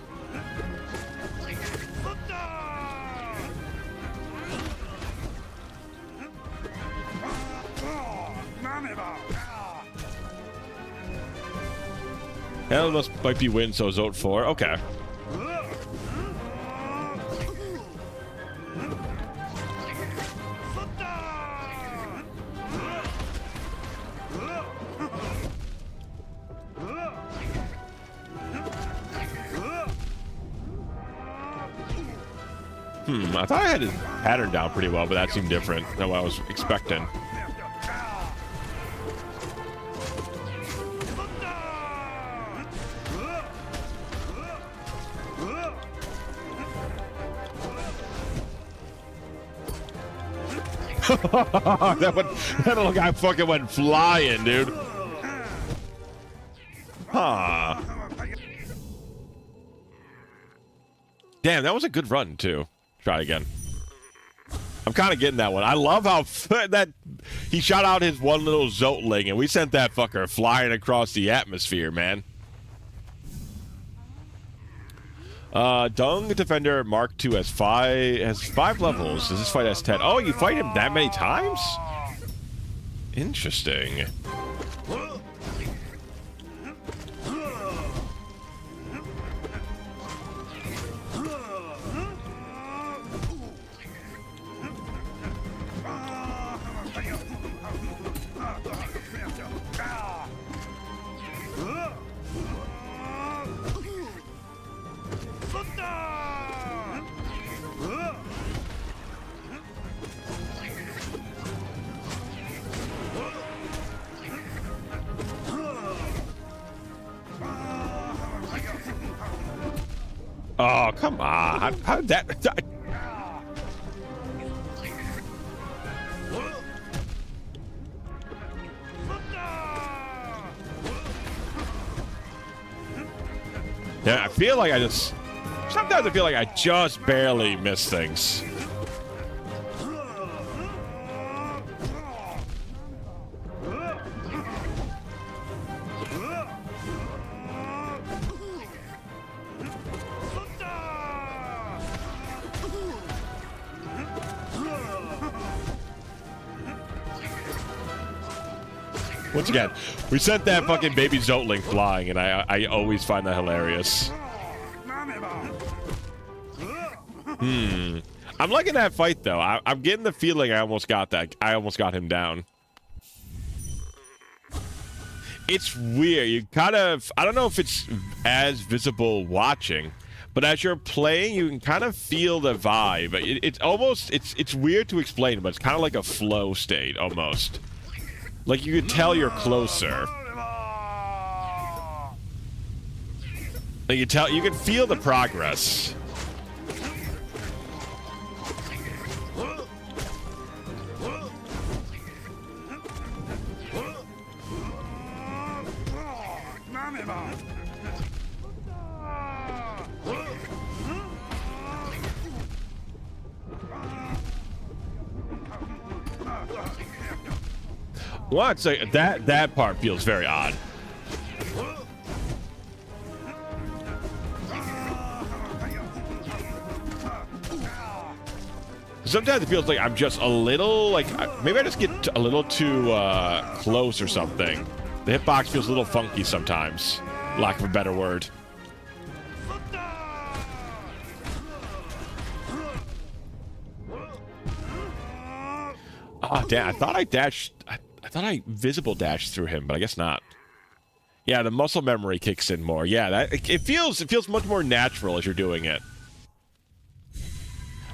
Hell, those might be win, so Zote 4. Okay. I thought I had his pattern down pretty well, but that seemed different than what I was expecting. that little guy fucking went flying, dude. Huh. Damn, that was a good run, too. Try again. I'm kind of getting that one. I love how that he shot out his one little Zotling, and we sent that fucker flying across the atmosphere, man. Dung Defender Mark II has 5 levels. Does this fight has 10? Oh, you fight him that many times? Interesting. Oh, come on. How did that... Yeah, I feel like sometimes I feel like I just barely miss things. Once again, we sent that fucking baby Zotling flying, and I always find that hilarious. I'm liking that fight, though. I'm getting the feeling I almost got him down. It's weird. You kind of... I don't know if it's as visible watching, but as you're playing, you can kind of feel the vibe. It's almost... It's weird to explain, but it's kind of like a flow state, almost. Like, you can tell you're closer. Like, you can feel the progress. Well, I'd say that part feels very odd. Sometimes it feels like I'm just a little, like, maybe I just get a little too close or something. The hitbox feels a little funky sometimes, lack of a better word. Oh, damn, I thought I dashed... I thought I visible dashed through him, but I guess not. Yeah, the muscle memory kicks in more. Yeah, it feels much more natural as you're doing it.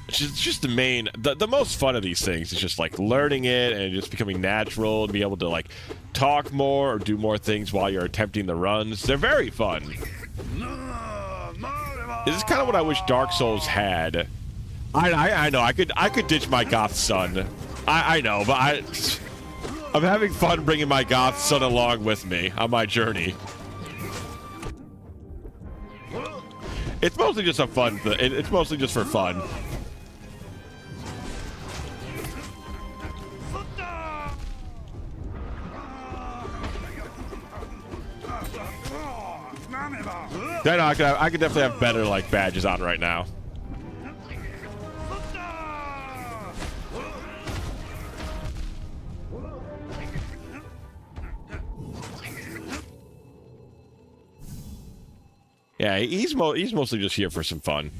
Which is just the most fun of these things is just like learning it and just becoming natural to be able to like talk more or do more things while you're attempting the runs. They're very fun. This is kind of what I wish Dark Souls had. I know I could ditch my goth son. I know, but I'm having fun bringing my goth son along with me on my journey. It's mostly just a fun thing. It's mostly just for fun. Then I could definitely have better like badges on right now. Yeah, he's mostly just here for some fun.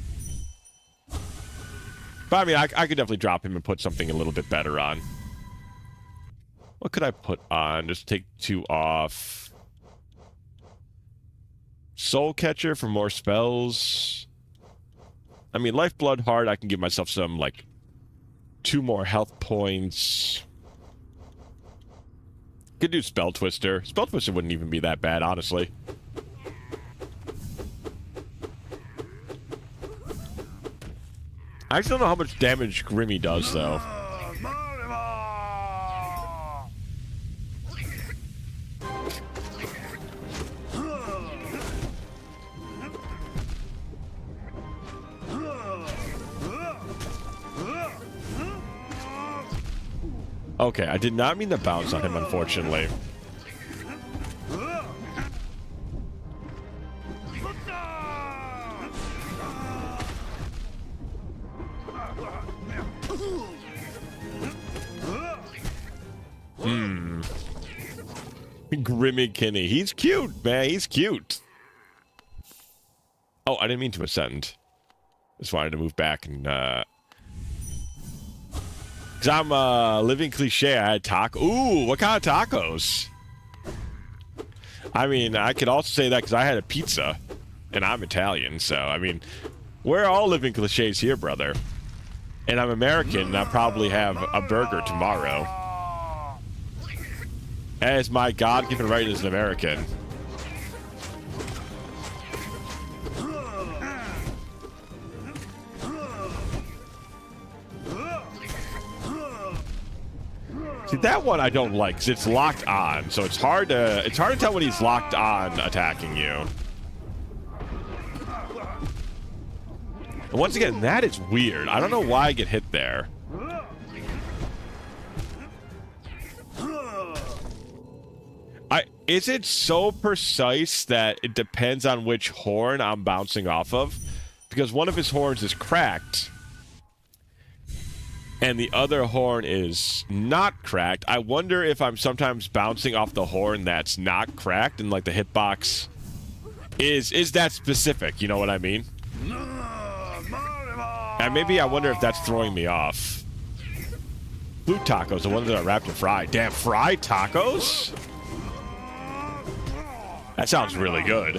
But I mean, I could definitely drop him and put something a little bit better on. What could I put on? Just take 2 off. Soul Catcher for more spells. I mean, Lifeblood Heart, I can give myself some, like, 2 more health points. Could do Spell Twister. Spell Twister wouldn't even be that bad, honestly. I actually don't know how much damage Grimmy does, though. Okay, I did not mean to bounce on him, unfortunately. Grimmy Kinney. He's cute, man. He's cute. Oh, I didn't mean to ascend. Just wanted to move back and, because I'm a living cliche. I had taco. Ooh, what kind of tacos? I mean, I could also say that because I had a pizza, and I'm Italian, so, I mean, we're all living cliches here, brother. And I'm American, and I'll probably have a burger tomorrow. As my God-given right as an American. See, that one I don't like because it's locked on, so it's hard to tell when he's locked on attacking you. And once again, that is weird. I don't know why I get hit there. Is it so precise that it depends on which horn I'm bouncing off of? Because one of his horns is cracked, and the other horn is not cracked. I wonder if I'm sometimes bouncing off the horn that's not cracked, and like the hitbox is that specific. You know what I mean? And maybe I wonder if that's throwing me off. Flute tacos, the ones that are wrapped in fried. Damn, fried tacos? That sounds really good.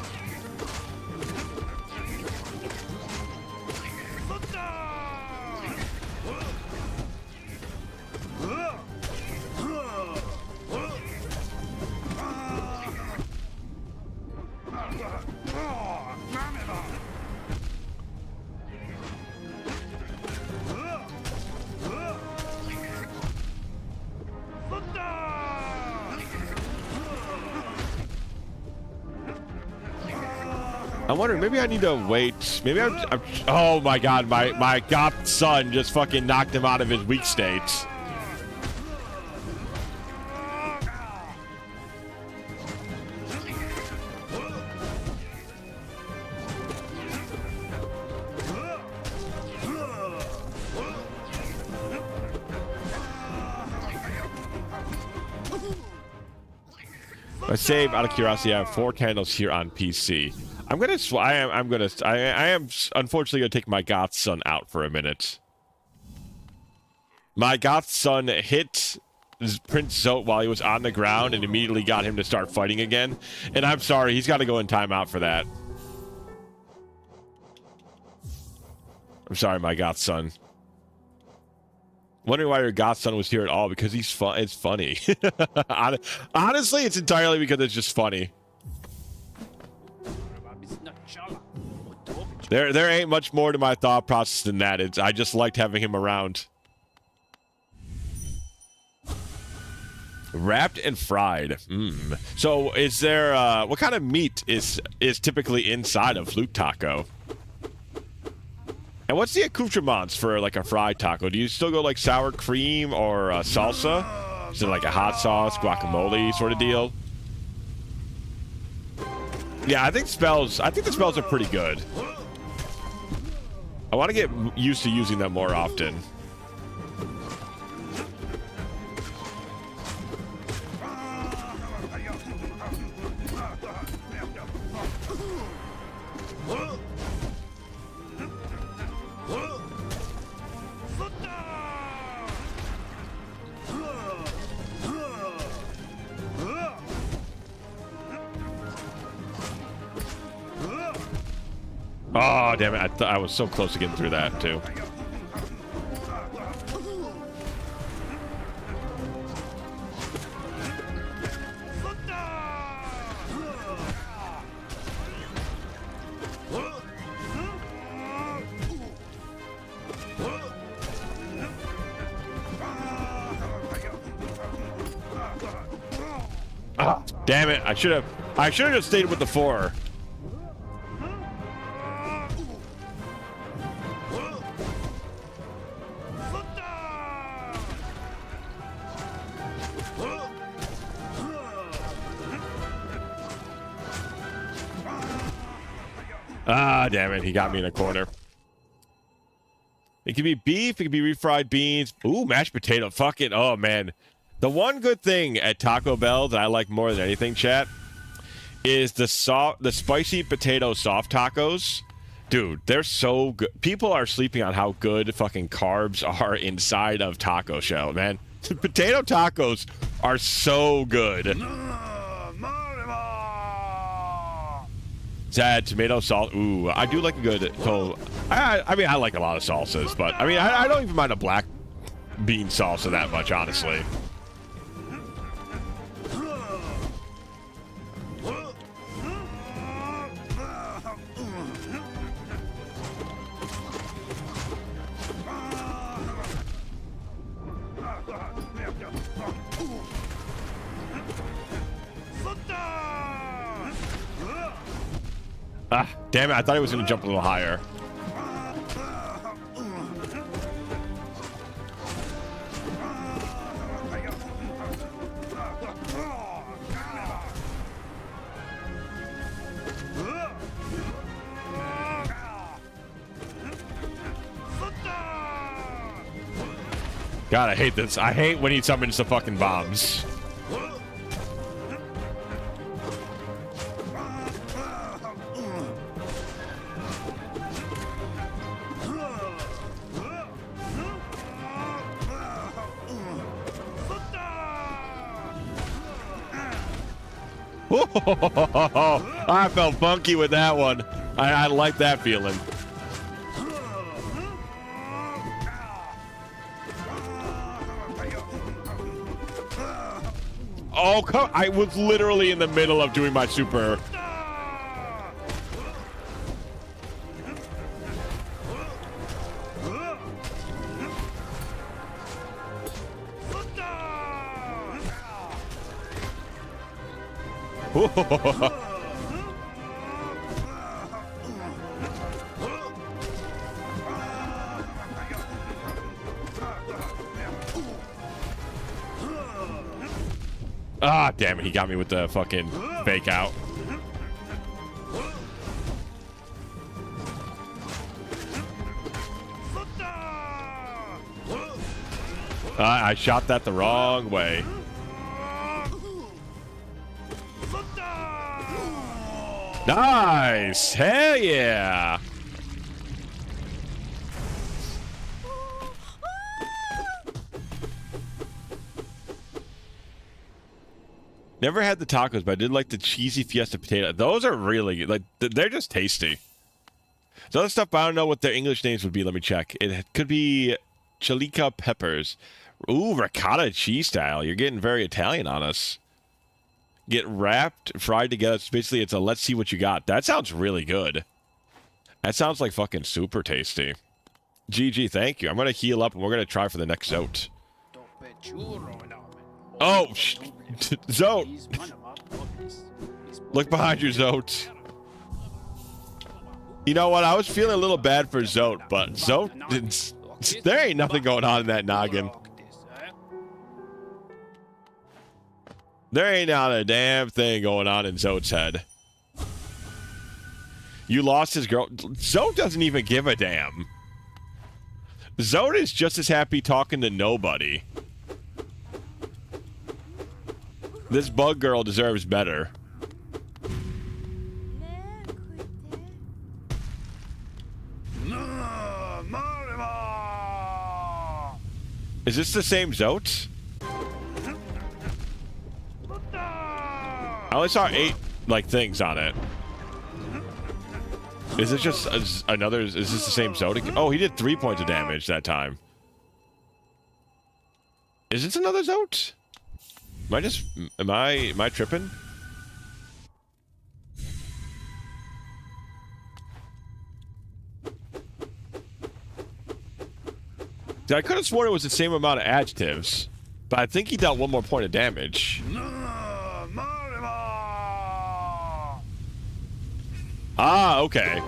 I'm wondering, maybe I need to wait. Maybe I'm oh my god, my goth son just fucking knocked him out of his weak states. I save out of curiosity. I have 4 candles here on PC. I am unfortunately gonna take my goth son out for a minute. My goth son hit Prince Zote while he was on the ground and immediately got him to start fighting again. And I'm sorry, he's got to go in timeout for that. I'm sorry, my goth son. Wondering why your goth son was here at all? Because he's fun. It's funny. Honestly, it's entirely because it's just funny. There ain't much more to my thought process than that. I just liked having him around. Wrapped and fried. So is there what kind of meat is typically inside of flute taco? And what's the accoutrements for like a fried taco? Do you still go like sour cream or salsa? Is it like a hot sauce, guacamole sort of deal? Yeah, I think the spells are pretty good. I want to get used to using them more often. Oh, damn it. I was so close to getting through that, too. Ah, damn it. I should have just stayed with the 4. Ah, damn it. He got me in a corner. It could be beef. It could be refried beans. Ooh, mashed potato. Fuck it. Oh, man. The one good thing at Taco Bell that I like more than anything, chat, is the spicy potato soft tacos. Dude, they're so good. People are sleeping on how good fucking carbs are inside of taco shell, man. Potato tacos are so good. Add tomato salt. Ooh, I do like a good. I mean, I like a lot of salsas, but I mean, I don't even mind a black bean salsa that much, honestly. Damn it, I thought he was going to jump a little higher. God, I hate this. I hate when he summons the fucking bombs. I felt funky with that one. I like that feeling. Oh, come, I was literally in the middle of doing my super. Ah, damn it. He got me with the fucking fake out. I shot that the wrong way. Nice! Hell yeah! Never had the tacos, but I did like the cheesy fiesta potato. Those are really good. Like, they're just tasty. The other stuff, I don't know what their English names would be. Let me check. It could be chilica peppers. Ooh, ricotta cheese style. You're getting very Italian on us. Get wrapped, fried together. So basically, it's a let's see what you got. That sounds really good. That sounds like fucking super tasty. GG, thank you. I'm going to heal up, and we're going to try for the next Zote. Oh, Zote. Look behind you, Zote. You know what? I was feeling a little bad for Zote, but Zote, there ain't nothing going on in that noggin. There ain't not a damn thing going on in Zote's head. You lost his girl. Zote doesn't even give a damn. Zote is just as happy talking to nobody. This bug girl deserves better. Is this the same Zote? I only saw 8 like things on it. Is it just another? Is this the same Zote? Oh, he did 3 points of damage that time. Is this another Zote? Am I tripping? I could have sworn it was the same amount of adjectives, but I think he dealt 1 more point of damage. Ah, okay.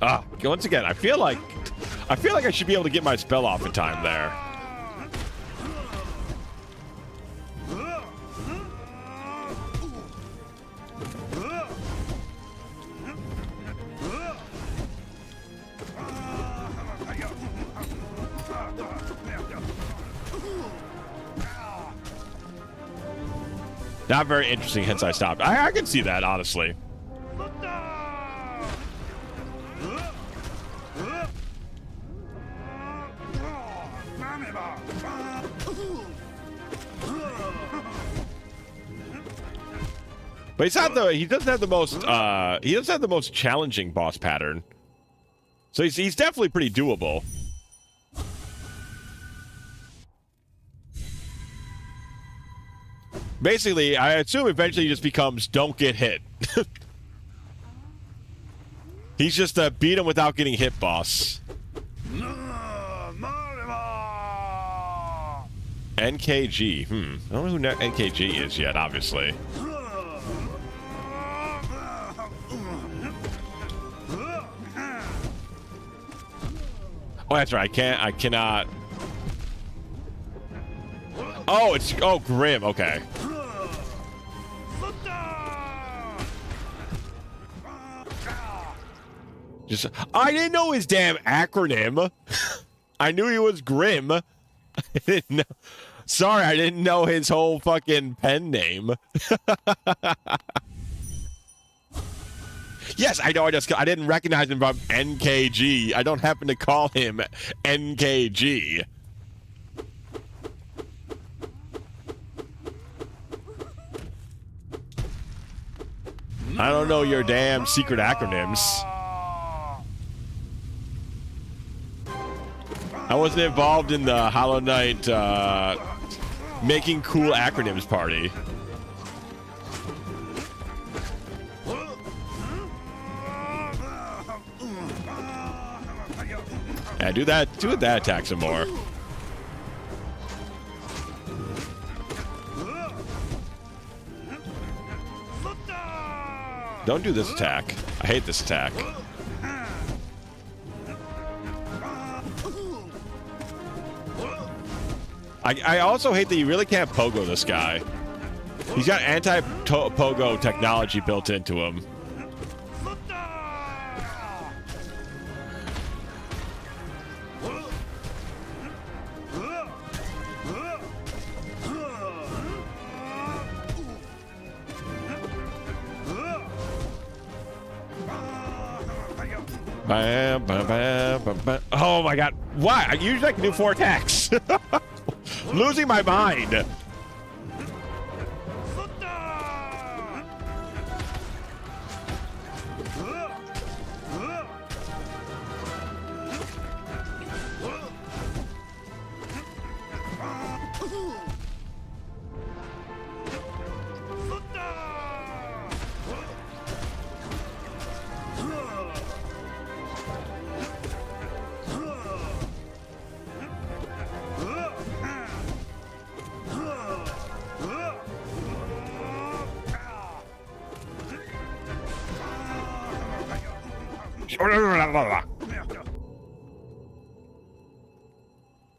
Ah, once again, I feel like I should be able to get my spell off in time there. Not very interesting, hence I stopped. I can see that, honestly. But he's not he doesn't have the most challenging boss pattern. So he's definitely pretty doable. Basically, I assume eventually he just becomes don't get hit. He's just a beat him without getting hit boss. NKG. I don't know who NKG is yet, obviously. Oh, that's right. I cannot. Oh, Grim. Okay. I didn't know his damn acronym. I knew he was Grim. I didn't know. Sorry, I didn't know his whole fucking pen name. Yes, I know. I didn't recognize him from NKG. I don't happen to call him NKG. I don't know your damn secret acronyms. I wasn't involved in the Hollow Knight making cool acronyms party. Yeah, do that attack some more. Don't do this attack. I hate this attack. I also hate that you really can't pogo this guy. He's got anti-pogo technology built into him. Bam, bam, bam, bam, bam. Oh my god. Why? Usually I can do 4 attacks. Losing my mind.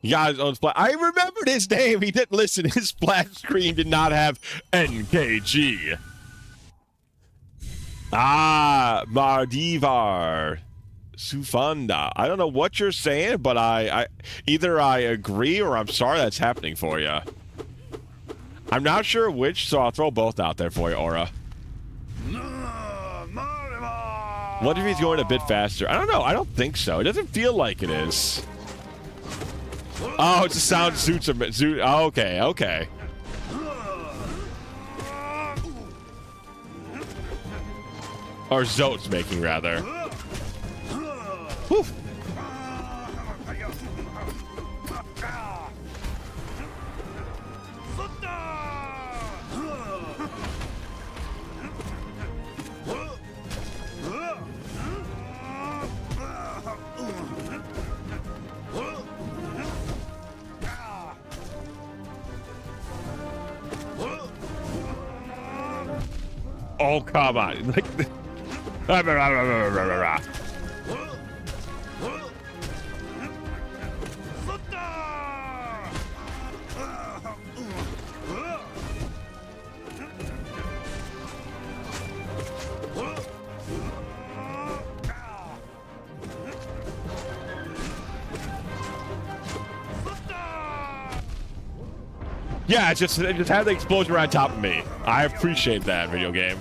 He got his own splash. I remembered his name. He didn't listen. His splash screen did not have NKG. Ah, Mardivar. Sufanda. I don't know what you're saying, but I either I agree or I'm sorry that's happening for you. I'm not sure which, so I'll throw both out there for you, Aura. What if he's going a bit faster? I don't know. I don't think so. It doesn't feel like it is. Oh, it's a sound Zoot's. Oh, okay, okay. Or Zote's making, rather. Whew. Oh, come on. Like, yeah, it just had the explosion right on top of me. I appreciate that, video game.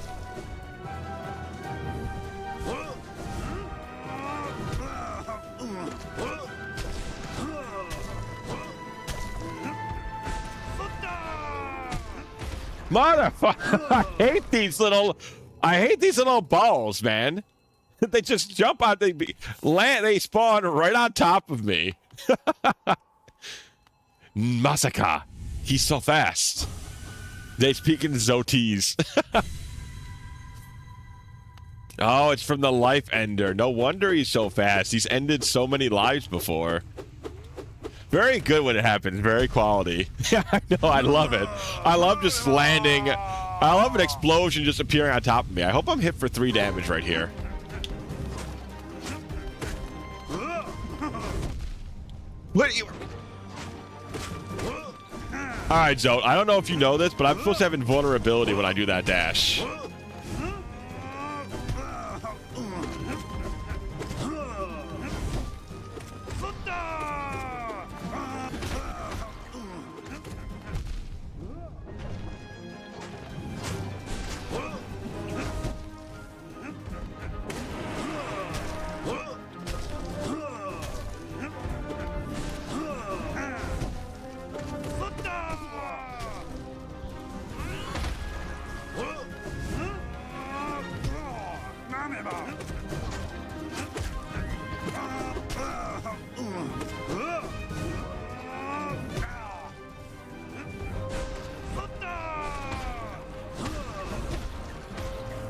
Motherfucker! I hate these little balls, man. They just jump out. They spawn right on top of me. Masaka. He's so fast. They speak in Zotese. Oh, it's from the Life Ender. No wonder he's so fast. He's ended so many lives before. Very good when it happens. Very quality. Yeah, I know. I love it. I love just landing. I love an explosion just appearing on top of me. I hope I'm hit for 3 damage right here. What? All right, Zote. I don't know if you know this, but I'm supposed to have invulnerability when I do that dash.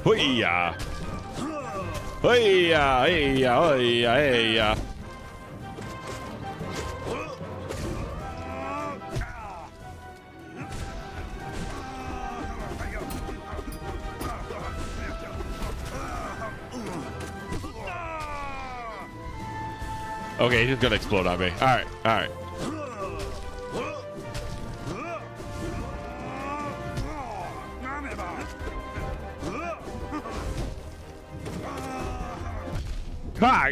Hoi-ya! Hoi-ya! Hoi-ya! Hoi-ya! Hoi-ya! Okay, he's gonna explode on me. All right, all right.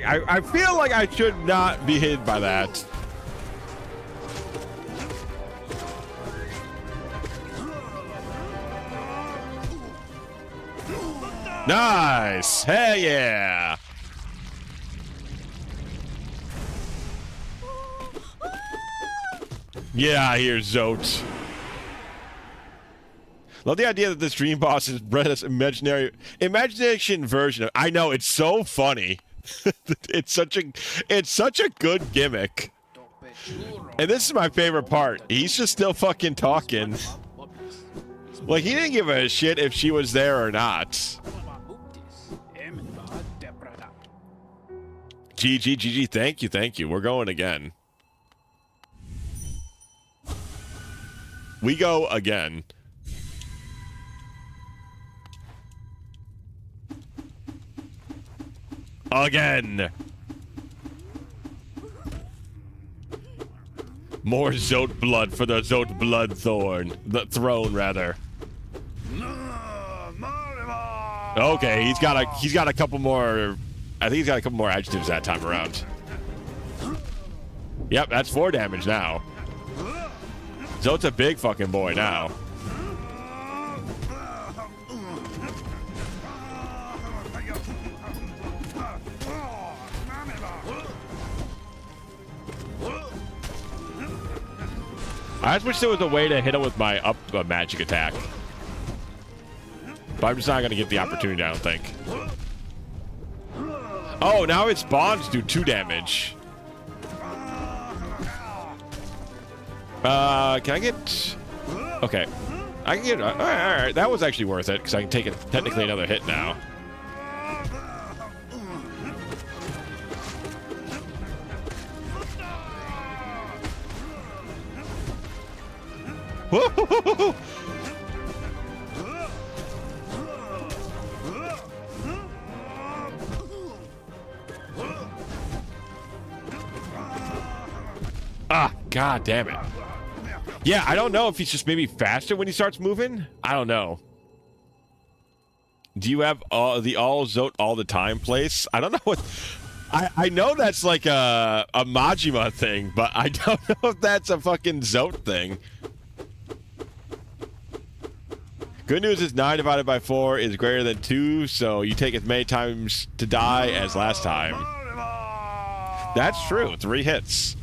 I feel like I should not be hit by that. Nice! Hell yeah! Yeah, I hear Zote. Love the idea that this dream boss is bred as imagination version of. I know, it's so funny. it's such a good gimmick. And this is my favorite part. He's just still fucking talking. Like, he didn't give a shit if she was there or not. GG, thank you. We're going again. We go again. Again. More Zote blood for the Zote blood thorn. The throne, rather. Okay, he's got a couple more. I think he's got a couple more adjectives that time around. Yep, that's 4 damage now. Zote's a big fucking boy now. I just wish there was a way to hit him with my up magic attack. But I'm just not going to get the opportunity, I don't think. Oh, now its bonds do 2 damage. Can I get... Okay. I can get... All right. That was actually worth it, because I can take technically another hit now. Whoa! Ah, god damn it. Yeah, I don't know if he's just maybe faster when he starts moving. I don't know. Do you have the all Zote all the time place? I don't know what... I know that's like a Majima thing, but I don't know if that's a fucking Zote thing. Good news is 9 divided by 4 is greater than 2, so you take as many times to die as last time. That's true. 3 hits.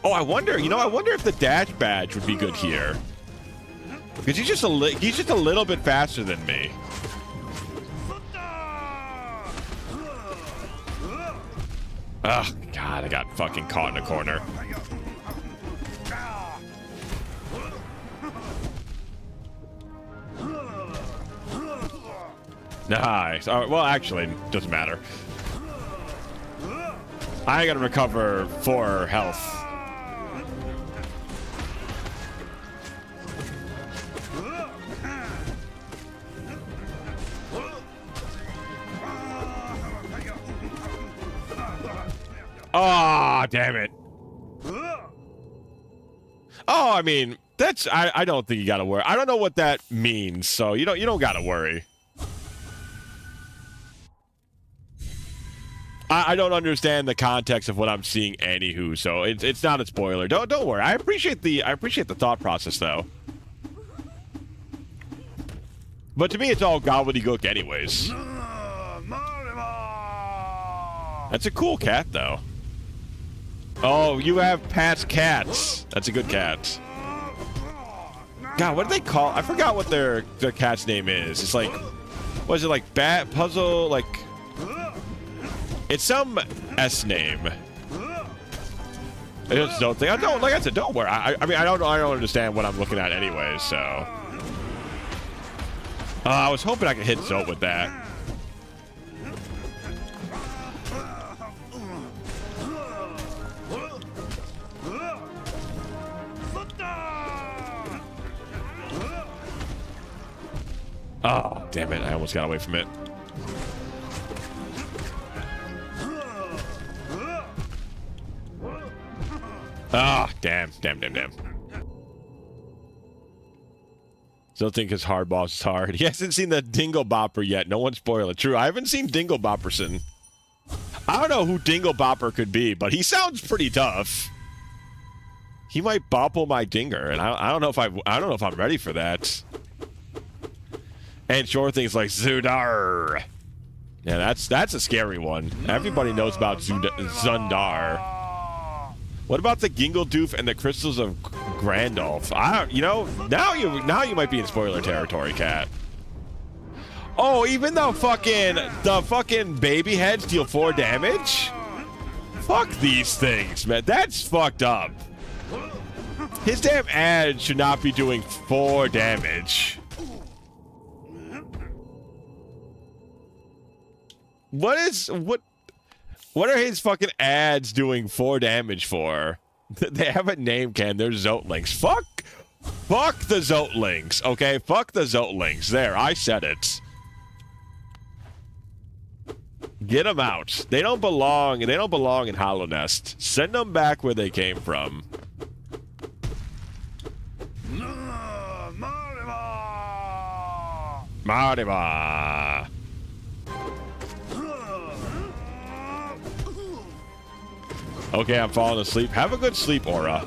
Oh, I wonder if the dash badge would be good here. Because he's just a little bit faster than me. Oh, God, I got fucking caught in a corner. Nice. Well, actually, doesn't matter. I gotta recover 4 health. Oh, damn it. Oh, I mean, that's I don't think you gotta worry. I don't know what that means, so you don't gotta worry. I don't understand the context of what I'm seeing anywho, so it's not a spoiler. Don't worry. I appreciate the thought process though. But to me it's all gobbledygook anyways. That's a cool cat though. Oh, you have Pat's cats. That's a good cat. God, what do they call? I forgot what their cat's name is. It's like, what is it, like Bat Puzzle? Like, it's some S name. I just don't think. I don't, like I said, don't worry. I mean, I don't understand what I'm looking at anyway. So, I was hoping I could hit Zote with that. Oh, damn it. I almost got away from it. Ah, oh, damn. Still think his hard boss is hard. He hasn't seen the Dingle Bopper yet. No one spoil it. True, I haven't seen Dingle Bopperson. I don't know who Dingle Bopper could be, but he sounds pretty tough. He might bopple my dinger, and I don't know if I'm ready for that. And sure things like Zundar. Yeah, that's a scary one. Everybody knows about Zundar. What about the Gingledoof and the Crystals of Grandolph? Now you might be in spoiler territory, Cat. Oh, even the fucking baby heads deal 4 damage? Fuck these things, man. That's fucked up. His damn ad should not be doing 4 damage. What are his fucking ads doing 4 damage for? They have a name, Ken. They're Zotelings. Fuck the Zotelings, okay? Fuck the Zotelings. There, I said it. Get them out. They don't belong in Hollow Nest. Send them back where they came from. Mariba. Okay, I'm falling asleep. Have a good sleep, Aura.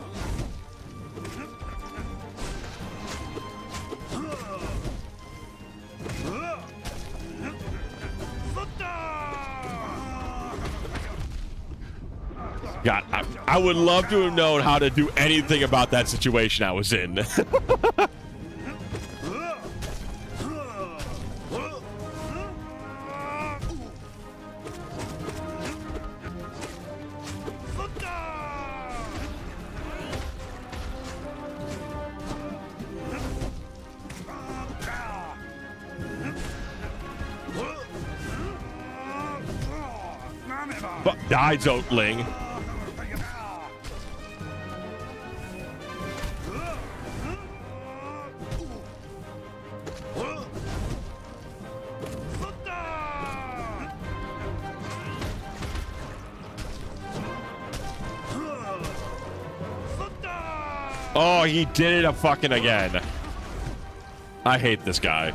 God, I would love to have known how to do anything about that situation I was in. Die, Zotling. Oh, he did it fucking again. I hate this guy.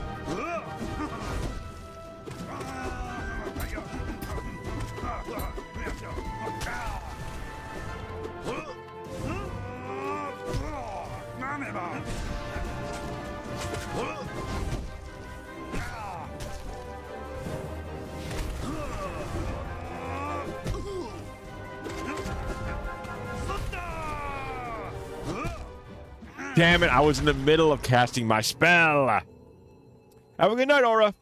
Damn it, I was in the middle of casting my spell. Have a good night, Aura.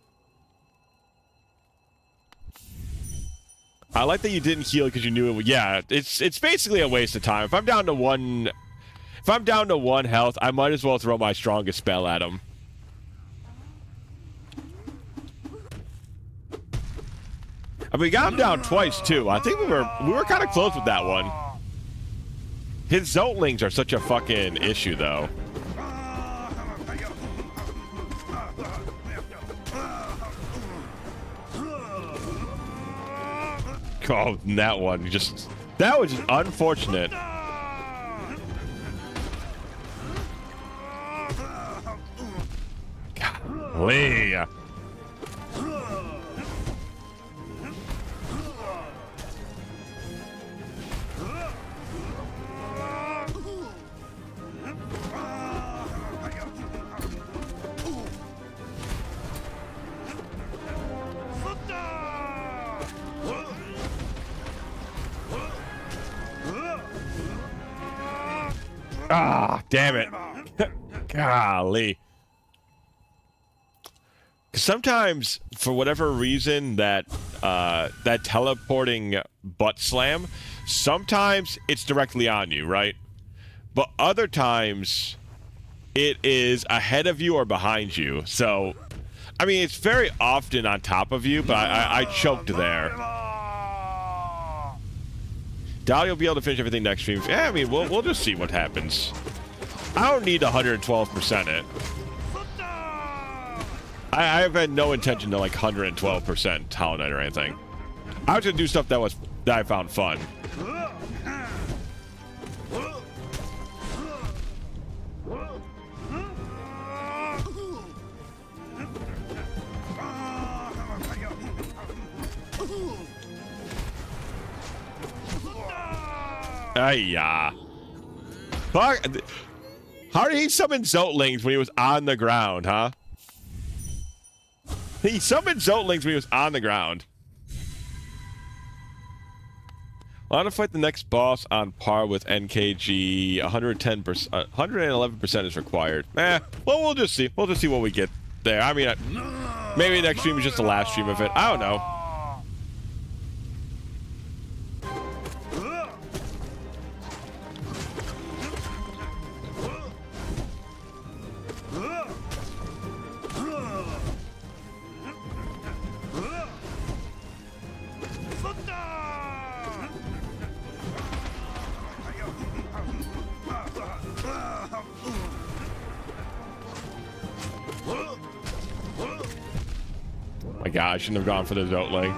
I like that you didn't heal because you knew it would. Yeah, it's basically a waste of time. If I'm down to 1 health, I might as well throw my strongest spell at him. I mean, we got him down twice too. I think we were kind of close with that one. His Zotlings are such a fucking issue, though. Oh, that one that was just unfortunate. Golly. Ah, damn it. Golly. Sometimes, for whatever reason, that teleporting butt slam, sometimes it's directly on you, right? But other times, it is ahead of you or behind you. So, I mean, it's very often on top of you, but I choked there. Dahlia will be able to finish everything next stream. Yeah, I mean, we'll just see what happens. I don't need 112% it. I have had no intention to like 112% Hollow Knight or anything. I was gonna do stuff that I found fun. Ayya. Fuck. How did he summon Zotlings when he was on the ground, huh? He summoned Zotlings when he was on the ground. I want to fight the next boss on par with NKG. 110%, 111% is required. Well, we'll just see. We'll just see what we get there. I mean, maybe next stream is just the last stream of it. I don't know. My God, I shouldn't have gone for the Zotling.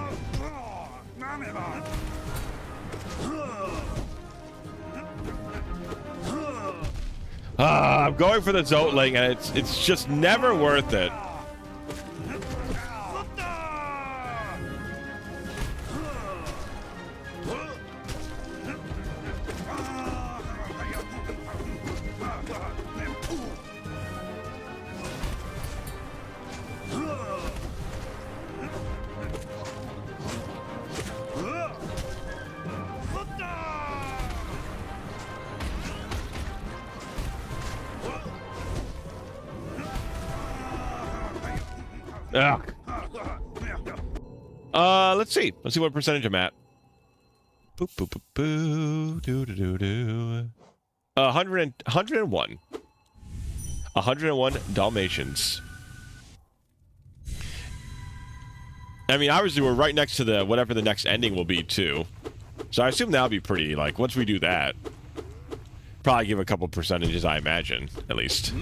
I'm going for the Zotling, and it's just never worth it. Ugh. Let's see. Let's see what percentage I'm at. Boop, boop, boop, boo. Do, do, do, do. 101. 101 Dalmatians. I mean, obviously, we're right next to the whatever the next ending will be, too. So I assume that'll be pretty, like, once we do that, probably give a couple percentages, I imagine, at least.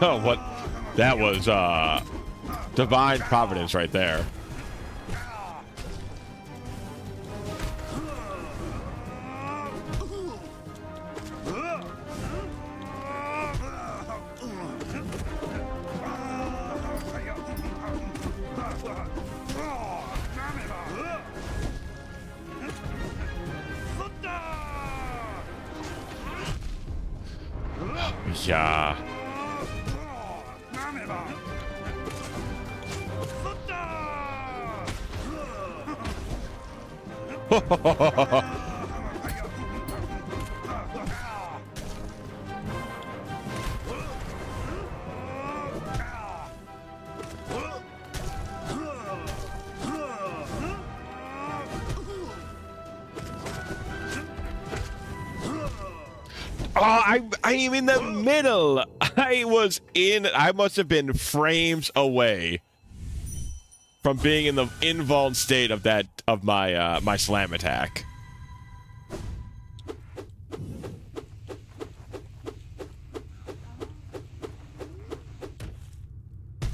Oh, what? That was divine providence right there. Yeah. I am in the middle. I must have been frames away from being in the invuln state of my slam attack.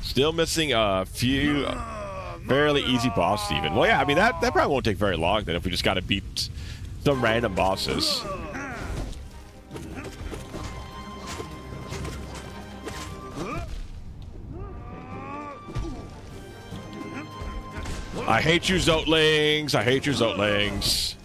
Still missing a few fairly easy bosses even. Well, yeah, I mean, that probably won't take very long then if we just got to beat some random bosses. I hate you, Zotlings. I hate you, Zotlings.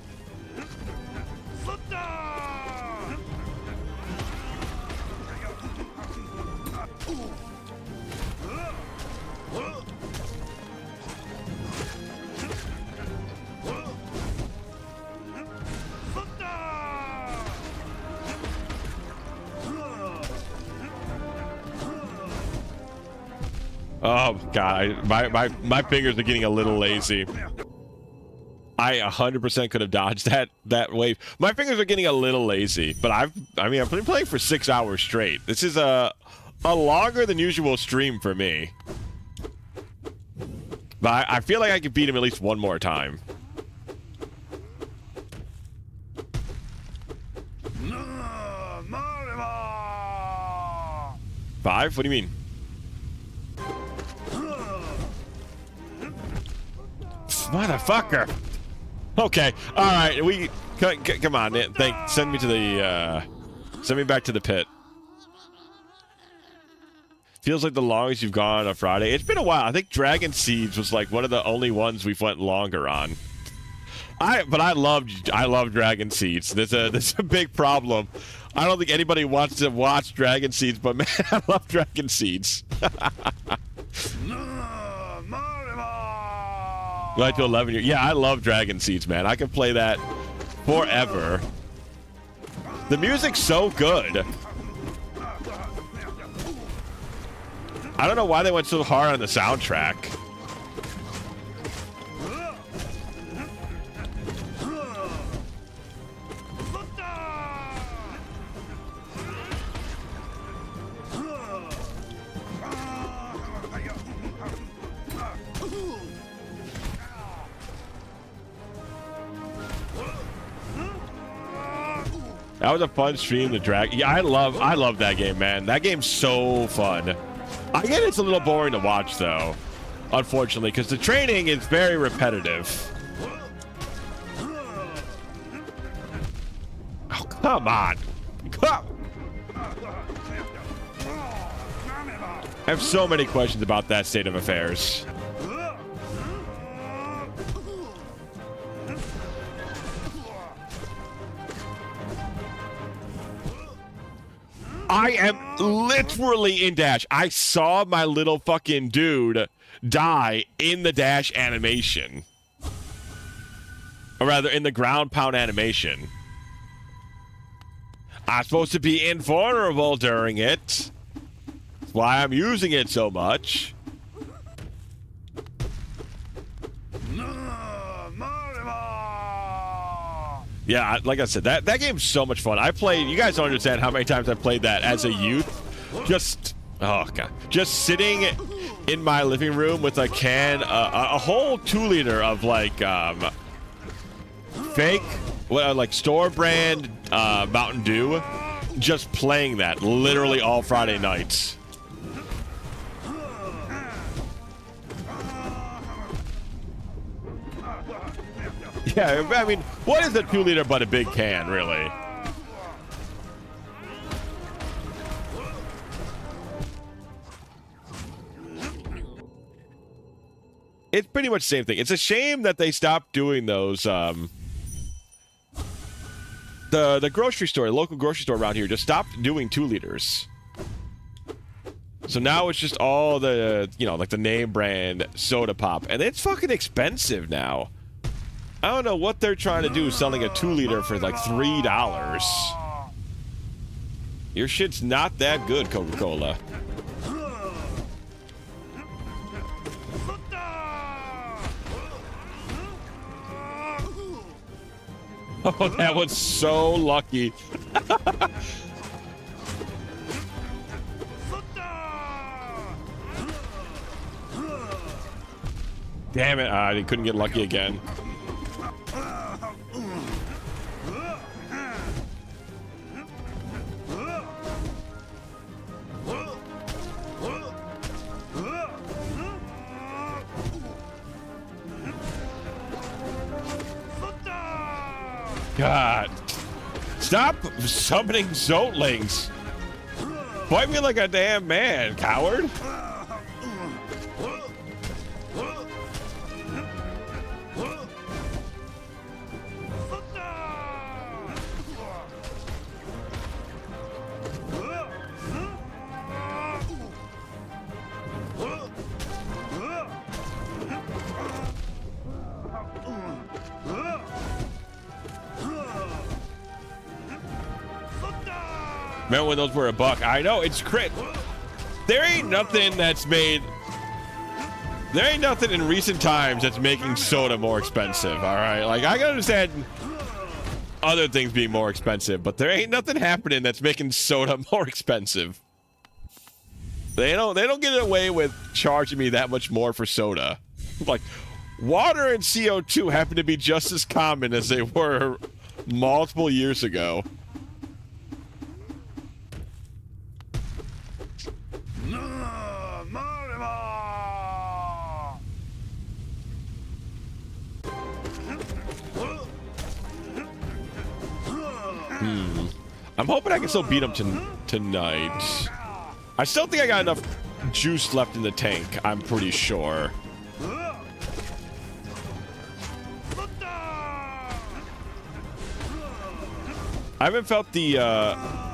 Oh god, my fingers are getting a little lazy. I 100% could have dodged that wave. My fingers are getting a little lazy, but I've been playing for 6 hours straight. This is a longer than usual stream for me. But I feel like I could beat him at least one more time. Five? What do you mean? Motherfucker. Okay. All right. We come on. Send me to the send me back to the pit. Feels like the longest you've gone on a Friday. It's been a while. I think Dragon Seeds was like one of the only ones we've went longer on. I love Dragon Seeds. There's a big problem. I don't think anybody wants to watch Dragon Seeds, but man, I love Dragon Seeds. Right to 11 years. Yeah, I love Dragon Seeds, man. I can play that forever. The music's so good. I don't know why they went so hard on the soundtrack. That was a fun stream to drag. Yeah, I love that game, man. That game's so fun. I get it's a little boring to watch though, unfortunately, because the training is very repetitive. Oh, come on. I have so many questions about that state of affairs. I am literally in dash. I saw my little fucking dude die in the dash animation. Or rather, in the ground pound animation. I'm supposed to be invulnerable during it. That's why I'm using it so much. Yeah, like I said, that game's so much fun. You guys don't understand how many times I played that as a youth. Just sitting in my living room with a can, a whole 2-liter of like fake, like store brand Mountain Dew, just playing that literally all Friday nights. Yeah, I mean, what is a 2-liter but a big can, really? It's pretty much the same thing. It's a shame that they stopped doing those. The grocery store, the local grocery store around here, just stopped doing 2-liters. So now it's just all the, like the name brand soda pop, and it's fucking expensive now. I don't know what they're trying to do selling a 2-liter for like $3. Your shit's not that good, Coca-Cola. Oh, that was so lucky. Damn it. I couldn't get lucky again. God. Stop summoning Zotlings. Fight me like a damn man, coward. Remember when those were $1? I know, it's crit. There ain't nothing that's made... There ain't nothing in recent times that's making soda more expensive, all right? Like, I can understand other things being more expensive, but there ain't nothing happening that's making soda more expensive. They don't get away with charging me that much more for soda. Like, water and CO2 happen to be just as common as they were multiple years ago. I'm hoping I can still beat him tonight. I still think I got enough juice left in the tank, I'm pretty sure. I haven't felt the,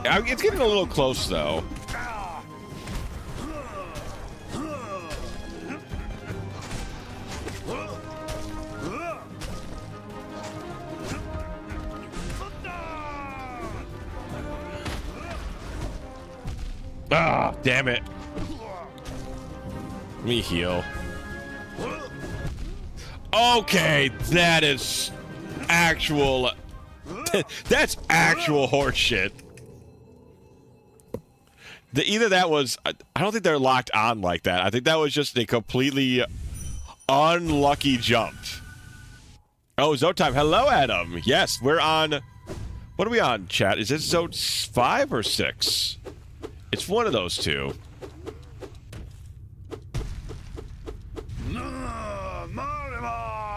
it's getting a little close, though. Ah, damn it. Let me heal. Okay, that is actual... That's actual horseshit. Either that was... I don't think they're locked on like that. I think that was just a completely unlucky jump. Oh, Zote time. Hello, Adam. Yes, we're on... What are we on, chat? Is this Zote 5 or 6? It's one of those two.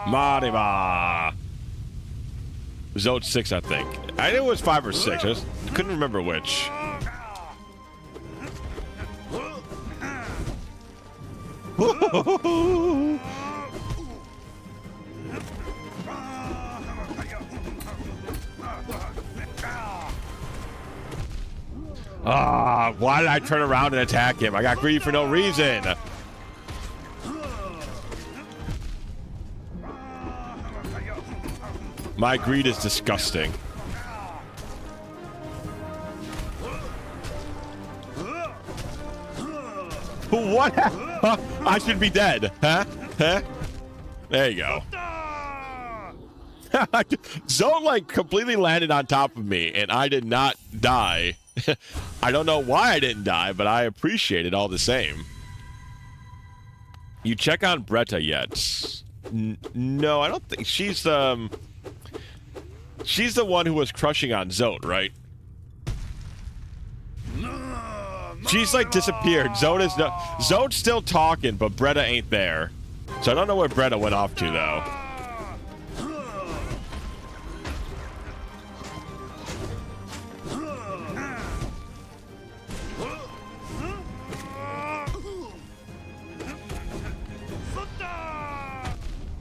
Marima. Zote 6, I think. I knew it was 5 or 6. I just couldn't remember which. Ah, why did I turn around and attack him? I got greedy for no reason. My greed is disgusting. What? I should be dead. Huh? Huh? There you go. Zote, like, completely landed on top of me, and I did not die. I don't know why I didn't die, but I appreciate it all the same. You check on Bretta yet? No, I don't think she's the one who was crushing on Zote, right? She's like disappeared. Zote's still talking, but Bretta ain't there. So I don't know where Bretta went off to, though.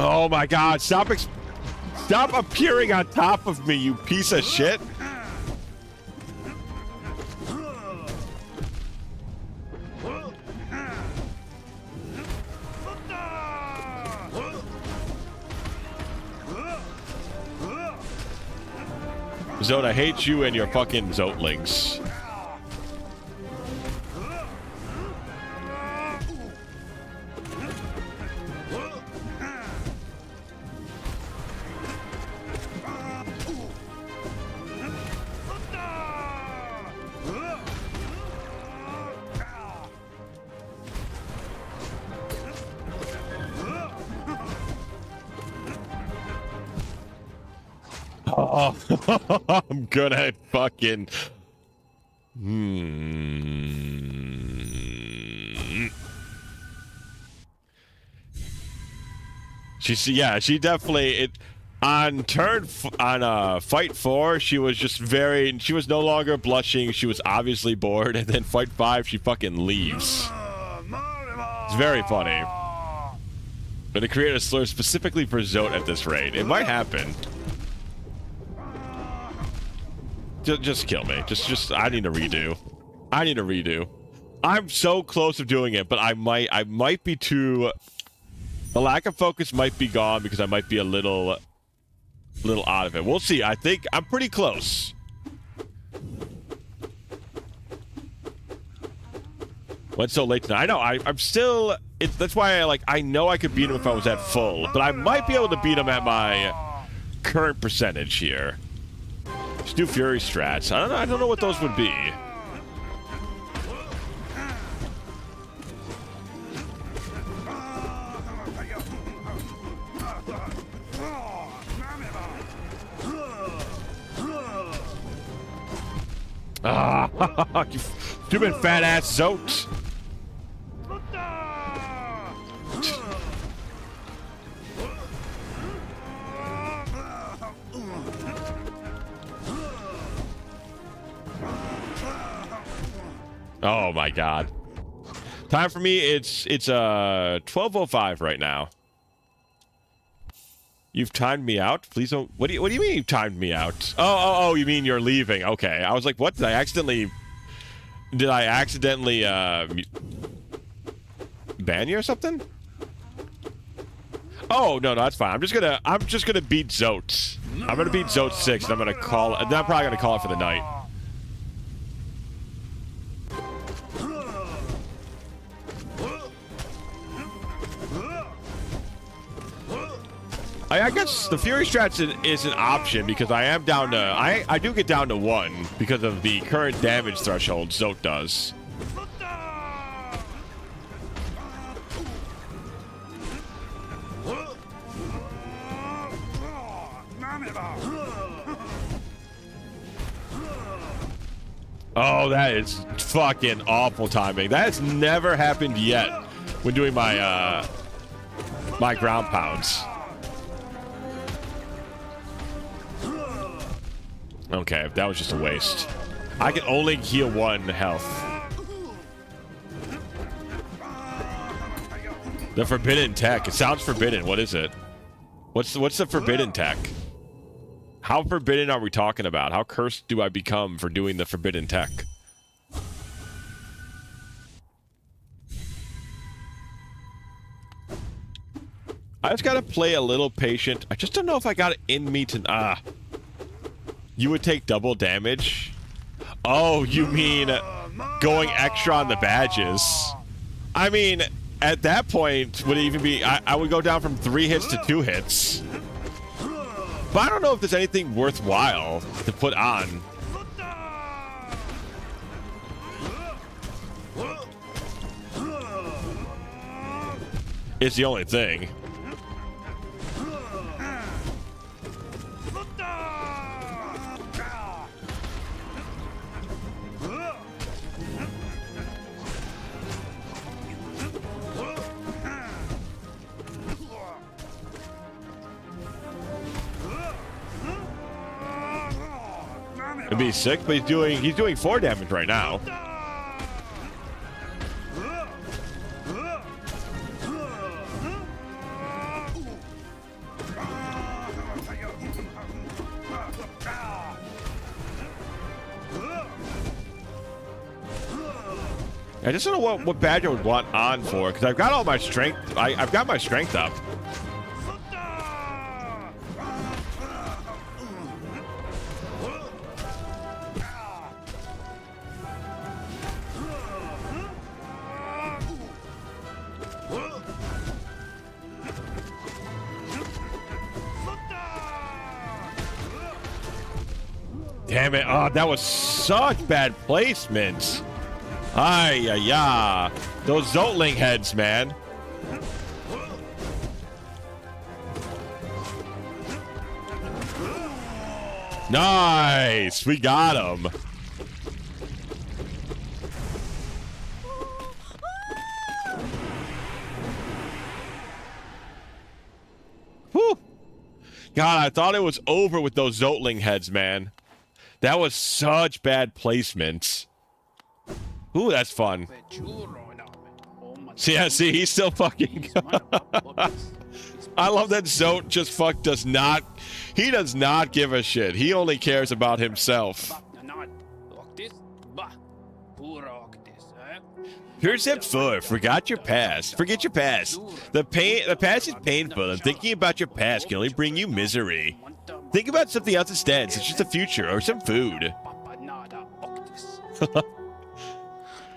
Oh my God! Stop appearing on top of me, you piece of shit! Zote, I hate you and your fucking Zotlings. Oh, I'm gonna fucking. She definitely on fight 4. She was just she was no longer blushing. She was obviously bored, and then fight 5, she fucking leaves. It's very funny. I'm gonna create a slur specifically for Zote at this rate. It might happen. Just kill me. Just I need a redo. I need a redo. I'm so close of doing it, but I might be too. The lack of focus might be gone because I might be a little out of it. We'll see. I think I'm pretty close. Went so late tonight. I know. I'm still. That's why I know I could beat him if I was at full, but I might be able to beat him at my current percentage here. Let's do Fury strats. I don't know what those would be. Ah, you stupid fat ass Zote. Oh my god. Time for me, it's 12:05 right now. You've timed me out? Please don't. What do you mean you timed me out? Oh, you mean you're leaving. Okay. I was like, what? Did I accidentally ban you or something? Oh, no, that's fine. I'm just gonna beat Zote. I'm gonna beat Zote 6 and I'm probably gonna call it for the night. I guess the Fury strats is an option because I am down to I do get down to 1 because of the current damage threshold Zote does. Oh, that is fucking awful timing. That has never happened yet when doing my my ground pounds. Okay, that was just a waste. I can only heal 1 health. The forbidden tech. It sounds forbidden. What is it? What's the forbidden tech? How forbidden are we talking about? How cursed do I become for doing the forbidden tech? I just gotta play a little patient. I just don't know if I got it in me to... You would take double damage? Oh, you mean going extra on the badges. I mean, at that point, would it even be... I would go down from 3 hits to 2 hits. But I don't know if there's anything worthwhile to put on. It's the only thing. It'd be sick, but he's doing 4 damage right now. I just don't know what badge I would want on for, because I've got all my strength. I've got my strength up. Damn it. Oh, that was such bad placement. Ay, ay, ay. Those Zotling heads, man. Nice! We got him. Whew. God, I thought it was over with those Zotling heads, man. That was such bad placement. Ooh, that's fun. See, yeah, see, he's still fucking... I love that Zote just does not... He does not give a shit. He only cares about himself. Here's step 4. Forget your past. Forget your past. The past is painful, and thinking about your past can only bring you misery. Think about something else instead, such as the future or some food.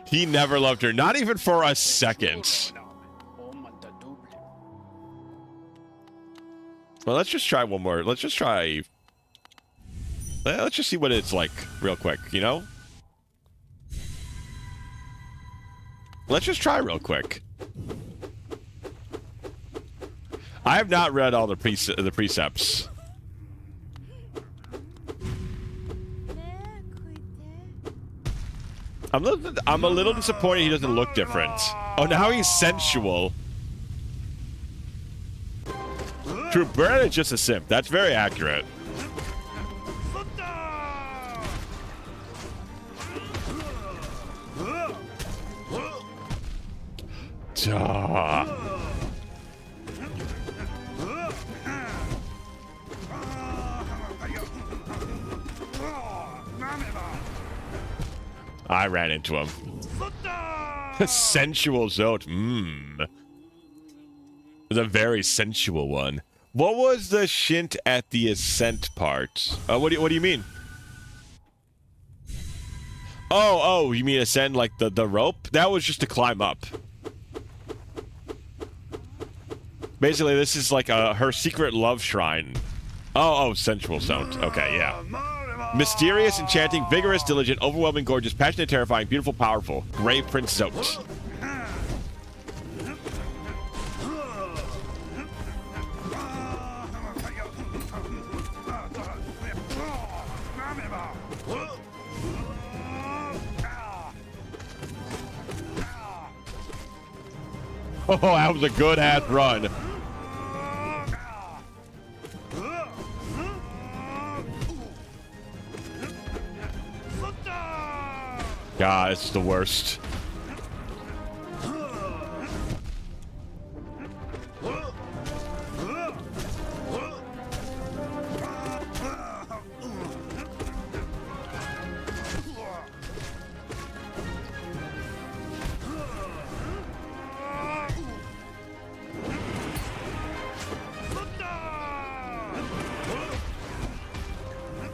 He never loved her, not even for a second. Well, let's just try one more. Let's just try... Let's just see what it's like real quick, you know? Let's just try real quick. I have not read all the precepts. I'm a little disappointed he doesn't look different. Oh, now he's sensual. True, Brad is just a simp. That's very accurate. Duh. I ran into him. Sensual Zote. It's a very sensual one. What was the shint at the ascent part? What do you mean? Oh, you mean ascend like the rope? That was just to climb up. Basically, this is like her secret love shrine. Oh, sensual Zote. Okay, yeah. Mysterious, enchanting, vigorous, diligent, overwhelming, gorgeous, passionate, terrifying, beautiful, powerful. Grey Prince Zote. Oh, that was a good-ass run. God, it's the worst.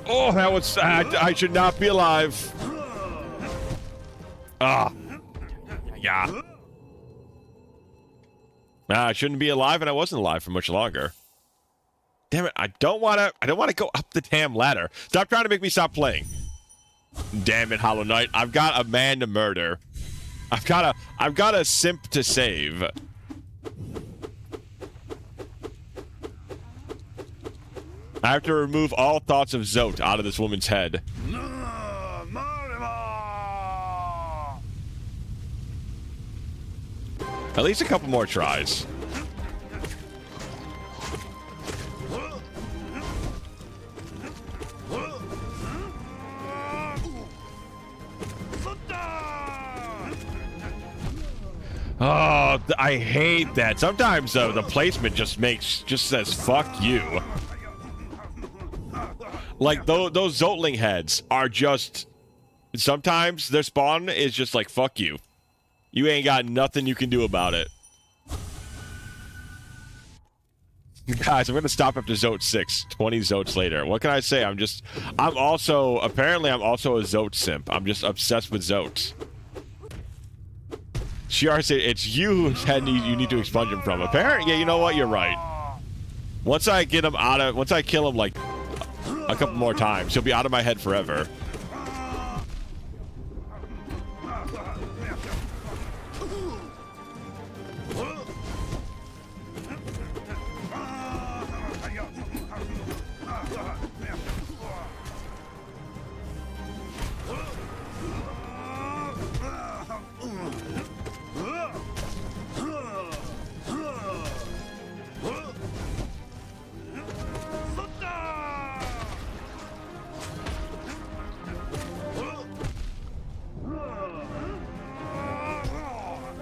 Oh, that was sad. I should not be alive. Ah. Yeah. I shouldn't be alive, and I wasn't alive for much longer. Damn it, I don't want to go up the damn ladder. Stop trying to make me stop playing. Damn it, Hollow Knight. I've got a man to murder. I've got a simp to save. I have to remove all thoughts of Zote out of this woman's head. At least a couple more tries. Oh, I hate that. Sometimes the placement just says fuck you. Like those Zotling heads are just, sometimes their spawn is just like fuck you. You ain't got nothing you can do about it. Guys, I'm going to stop after Zote 6, 20 Zotes later. What can I say? Apparently I'm also a Zote simp. I'm just obsessed with Zotes. Shiar said, it's you whose head you need to expunge him from. Apparently, yeah, you know what? You're right. Once I kill him like a couple more times, he'll be out of my head forever.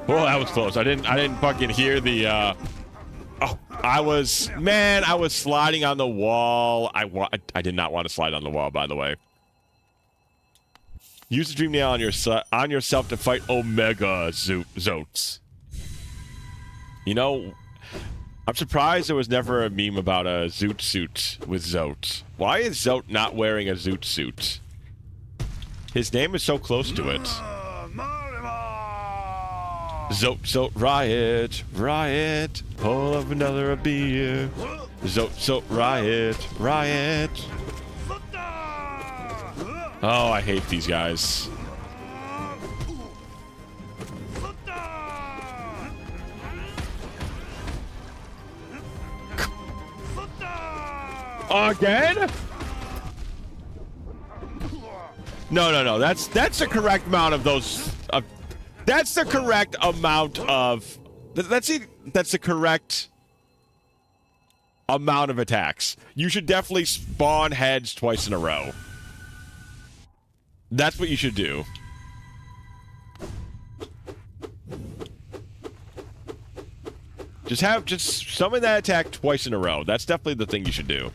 Oh, that was close. I didn't fucking hear the. Oh, I was sliding on the wall. I did not want to slide on the wall, by the way. Use the dream nail on yourself to fight Omega Zotes. You know, I'm surprised there was never a meme about a Zoot suit with Zote. Why is Zote not wearing a Zoot suit? His name is so close to it. Zote, riot, riot, pull up another beer. Zote, riot, riot. Oh, I hate these guys. Again? No. That's the correct amount of those. That's the correct amount of. That's the correct amount of attacks. You should definitely spawn heads twice in a row. That's what you should do. Just summon that attack twice in a row. That's definitely the thing you should do.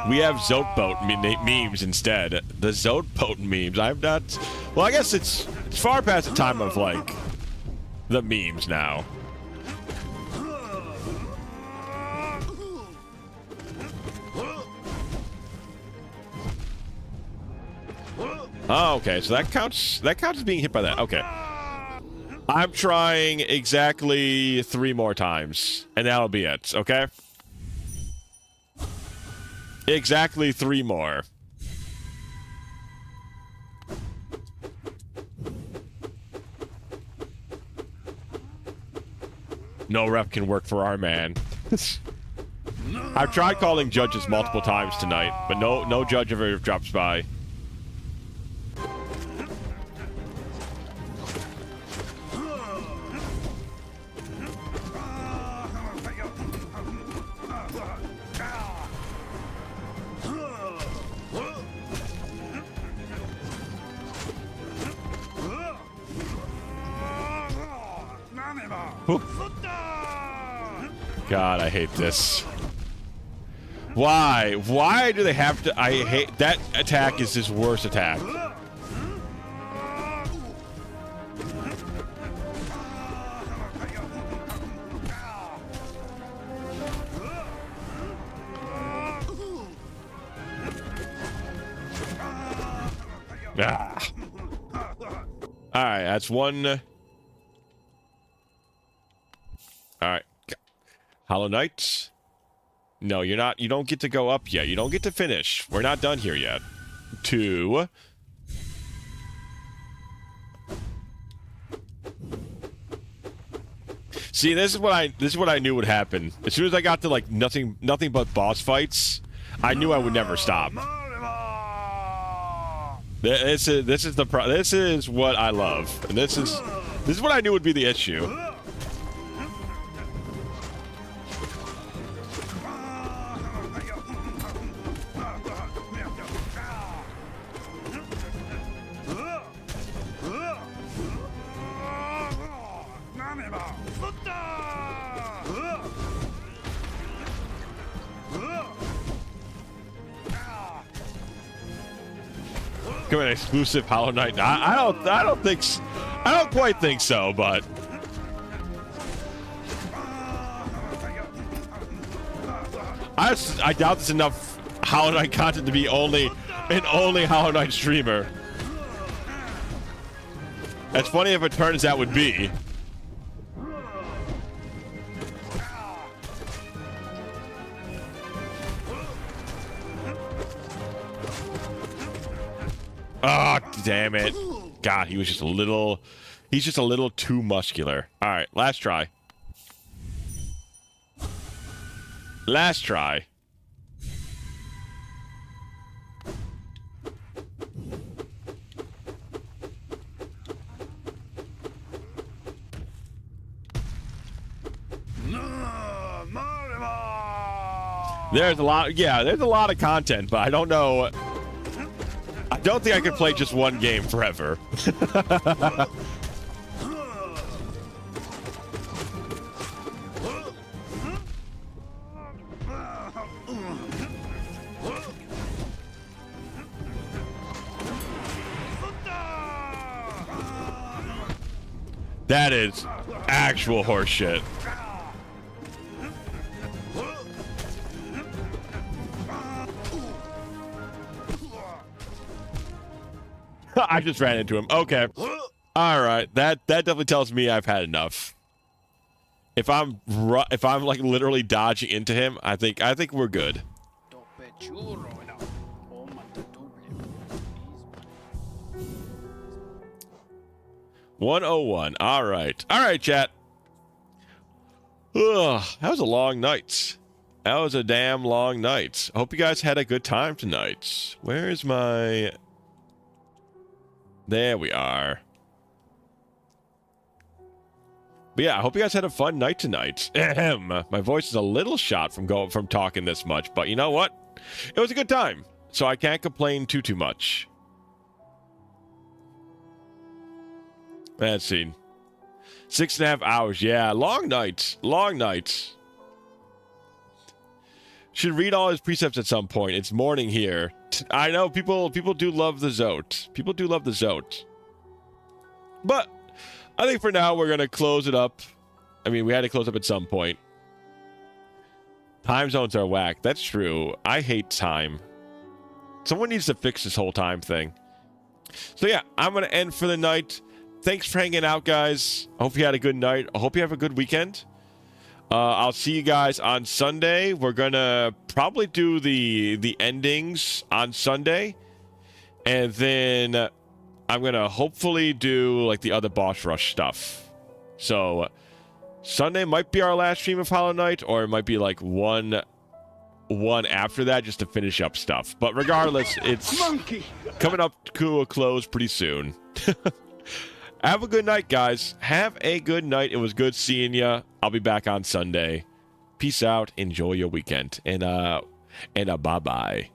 We have Zoteboat memes instead. The Zoteboat memes. I'm not. Well, I guess it's far past the time of like the memes now. Oh, okay. So that counts. That counts as being hit by that. Okay. I'm trying exactly 3 more times, and that'll be it. Okay. Exactly 3 more. No rep can work for our man. I've tried calling judges multiple times tonight, but no judge ever drops by. God, I hate this. Why? Why do they have to? I hate that attack. Is his worst attack. Ah. All right, that's one. All right. Hollow Knight. No, you're not. You don't get to go up yet. You don't get to finish. We're not done here yet. 2. See, this is what I knew would happen. As soon as I got to like nothing but boss fights, I knew I would never stop. This is what I love, and this is what I knew would be the issue. Come an exclusive Hollow Knight. I don't quite think so, but I doubt there's enough Hollow Knight content to be only Hollow Knight streamer. As funny if it turns out would be. Oh, damn it. God, he's just a little too muscular. All right, last try. Last try. There's a lot of content, but I don't know. I don't think I could play just one game forever. That is actual horseshit. I just ran into him. Okay. All right. That definitely tells me I've had enough. If I'm like literally dodging into him, I think we're good. 101. All right. All right, chat. Ugh, that was a long night. That was a damn long night. I hope you guys had a good time tonight. Where is my... There we are. But yeah, I hope you guys had a fun night tonight. Ahem. My voice is a little shot from talking this much, but you know what? It was a good time, so I can't complain too much. Let's see. 6.5 hours. Yeah, long nights. Long nights. Should read all his precepts at some point. It's morning here. I know people do love the Zote. People do love the Zote. But I think for now we're going to close it up. I mean, we had to close up at some point. Time zones are whack. That's true. I hate time. Someone needs to fix this whole time thing. So yeah, I'm going to end for the night. Thanks for hanging out, guys. I hope you had a good night. I hope you have a good weekend. I'll see you guys on Sunday. We're going to probably do the endings on Sunday. And then I'm going to hopefully do like the other boss rush stuff. So Sunday might be our last stream of Hollow Knight, or it might be like one after that just to finish up stuff. But regardless, it's coming up to a close pretty soon. Have a good night, guys. Have a good night. It was good seeing you. I'll be back on Sunday. Peace out. Enjoy your weekend. And bye-bye.